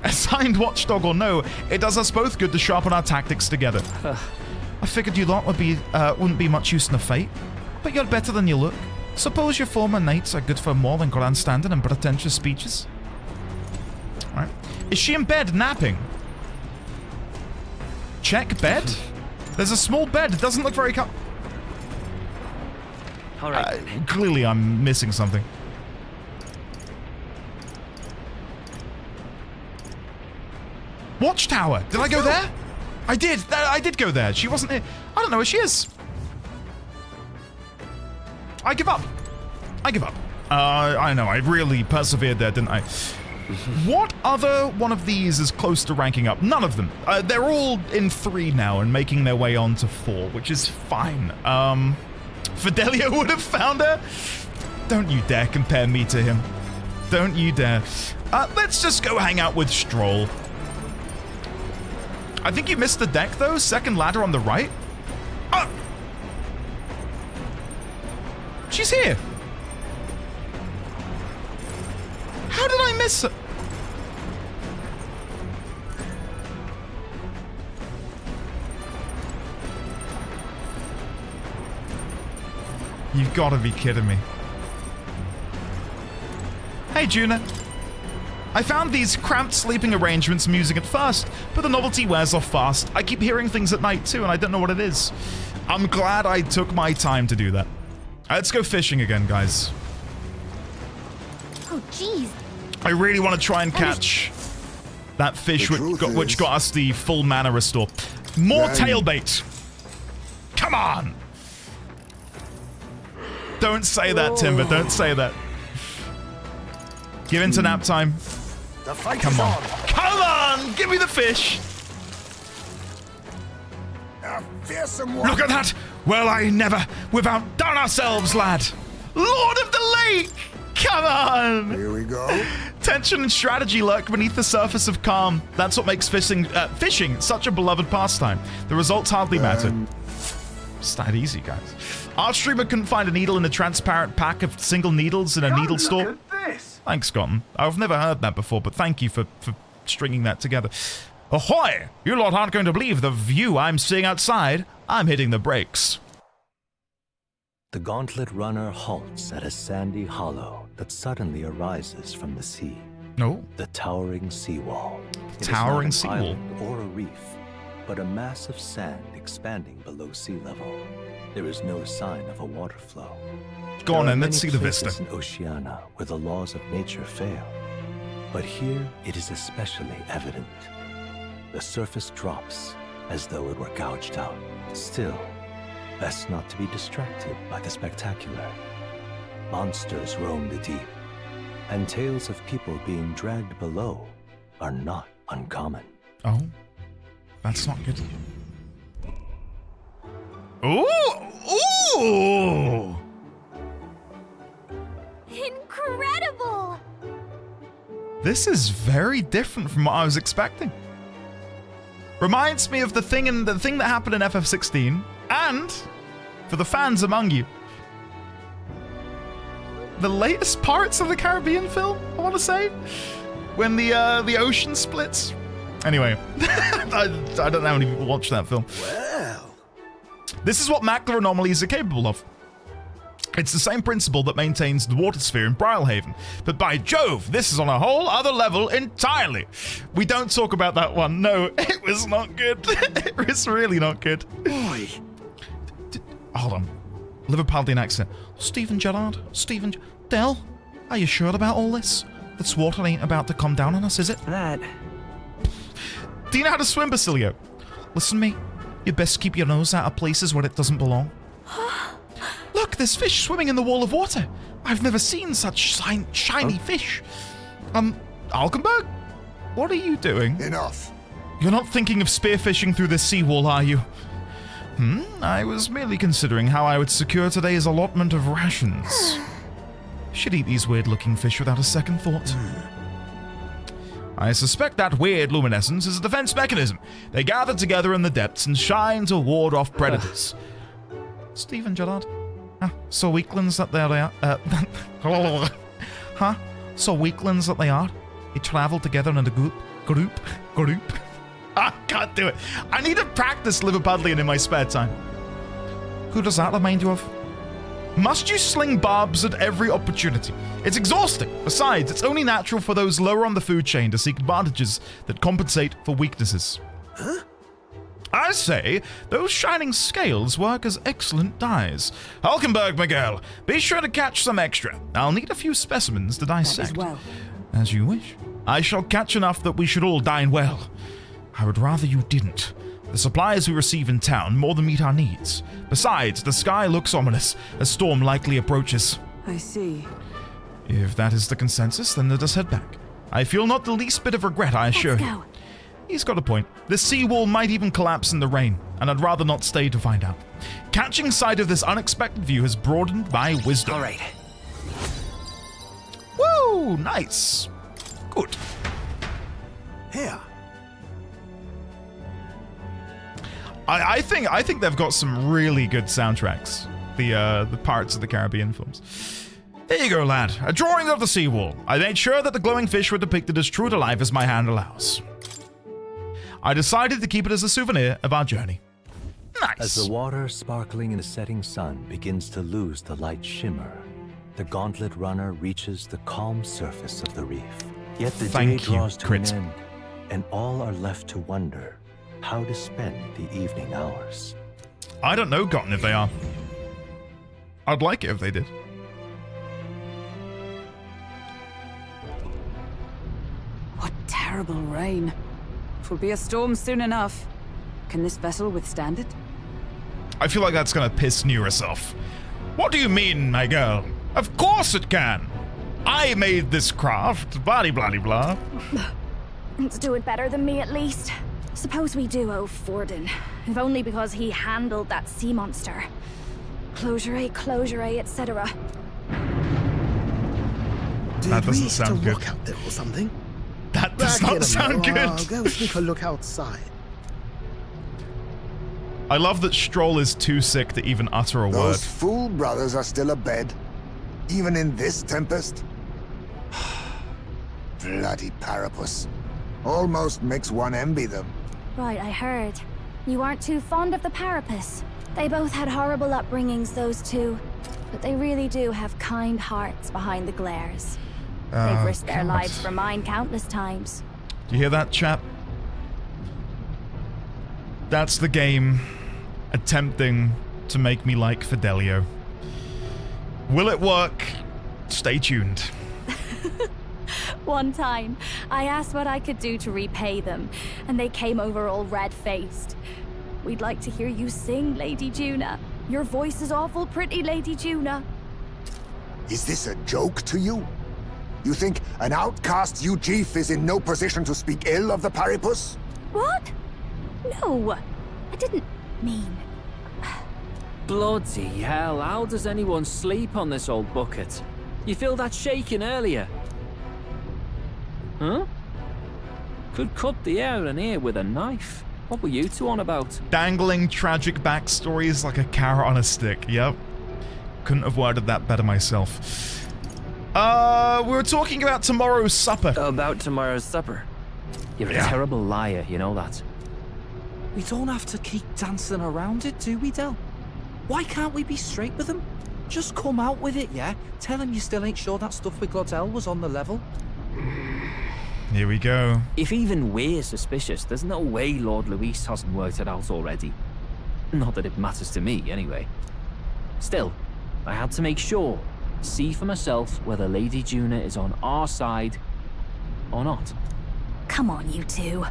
Assigned watchdog or no, it does us both good to sharpen our tactics together. I figured you lot wouldn't be much use in a fight, but you're better than you look. Suppose your former knights are good for more than grandstanding and pretentious speeches. All right. Is she in bed napping? Check bed? There's a small bed. It doesn't look very All right. Clearly I'm missing something. Watchtower. Did I go there? I did. I did go there. She wasn't here. I don't know where she is. I give up. I know. I really persevered there, didn't I? What other one of these is close to ranking up? None of them. They're all in 3 now and making their way on to 4, which is fine. Fidelio would have found her? Don't you dare compare me to him. Don't you dare. Let's just go hang out with Strohl. I think you missed the deck, though. Second ladder on the right. She's here. How did I miss her? You've got to be kidding me. Hey, Juna. I found these cramped sleeping arrangements amusing at first, but the novelty wears off fast. I keep hearing things at night too, and I don't know what it is. I'm glad I took my time to do that. Let's go fishing again, guys. Oh, jeez. I really want to try and catch That fish which got us the full mana restore. More tailbait. Come on. Don't say that, Timber. Don't say that. Give in to nap time. Come on. Come on! Give me the fish! Look at that! Well, we've outdone ourselves, lad! Lord of the Lake! Come on! Here we go. Tension and strategy lurk beneath the surface of calm. That's what makes fishing such a beloved pastime. The results hardly matter. It's that easy, guys. Our streamer couldn't find a needle in a transparent pack of single needles in a needle store. Thanks, Scotton. I've never heard that before, but thank you for stringing that together. Ahoy! You lot aren't going to believe the view I'm seeing outside. I'm hitting the brakes. The gauntlet runner halts at a sandy hollow that suddenly arises from the sea. No. The towering seawall. Towering seawall. island or a reef, but a mass of sand expanding below sea level. There is no sign of a water flow. Go on then, let's see the vista. In Oceania where the laws of nature fail. But here it is especially evident. The surface drops as though it were gouged out. Still, best not to be distracted by the spectacular. Monsters roam the deep, and tales of people being dragged below are not uncommon. Oh, that's not good. Ooh! Ooh! Incredible! This is very different from what I was expecting. Reminds me of the thing that happened in FF16, and for the fans among you, the latest Pirates of the Caribbean film, I want to say, when the ocean splits. Anyway, I don't know how many people watch that film. Well, this is what macula anomalies are capable of. It's the same principle that maintains the water sphere in Brilehaven, but by Jove, this is on a whole other level entirely. We don't talk about that one. No, it was not good. It was really not good. Boy. Hold on. Liverpudlian accent. Stephen Gerrard? Del? Are you sure about all this? This water ain't about to come down on us, is it? That. Do you know how to swim, Basilio? Listen to me. You best keep your nose out of places where it doesn't belong. Look, there's fish swimming in the wall of water. I've never seen such shiny fish. Alkenberg? What are you doing? Enough. You're not thinking of spearfishing through this seawall, are you? I was merely considering how I would secure today's allotment of rations. Should eat these weird-looking fish without a second thought. I suspect that weird luminescence is a defense mechanism. They gather together in the depths and shine to ward off predators. Stephen Gerrard? So weaklings that they are. So weaklings that they are. They travel together in a group. I can't do it. I need to practice Liverpudlian in my spare time. Who does that remind you of? Must you sling barbs at every opportunity? It's exhausting. Besides, it's only natural for those lower on the food chain to seek advantages that compensate for weaknesses. Huh? I say, those shining scales work as excellent dyes. Hulkenberg, Miguel, be sure to catch some extra. I'll need a few specimens to dissect. That is well. As you wish. I shall catch enough that we should all dine well. I would rather you didn't. The supplies we receive in town more than meet our needs. Besides, the sky looks ominous. A storm likely approaches. I see. If that is the consensus, then let us head back. I feel not the least bit of regret, I assure you. He's got a point. The seawall might even collapse in the rain, and I'd rather not stay to find out. Catching sight of this unexpected view has broadened my wisdom. All right. Woo! Nice. Good. Here. I think they've got some really good soundtracks. The Pirates of the Caribbean films. Here you go, lad. A drawing of the seawall. I made sure that the glowing fish were depicted as true to life as my hand allows. I decided to keep it as a souvenir of our journey. Nice. As the water sparkling in the setting sun begins to lose the light shimmer, the gauntlet runner reaches the calm surface of the reef. Yet the day draws to an end, and all are left to wonder how to spend the evening hours. I don't know, Gotten, if they are. I'd like it if they did. What terrible terrible rain. 'Twill be a storm soon enough. Can this vessel withstand it? I feel like that's gonna piss Neurus off. What do you mean, my girl? Of course it can! I made this craft, blah blah blah. Let's do it better than me, at least. Suppose we do owe Forden, if only because he handled that sea monster. Closure, etc. That doesn't sound good. Walk out there or something? That does not sound good. I'll go sneak a look outside. I love that Strohl is too sick to even utter a word. Those fool brothers are still abed, even in this tempest. Bloody Parapus. Almost makes one envy them. Right, I heard. You aren't too fond of the Parapus. They both had horrible upbringings, those two. But they really do have kind hearts behind the glares. They've risked their lives for mine countless times. Do you hear that, chap? That's the game attempting to make me like Fidelio. Will it work? Stay tuned. One time, I asked what I could do to repay them, and they came over all red-faced. We'd like to hear you sing, Lady Juna. Your voice is awful pretty, Lady Juna. Is this a joke to you? You think an outcast Ujief is in no position to speak ill of the Paripus? What? No, I didn't mean... Bloody hell, how does anyone sleep on this old bucket? You feel that shaking earlier? Huh? Could cut the air in here with a knife. What were you two on about? Dangling tragic backstories like a carrot on a stick, yep. Couldn't have worded that better myself. We were talking about tomorrow's supper. About tomorrow's supper? You're a terrible liar, you know that. We don't have to keep dancing around it, do we, Del? Why can't we be straight with them? Just come out with it, yeah? Tell him you still ain't sure that stuff with Glottel was on the level. Here we go. If even we're suspicious, there's no way Lord Luis hasn't worked it out already. Not that it matters to me, anyway. Still, I had to make sure, see for myself whether Lady Juna is on our side or not. Come on, you two.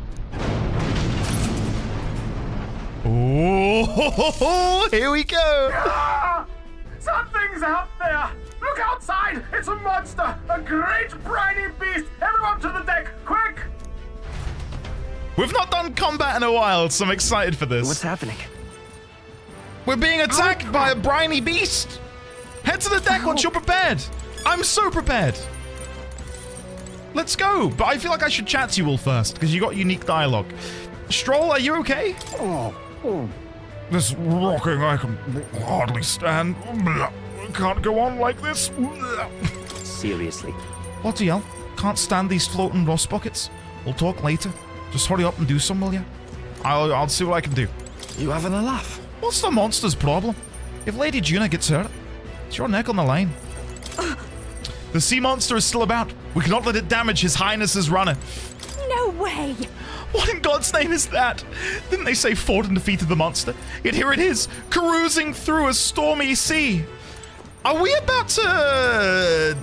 Oh, here we go. Ah! Something's out there! Look outside! It's a monster! A great briny beast! Everyone to the deck, quick! We've not done combat in a while, so I'm excited for this. What's happening? We're being attacked by a briny beast! Head to the deck once you're prepared! I'm so prepared! Let's go! But I feel like I should chat to you all first, because you got unique dialogue. Strohl, are you okay? Oh. This rocking I can hardly stand. Can't go on like this. Seriously. Bloody hell. Can't stand these floating rust buckets. We'll talk later. Just hurry up and do some, will ya? I'll see what I can do. You having a laugh? What's the monster's problem? If Lady Juna gets hurt, it's your neck on the line. The sea monster is still about. We cannot let it damage His Highness's runner. No way! What in God's name is that? Didn't they say Forden defeated the monster? Yet here it is, carousing through a stormy sea. Are we about to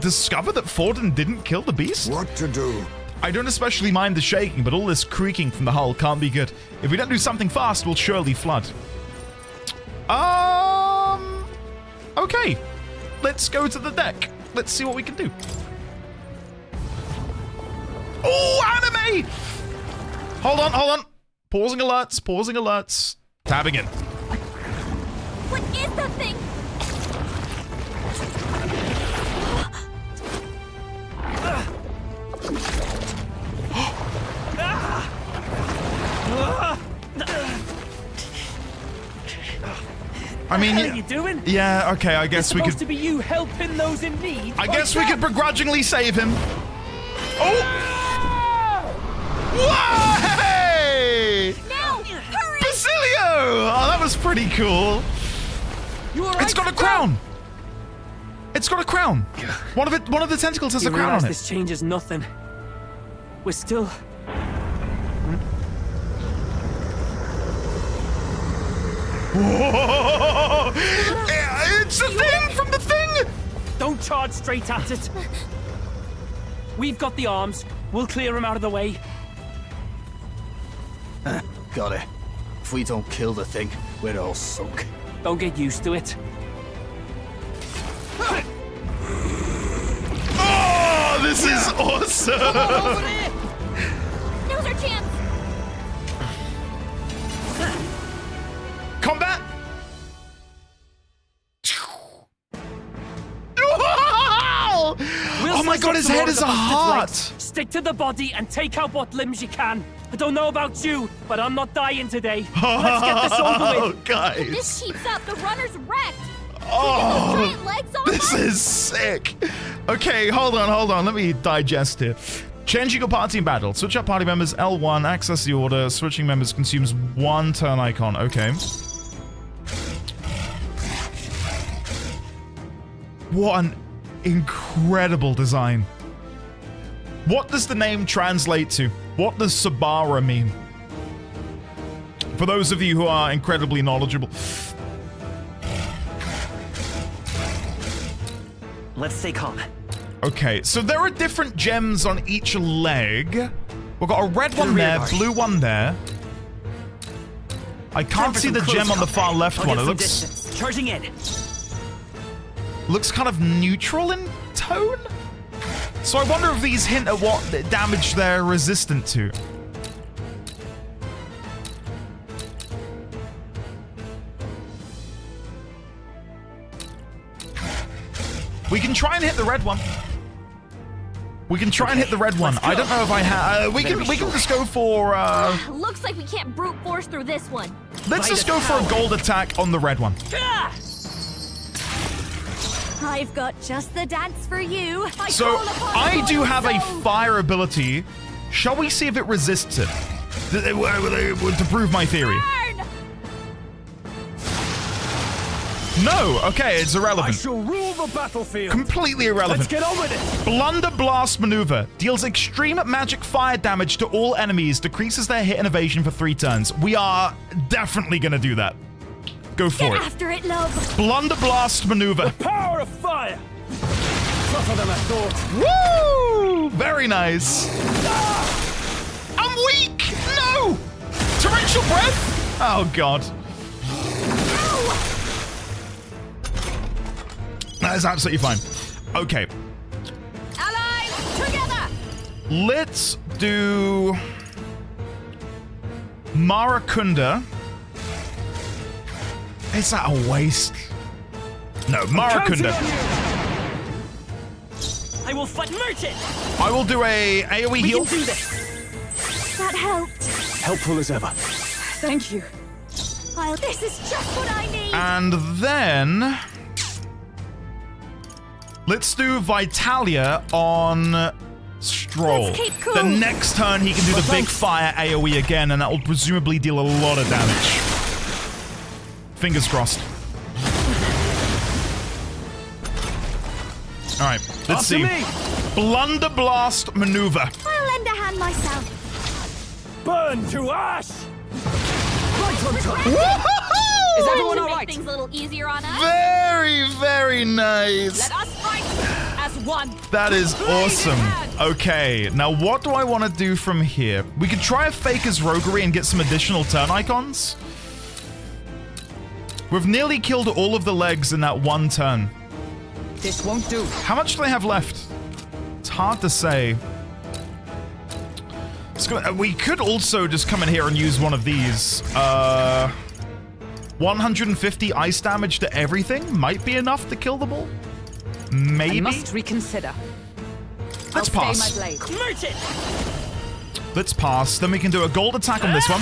discover that Forden didn't kill the beast? What to do? I don't especially mind the shaking, but all this creaking from the hull can't be good. If we don't do something fast, we'll surely flood. Okay. Let's go to the deck. Let's see what we can do. Oh, anime! Hold on. Pausing alerts. Tabbing in. What is that thing? I mean, what the hell are you doing? Yeah, okay, I guess we could... It's supposed to be you helping those in need. I guess we could begrudgingly save him. Oh! Whoa! Now, hurry! Basilio! Oh, that was pretty cool. It's got a crown. It's got a crown. One of the tentacles has a crown on it. This changes nothing. We're still... Whoa! It's the thing from the thing! Don't charge straight at it. We've got the arms. We'll clear him out of the way. Got it. If we don't kill the thing, we're all sunk. Don't get used to it. Oh, this is awesome! Now's our chance! Combat! Oh my god, his head is a heart! Stick to the body and take out what limbs you can. I don't know about you, but I'm not dying today. Let's get this over with. Guys. If this keeps up, the runner's wrecked! Oh, Giant legs on this is sick. Okay, hold on. Let me digest it. Changing your party in battle. Switch up party members, L1, access the order. Switching members consumes 1 turn icon. Okay. What an incredible design. What does the name translate to? What does Sabara mean? For those of you who are incredibly knowledgeable. Let's stay calm. Okay, so there are different gems on each leg. We've got a red one there, blue one there. I can't see the gem on the far left one. It looks charging in. Looks kind of neutral in tone. So I wonder if these hint at what damage they're resistant to. We can try and hit the red one. We can try and hit the red one. I don't know if I have. We can just go for. Looks like we can't brute force through this one. Let's just go for a gold attack on the red one. I've got just the dance for you. So I do have a fire ability. Shall we see if it resists it? To prove my theory. No, okay, it's irrelevant. I shall rule the battlefield. Completely irrelevant. Let's get on with it. Blunder Blast Maneuver deals extreme magic fire damage to all enemies, decreases their hit and evasion for 3 turns. We are definitely gonna do that. Go for it. After it, love. Blunder Blast Maneuver. The power of fire. Tougher than I thought. Woo! Very nice. I'm weak. No. Torrential breath. Oh god. That is absolutely fine. Okay. Allies, together! Let's do Marakunda. Is that a waste? No, Marakunda. I will fight Merchant. I will do a AoE heal. We can do this. That helped. Helpful as ever. Thank you. This is just what I need. And then let's do Vitalia on Strohl. Cool. The next turn he can do the big fire AoE again, and that will presumably deal a lot of damage. Fingers crossed. Alright, let's see. Blunder Blast Maneuver. I'll lend a hand myself. Burn to ash! Right on time. Is everyone all right? Things a little easier on us. Very, very nice. Let us fight as one. That is awesome. Okay, now what do I want to do from here? We could try a Faker's Roguery and get some additional turn icons. We've nearly killed all of the legs in that 1 turn. This won't do. How much do they have left? It's hard to say. We could also just come in here and use one of these. 150 ice damage to everything might be enough to kill the ball. Maybe. I must reconsider. Let's I'll pass. stay my blade. Merchant. Let's pass. Then we can do a gold attack on this one.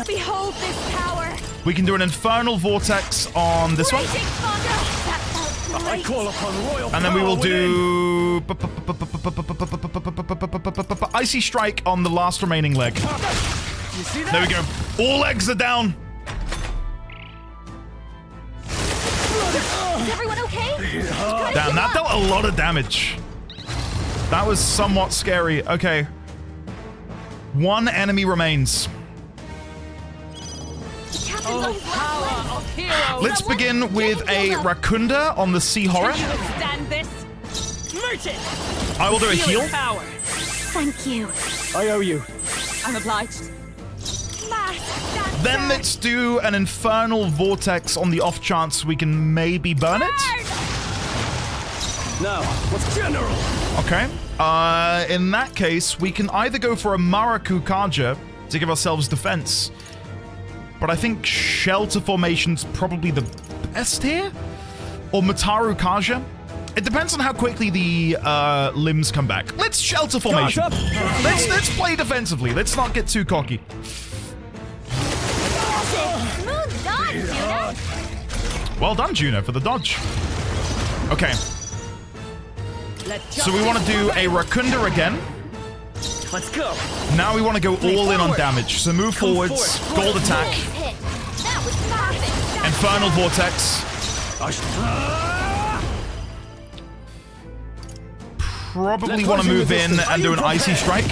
Behold this power. We can do an infernal vortex on this one. I call upon royal And then we will power do Icy Strike on the last remaining leg. You see that? There we go. All legs are down. Is everyone okay? Damn, that dealt a lot of damage. That was somewhat scary. Okay. 1 enemy remains. Oh, power of heroes. Let's begin with a Rakunda on the Sea Horror. Can you withstand this? Merchant! I will do a Feel heal. Power. Thank you. I owe you. I'm obliged. Then let's do an infernal vortex on the off chance we can maybe burn it. Now, what's general? Okay. In that case, we can either go for a Maraku Kaja to give ourselves defense, but I think shelter formation's probably the best here, or Mataru Kaja. It depends on how quickly the limbs come back. Let's shelter formation. Let's play defensively. Let's not get too cocky. Smooth dodge, Juno. Well done, Juno, for the dodge. Okay. So we want to do a Rakunda again. Let's go. Now we want to go all in on damage. So move forwards, gold attack, That was perfect. infernal vortex. Probably want to move in and do an icy strike.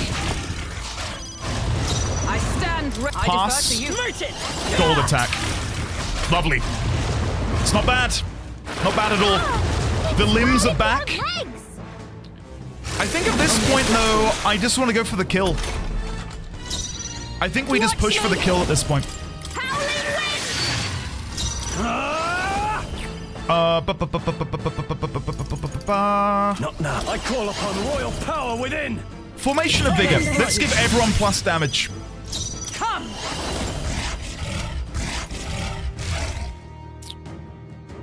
I stand ready. Pass. I defer to you. Merchant! Gold attack. Lovely. It's not bad. Not bad at all. The limbs are back. I think at this point, though, I just want to go for the kill. I think we just push for the kill at this point. Not now. I call upon royal power within. Formation of Vigor. Let's give everyone plus damage. Come.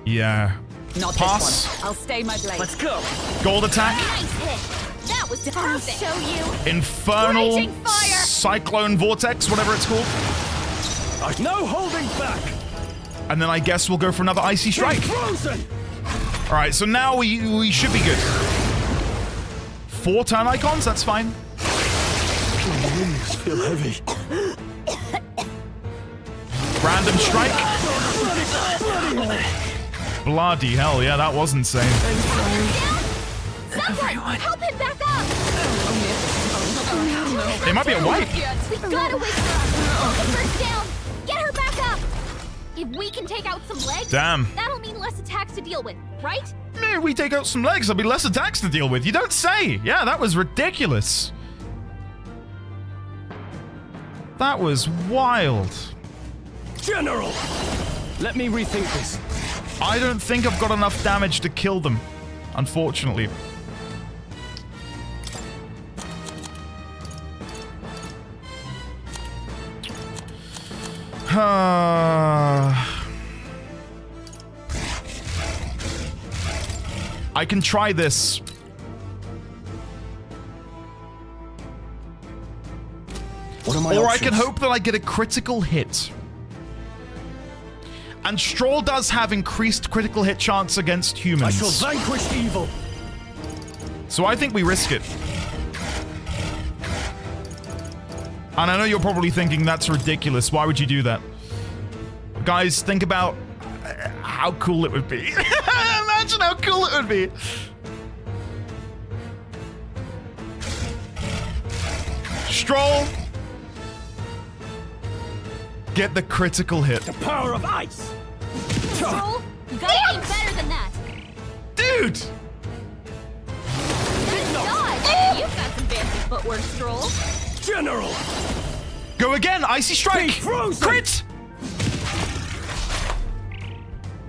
Yeah. Not Pass. this one. I'll stay my blade. Let's go. Gold attack. Nice hit. That was perfect. I'll show you. Infernal Raging fire. Cyclone Vortex, whatever it's called. No holding back. And then I guess we'll go for another Icy Strike. Frozen. All right, so now we should be good. 4 turn icons, that's fine. My limbs feel heavy. Random strike. Bloody hell, yeah, that was insane. Someone, help him back up. It might be a wipe. We gotta wake her up. Get her down. Get her back up. If we can take out some legs, Damn. that'll mean less attacks to deal with, right? If we take out some legs, there'll be less attacks to deal with. You don't say. Yeah, that was ridiculous. That was wild. General! Let me rethink this. I don't think I've got enough damage to kill them, unfortunately. I can try this. What are my Or options? I can hope that I get a critical hit. And Strohl does have increased critical hit chance against humans. I shall vanquish evil. So I think we risk it. And I know you're probably thinking that's ridiculous. Why would you do that? Guys, think about how cool it would be. Imagine how cool it would be. Strohl. Get the critical hit. The power of ice. Strohl, you gotta aim better than that. Dude. Nice dodge. You've got some fancy footwork, Strohl. General. Go again. Icy strike. Crit.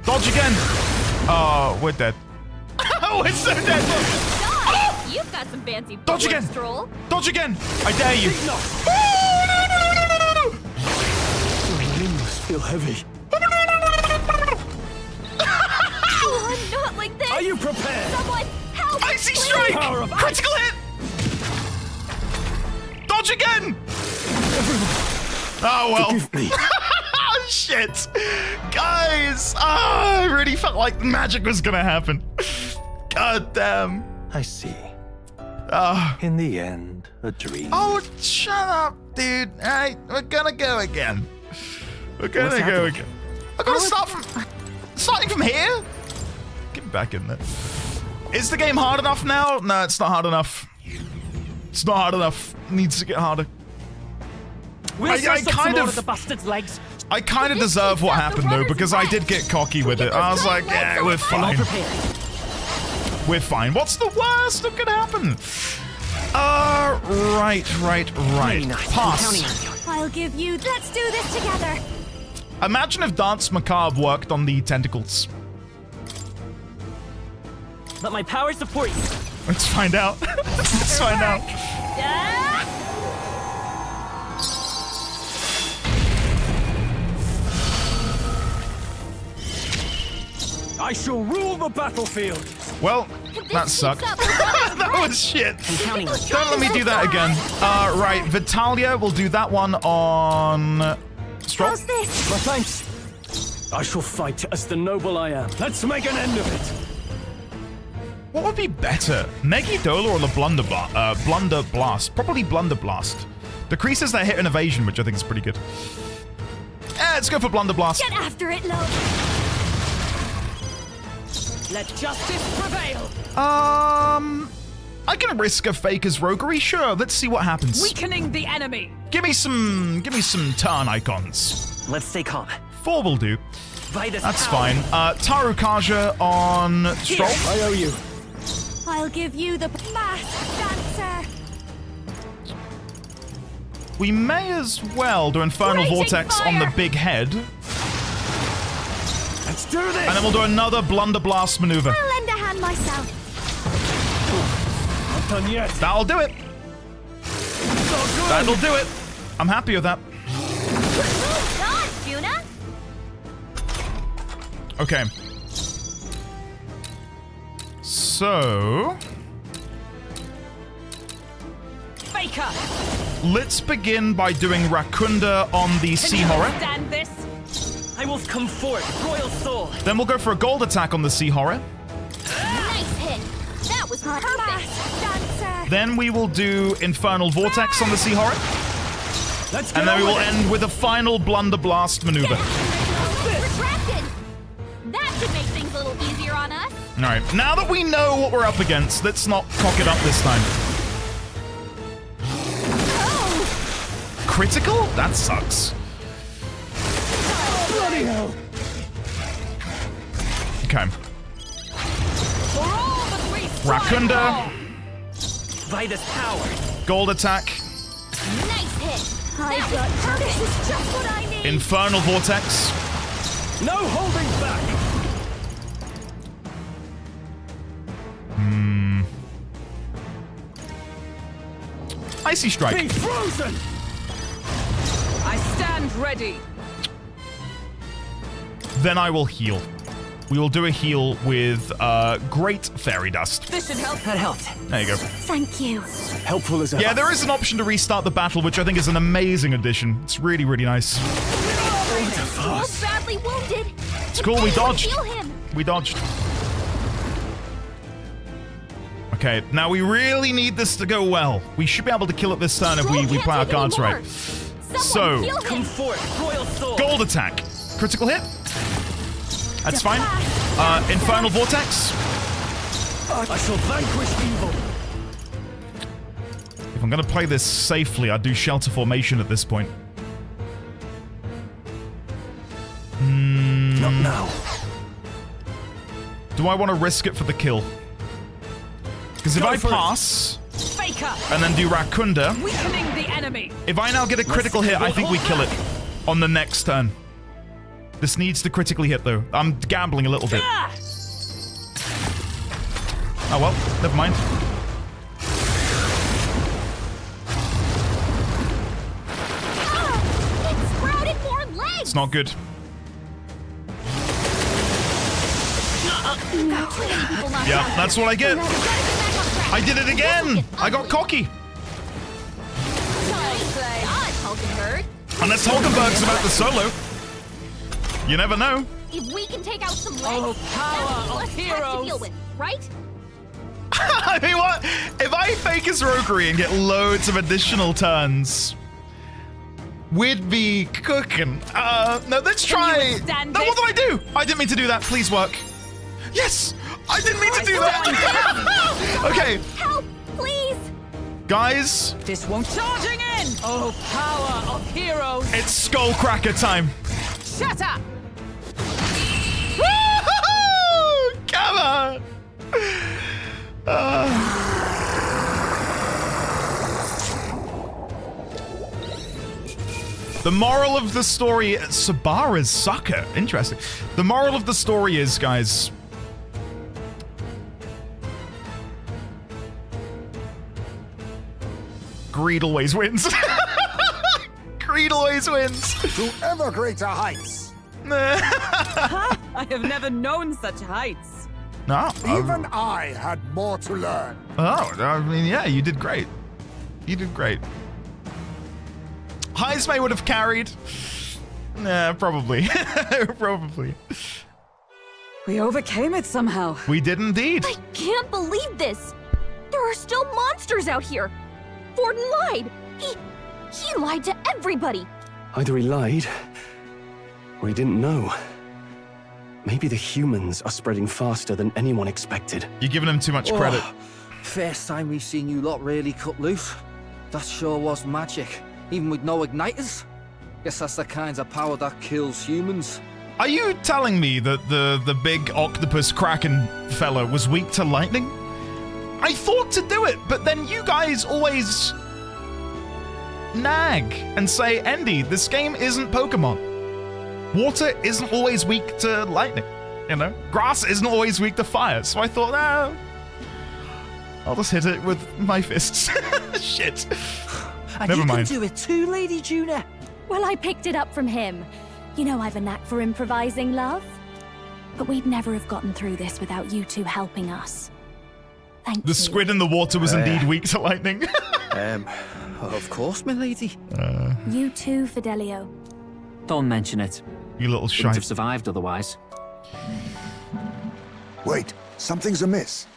Dodge again. Oh, we're dead. We're so dead. Dodge. You've got some fancy footwork, Dodge again. Strohl. Dodge again. I dare you. My limbs feel heavy. Oh, not like this. Are you prepared? Someone help. Icy please. strike. Power of Critical hit. Dodge again. Oh well. Forgive me. Shit. Guys. I really felt like magic was gonna happen. God damn. I see. In the end, a dream. Oh, shut up, dude. All right, we're gonna go again. We're gonna go again. I gotta start from... Starting from here? Get back in there. Is the game hard enough now? No, it's not hard enough. It's not hard enough. It needs to get harder. We'll I kind of... the bastard's legs. I kind of deserve what happened, though, because I did get cocky with it. I was like, yeah, we're fine. We're fine. What's the worst that could happen? Right. Pass. I'll give you. Let's do this together. Imagine if Dance Macabre worked on the tentacles. Let my power support you. Let's find out. Let's find out. I shall rule the battlefield. Well, that sucked. That was shit. I'm counting on you. Don't let me do that again. Right, Vitalia, we'll do that one on Strohl. How's this? My thanks. I shall fight as the noble I am. Let's make an end of it. What would be better, Megidola or the Blunder Blast? Probably Blunder Blast. Decreases their hit and evasion, which I think is pretty good. Let's go for Blunder Blast. Get after it, Lo. Let justice prevail. I can risk a Faker's Roguery. Sure, let's see what happens. Weakening the enemy. Give me some turn icons. Let's stay calm. 4 will do. That's fine. Tarukaja on Strohl. I owe you. I'll give you the masked dancer. We may as well do Infernal Raging Vortex fire. on the big head. Let's do this. And then we'll do another Blunder Blast maneuver. I'll lend a hand myself. Not done yet. That'll do it. That'll do it. I'm happy with that. God, Juna. Okay. So... Faker. let's begin by doing Rakunda on the Sea Horror. Stand this. I will come forth, royal soul. Then we'll go for a gold attack on the Sea Horror. Nice hit. That was perfect. Dancer. Then we will do Infernal Vortex on the Sea Horror. Let's get and then we on will with it. end with a final Blunder Blast maneuver. Retracted. That should make things a little easier on us. Alright, now that we know what we're up against, let's not cock it up this time. Oh. Critical? That sucks. Bloody hell. Okay. For all the three Rakunda. Vitus power. Gold attack. Nice hit. That was perfect. This is just what I need. Infernal Vortex. No holding back. Icy Strike. Be frozen. I stand ready. Then I will heal. We will do a heal with Great Fairy Dust. This should help. That helped. There you go. Thank you. Helpful as ever. Yeah, there is an option to restart the battle, which I think is an amazing addition. It's really, really nice. Strohl's badly wounded. It's cool, we dodged. Heal him. We dodged. Okay, now we really need this to go well. We should be able to kill it this turn if we play our cards right. So, Come forth, royal soul. gold attack. Critical hit. That's fine. Infernal Vortex. I shall vanquish evil. If I'm going to play this safely, I'd do Shelter Formation at this point. Not now. Do I want to risk it for the kill? Because if Go I for it. pass Faker. and then do Rakunda, Weakening the enemy. if I now get a critical hit, I think we kill it on the next turn. This needs to critically hit, though. I'm gambling a little bit. Oh well, never mind. It sprouted more legs. It's not good. Yeah, that's what I get. I did it again. I got cocky. Unless Hulkenberg's about to solo. You never know. If we can take out some legs, Oh, power that's of less to heroes. deal with, right? I mean, what? If I fake his roguery and get loads of additional turns, we'd be cooking. No, let's try. No, what did I do? I didn't mean to do that. Please work. Yes! I didn't mean to do that! Okay. Help, please! Guys, This won't charging in. Oh, power of heroes. it's Skullcracker time. Shut up. Woo-hoo-hoo! Come on! The moral of the story, Sabara's sucker. Interesting. The moral of the story is, guys, greed always wins. Greed always wins. To ever greater heights. I have never known such heights. No. Even I had more to learn. Oh, I mean, yeah, you did great. You did great. Heisme would have carried. Nah, probably. Probably. We overcame it somehow. We did indeed. I can't believe this. There are still monsters out here. Forden lied. He lied to everybody. Either he lied, or he didn't know. Maybe the humans are spreading faster than anyone expected. You're giving him too much credit. First time we've seen you lot really cut loose. That sure was magic. Even with no igniters? Guess that's the kind of power that kills humans. Are you telling me that the big octopus kraken fella was weak to lightning? I thought to do it, but then you guys always nag and say, Andy, this game isn't Pokemon. Water isn't always weak to lightning, you know? Grass isn't always weak to fire, so I thought, I'll just hit it with my fists. Shit. And Never mind. You can do it too, Lady Juna. Well, I picked it up from him. You know I've a knack for improvising, love. But we'd never have gotten through this without you two helping us. Thank you. The squid in the water was indeed weak to lightning. Of course, my lady. You too, Fidelio. Don't mention it. You little Wouldn't shite. have survived otherwise. Wait, something's amiss.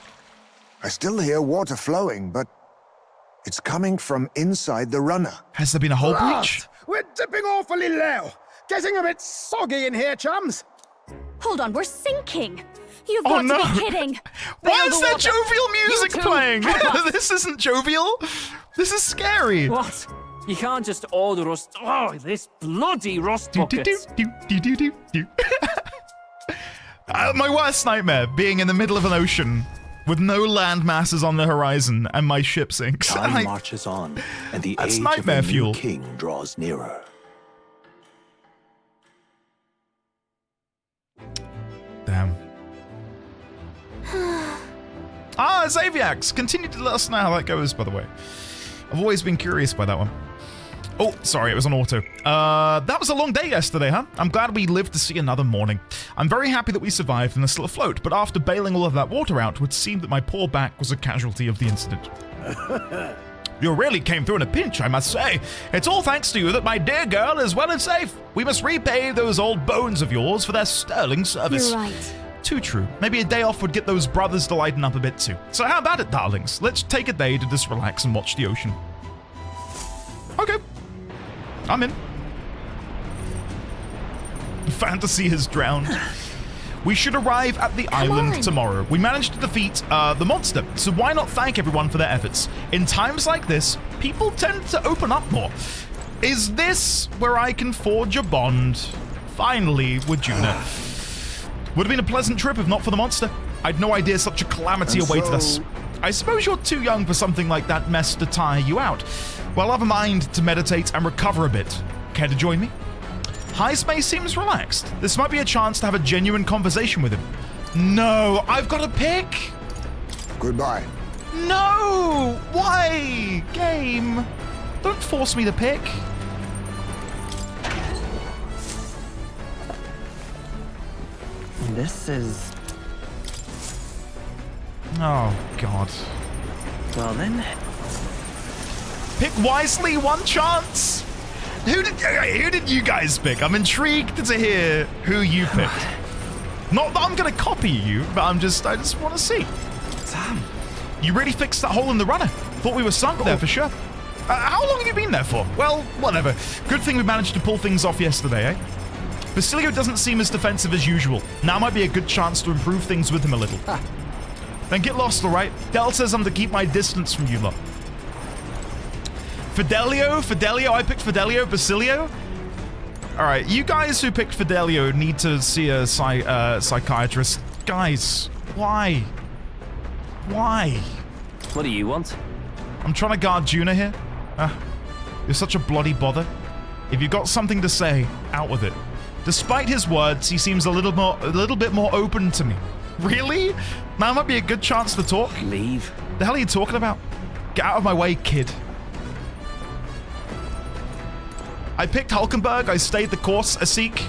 I still hear water flowing, but it's coming from inside the runner. Has there been a hole breach? We're dipping awfully low. Getting a bit soggy in here, chums. Hold on, we're sinking. You've Oh, got no. to be kidding. Why Bail is the there water. jovial music You two, playing? help us. This isn't jovial. This is scary. What? You can't just order us. Oh, this bloody rust bucket. My worst nightmare, being in the middle of an ocean with no land masses on the horizon and my ship sinks. Time marches on, and the That's age nightmare of the fuel. new king draws nearer. Damn. Xaviax, continue to let us know how that goes, by the way. I've always been curious by that one. Oh, sorry, it was on auto. That was a long day yesterday, huh? I'm glad we lived to see another morning. I'm very happy that we survived and are still afloat, but after bailing all of that water out, it would seem that my poor back was a casualty of the incident. You really came through in a pinch, I must say. It's all thanks to you that my dear girl is well and safe. We must repay those old bones of yours for their sterling service. You're right. Too true. Maybe a day off would get those brothers to lighten up a bit too. So how about it, darlings? Let's take a day to just relax and watch the ocean. Okay. I'm in. Fantasy has drowned. We should arrive at the island tomorrow. We managed to defeat the monster, so why not thank everyone for their efforts? In times like this, people tend to open up more. Is this where I can forge a bond? Finally, with Juna. Would have been a pleasant trip if not for the monster. I'd no idea such a calamity And awaited so- us. I suppose you're too young for something like that mess to tire you out. Well, I've a mind to meditate and recover a bit. Care to join me? Heisme seems relaxed. This might be a chance to have a genuine conversation with him. No, I've got to pick. Goodbye. No! Why? Game. Don't force me to pick. This is... Oh, God. Well then... Pick wisely, one chance. Who did you guys pick? I'm intrigued to hear who you picked. Not that I'm going to copy you, but I just want to see. Damn. You really fixed that hole in the runner. Thought we were sunk there for sure. How long have you been there for? Well, whatever. Good thing we managed to pull things off yesterday, eh? Basilio doesn't seem as defensive as usual. Now might be a good chance to improve things with him a little. Then get lost, alright? Del says I'm to keep my distance from you lot. Fidelio, I picked Fidelio, Basilio. Alright, you guys who picked Fidelio need to see a psychiatrist. Guys, why? Why? What do you want? I'm trying to guard Juna here. You're such a bloody bother. If you've got something to say, out with it. Despite his words, he seems a little bit more open to me. Really? Now might be a good chance to talk. Leave. The hell are you talking about? Get out of my way, kid. I picked Hulkenberg. I stayed the course. Asik.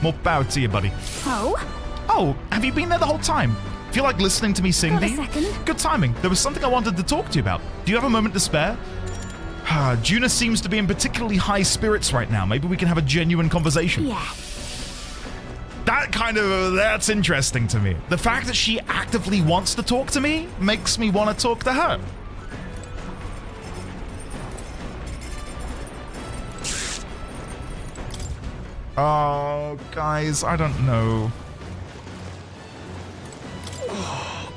More power to you, buddy. Oh? Oh, have you been there the whole time? Feel like listening to me sing, Got a do you? second. Good timing. There was something I wanted to talk to you about. Do you have a moment to spare? Juna seems to be in particularly high spirits right now. Maybe we can have a genuine conversation. Yeah. That's interesting to me. The fact that she actively wants to talk to me makes me want to talk to her. Oh, guys, I don't know.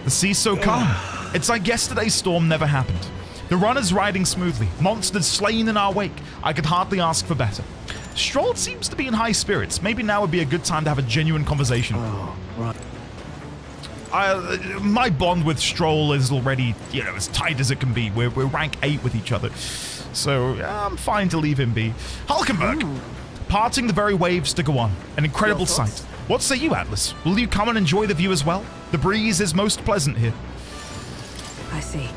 The sea's so calm. It's like yesterday's storm never happened. The run is riding smoothly. Monsters slain in our wake. I could hardly ask for better. Strohl seems to be in high spirits. Maybe now would be a good time to have a genuine conversation. Oh, right. My bond with Strohl is already, as tight as it can be. We're rank 8 with each other. So, I'm fine to leave him be. Hulkenberg! Parting the very waves to go on. An incredible sight. What say you, Atlas? Will you come and enjoy the view as well? The breeze is most pleasant here. I see.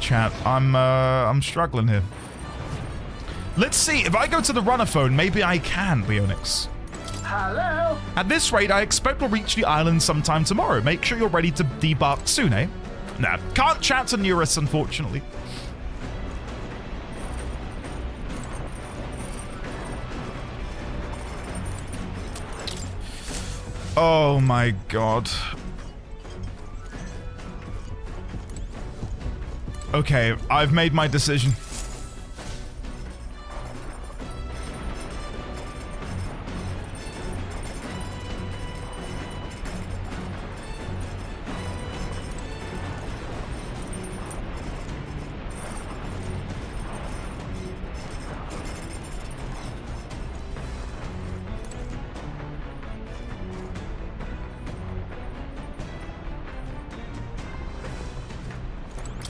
Chat, I'm struggling here. Let's see, if I go to the runner phone, maybe I can, Leonix. Hello? At this rate, I expect we'll reach the island sometime tomorrow. Make sure you're ready to debark soon, eh? Nah, can't chat to Neurus, unfortunately. Oh my god. Okay, I've made my decision.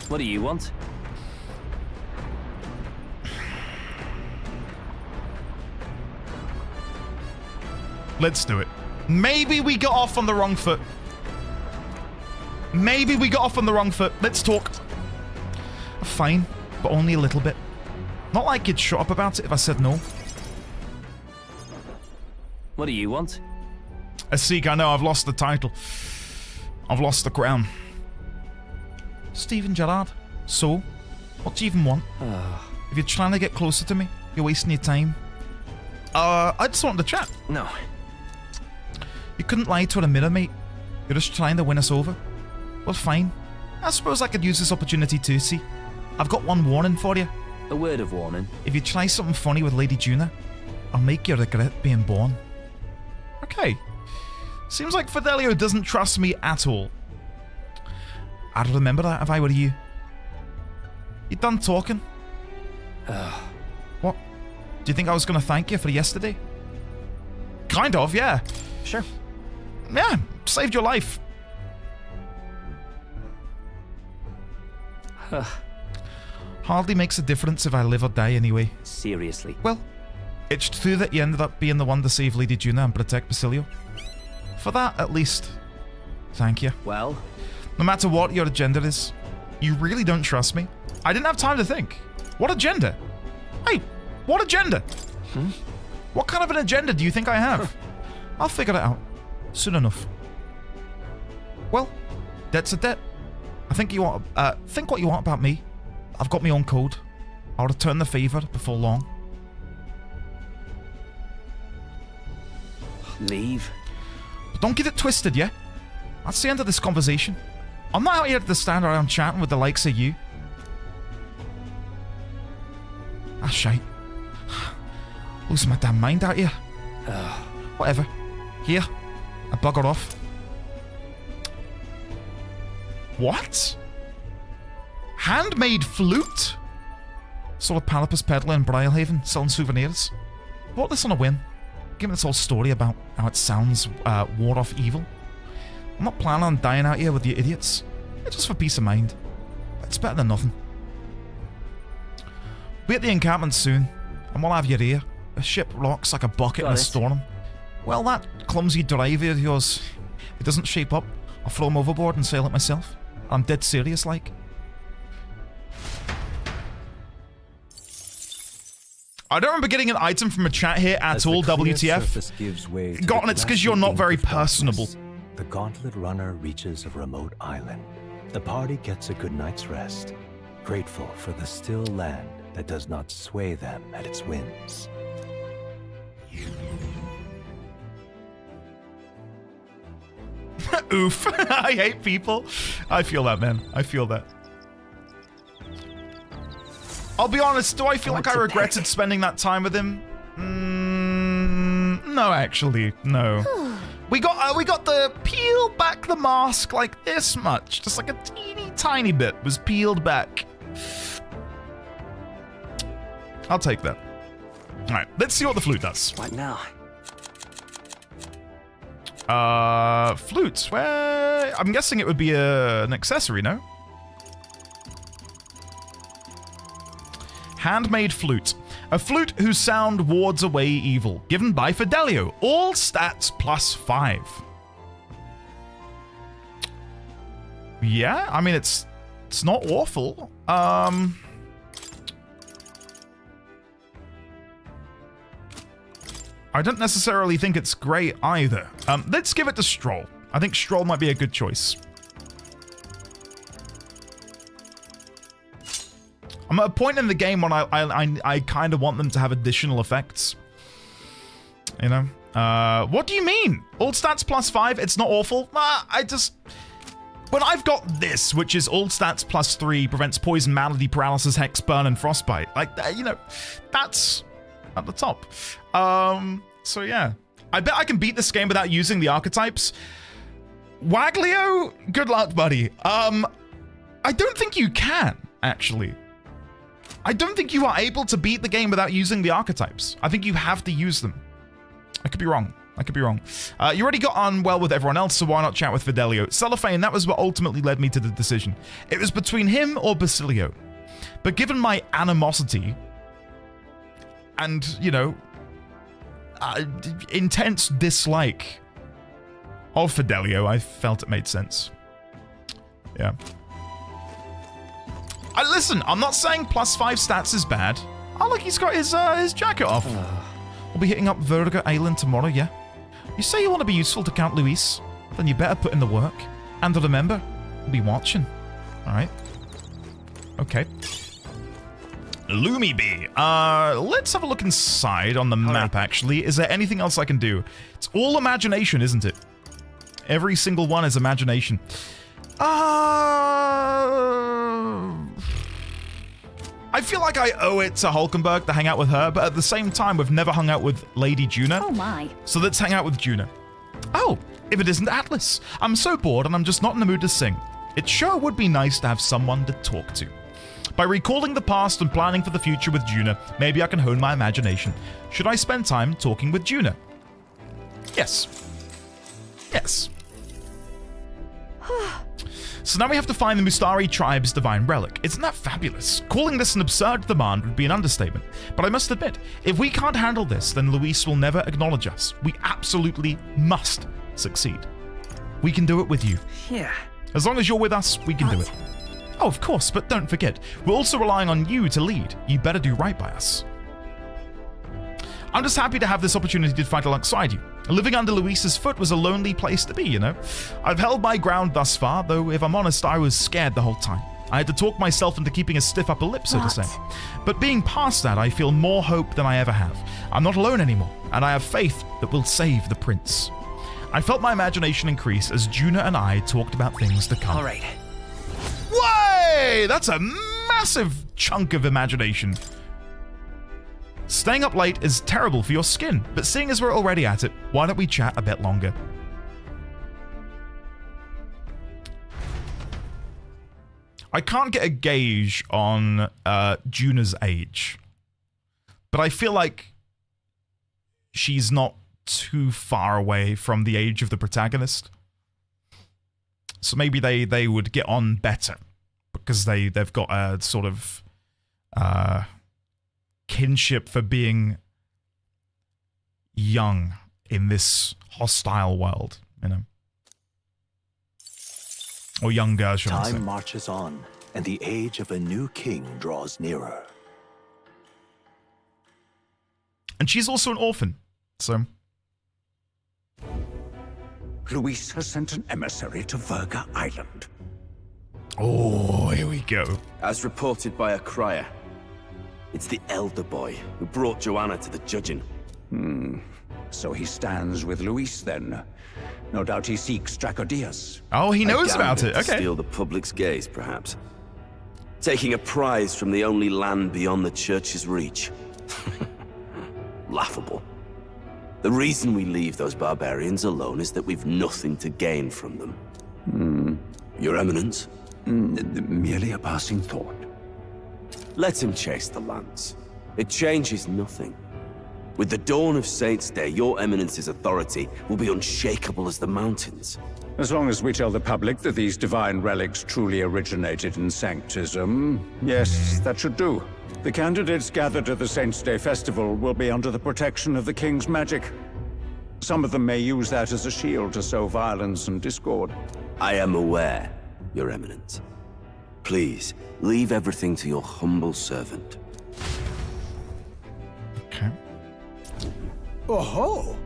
What do you want? Let's do it. Maybe we got off on the wrong foot. Let's talk. Fine, but only a little bit. Not like you'd shut up about it if I said no. What do you want? Asik, I know I've lost the title. I've lost the crown. Stephen Gerrard. So, what do you even want? If you're trying to get closer to me, you're wasting your time. I just wanted to chat. No. You couldn't lie to a mirror, mate. You're just trying to win us over. Well, fine. I suppose I could use this opportunity too, see? I've got one warning for you. A word of warning? If you try something funny with Lady Juna, I'll make you regret being born. Okay. Seems like Fidelio doesn't trust me at all. I'd remember that if I were you. You done talking? What? Do you think I was going to thank you for yesterday? Kind of, yeah. Sure. Yeah, saved your life. Hardly makes a difference if I live or die anyway. Seriously? Well, it's true that you ended up being the one to save Lady Juna and protect Basilio. For that, at least, thank you. Well? No matter what your agenda is, you really don't trust me. I didn't have time to think. What agenda? Hey, what agenda? What kind of an agenda do you think I have? I'll figure it out. Soon enough. Well, debt's a debt. I think you want. Think what you want about me. I've got my own code. I'll return the favor before long. Leave. But don't get it twisted, yeah? That's the end of this conversation. I'm not out here to stand around chatting with the likes of you. Ah, shite. Losing my damn mind out here. Whatever. Here. I bugger off. What? Handmade flute? Saw a Palapus peddler in Brilehaven selling souvenirs. Bought this on a whim. Given this whole story about how it sounds ward off evil. I'm not planning on dying out here with you idiots. It's just for peace of mind. It's better than nothing. Be at the encampment soon, and we'll have your ear. The ship rocks like a bucket in a storm. Well, that clumsy driver of yours, if it doesn't shape up, I'll throw him overboard and sail it myself. I'm dead serious, like. I don't remember getting an item from a chat here at all, WTF. Gotten, it's because you're not very personable. The gauntlet runner reaches a remote island. The party gets a good night's rest, grateful for the still land that does not sway them at its winds. Oof. I hate people. I feel that, man. I feel that. I'll be honest, do I feel like I regretted spending that time with him? No, actually, no. We got the peel back the mask like this much. Just like a teeny tiny bit was peeled back. I'll take that. Alright, let's see what the flute does. What now? Flute. Where? I'm guessing it would be an accessory, no? Handmade flute. A flute whose sound wards away evil. Given by Fidelio. All stats +5. Yeah, I mean, it's not awful. I don't necessarily think it's great either. Let's give it to Strohl. I think Strohl might be a good choice. I'm at a point in the game when I kind of want them to have additional effects. You know? What do you mean? All stats +5, it's not awful? When I've got this, which is all stats +3, prevents poison, malady, paralysis, hex, burn, and frostbite. Like, you know, that's at the top. So yeah. I bet I can beat this game without using the archetypes. Waglio, good luck, buddy. I don't think you can, actually. I don't think you are able to beat the game without using the archetypes. I think you have to use them. I could be wrong. You already got on well with everyone else, so why not chat with Fidelio? Cellophane, that was what ultimately led me to the decision. It was between him or Basilio. But given my animosity and, you know, intense dislike of Fidelio, I felt it made sense. Yeah. Listen, I'm not saying +5 stats is bad. Oh, look, he's got his jacket off. We'll be hitting up Virga Island tomorrow, yeah? You say you want to be useful to Count Luis? Then you better put in the work. And remember, we'll be watching. Alright. Okay. Loomy Bee. Let's have a look inside on the map, actually. Is there anything else I can do? It's all imagination, isn't it? Every single one is imagination. I feel like I owe it to Hulkenberg to hang out with her, but at the same time, we've never hung out with Lady Juna. Oh my. So let's hang out with Juna. Oh, if it isn't Atlas. I'm so bored and I'm just not in the mood to sing. It sure would be nice to have someone to talk to. By recalling the past and planning for the future with Juna, maybe I can hone my imagination. Should I spend time talking with Juna? Yes. Yes. So now we have to find the Mustari tribe's divine relic. Isn't that fabulous? Calling this an absurd demand would be an understatement. But I must admit, if we can't handle this, then Luis will never acknowledge us. We absolutely must succeed. We can do it with you. Yeah. As long as you're with us, we can do it. Oh, of course, but don't forget, we're also relying on you to lead. You better do right by us. I'm just happy to have this opportunity to fight alongside you. Living under Luis's foot was a lonely place to be, you know? I've held my ground thus far, though if I'm honest, I was scared the whole time. I had to talk myself into keeping a stiff upper lip, so to say. But being past that, I feel more hope than I ever have. I'm not alone anymore, and I have faith that we'll save the prince. I felt my imagination increase as Juna and I talked about things to come. All right. Way! That's a massive chunk of imagination. Staying up late is terrible for your skin, but seeing as we're already at it, why don't we chat a bit longer? I can't get a gauge on Juna's age, but I feel like she's not too far away from the age of the protagonist. So maybe they would get on better because they've got a sort of kinship for being young in this hostile world, you know. Or younger, should I say. Time marches on, and the age of a new king draws nearer. And she's also an orphan, so... Luis has sent an emissary to Virga Island. Oh, here we go. As reported by a crier, it's the elder boy who brought Joanna to the judging. So he stands with Luis then. No doubt he seeks Dracodias. Oh, he knows about it. To Okay. steal the public's gaze, perhaps. Taking a prize from the only land beyond the church's reach. Laughable. The reason we leave those barbarians alone is that we've nothing to gain from them. Your Eminence? Merely a passing thought. Let him chase the lance. It changes nothing. With the dawn of Saints' Day, your Eminence's authority will be unshakable as the mountains. As long as we tell the public that these divine relics truly originated in Sanctism, yes, that should do. The candidates gathered at the Saints' Day festival will be under the protection of the King's magic. Some of them may use that as a shield to sow violence and discord. I am aware, Your Eminence. Please, leave everything to your humble servant. Okay. Oh-ho!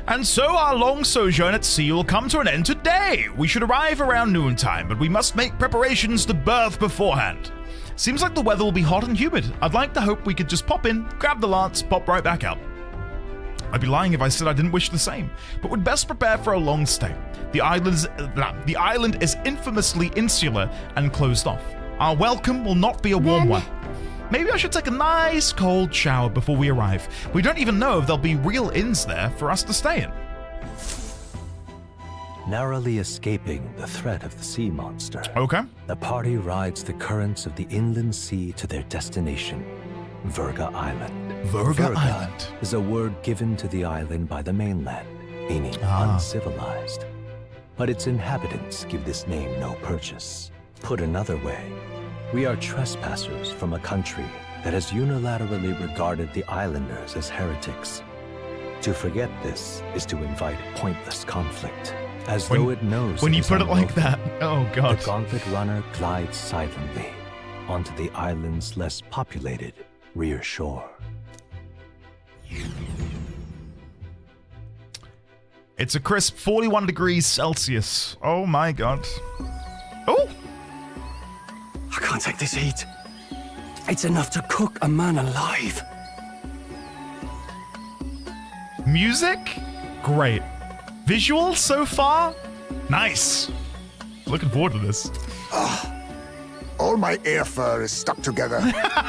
And so our long sojourn at sea will come to an end today. We should arrive around noontime, but we must make preparations to berth beforehand. Seems like the weather will be hot and humid. I'd like to hope we could just pop in, grab the lance, pop right back out. I'd be lying if I said I didn't wish the same, but would best prepare for a long stay. The island is infamously insular and closed off. Our welcome will not be a warm one. Maybe I should take a nice cold shower before we arrive. We don't even know if there'll be real inns there for us to stay in. Narrowly escaping the threat of the sea monster, the party rides the currents of the inland sea to their destination, Virga Island. Virga Island is a word given to the island by the mainland, meaning uncivilized. But its inhabitants give this name no purchase. Put another way, we are trespassers from a country that has unilaterally regarded the islanders as heretics. To forget this is to invite pointless conflict. As though it knows. When you put it like that, oh god. The gauntlet runner glides silently onto the island's less populated rear shore. It's a crisp 41 degrees Celsius. Oh my god. Oh! I can't take this heat. It's enough to cook a man alive. Music? Great. Visuals so far? Nice. Looking forward to this. All my air fur is stuck together.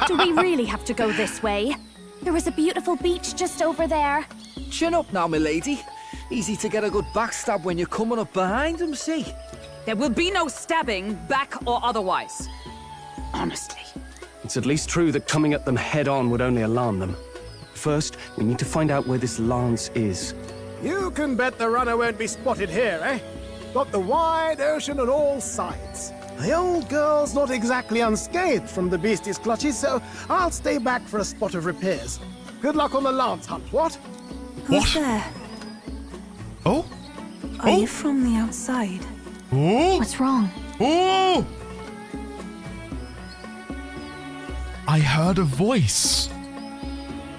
Do we really have to go this way? There was a beautiful beach just over there. Chin up now, milady. Easy to get a good backstab when you're coming up behind him, see? There will be no stabbing, back or otherwise. Honestly. It's at least true that coming at them head-on would only alarm them. First, we need to find out where this lance is. You can bet the runner won't be spotted here, eh? Got the wide ocean on all sides. The old girl's not exactly unscathed from the beastie's clutches, so I'll stay back for a spot of repairs. Good luck on the lance hunt, what? Who's there? Oh? Are you from the outside? Oh? What's wrong? Oh! I heard a voice.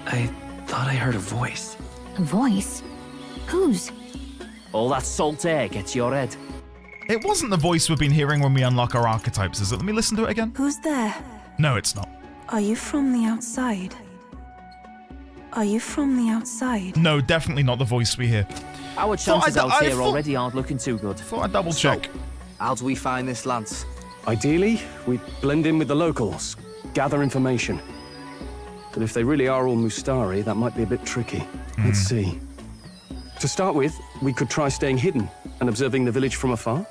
I thought I heard a voice. A voice? Whose? All that salt air gets your head. It wasn't the voice we've been hearing when we unlock our archetypes, is it? Let me listen to it again. Who's there? No, it's not. Are you from the outside? Are you from the outside? No, definitely not the voice we hear. Our chances out here already aren't looking too good. Thought I'd double check. How do we find this lance? Ideally, we blend in with the locals, gather information. But if they really are all Mustari, that might be a bit tricky. Let's see. To start with, we could try staying hidden and observing the village from afar.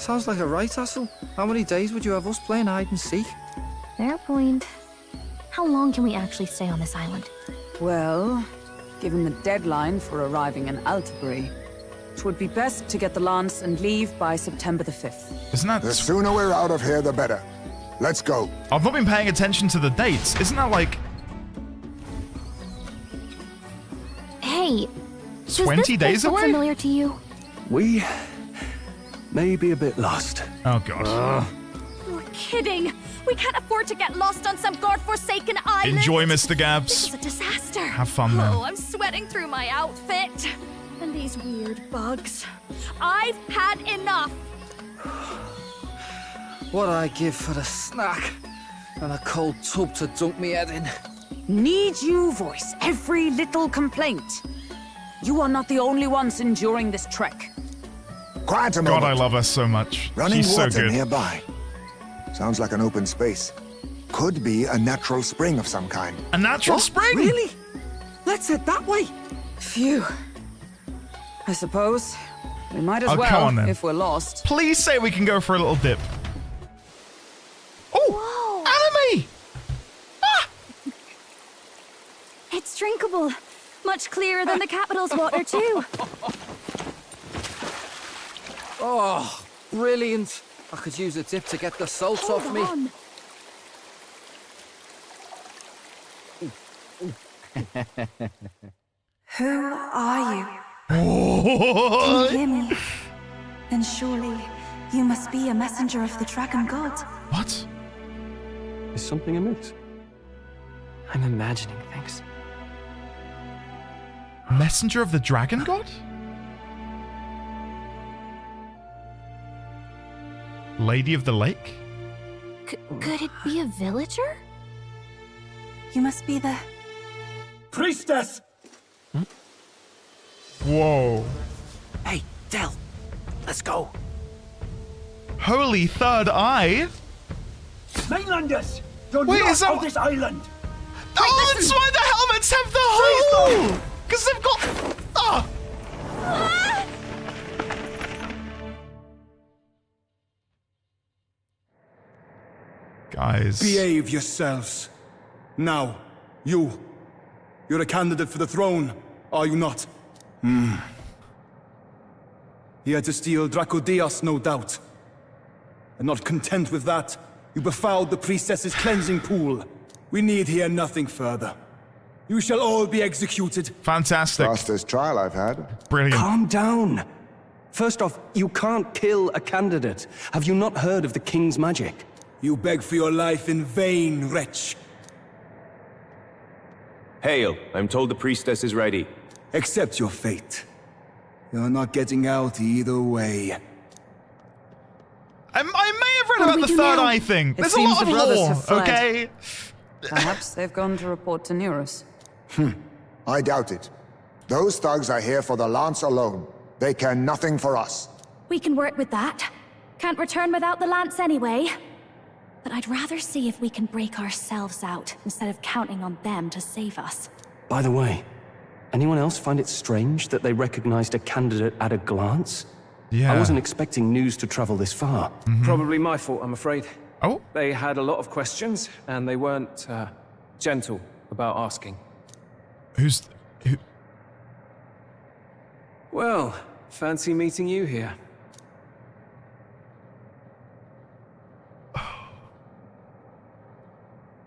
Sounds like a right hassle. How many days would you have us playing hide and seek? Fair point. How long can we actually stay on this island? Well, given the deadline for arriving in Altabury, it would be best to get the lance and leave by September the 5th. Isn't that... The sooner we're out of here, the better. Let's go. I've not been paying attention to the dates. Isn't that like... Hey, 20 days away? Familiar to you? We may be a bit lost. Oh, God. You're kidding. We can't afford to get lost on some godforsaken island. Enjoy, Mr. Gabs. This is a disaster. Have fun, man. Oh, I'm sweating through my outfit. And these weird bugs. I've had enough. What I give for a snack and a cold tub to dunk me head in. Need you voice every little complaint? You are not the only ones enduring this trek. Quiet a moment. God, I love her so much. Running She's so water good. nearby. Sounds like an open space. Could be a natural spring of some kind. A natural spring? Really? Let's head that way. Phew. I suppose we might as Oh, well come on, then. if we're lost. Please say we can go for a little dip. Oh, anime! It's drinkable. Much clearer than the capital's water, too. Oh, brilliant. I could use a dip to get the salt Hold off me. on. Who are you? Can you hear me? Then surely you must be a messenger of the dragon god. What? Is something amiss? I'm imagining things. Messenger of the dragon god? Lady of the Lake? Could it be a villager? You must be the... Priestess! Whoa. Hey, Del. Let's go. Holy third eye? Mainlanders! You're Wait, not is that on this island! Oh, that's why the helmets have the hole! Because they've got... Oh. Guys. Behave yourselves. Now, you're a candidate for the throne, are you not? Here to steal Dracodias, no doubt. And not content with that, you befouled the priestess's cleansing pool. We need hear nothing further. You shall all be executed. Fantastic. Fastest trial I've had. Brilliant. Calm down. First off, you can't kill a candidate. Have you not heard of the king's magic? You beg for your life in vain, wretch. Hail, I'm told the priestess is ready. Accept your fate. You're not getting out either way. I may have read about the third eye thing. There's a lot of lore, okay? Perhaps they've gone to report to Neurus. I doubt it. Those thugs are here for the lance alone. They care nothing for us. We can work with that. Can't return without the lance anyway. But I'd rather see if we can break ourselves out instead of counting on them to save us. By the way, anyone else find it strange that they recognized a candidate at a glance? Yeah. I wasn't expecting news to travel this far. Probably my fault, I'm afraid. Oh? They had a lot of questions, and they weren't gentle about asking. Who? Well, fancy meeting you here.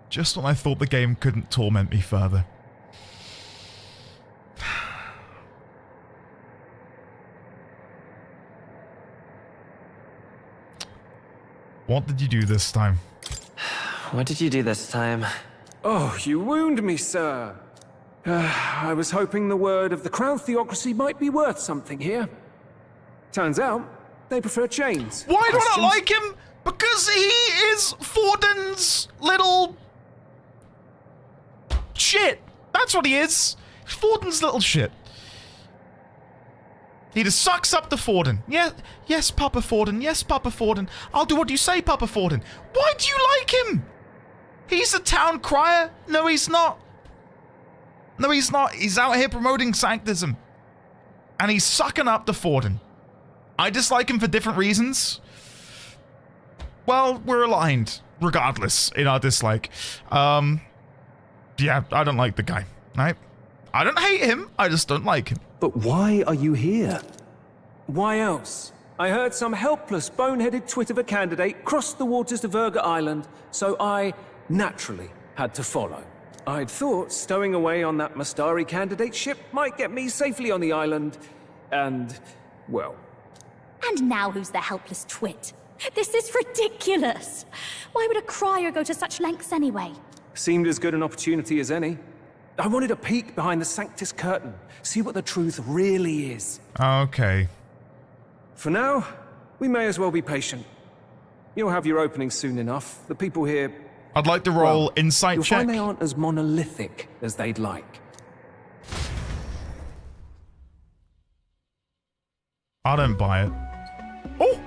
Just when I thought the game couldn't torment me further. What did you do this time? What did you do this time? Oh, you wound me, sir. I was hoping the word of the Crown Theocracy might be worth something here. Turns out, they prefer chains. Why do I not Questions? like him? Because he is Forden's little... shit. That's what he is. Forden's little shit. He just sucks up to Forden. Yeah, yes, Papa Forden. Yes, Papa Forden. I'll do what you say, Papa Forden. Why do you like him? He's a town crier. No, he's not. No, he's not. He's out here promoting sanctism. And he's sucking up to Forden. I dislike him for different reasons. well, we're aligned, regardless, in our dislike. Yeah, I don't like the guy, right? I don't hate him, I just don't like him. But why are you here? Why else? I heard some helpless, boneheaded twit of a candidate crossed the waters to Virga Island, so I naturally had to follow. I'd thought stowing away on that Mustari candidate ship might get me safely on the island, and, well... And now who's the helpless twit? This is ridiculous! Why would a crier go to such lengths anyway? Seemed as good an opportunity as any. I wanted a peek behind the Sanctus curtain, see what the truth really is. Okay. For now, we may as well be patient. You'll have your opening soon enough. The people here... I'd like to roll insight you'll check. Find they aren't as monolithic as they'd like. I don't buy it. Oh!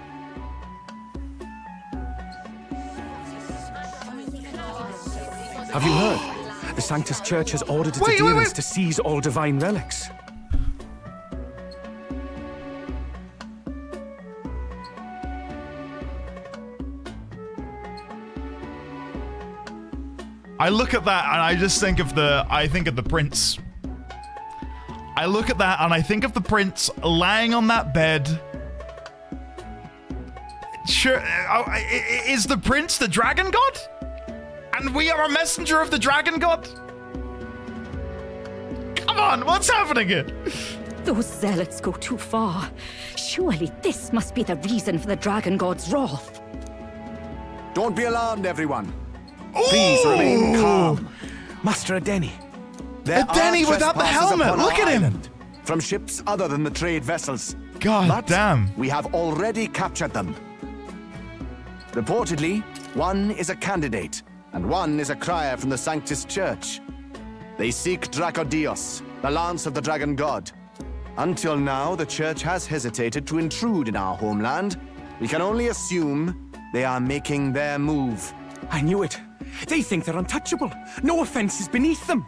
Have you heard? The Sanctus Church has ordered its adherents to seize all divine relics. I look at that and I just think of the prince. I look at that and I think of the prince lying on that bed. Sure, is the prince the dragon god? And we are a messenger of the dragon god? Come on, what's happening here? Those zealots go too far. Surely this must be the reason for the dragon god's wrath. Don't be alarmed, everyone. Please remain calm. Master Adeni. Adeni without the helmet, look at him! From ships other than the trade vessels. God damn. We have already captured them. Reportedly, one is a candidate, and one is a crier from the Sanctus Church. They seek Dracodios, the lance of the dragon god. Until now, the Church has hesitated to intrude in our homeland. We can only assume they are making their move. I knew it. They think they're untouchable. No offense is beneath them.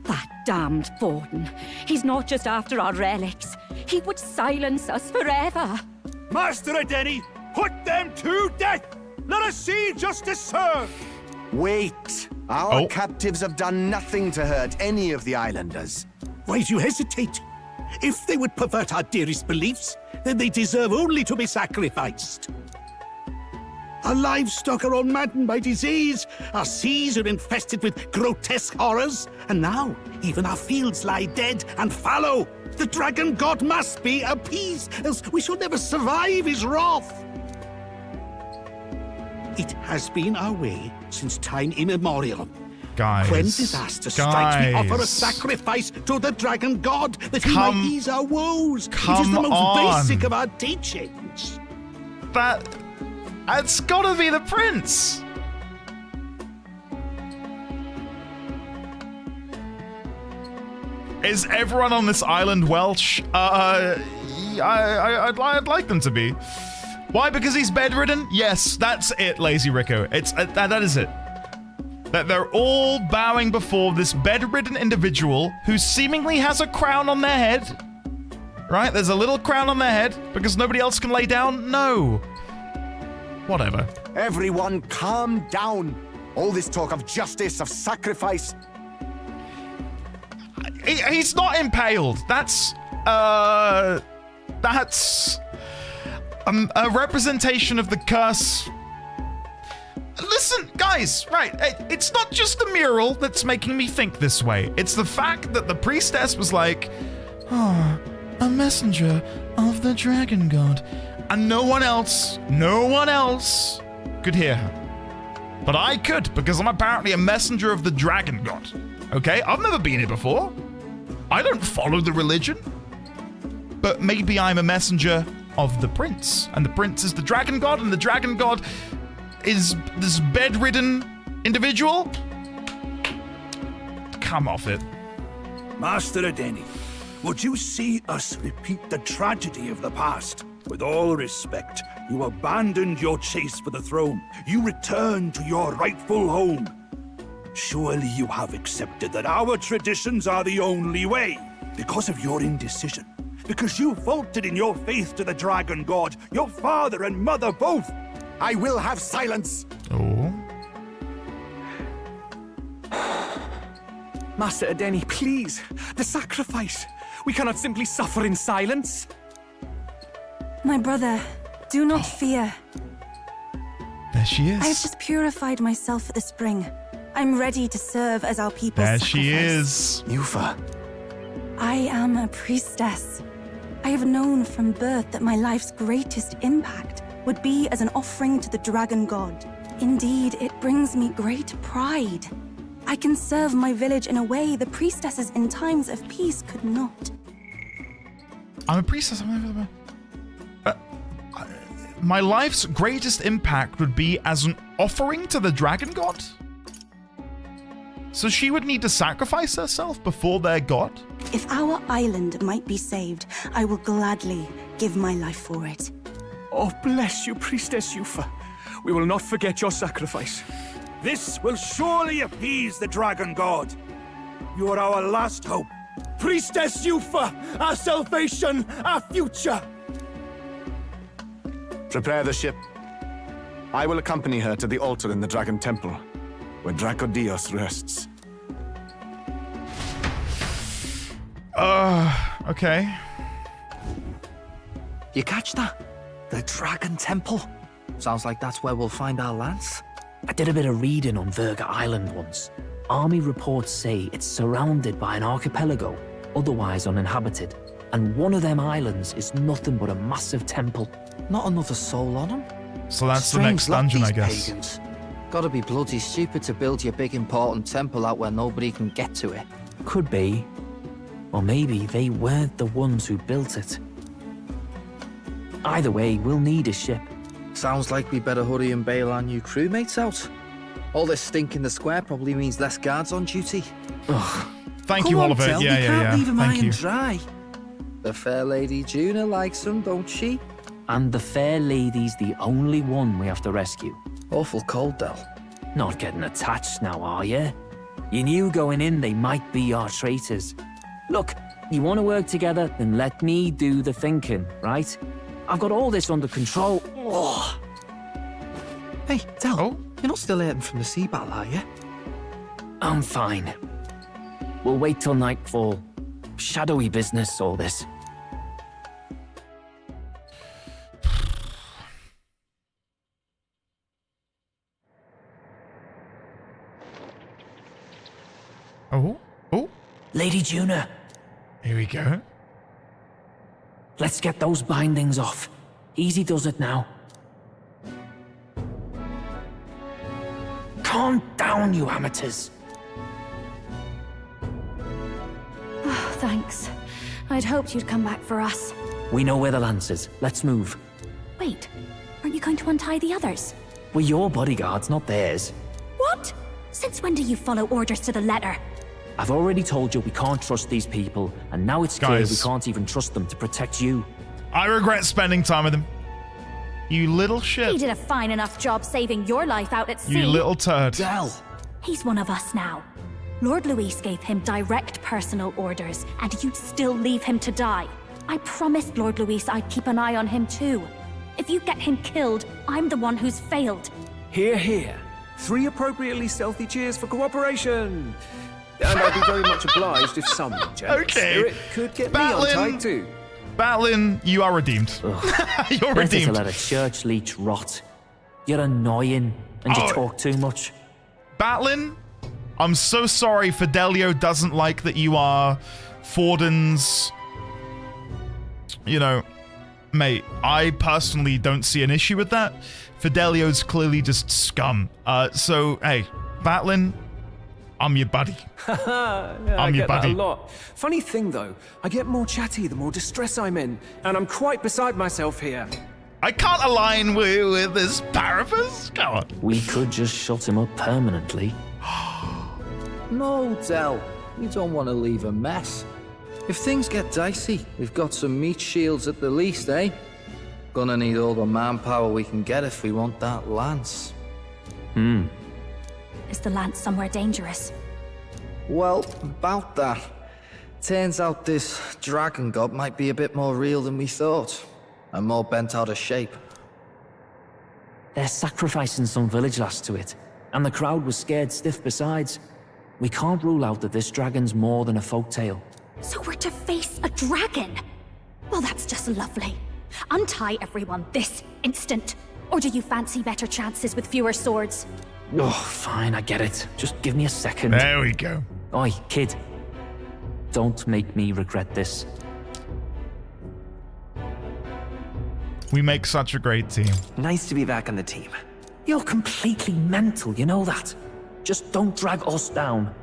That damned Borden. He's not just after our relics. He would silence us forever. Master Adeni, put them to death! Let us see justice served! Wait! Our captives have done nothing to hurt any of the islanders. Why do you hesitate? If they would pervert our dearest beliefs, then they deserve only to be sacrificed. Our livestock are all maddened by disease, our seas are infested with grotesque horrors, and now even our fields lie dead and fallow. The dragon god must be appeased, else we shall never survive his wrath. It has been our way since time immemorial. Guys. When disaster strikes, we offer a sacrifice to the dragon god that he might ease our woes. It is the most basic of our teachings. That's gotta be the prince! Is everyone on this island Welsh? I'd like them to be. Why? Because he's bedridden? Yes, that's it, Lazy Rico. It's that is it. That they're all bowing before this bedridden individual who seemingly has a crown on their head. Right? There's a little crown on their head because nobody else can lay down? No. Whatever. Everyone calm down. All this talk of justice, of sacrifice. He's not impaled. That's a representation of the curse. Listen, guys, right, it's not just the mural that's making me think this way. It's the fact that the priestess was like, oh, a messenger of the dragon god. And no one else could hear her. But I could, because I'm apparently a messenger of the dragon god. Okay, I've never been here before. I don't follow the religion. But maybe I'm a messenger of the prince. And the prince is the dragon god, and the dragon god is this bedridden individual. Come off it. Master Adeni, would you see us repeat the tragedy of the past? With all respect, you abandoned your chase for the throne. You returned to your rightful home. Surely you have accepted that our traditions are the only way. Because of your indecision, because you faltered in your faith to the dragon god, your father and mother both. I will have silence! Oh. Master Edeni, please. The sacrifice. We cannot simply suffer in silence. My brother, do not fear. There she is. I have just purified myself for the spring. I'm ready to serve as our people's There sacrifice. she is. Yufa. I am a priestess. I have known from birth that my life's greatest impact would be as an offering to the dragon god. Indeed, it brings me great pride. I can serve my village in a way the priestesses in times of peace could not. I'm a priestess. My life's greatest impact would be as an offering to the dragon god? So she would need to sacrifice herself before their god? If our island might be saved, I will gladly give my life for it. Oh, bless you, Priestess Yufa. We will not forget your sacrifice. This will surely appease the dragon god. You are our last hope. Priestess Yufa, our salvation, our future. Prepare the ship. I will accompany her to the altar in the Dragon Temple, where Dracodios rests. Okay. You catch that? The Dragon Temple. Sounds like that's where we'll find our lance. I did a bit of reading on Virga Island once. Army reports say it's surrounded by an archipelago, otherwise uninhabited. And one of them islands is nothing but a massive temple. Not another soul on them. So that's Strange the next lot, dungeon, these I guess. Pagans. Gotta be bloody stupid to build your big important temple out where nobody can get to it. Could be. Or maybe they weren't the ones who built it. Either way, we'll need a ship. Sounds like we better hurry and bail our new crewmates out. All this stink in the square probably means less guards on duty. Ugh. Thank Come you, on, Oliver. Del, Yeah, we yeah, can't yeah. leave him high Thank you. and dry. The fair lady Juna likes him, don't she? And the fair lady's the only one we have to rescue. Awful cold, Del. Not getting attached now, are you? You knew going in they might be our traitors. Look, you want to work together, then let me do the thinking, right? I've got all this under control. Oh. Hey, Del, you're not still hurting from the sea battle, are you? I'm fine. We'll wait till nightfall. Shadowy business, all this. Oh. Lady Juna. Here we go. Let's get those bindings off. Easy does it now. Calm down, you amateurs. Oh, thanks. I'd hoped you'd come back for us. We know where the lance is. Let's move. Wait, aren't you going to untie the others? We're your bodyguards, not theirs. What? Since when do you follow orders to the letter? I've already told you we can't trust these people, and now it's clear we can't even trust them to protect you. I regret spending time with him. You little He shit. did a fine enough job saving your life out at sea. You little turd. Del. He's one of us now. Lord Luis gave him direct personal orders, and you'd still leave him to die. I promised Lord Luis I'd keep an eye on him too. If you get him killed, I'm the one who's failed. Hear, hear. 3 appropriately stealthy cheers for cooperation. And I'd be very much obliged if some generous spirit could get me untied too. Batlin, you are redeemed. You're Better to redeemed. let a church leech rot. You're annoying, and you talk too much. Batlin, I'm so sorry Fidelio doesn't like that you are Forden's, mate. I personally don't see an issue with that. Fidelio's clearly just scum. So, hey, Batlin, I'm your buddy. I your get that buddy. a lot. Funny thing though, I get more chatty the more distress I'm in, and I'm quite beside myself here. I can't align with this Paraphus. Come on. We could just shut him up permanently. No, Del. You don't want to leave a mess. If things get dicey, we've got some meat shields at the least, eh? Gonna need all the manpower we can get if we want that lance. Is the lance somewhere dangerous? Well, about that. Turns out this dragon god might be a bit more real than we thought. And more bent out of shape. They're sacrificing some village lass to it, and the crowd was scared stiff besides. We can't rule out that this dragon's more than a folktale. So we're to face a dragon? Well, that's just lovely. Untie everyone this instant. Or do you fancy better chances with fewer swords? Oh, fine, I get it. Just give me a second. There we go. Oi, kid. Don't make me regret this. We make such a great team. Nice to be back on the team. You're completely mental, you know that? Just don't drag us down.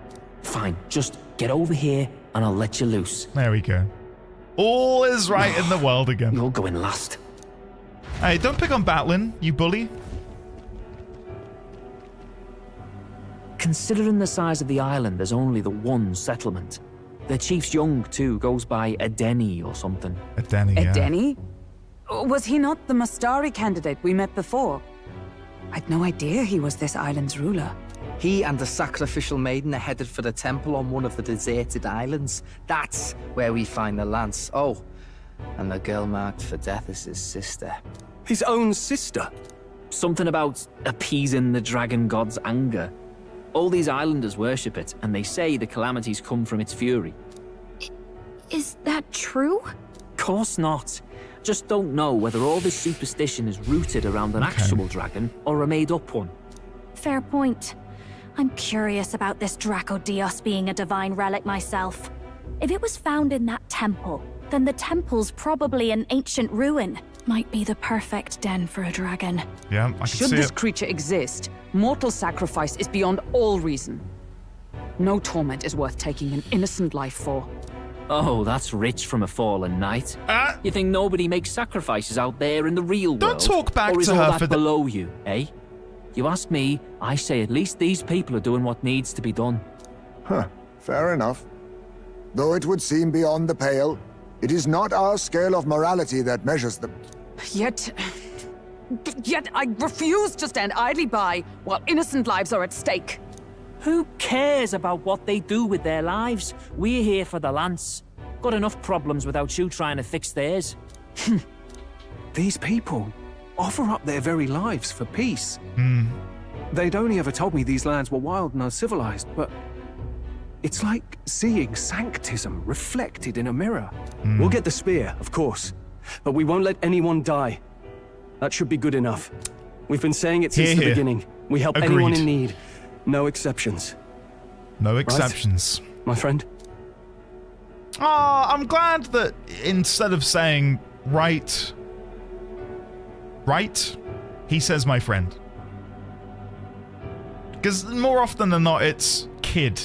Fine, just get over here and I'll let you loose. There we go. All is right in the world again. You're going last. Hey, don't pick on Batlin, you bully. Considering the size of the island, there's only the one settlement. The chief's young, too, goes by Edeni or something. Edeni, yeah. Edeni? Was he not the Mustari candidate we met before? I'd no idea he was this island's ruler. He and the sacrificial maiden are headed for the temple on one of the deserted islands. That's where we find the lance. Oh, and the girl marked for death is his sister. His own sister? Something about appeasing the dragon god's anger. All these islanders worship it, and they say the calamities come from its fury. Is that true? Course not. Just don't know whether all this superstition is rooted around an actual dragon or a made-up one. Fair point. I'm curious about this Dracodios being a divine relic myself. If it was found in that temple, then the temple's probably an ancient ruin. Might be the perfect den for a dragon. Yeah, I can see it. Should this creature exist, mortal sacrifice is beyond all reason. No torment is worth taking an innocent life for. Oh, that's rich from a fallen knight. You think nobody makes sacrifices out there in the real world? Don't talk back or is to all her that for below you, eh? You ask me, I say at least these people are doing what needs to be done. Huh, fair enough. Though it would seem beyond the pale, it is not our scale of morality that measures them. Yet I refuse to stand idly by while innocent lives are at stake. Who cares about what they do with their lives? We're here for the lance. Got enough problems without you trying to fix theirs. These people offer up their very lives for peace. Hmm. They'd only ever told me these lands were wild and uncivilized, but it's like seeing sanctism reflected in a mirror. We'll get the spear, of course, but we won't let anyone die. That should be good enough. We've been saying it since the beginning. We help anyone in need. No exceptions. No exceptions. Right? My friend? I'm glad that instead of saying right, he says my friend. Because more often than not, it's kid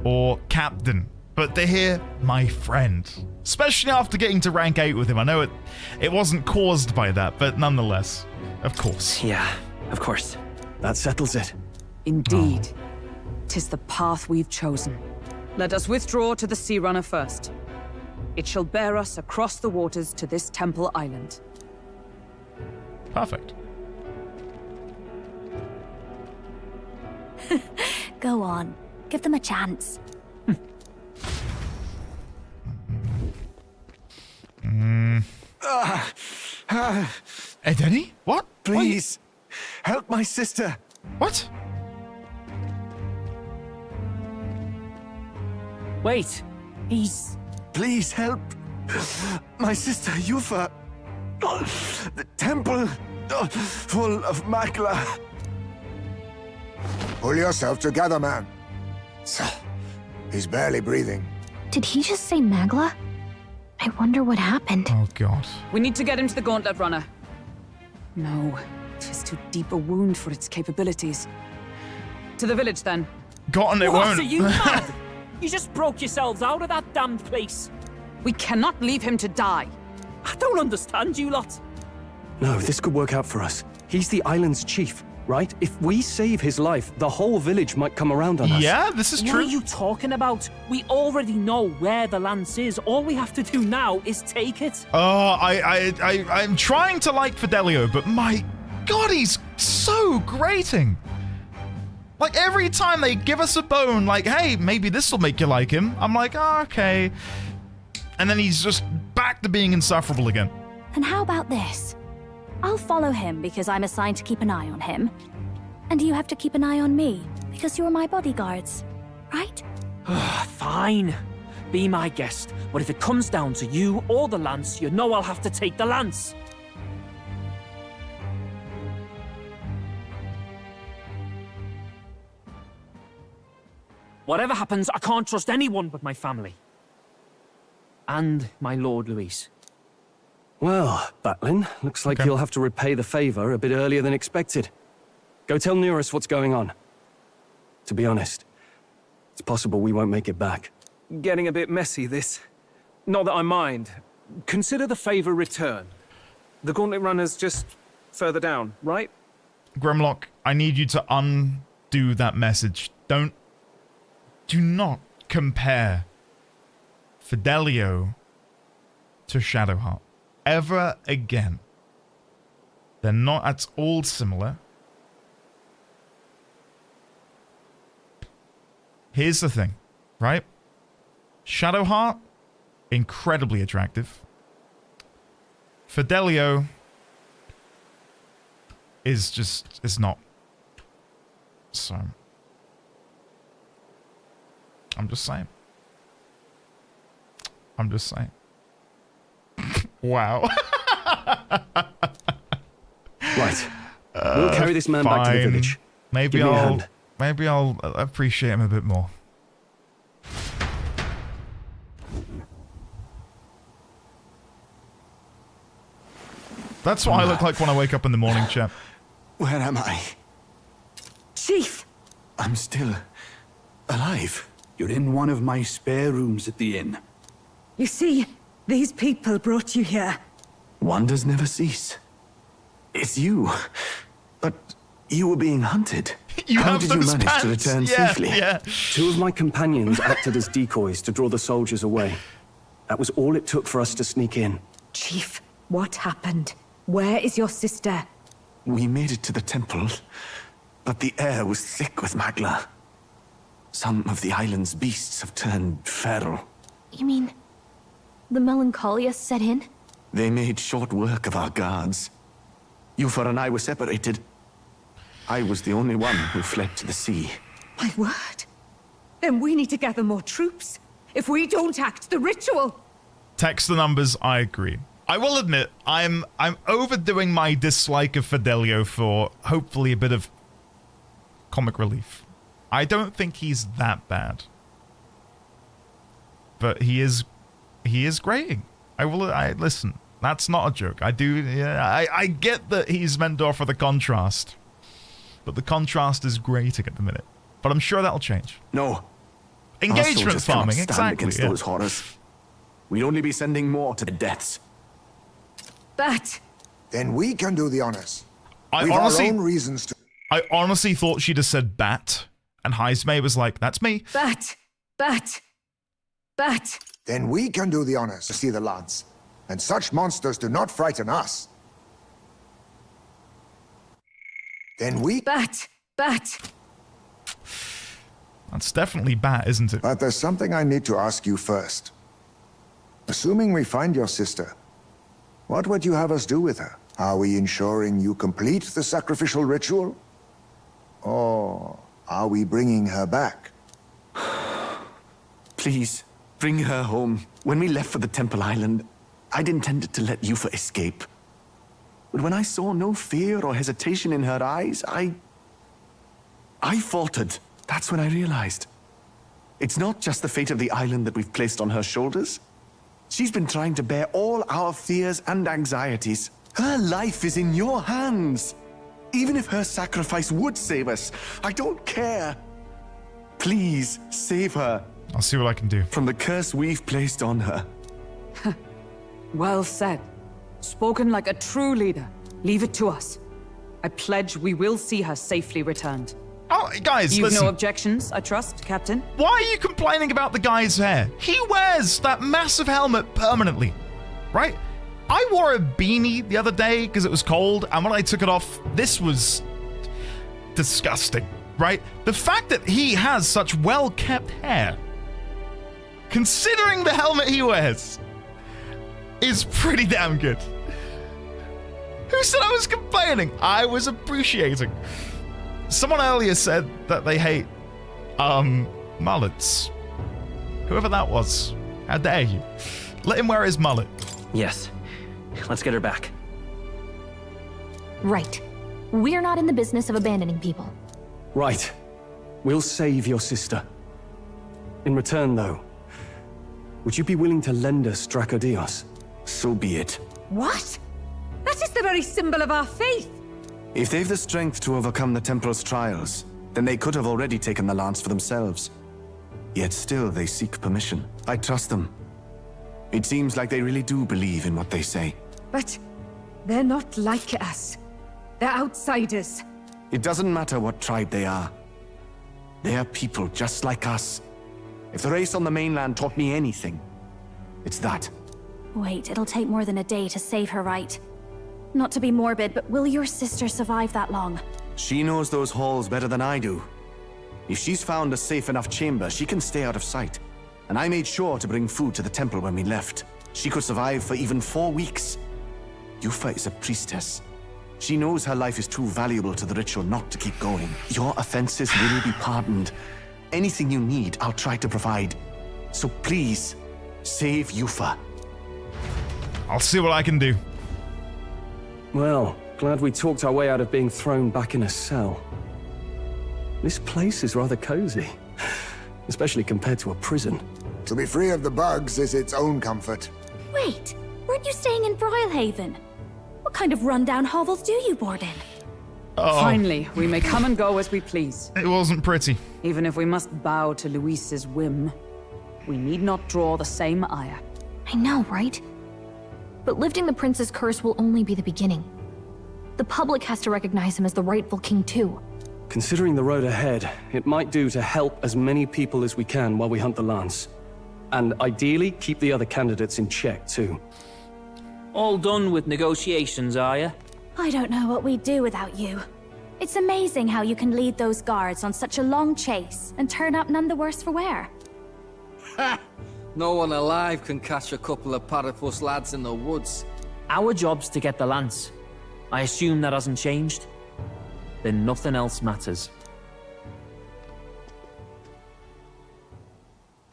or captain. But they hear my friend. Especially after getting to rank 8 with him. I know it wasn't caused by that, but nonetheless, of course. Yeah, of course. That settles it. Indeed. 'Tis the path we've chosen. Let us withdraw to the Sea Runner first. It shall bear us across the waters to this temple island. Perfect. Go on. Give them a chance. Edeni? What? Please, help my sister. What? Wait, he's... Please help. My sister, Yufa. The temple, full of Makla. Pull yourself together, man. He's barely breathing. Did he just say Magla? I wonder what happened. Oh, God. We need to get him to the Gauntlet Runner. No, 'tis too deep a wound for its capabilities. To the village, then. Gotten it What, won't. are you mad? You just broke yourselves out of that damned place. We cannot leave him to die. I don't understand you lot. No, this could work out for us. He's the island's chief, right? If we save his life, the whole village might come around on us. Yeah, this is What true. are you talking about? We already know where the lance is. All we have to do now is take it. I'm trying to like Fidelio, but my God, he's so grating. Like, every time they give us a bone, like, hey, maybe this will make you like him, I'm like, oh, okay. And then he's just back to being insufferable again. And how about this? I'll follow him because I'm assigned to keep an eye on him. And you have to keep an eye on me because you're my bodyguards, right? Fine. Be my guest. But if it comes down to you or the lance, you know I'll have to take the lance. Whatever happens, I can't trust anyone but my family. And my Lord Luis. Well, Batlin, looks like you'll have to repay the favor a bit earlier than expected. Go tell Neurus what's going on. To be honest, it's possible we won't make it back. Getting a bit messy, this. Not that I mind. Consider the favor returned. The Gauntlet Runner's just further down, right? Grimlock, I need you to undo that message. Do not compare Fidelio to Shadowheart ever again. They're not at all similar. Here's the thing, right? Shadowheart, incredibly attractive. Fidelio is not. So, I'm just saying. Wow. Right. We'll carry this man back to the village. Maybe I'll appreciate him a bit more. That's what I look like when I wake up in the morning, chap. Where am I? Chief! I'm still alive. You're in one of my spare rooms at the inn. You see, these people brought you here. Wonders never cease. It's you. But you were being hunted. How did you manage to return safely? Yeah. Two of my companions acted as decoys to draw the soldiers away. That was all it took for us to sneak in. Chief, what happened? Where is your sister? We made it to the temple, but the air was thick with magla. Some of the island's beasts have turned feral. You mean the melancholia set in? They made short work of our guards. Yufor and I were separated. I was the only one who fled to the sea. My word. Then we need to gather more troops. If we don't act, the ritual... Text the numbers, I agree. I will admit, I'm overdoing my dislike of Fidelio for hopefully a bit of comic relief. I don't think he's that bad. But he is grating. Listen, that's not a joke. I get that he's Mendor for the contrast. But the contrast is grating at the minute. But I'm sure that'll change. No. Engagement farming, exactly. Against those horrors. We'd only be sending more to the deaths. But... Then we can do the honors. I honestly thought she'd have said bat. And Heismay was like, that's me. Bat. Then we can do the honors to see the lads. And such monsters do not frighten us. Then we... Bat. That's definitely bat, isn't it? But there's something I need to ask you first. Assuming we find your sister, what would you have us do with her? Are we ensuring you complete the sacrificial ritual? Or are we bringing her back? Please, bring her home. When we left for the Temple Island, I'd intended to let Yufa escape. But when I saw no fear or hesitation in her eyes, I faltered. That's when I realized. It's not just the fate of the island that we've placed on her shoulders. She's been trying to bear all our fears and anxieties. Her life is in your hands. Even if her sacrifice would save us, I don't care. Please, save her. I'll see what I can do. From the curse we've placed on her. Well said. Spoken like a true leader. Leave it to us. I pledge we will see her safely returned. Oh, guys, You've listen. no objections, I trust, Captain? Why are you complaining about the guy's hair? He wears that massive helmet permanently, right? I wore a beanie the other day because it was cold, and when I took it off, this was disgusting, right? The fact that he has such well-kept hair, considering the helmet he wears, is pretty damn good. Who said I was complaining? I was appreciating. Someone earlier said that they hate, mullets. Whoever that was. How dare you? Let him wear his mullet. Yes. Let's get her back. Right. We're not in the business of abandoning people. Right. We'll save your sister. In return, though, would you be willing to lend us Dracodios? So be it. What? That is the very symbol of our faith. If they've the strength to overcome the Templars' trials, then they could have already taken the lance for themselves. Yet still they seek permission. I trust them. It seems like they really do believe in what they say. But they're not like us. They're outsiders. It doesn't matter what tribe they are. They are people just like us. If the race on the mainland taught me anything, it's that. Wait, it'll take more than a day to save her, right? Not to be morbid, but will your sister survive that long? She knows those halls better than I do. If she's found a safe enough chamber, she can stay out of sight. And I made sure to bring food to the temple when we left. She could survive for even 4 weeks. Yufa is a priestess. She knows her life is too valuable to the ritual not to keep going. Your offenses will be pardoned. Anything you need, I'll try to provide. So please, save Yufa. I'll see what I can do. Well, glad we talked our way out of being thrown back in a cell. This place is rather cozy, especially compared to a prison. To be free of the bugs is its own comfort. Wait, weren't you staying in Brilehaven? What kind of rundown hovels do you board in? Oh. Finally, we may come and go as we please. It wasn't pretty. Even if we must bow to Luis's whim, we need not draw the same ire. I know, right? But lifting the prince's curse will only be the beginning. The public has to recognize him as the rightful king too. Considering the road ahead, it might do to help as many people as we can while we hunt the lance. And ideally, keep the other candidates in check too. All done with negotiations, are you? I don't know what we'd do without you. It's amazing how you can lead those guards on such a long chase and turn up none the worse for wear. Ha! No one alive can catch a couple of platypus lads in the woods. Our job's to get the lance. I assume that hasn't changed? Then nothing else matters.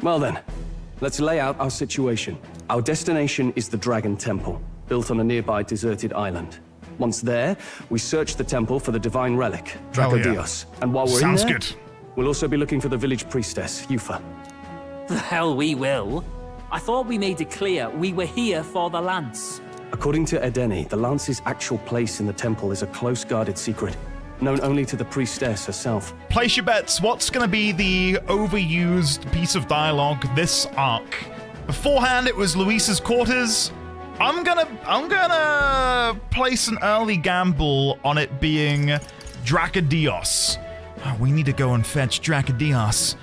Well then, let's lay out our situation. Our destination is the Dragon Temple, built on a nearby deserted island. Once there, we search the temple for the divine relic, Dracodios. Yeah. And while we're Sounds in there, good. We'll also be looking for the village priestess, Yufa. The hell we will. I thought we made it clear we were here for the lance. According to Edeni, the lance's actual place in the temple is a close-guarded secret, known only to the priestess herself. Place your bets. What's going to be the overused piece of dialogue this arc? Beforehand, it was Luis's quarters. I'm gonna place an early gamble on it being Dracodios. Oh, we need to go and fetch Dracodios.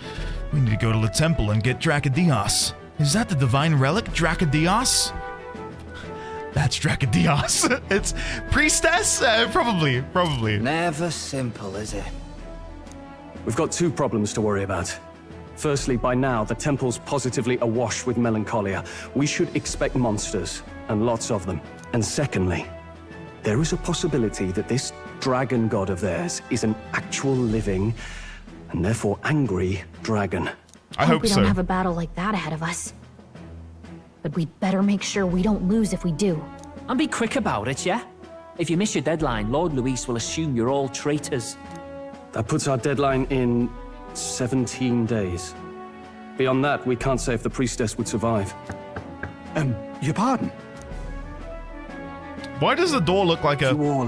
We need to go to the temple and get Dracodios. Is that the divine relic, Dracodios? That's Dracodios. It's priestess? Probably. Never simple, is it? We've got 2 problems to worry about. Firstly, by now, the temple's positively awash with melancholia. We should expect monsters, and lots of them. And secondly, there is a possibility that this dragon god of theirs is an actual living, and therefore angry, dragon. I hope we so. don't have a battle like that ahead of us. But we'd better make sure we don't lose if we do. And be quick about it, yeah? If you miss your deadline, Lord Luis will assume you're all traitors. That puts our deadline in 17 days. Beyond that, we can't say if the priestess would survive. Your pardon? Why does the door look like a... You all,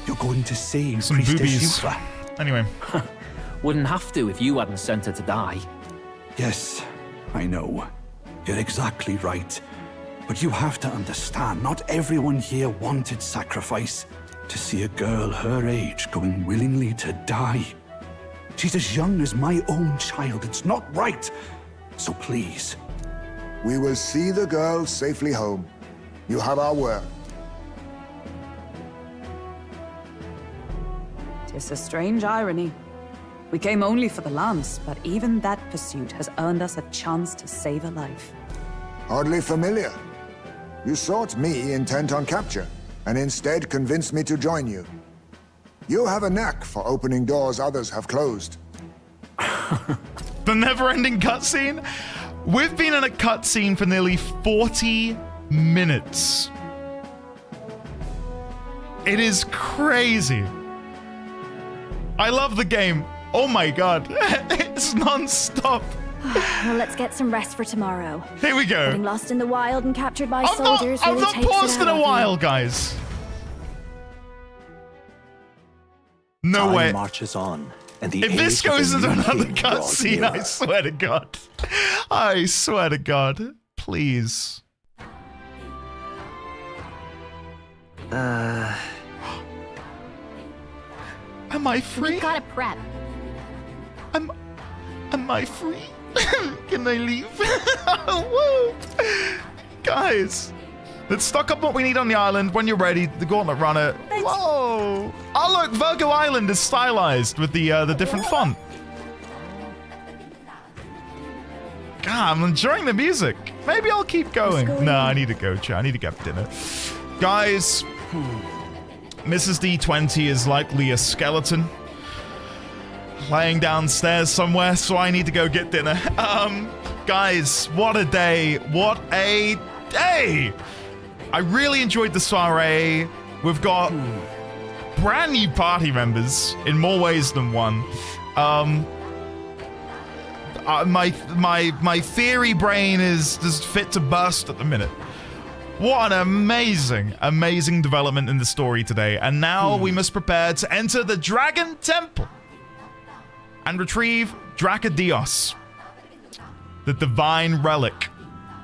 you're going to save some Priestess boobies. Yufa. Anyway. Wouldn't have to if you hadn't sent her to die. Yes, I know. You're exactly right. But you have to understand, not everyone here wanted sacrifice. To see a girl her age going willingly to die. She's as young as my own child. It's not right. So please. We will see the girl safely home. You have our word. 'Tis a strange irony. We came only for the lance, but even that pursuit has earned us a chance to save a life. Hardly familiar. You sought me intent on capture, and instead convinced me to join you. You have a knack for opening doors others have closed. The never-ending cutscene? We've been in a cutscene for nearly 40 minutes. It is crazy. I love the game. Oh my god. It's non-stop. Well, let's get some rest for tomorrow. Here we go. Getting lost in the wild and captured by soldiers I've really not takes it paused in out a of while, you. guys. No Time way. marches on, and the If this age of goes the into new another king draws cutscene, I nearer. swear to God. I swear to God. Please. Am I free? We gotta prep. Am I free? Can I leave? Woo! Guys, let's stock up what we need on the island. When you're ready, the gauntlet runner. Whoa! Oh look, Virga Island is stylized with the different font. God, I'm enjoying the music. Maybe I'll keep going. No, I need to go, chat. I need to get dinner. Guys, Mrs. D20 is likely a skeleton laying downstairs somewhere, so I need to go get dinner. Guys, what a day. What a day. I really enjoyed the soiree. We've got brand new party members in more ways than one. My theory brain is just fit to burst at the minute. What an amazing, amazing development in the story today. And now we must prepare to enter the Dragon Temple and retrieve Dracodios, the divine relic.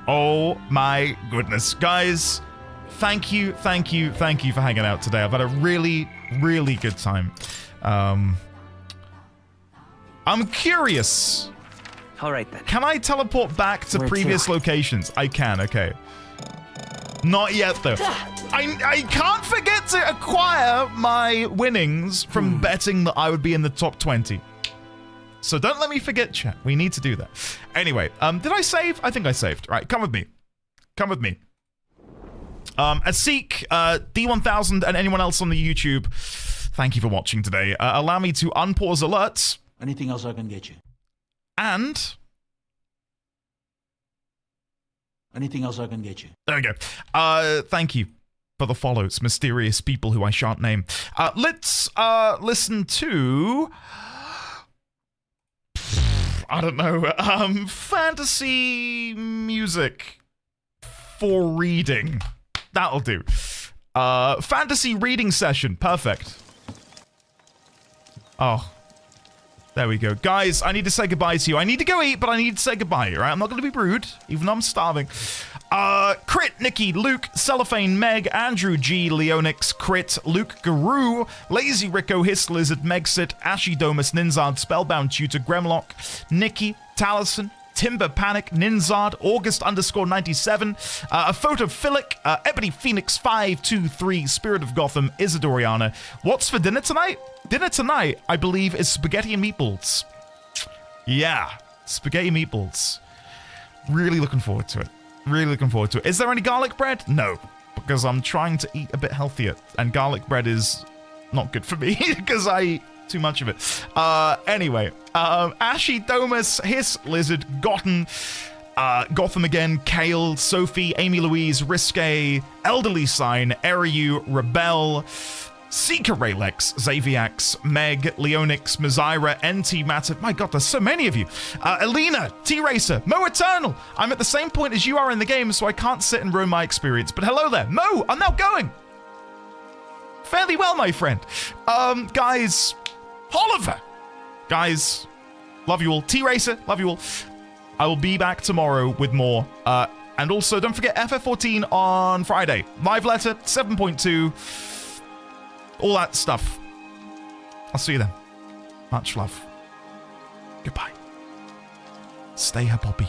Oh my goodness. Guys, thank you for hanging out today. I've had a really, really good time. I'm curious. All right then. Can I teleport back to Where previous to? locations? I can, okay. Not yet though. I can't forget to acquire my winnings from betting that I would be in the top 20. So don't let me forget, chat. We need to do that. Anyway, did I save? I think I saved. Right, come with me. Come with me. Asik, D1000, and anyone else on the YouTube, thank you for watching today. Allow me to unpause alerts. Anything else I can get you? And... Anything else I can get you? There we go. Thank you for the follows, mysterious people who I shan't name. Let's listen to... I don't know. Fantasy music for reading. That'll do. Fantasy reading session. Perfect. Oh. There we go. Guys, I need to say goodbye to you. I need to go eat, but I need to say goodbye, right? I'm not going to be rude, even though I'm starving. Crit, Nikki, Luke, Cellophane, Meg, Andrew G, Leonix, Crit, Luke, Guru, Lazy Rico, Hiss Lizard, Megsit, Ashy Domus, Ninzard, Spellbound Tutor, Gremlock, Nikki, Taliesin, Timber Panic, Ninzard, August_97, a photo Philic, Ebony Phoenix 523, Spirit of Gotham, Isadoriana. What's for dinner tonight? Dinner tonight, I believe, is spaghetti and meatballs. Yeah, spaghetti meatballs. Really looking forward to it. Really looking forward to it. Is there any garlic bread? No, because I'm trying to eat a bit healthier, and garlic bread is not good for me because I eat too much of it. Anyway, Ashy, Domus, Hiss, Lizard, Gotten, Gotham again, Kale, Sophie, Amy Louise, Risque, Elderly Sign, Eriu, Rebel, Seeker Raylex, Xaviax, Meg, Leonix, Mazira, NT Matter. My god, there's so many of you. Alina, T-Racer, Mo Eternal. I'm at the same point as you are in the game, so I can't sit and ruin my experience. But hello there. Mo, I'm now going. Fairly well, my friend. Guys, Oliver. Guys, love you all. T-Racer, love you all. I will be back tomorrow with more. And also, don't forget FF14 on Friday. Live letter, 7.2. All that stuff. I'll see you then. Much love. Goodbye. Stay her Bobby.